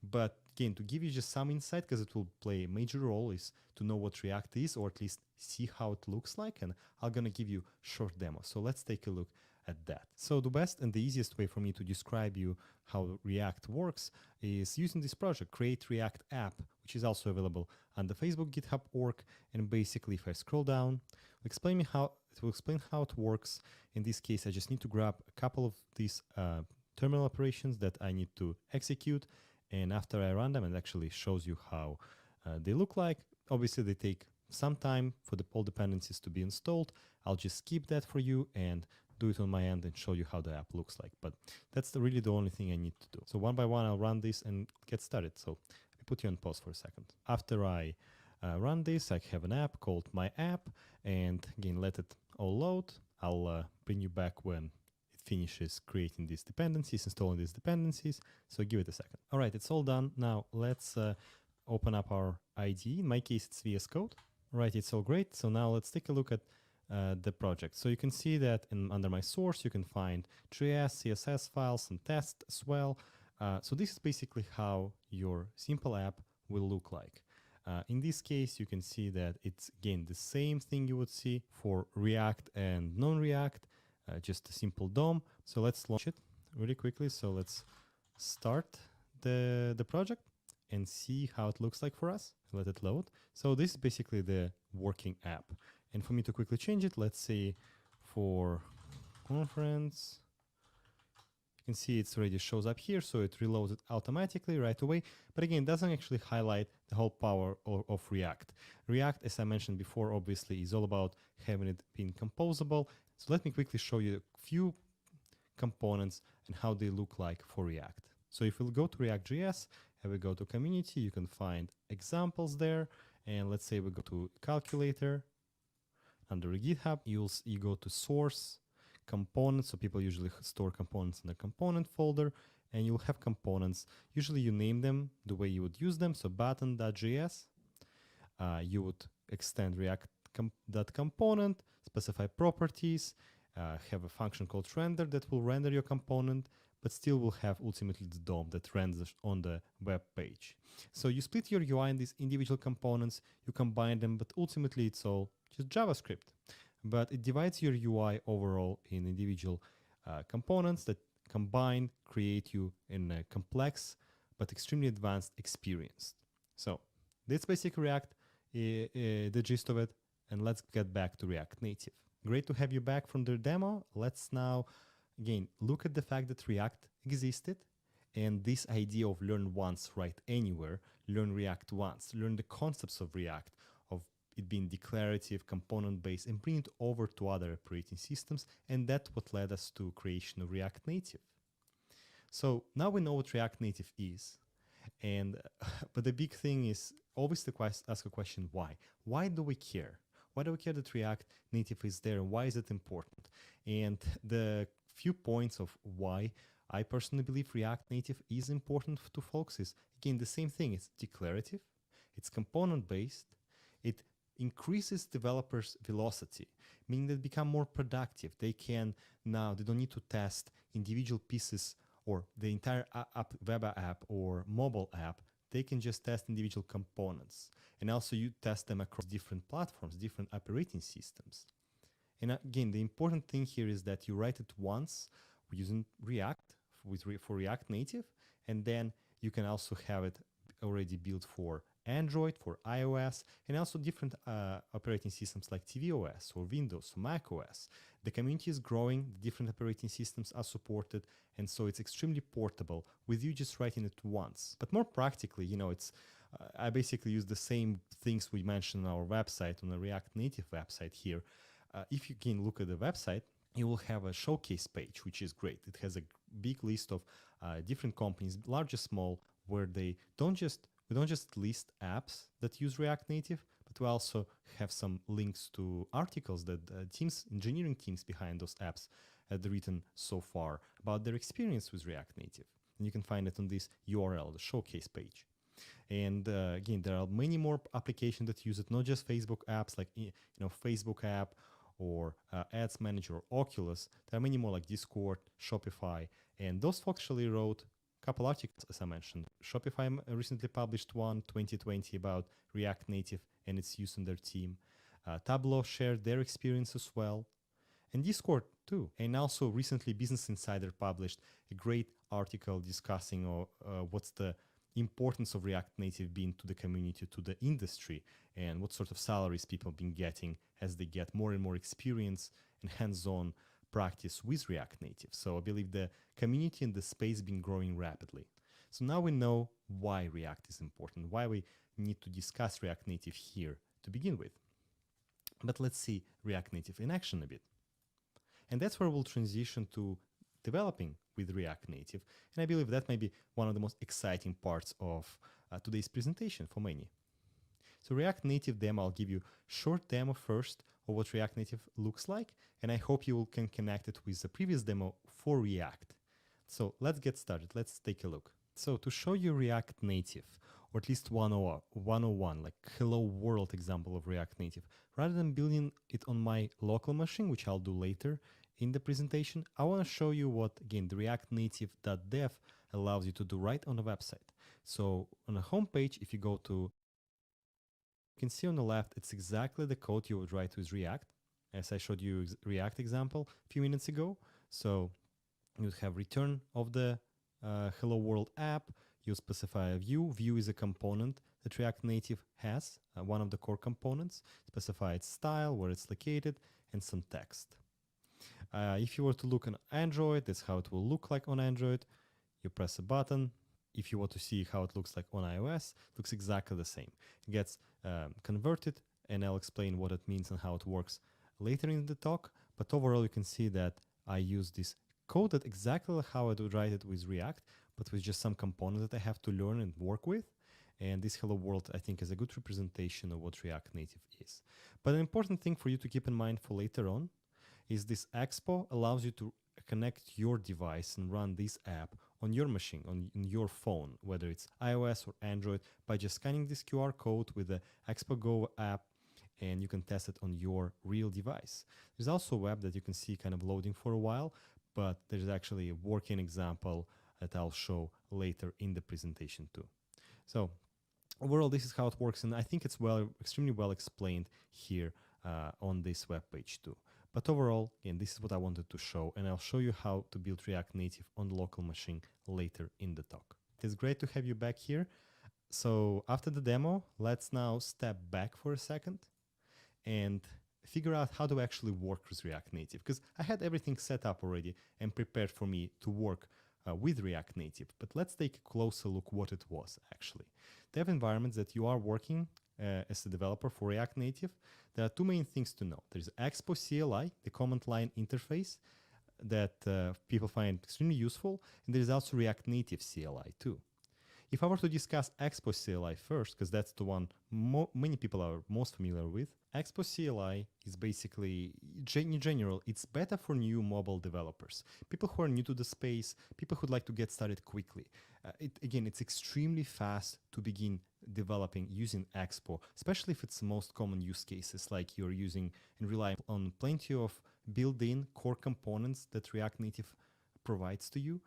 But again, to give you just some insight, because it will play a major role, is to know what React is, or at least see how it looks like. And I'm going to give you a short demo. So let's take a look at that. So the best and the easiest way for me to describe you how React works is using this project, Create React App, which is also available on the Facebook GitHub org. And basically, if I scroll down, it will explain how it works. In this case, I just need to grab a couple of these terminal operations that I need to execute. And after I run them, it actually shows you how they look like. Obviously, they take some time for the all dependencies to be installed. I'll just skip that for you and do it on my end and show you how the app looks like. But that's really the only thing I need to do. So one by one, I'll run this and get started. So let me put you on pause for a second. After I run this, I have an app called My App. And again, let it all load. I'll bring you back when finishes creating these dependencies, installing these dependencies. So give it a second. All right, it's all done. Now let's open up our IDE. In my case, it's VS Code. All right, it's all great. So now let's take a look at the project. So you can see that under my source, you can find JS, CSS files, and tests as well. So this is basically how your simple app will look like. In this case, you can see that it's, again, the same thing you would see for React and non-React. Just a simple DOM. So let's launch it really quickly. So let's start the project and see how it looks like for us. Let it load. So this is basically the working app. And for me to quickly change it, let's say for conference, you can see it's already shows up here. So it reloads it automatically right away. But again, it doesn't actually highlight the whole power of React. React, as I mentioned before, obviously is all about having it being composable. So let me quickly show you a few components and how they look like for React. So if we'll go to React.js and we go to community, you can find examples there. And let's say we go to calculator. Under GitHub, you go to source, components. So people usually store components in the component folder. And you'll have components. Usually you name them the way you would use them. So button.js, you would extend React.component, specify properties, have a function called render that will render your component, but still will have ultimately the DOM that renders on the web page. So you split your UI in these individual components, you combine them, but ultimately it's all just JavaScript. But it divides your UI overall in individual components that combined create you in a complex but extremely advanced experience. So that's basically React, the gist of it. And let's get back to React Native. Great to have you back from the demo. Let's now, again, look at the fact that React existed and this idea of learn once, write anywhere, learn React once, learn the concepts of React, of it being declarative, component-based, and bring it over to other operating systems. And that's what led us to creation of React Native. So now we know what React Native is. But the big thing is always to ask a question, why? Why do we care? Why do we care that React Native is there? Why is it important? And the few points of why I personally believe React Native is important to folks is, again, the same thing. It's declarative, it's component-based, it increases developers' velocity, meaning they become more productive. They don't need to test individual pieces or the entire web app or mobile app. They can just test individual components. And also you test them across different platforms, different operating systems. And again, the important thing here is that you write it once using React for React Native, and then you can also have it already built for Android, for iOS, and also different operating systems like tvOS or Windows or macOS. The community is growing, the different operating systems are supported, and so it's extremely portable with you just writing it once. But more practically, it's I basically use the same things we mentioned on our website, on the React Native website here. If you can look at the website, you will have a showcase page, which is great. It has a big list of different companies, large and small, where we don't just list apps that use React Native, but we also have some links to articles that engineering teams behind those apps had written so far about their experience with React Native. And you can find it on this URL, the showcase page. And again, there are many more applications that use it, not just Facebook apps like Facebook app or Ads Manager or Oculus. There are many more like Discord, Shopify, and those folks actually wrote a couple articles, as I mentioned. Shopify recently published one, 2020, about React Native and its use in their team. Tableau shared their experience as well, and Discord too. And also recently Business Insider published a great article discussing what's the importance of React Native being to the community, to the industry, and what sort of salaries people have been getting as they get more and more experience and hands-on practice with React Native. So I believe the community and the space has been growing rapidly. So now we know why React is important, why we need to discuss React Native here to begin with. But let's see React Native in action a bit. And that's where we'll transition to developing with React Native. And I believe that may be one of the most exciting parts of today's presentation for many. So React Native demo, I'll give you a short demo first of what React Native looks like. And I hope you can connect it with the previous demo for React. So let's get started. Let's take a look. So to show you React Native, or at least 101, like hello world example of React Native, rather than building it on my local machine, which I'll do later in the presentation, I want to show you what, again, the React Native.dev allows you to do right on the website. So on the home page, if you go to, you can see on the left, it's exactly the code you would write with React, as I showed you React example a few minutes ago. So you would have return of the hello world app. You specify a view. View is a component that React Native has, one of the core components. Specify its style, where it's located, and some text. If you were to look on Android, that's how it will look like on Android. You press a button. If you want to see how it looks like on iOS, it looks exactly the same. It gets converted, and I'll explain what it means and how it works later in the talk. But overall, you can see that I use this code that exactly how I would write it with React, but with just some components that I have to learn and work with. And this hello world, I think, is a good representation of what React Native is. But an important thing for you to keep in mind for later on is this Expo allows you to connect your device and run this app on your machine, on your phone, whether it's iOS or Android, by just scanning this QR code with the Expo Go app, and you can test it on your real device. There's also a web that you can see kind of loading for a while, but there's actually a working example that I'll show later in the presentation too. So overall, this is how it works, and I think it's extremely well explained here on this web page too. But overall, again, this is what I wanted to show, and I'll show you how to build React Native on the local machine later in the talk. It's great to have you back here. So after the demo, let's now step back for a second and figure out how to actually work with React Native, because I had everything set up already and prepared for me to work with React Native. But let's take a closer look what it was actually. Dev environments that you are working as a developer for React Native, there are two main things to know. There's Expo CLI, the command line interface that people find extremely useful, and there's also React Native CLI too. If I were to discuss Expo CLI first, because that's the one many people are most familiar with, Expo CLI is basically, in general, it's better for new mobile developers, people who are new to the space, people who'd like to get started quickly. Again, it's extremely fast to begin developing using Expo, especially if it's the most common use cases, like you're using and relying on plenty of built-in core components that React Native provides to you.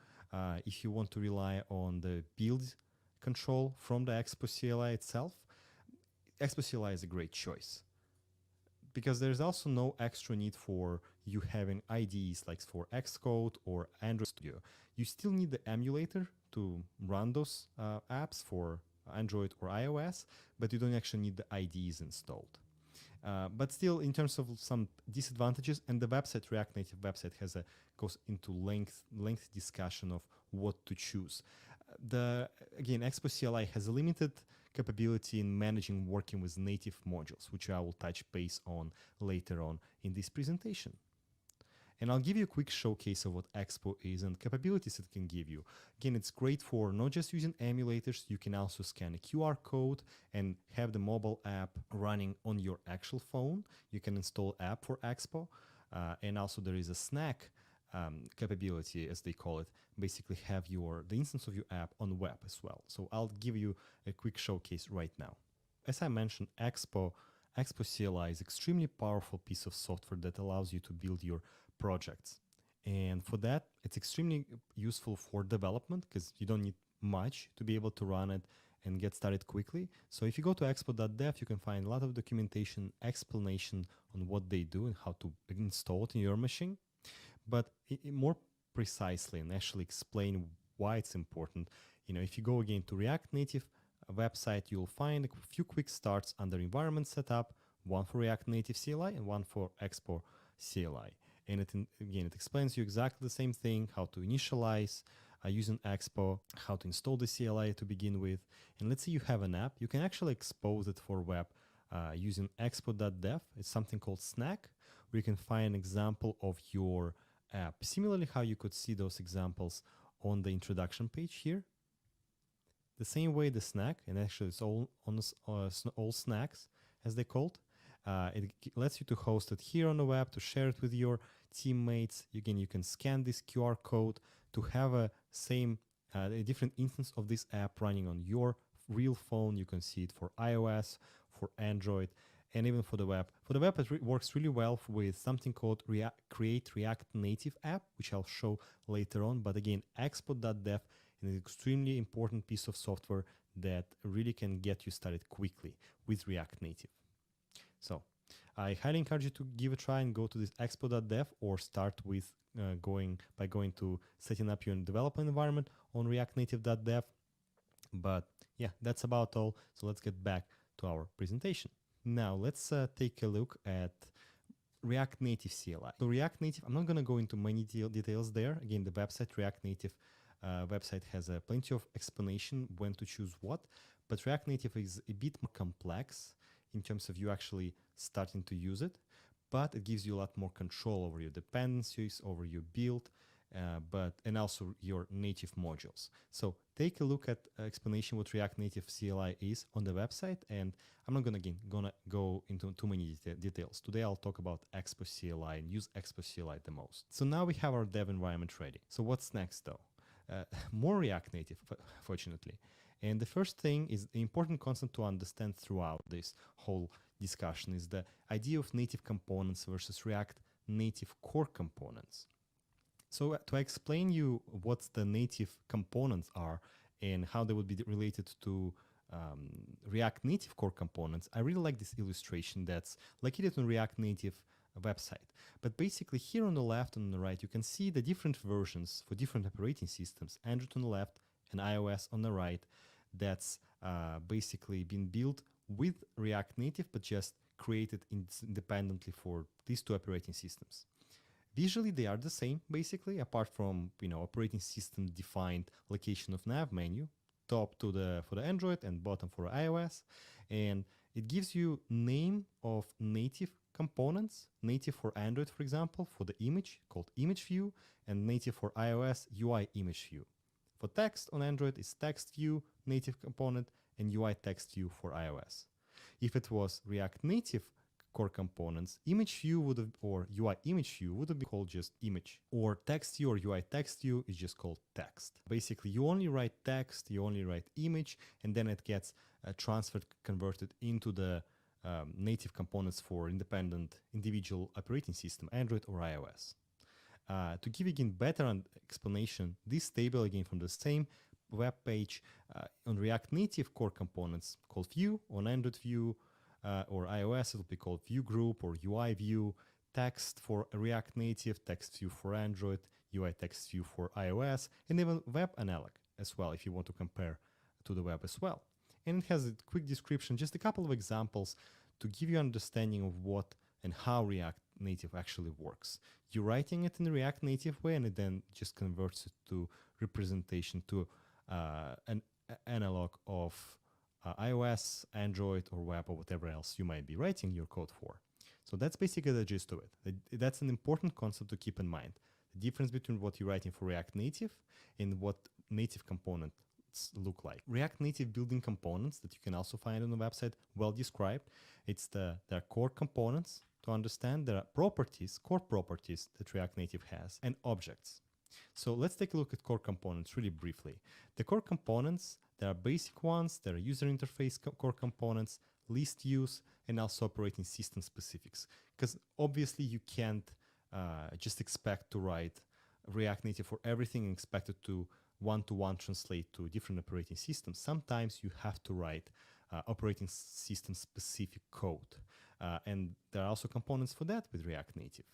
If you want to rely on the build control from the Expo CLI itself, Expo CLI is a great choice, because there's also no extra need for you having IDEs like for Xcode or Android Studio. You still need the emulator to run those apps for Android or iOS, but you don't actually need the IDEs installed. But still, in terms of some disadvantages, and the website, React Native website, goes into lengthy discussion of what to choose. Again, Expo CLI has a limited capability in managing working with native modules, which I will touch base on later on in this presentation. And I'll give you a quick showcase of what Expo is and capabilities it can give you. Again, it's great for not just using emulators, you can also scan a QR code and have the mobile app running on your actual phone. You can install app for Expo. And also there is a snack capability, as they call it, basically have the instance of your app on web as well. So I'll give you a quick showcase right now. As I mentioned, Expo CLI is extremely powerful piece of software that allows you to build your projects. And for that, it's extremely useful for development because you don't need much to be able to run it and get started quickly. So if you go to expo.dev, you can find a lot of documentation, explanation on what they do and how to install it in your machine. But more precisely and actually explain why it's important, if you go again to React Native website, you'll find a few quick starts under environment setup, one for React Native CLI and one for Expo CLI. And it explains you exactly the same thing, how to initialize using Expo, how to install the CLI to begin with. And let's say you have an app, you can actually expose it for web using expo.dev. It's something called snack, where you can find an example of your app. Similarly, how you could see those examples on the introduction page here. The same way the snack, and actually it's all snacks, as they called. It lets you to host it here on the web, to share it with your teammates. Again, you can scan this QR code to have a different instance of this app running on your real phone. You can see it for iOS, for Android, and even for the web. For the web, it works really well with something called Create React Native app, which I'll show later on. But again, expo.dev is an extremely important piece of software that really can get you started quickly with React Native. So I highly encourage you to give a try and go to this expo.dev or start with going to setting up your development environment on reactnative.dev. But yeah, that's about all. So let's get back to our presentation. Now let's take a look at React Native CLI. So React Native, I'm not going to go into many details there. Again, the website, React Native website, has plenty of explanation when to choose what, but React Native is a bit more complex in terms of you actually starting to use it, but it gives you a lot more control over your dependencies, over your build, and also your native modules. So take a look at explanation what React Native CLI is on the website, and I'm not gonna go into too many details. Today I'll talk about Expo CLI and use Expo CLI the most. So now we have our dev environment ready. So what's next though? More React Native, fortunately. And the first thing is the important concept to understand throughout this whole discussion is the idea of native components versus React Native core components. So to explain you what the native components are and how they would be related to React Native core components, I really like this illustration that's located on React Native website. But basically here on the left and on the right, you can see the different versions for different operating systems, Android on the left and iOS on the right, that's basically been built with React Native, but just created independently for these two operating systems. Visually, they are the same, basically, apart from operating system defined location of nav menu, top for the Android and bottom for iOS, and it gives you name of native components, native for Android, for example, for the image called image view, and native for iOS UI image view. For text on Android, it's text view native component and UI text view for iOS. If it was React Native core components, image view or UI image view would have been called just image, or text view or UI text view is just called text. Basically, you only write text, you only write image, and then it gets converted into the native components for individual operating system, Android or iOS. To give again better explanation, this table again from the same web page on React Native core components called view, on Android view or iOS it will be called view group or UI view, text for React Native, text view for Android, UI text view for iOS, and even web analog as well if you want to compare to the web as well. And it has a quick description, just a couple of examples to give you an understanding of what and how React Native actually works. You're writing it in the React Native way, and it then just converts it to representation to an analog of iOS, Android, or web, or whatever else you might be writing your code for. So that's basically the gist of it. That's an important concept to keep in mind. The difference between what you're writing for React Native and what native components look like. React Native building components that you can also find on the website, well described. It's their core components to understand. There are properties, core properties that React Native has, and objects. So let's take a look at core components really briefly. The core components, there are basic ones, there are user interface core components, list use, and also operating system specifics. Because obviously you can't just expect to write React Native for everything and expect it to one-to-one translate to different operating systems. Sometimes you have to write operating system specific code. And there are also components for that with React Native.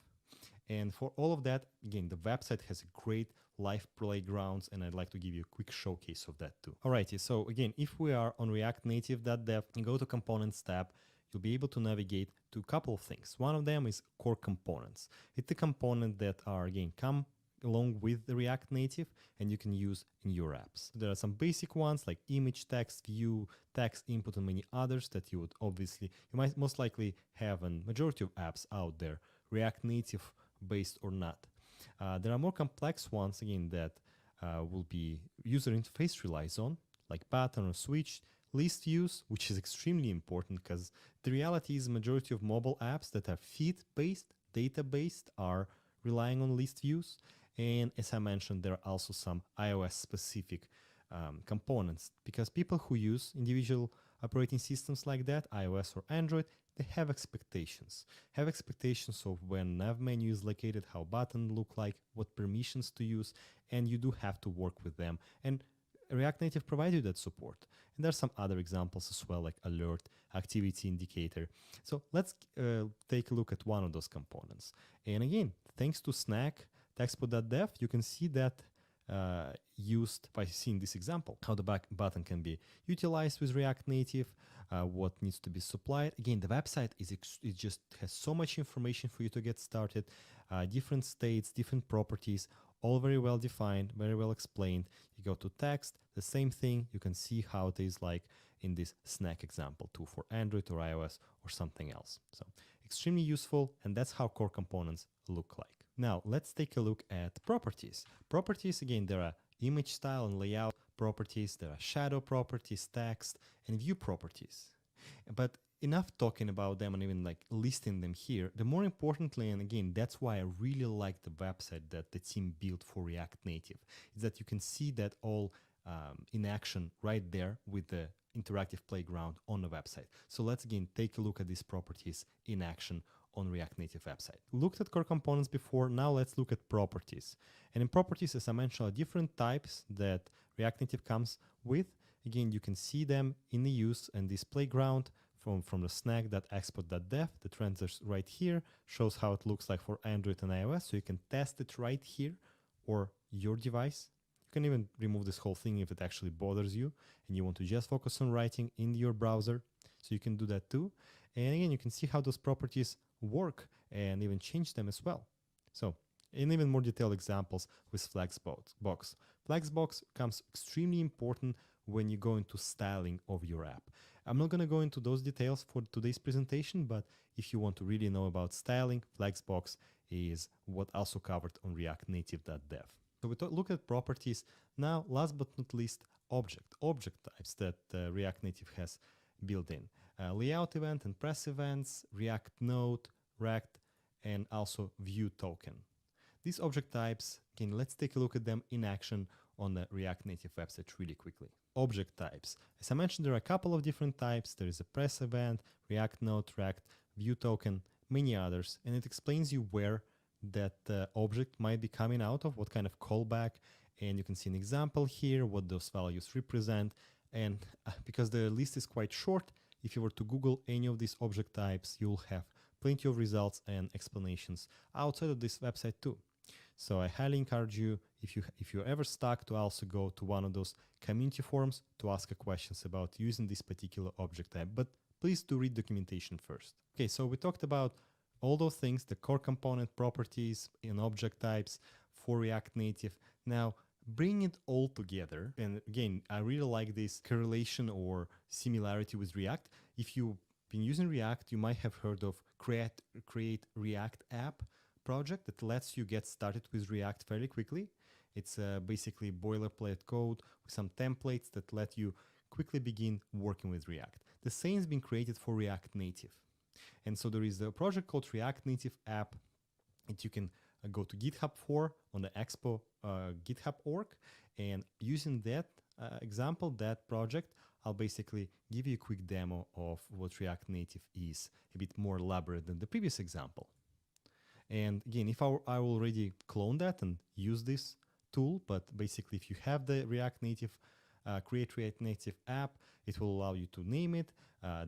And for all of that, again, the website has a great live playgrounds, and I'd like to give you a quick showcase of that too. Alrighty, so again, if we are on React Native.dev and go to Components tab, you'll be able to navigate to a couple of things. One of them is core components. It's the component that are, again, come along with the React Native and you can use in your apps. There are some basic ones like image, text, view, text input, and many others that you might most likely have a majority of apps out there, React Native based or not. There are more complex ones, again, that will be user interface relies on, like button or switch, list use, which is extremely important because the reality is majority of mobile apps that are feed-based, data-based are relying on list views. And as I mentioned, there are also some iOS-specific components because people who use individual operating systems like that, iOS or Android, they have expectations of when nav menu is located, how button look like, what permissions to use, and you do have to work with them. And React Native provides you that support. And there's some other examples as well, like alert, activity indicator. So let's take a look at one of those components. And again, thanks to Snack, textpod.dev, you can see that used by seeing this example, how the button can be utilized with React Native, what needs to be supplied. Again, the website it just has so much information for you to get started, different states, different properties, all very well defined, very well explained. You go to text, the same thing. You can see how it is like in this Snack example too for Android or iOS or something else. So extremely useful, and that's how core components look like. Now let's take a look at properties. Properties, again, there are image style and layout properties, there are shadow properties, text, and view properties. But enough talking about them and even like listing them here. The more importantly, and again, that's why I really like the website that the team built for React Native, is that you can see that all in action right there with the interactive playground on the website. So let's again take a look at these properties in action on React Native website. Looked at core components before, now let's look at properties. And in properties, as I mentioned, are different types that React Native comes with. Again, you can see them in the use and this playground from the snack.export.dev. The trends are right here, shows how it looks like for Android and iOS. So you can test it right here or your device. You can even remove this whole thing if it actually bothers you and you want to just focus on writing in your browser. So you can do that too. And again, you can see how those properties work and even change them as well. So, in even more detailed examples with Flexbox. Flexbox becomes extremely important when you go into styling of your app. I'm not going to go into those details for today's presentation, but if you want to really know about styling, Flexbox is what also covered on reactnative.dev. So we look at properties. Now, last but not least, object types that React Native has built in. Layout event and press events, React node, React, and also view token. These object types, again, let's take a look at them in action on the React Native website really quickly. Object types. As I mentioned, there are a couple of different types. There is a press event, React node, React, view token, many others, and it explains you where that object might be coming out of, what kind of callback, and you can see an example here, what those values represent. And because the list is quite short, if you were to Google any of these object types, you'll have plenty of results and explanations outside of this website too. So I highly encourage you, if you're ever stuck, to also go to one of those community forums to ask questions about using this particular object type. But please do read documentation first. Okay, so we talked about all those things, the core component properties and object types for React Native. Now, bring it all together. And again, I really like this correlation or similarity with React. If you've been using React, you might have heard of create React app project that lets you get started with React fairly quickly. It's basically boilerplate code with some templates that let you quickly begin working with React. The same has been created for React Native. And so there is a project called React Native app that you can go to GitHub for on the Expo GitHub org. And using that example, that project, I'll basically give you a quick demo of what React Native is, a bit more elaborate than the previous example. And again, if I already cloned that and use this tool, but basically if you have the React Native, create React Native app, it will allow you to name it,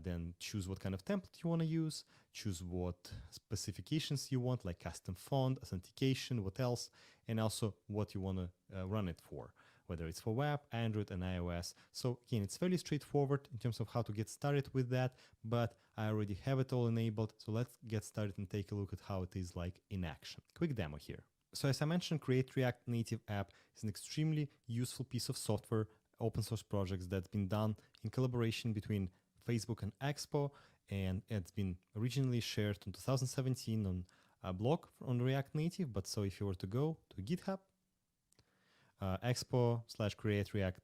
then choose what kind of template you want to use, choose what specifications you want, like custom font, authentication, what else, and also what you want to run it for, whether it's for web, Android, and iOS. So again, it's fairly straightforward in terms of how to get started with that, but I already have it all enabled. So let's get started and take a look at how it is like in action. Quick demo here. So as I mentioned, Create React Native app is an extremely useful piece of software, open source projects that's been done in collaboration between Facebook and Expo, and it's been originally shared in 2017 on a blog on React Native. But so if you were to go to GitHub, Expo/Create React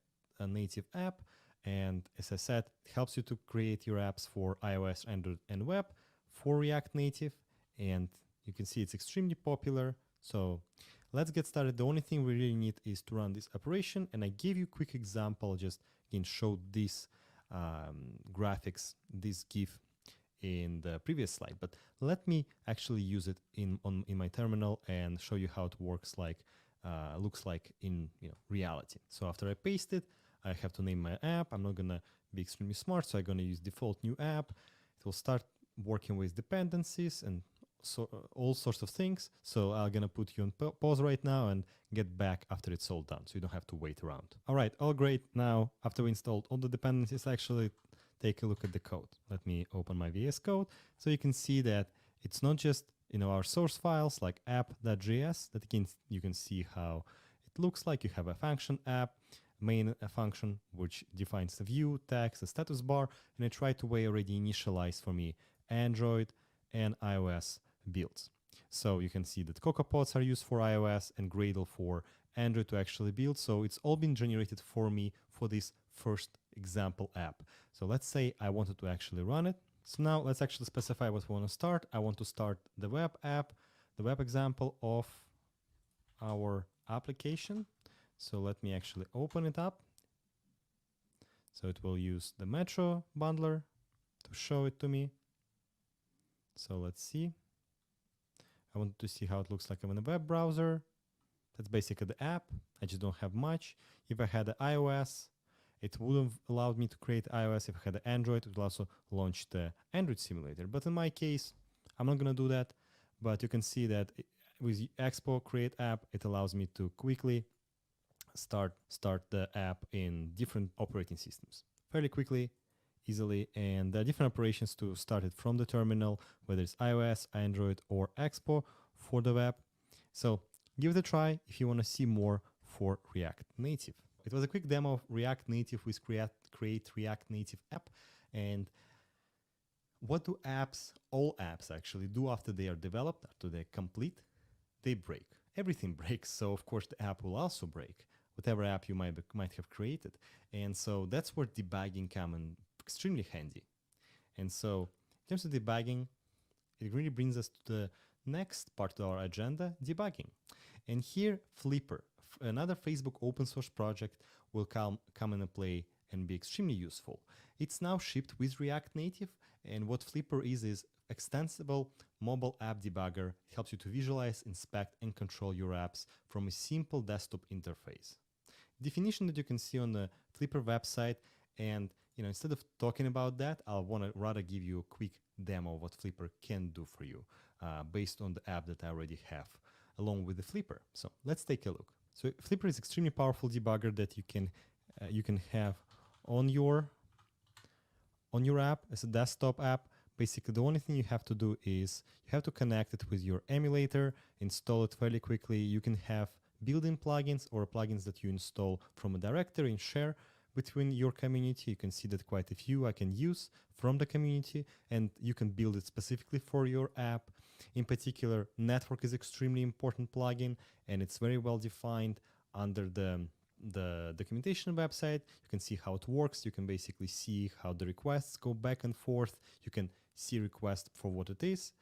Native app, and as I said, it helps you to create your apps for iOS, Android, and web for React Native, and you can see it's extremely popular. So let's get started. The only thing we really need is to run this operation, and I gave you a quick example, just again showed this graphics, this GIF in the previous slide, but let me actually use it in my terminal and show you how it works looks like in reality. So after I paste it, I have to name my app. I'm not gonna be extremely smart, so I'm gonna use default new app. It will start working with dependencies and so all sorts of things. So I'm gonna put you on pause right now and get back after it's all done, so you don't have to wait around. All right, all great. Now, after we installed all the dependencies, actually take a look at the code. Let me open my VS Code, so you can see that it's not just our source files like app.js. That again, you can see how it looks like. You have a function app, main function, which defines the view, text, the status bar, and it's right away already initialized for me Android and iOS builds. So you can see that CocoaPods are used for iOS and Gradle for Android to actually build. So it's all been generated for me for this first example app. So let's say I wanted to actually run it. So now let's actually specify what we want to start. I want to start the web app, the web example of our application. So let me actually open it up. So it will use the Metro bundler to show it to me. So let's see. I want to see how it looks like in a web browser. That's basically the app. I just don't have much. If I had the iOS, it would have allowed me to create iOS. If I had the Android, it would also launch the Android simulator. But in my case, I'm not going to do that. But you can see that with Expo Create App, it allows me to quickly start the app in different operating systems fairly quickly, easily. And there are different operations to start it from the terminal, whether it's iOS, Android, or Expo for the web. So give it a try if you want to see more for React Native. It was a quick demo of React Native with Create React Native app. And what do all apps actually do after they are developed, after they're complete? They break. Everything breaks. So of course the app will also break, whatever app you might have created. And so that's where debugging comes in extremely handy. And so in terms of debugging, it really brings us to the next part of our agenda, debugging. And here Flipper, another Facebook open source project, will come into play and be extremely useful. It's now shipped with React Native, and what Flipper is extensible mobile app debugger. It helps you to visualize, inspect, and control your apps from a simple desktop interface. Definition that you can see on the Flipper website, and instead of talking about that, I'll want to rather give you a quick demo of what Flipper can do for you based on the app that I already have along with the Flipper. So let's take a look. So Flipper is extremely powerful debugger that you can have on your app as a desktop app. Basically, the only thing you have to do is you have to connect it with your emulator, install it fairly quickly. You can have built-in plugins or plugins that you install from a directory and share between your community. You can see that quite a few I can use from the community, and you can build it specifically for your app. In particular, network is extremely important plugin, and it's very well defined under the documentation website. You can see how it works. You can basically see how the requests go back and forth. You can see request for what it is.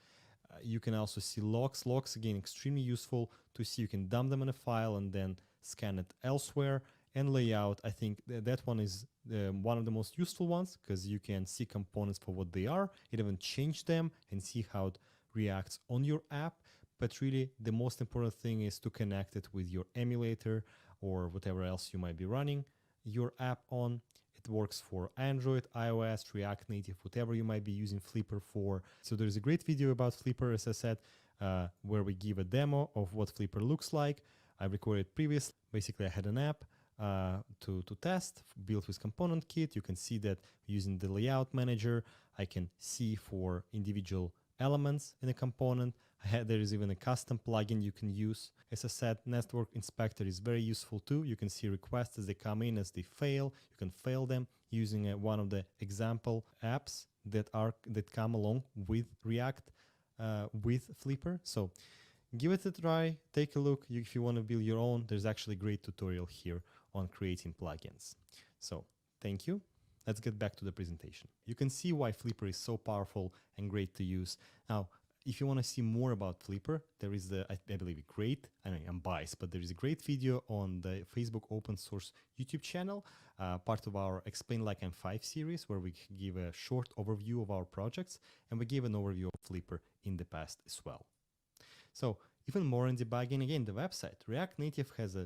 You can also see logs. Logs, again, extremely useful to see. You can dump them in a file and then scan it elsewhere. And layout, I think that one is one of the most useful ones, because you can see components for what they are. You can even change them and see how it reacts on your app. But really, the most important thing is to connect it with your emulator or whatever else you might be running your app on. It works for Android, iOS, React Native, whatever you might be using Flipper for. So there's a great video about Flipper, as I said, where we give a demo of what Flipper looks like. I recorded previously. Basically, I had an app to test, built with component kit. You can see that using the layout manager, I can see for individual elements in a component. There is even a custom plugin you can use. As I said, network inspector is very useful too. You can see requests as they come in, as they fail. You can fail them using one of the example apps that come along with React with Flipper. So give it a try, take a look. If you want to build your own, there's actually a great tutorial here on creating plugins. So thank you. Let's get back to the presentation. You can see why Flipper is so powerful and great to use. Now, if you want to see more about Flipper, there is I believe I'm biased, but there is a great video on the Facebook open source YouTube channel, part of our Explain Like I'm 5 series, where we give a short overview of our projects, and we gave an overview of Flipper in the past as well. So even more in debugging, again, the website. React Native has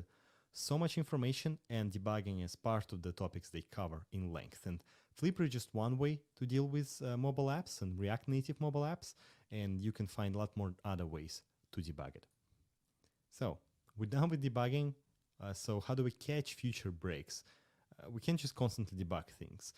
so much information, and debugging is part of the topics they cover in length. And Flipper is just one way to deal with mobile apps and React Native mobile apps, and you can find a lot more other ways to debug it. So we're done with debugging. So how do we catch future breaks? We can't just constantly debug things.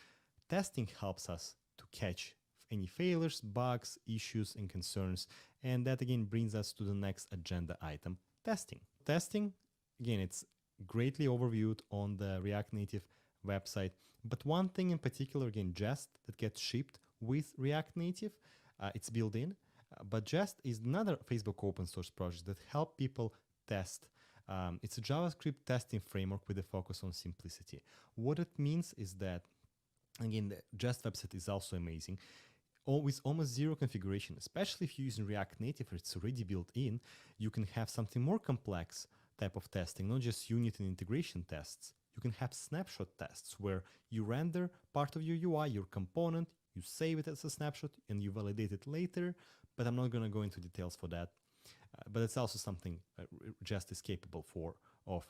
Testing helps us to catch any failures, bugs, issues, and concerns. And that again brings us to the next agenda item, testing. Testing, again, it's greatly overviewed on the React Native website. But one thing in particular, again, Jest, that gets shipped with React Native, it's built in. But Jest is another Facebook open source project that help people test. It's a JavaScript testing framework with a focus on simplicity. What it means is that, again, the Jest website is also amazing. With almost zero configuration, especially if you're using React Native, it's already built in, you can have something more complex type of testing, not just unit and integration tests. You can have snapshot tests where you render part of your UI, your component, you save it as a snapshot, and you validate it later. But I'm not going to go into details for that. But it's also something Jest is capable of.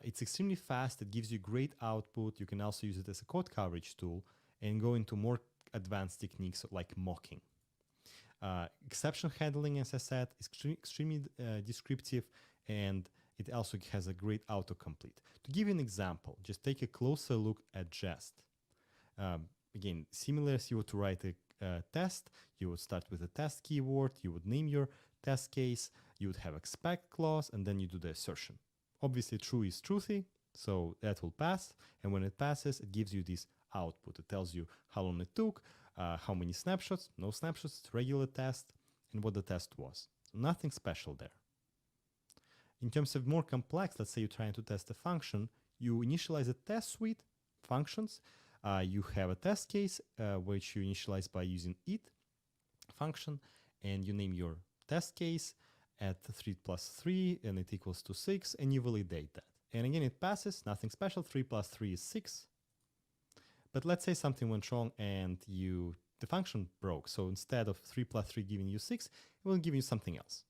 It's extremely fast. It gives you great output. You can also use it as a code coverage tool and go into more advanced techniques like mocking. Exception handling, as I said, is extremely descriptive, and it also has a great autocomplete. To give you an example, just take a closer look at Jest. Again, similar as you would to write a test, you would start with a test keyword, you would name your test case, you would have expect clause, and then you do the assertion. Obviously, true is truthy, so that will pass, and when it passes, it gives you this output. It tells you how long it took, how many snapshots, no snapshots, regular test, and what the test was. So nothing special there. In terms of more complex, let's say you're trying to test a function, you initialize a test suite, functions, you have a test case, which you initialize by using it function, and you name your test case at 3 plus 3, and it equals to 6, and you validate that. And again, it passes, nothing special, 3 plus 3 is 6. But let's say something went wrong and the function broke. So instead of 3 plus 3 giving you 6, it will give you something else.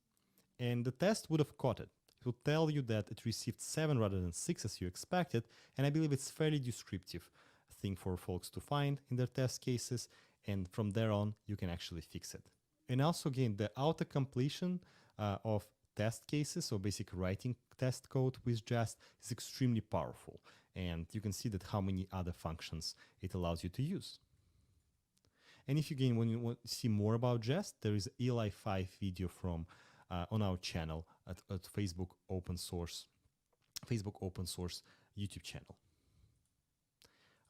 And the test would have caught it. It will tell you that it received 7 rather than 6 as you expected. And I believe it's fairly descriptive thing for folks to find in their test cases. And from there on, you can actually fix it. And also, again, the auto-completion of test cases, so basically writing test code with Jest, is extremely powerful. And you can see that how many other functions it allows you to use. And if you, again, when you want to see more about Jest, there is an Eli 5 video from on our channel at Facebook Open Source YouTube channel.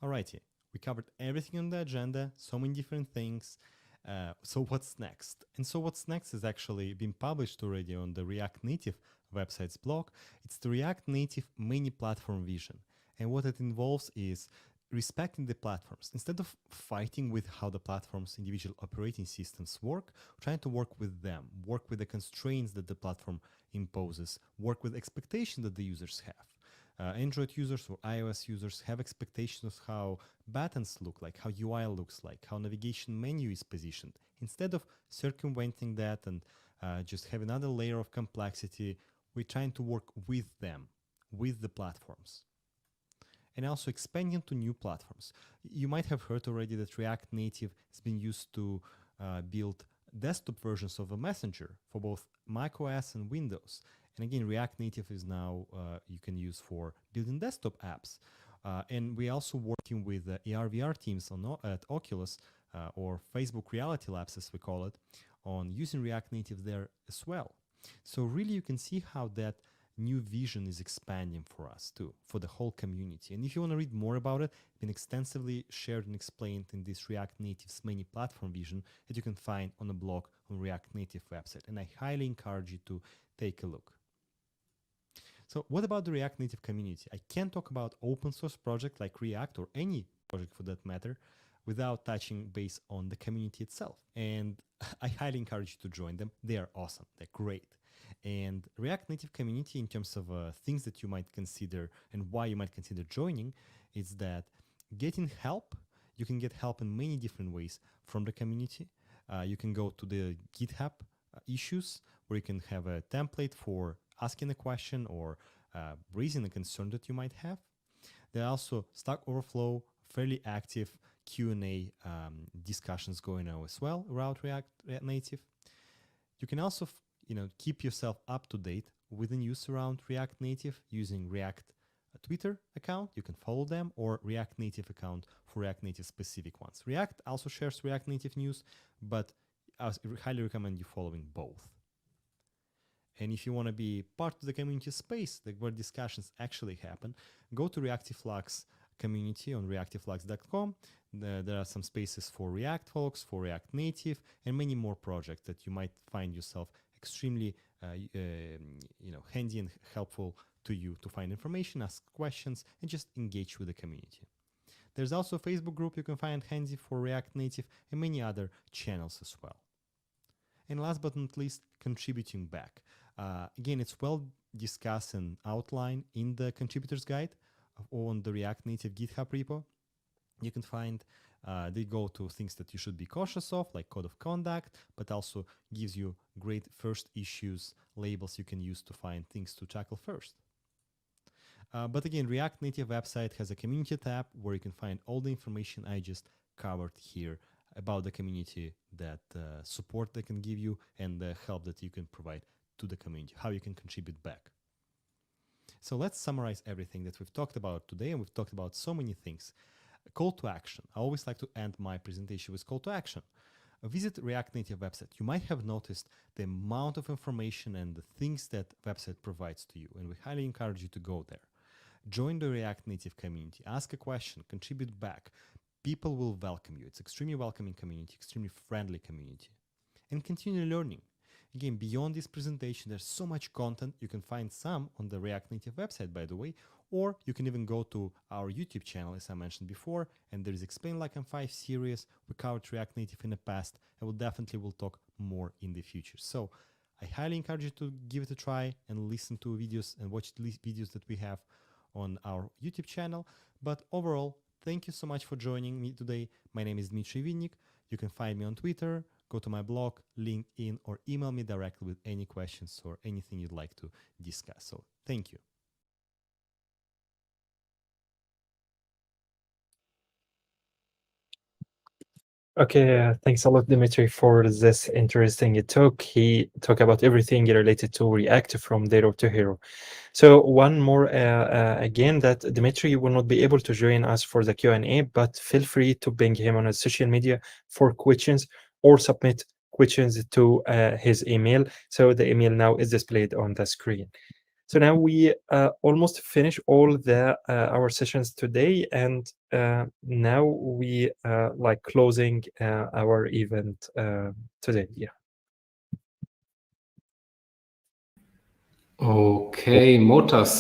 Alrighty, we covered everything on the agenda, so many different things. So what's next? And so what's next is actually been published already on the React Native website's blog. It's the React Native many platform vision. And what it involves is respecting the platforms. Instead of fighting with how the platform's individual operating systems work, trying to work with them, work with the constraints that the platform imposes, work with expectations that the users have. Android users or iOS users have expectations of how buttons look like, how UI looks like, how navigation menu is positioned. Instead of circumventing that and just have another layer of complexity, we're trying to work with them, with the platforms. And also expanding to new platforms. You might have heard already that React Native has been used to build desktop versions of a messenger for both macOS and Windows. And again, React Native is now you can use for building desktop apps. And we're also working with AR/VR teams at Oculus or Facebook Reality Labs, as we call it, on using React Native there as well. So really you can see how that new vision is expanding for us too, for the whole community. And if you want to read more about it, it's been extensively shared and explained in this React Native's many platform vision that you can find on the blog on React Native website. And I highly encourage you to take a look. So what about the React Native community? I can't talk about open source project like React or any project for that matter without touching base on the community itself. And I highly encourage you to join them. They are awesome. They're great. And React Native community, in terms of things that you might consider and why you might consider joining, is that getting help, you can get help in many different ways from the community. You can go to the GitHub issues where you can have a template for asking a question or raising a concern that you might have. There are also Stack Overflow, fairly active Q&A discussions going on as well around React Native. You can also keep yourself up to date with the news around React Native using React Twitter account. You can follow them, or React Native account for React Native specific ones. React also shares React Native news, but I highly recommend you following both. And if you want to be part of the community space where discussions actually happen, go to Reactiflux community on reactiflux.com. There are some spaces for React folks, for React Native, and many more projects that you might find yourself extremely handy and helpful to you to find information, ask questions, and just engage with the community. There's also a Facebook group you can find handy for React Native and many other channels as well. And last but not least, contributing back. Again, it's well discussed and outlined in the contributors guide on the React Native GitHub repo. You can find they go to things that you should be cautious of, like code of conduct, but also gives you great first issues, labels you can use to find things to tackle first. But again, React Native website has a community tab where you can find all the information I just covered here about the community, that support they can give you, and the help that you can provide to the community, how you can contribute back. So let's summarize everything that we've talked about today, and we've talked about so many things. A call to action. I always like to end my presentation with call to action. Visit React Native website. You might have noticed the amount of information and the things that website provides to you, and we highly encourage you to go there. Join the React Native community. Ask a question, contribute back. People will welcome you. It's extremely welcoming community, extremely friendly community. And continue learning. Again, beyond this presentation, there's so much content. You can find some on the React Native website, by the way, or you can even go to our YouTube channel, as I mentioned before, and there is Explain Like I'm 5 series. We covered React Native in the past, and we'll talk more in the future. So I highly encourage you to give it a try and listen to videos and watch the videos that we have on our YouTube channel. But overall, thank you so much for joining me today. My name is Dmitry Vinnik. You can find me on Twitter, go to my blog, LinkedIn, or email me directly with any questions or anything you'd like to discuss. So thank you. Okay, thanks a lot, Dimitri, for this interesting talk. He talked about everything related to React from zero to hero. So one more, again, that Dimitri will not be able to join us for the Q&A, but feel free to ping him on his social media for questions or submit questions to his email. So the email now is displayed on the screen. So now we almost finish all our sessions today, and now we like closing our event today. Yeah. Okay, Moataz,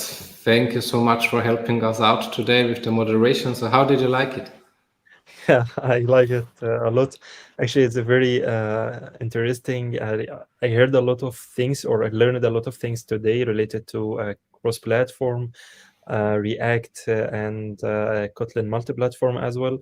thank you so much for helping us out today with the moderation. So how did you like it? Yeah, I like it a lot. Actually, it's a very interesting. I heard a lot of things, or I learned a lot of things today related to cross-platform, React, and Kotlin Multiplatform as well.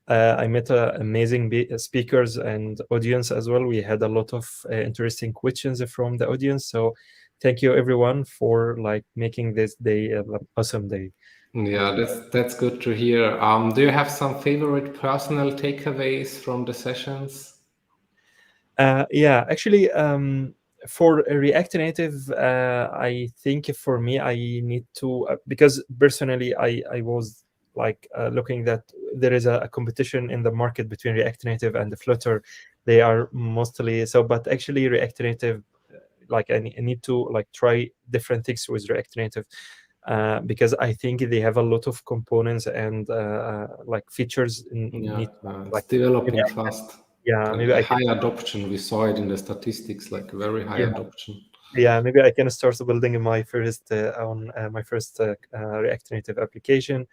I met amazing speakers and audience as well. We had a lot of interesting questions from the audience. So thank you everyone for like making this day an awesome day. Yeah, that's good to hear. Do you have some favorite personal takeaways from the sessions? Yeah, actually, for React Native, I think for me, I need to because personally, I was like looking that there is a competition in the market between React Native and the Flutter. They are mostly so, but actually React Native, like I need to like try different things with React Native. Because I think they have a lot of components and like features need It's like developing fast. Yeah, maybe A I can. high adoption. We saw it in the statistics, like very high adoption. Yeah, maybe I can start building my first React Native application.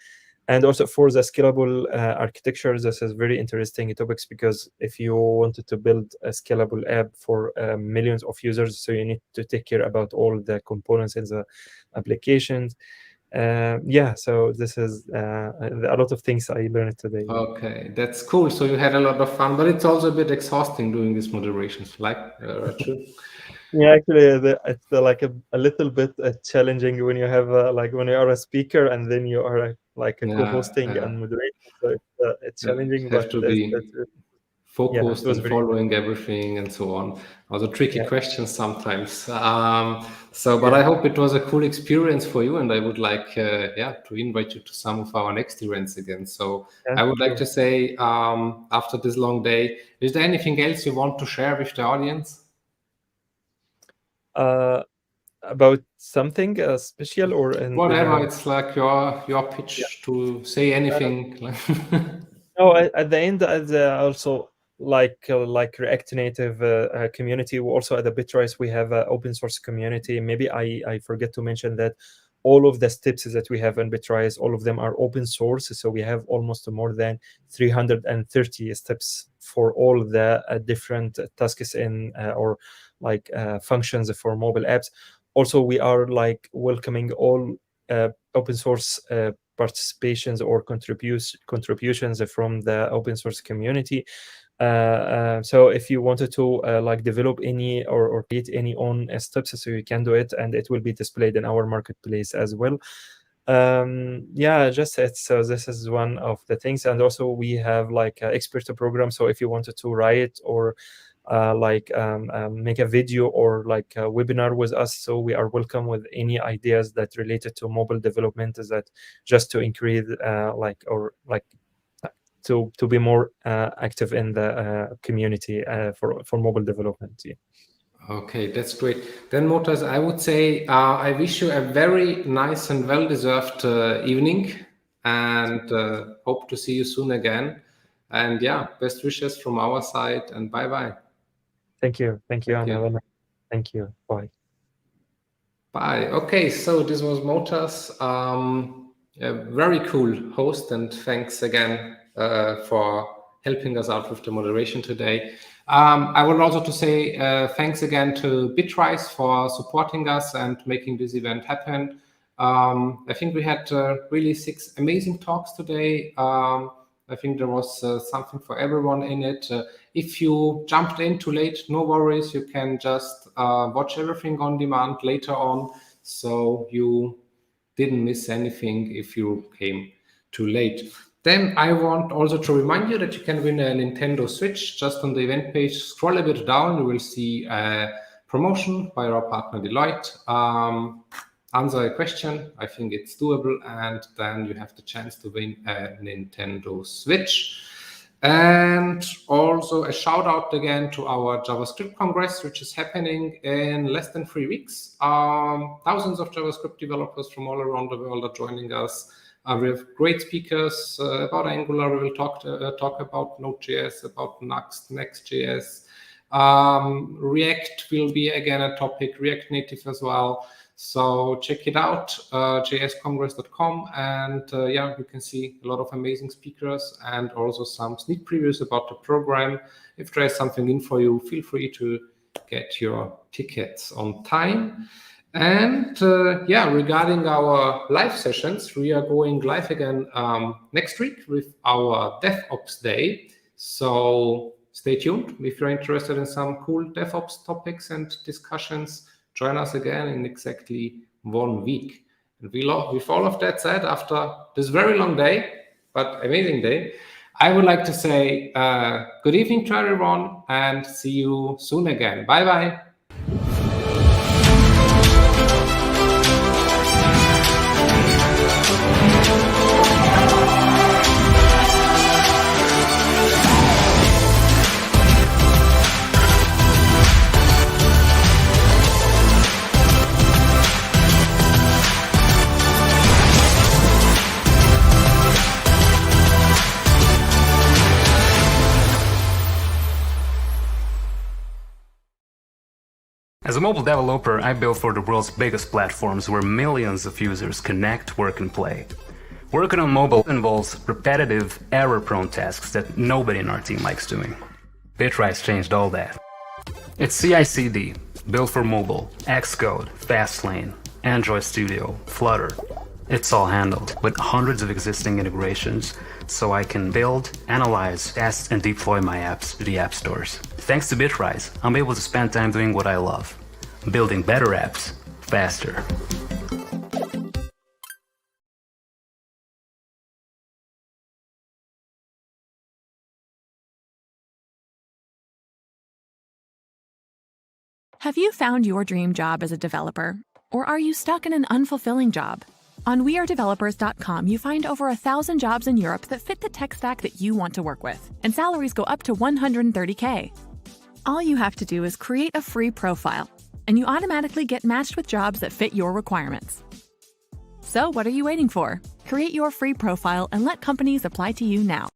And also for the scalable architecture, this is very interesting topics, because if you wanted to build a scalable app for millions of users, so you need to take care about all the components in the applications. Yeah, so this is a lot of things I learned today. Okay, that's cool. So you had a lot of fun, but it's also a bit exhausting doing these moderations, like true. Yeah, actually, it's like a little bit challenging when you have like when you are a speaker and then you are like a co-hosting and moderating. So it's challenging, have but to be focused it was and very following everything and so on. Also tricky questions sometimes. But Yeah. I hope it was a cool experience for you, and I would like to invite you to some of our next events again. So I would like to say, after this long day, is there anything else you want to share with the audience? About something special or in Whatever, general? it's like your pitch to say anything. No, at the end, also like React Native community. Also at the Bitrise, we have an open source community. Maybe I forget to mention that all of the steps that we have in Bitrise, all of them are open source. So we have almost more than 330 steps for all the different tasks in or like functions for mobile apps. Also, we are like welcoming all open source participations or contributions from the open source community. So if you wanted to like develop any or create any own steps, so you can do it, and it will be displayed in our marketplace as well. Yeah, just so this is one of the things. And also we have like an expert program, so if you wanted to write or make a video or like a webinar with us, so we are welcome with any ideas that related to mobile development, is that just to increase to be more active in the community for mobile development. Yeah. Okay, that's great. Then, Moataz, I would say I wish you a very nice and well-deserved evening, and hope to see you soon again. And yeah, best wishes from our side, and bye-bye. Thank you. Thank you, Anna. Thank you. Bye. Bye. Okay, so this was Moataz, a very cool host, and thanks again for helping us out with the moderation today. I would also to say thanks again to Bitrise for supporting us and making this event happen. I think we had really 6 amazing talks today. I think there was something for everyone in it. If you jumped in too late, no worries. You can just watch everything on demand later on, so you didn't miss anything if you came too late. Then I want also to remind you that you can win a Nintendo Switch. Just on the event page, scroll a bit down, you will see a promotion by our partner Deloitte. Answer a question, I think it's doable, and then you have the chance to win a Nintendo Switch. And also a shout out again to our JavaScript Congress, which is happening in less than 3 weeks. Thousands of JavaScript developers from all around the world are joining us. We have great speakers about Angular. We will talk about Node.js, about Next.js. React will be again a topic, React Native as well. So check it out, jscongress.com, and you can see a lot of amazing speakers and also some sneak previews about the program. If there is something in for you, feel free to get your tickets on time. And regarding our live sessions, we are going live again next week with our DevOps Day. So stay tuned. If you're interested in some cool DevOps topics and discussions, join us again in exactly 1 week. And with all of that said, after this very long day, but amazing day, I would like to say good evening to everyone and see you soon again. Bye-bye. As a mobile developer, I build for the world's biggest platforms where millions of users connect, work, and play. Working on mobile involves repetitive, error-prone tasks that nobody in our team likes doing. Bitrise changed all that. It's CI/CD, built for mobile, Xcode, Fastlane, Android Studio, Flutter. It's all handled with hundreds of existing integrations, so I can build, analyze, test, and deploy my apps to the app stores. Thanks to Bitrise, I'm able to spend time doing what I love, building better apps, faster. Have you found your dream job as a developer? Or are you stuck in an unfulfilling job? On WeAreDevelopers.com, you find over 1,000 jobs in Europe that fit the tech stack that you want to work with, and salaries go up to $130K. All you have to do is create a free profile, and you automatically get matched with jobs that fit your requirements. So what are you waiting for? Create your free profile and let companies apply to you now.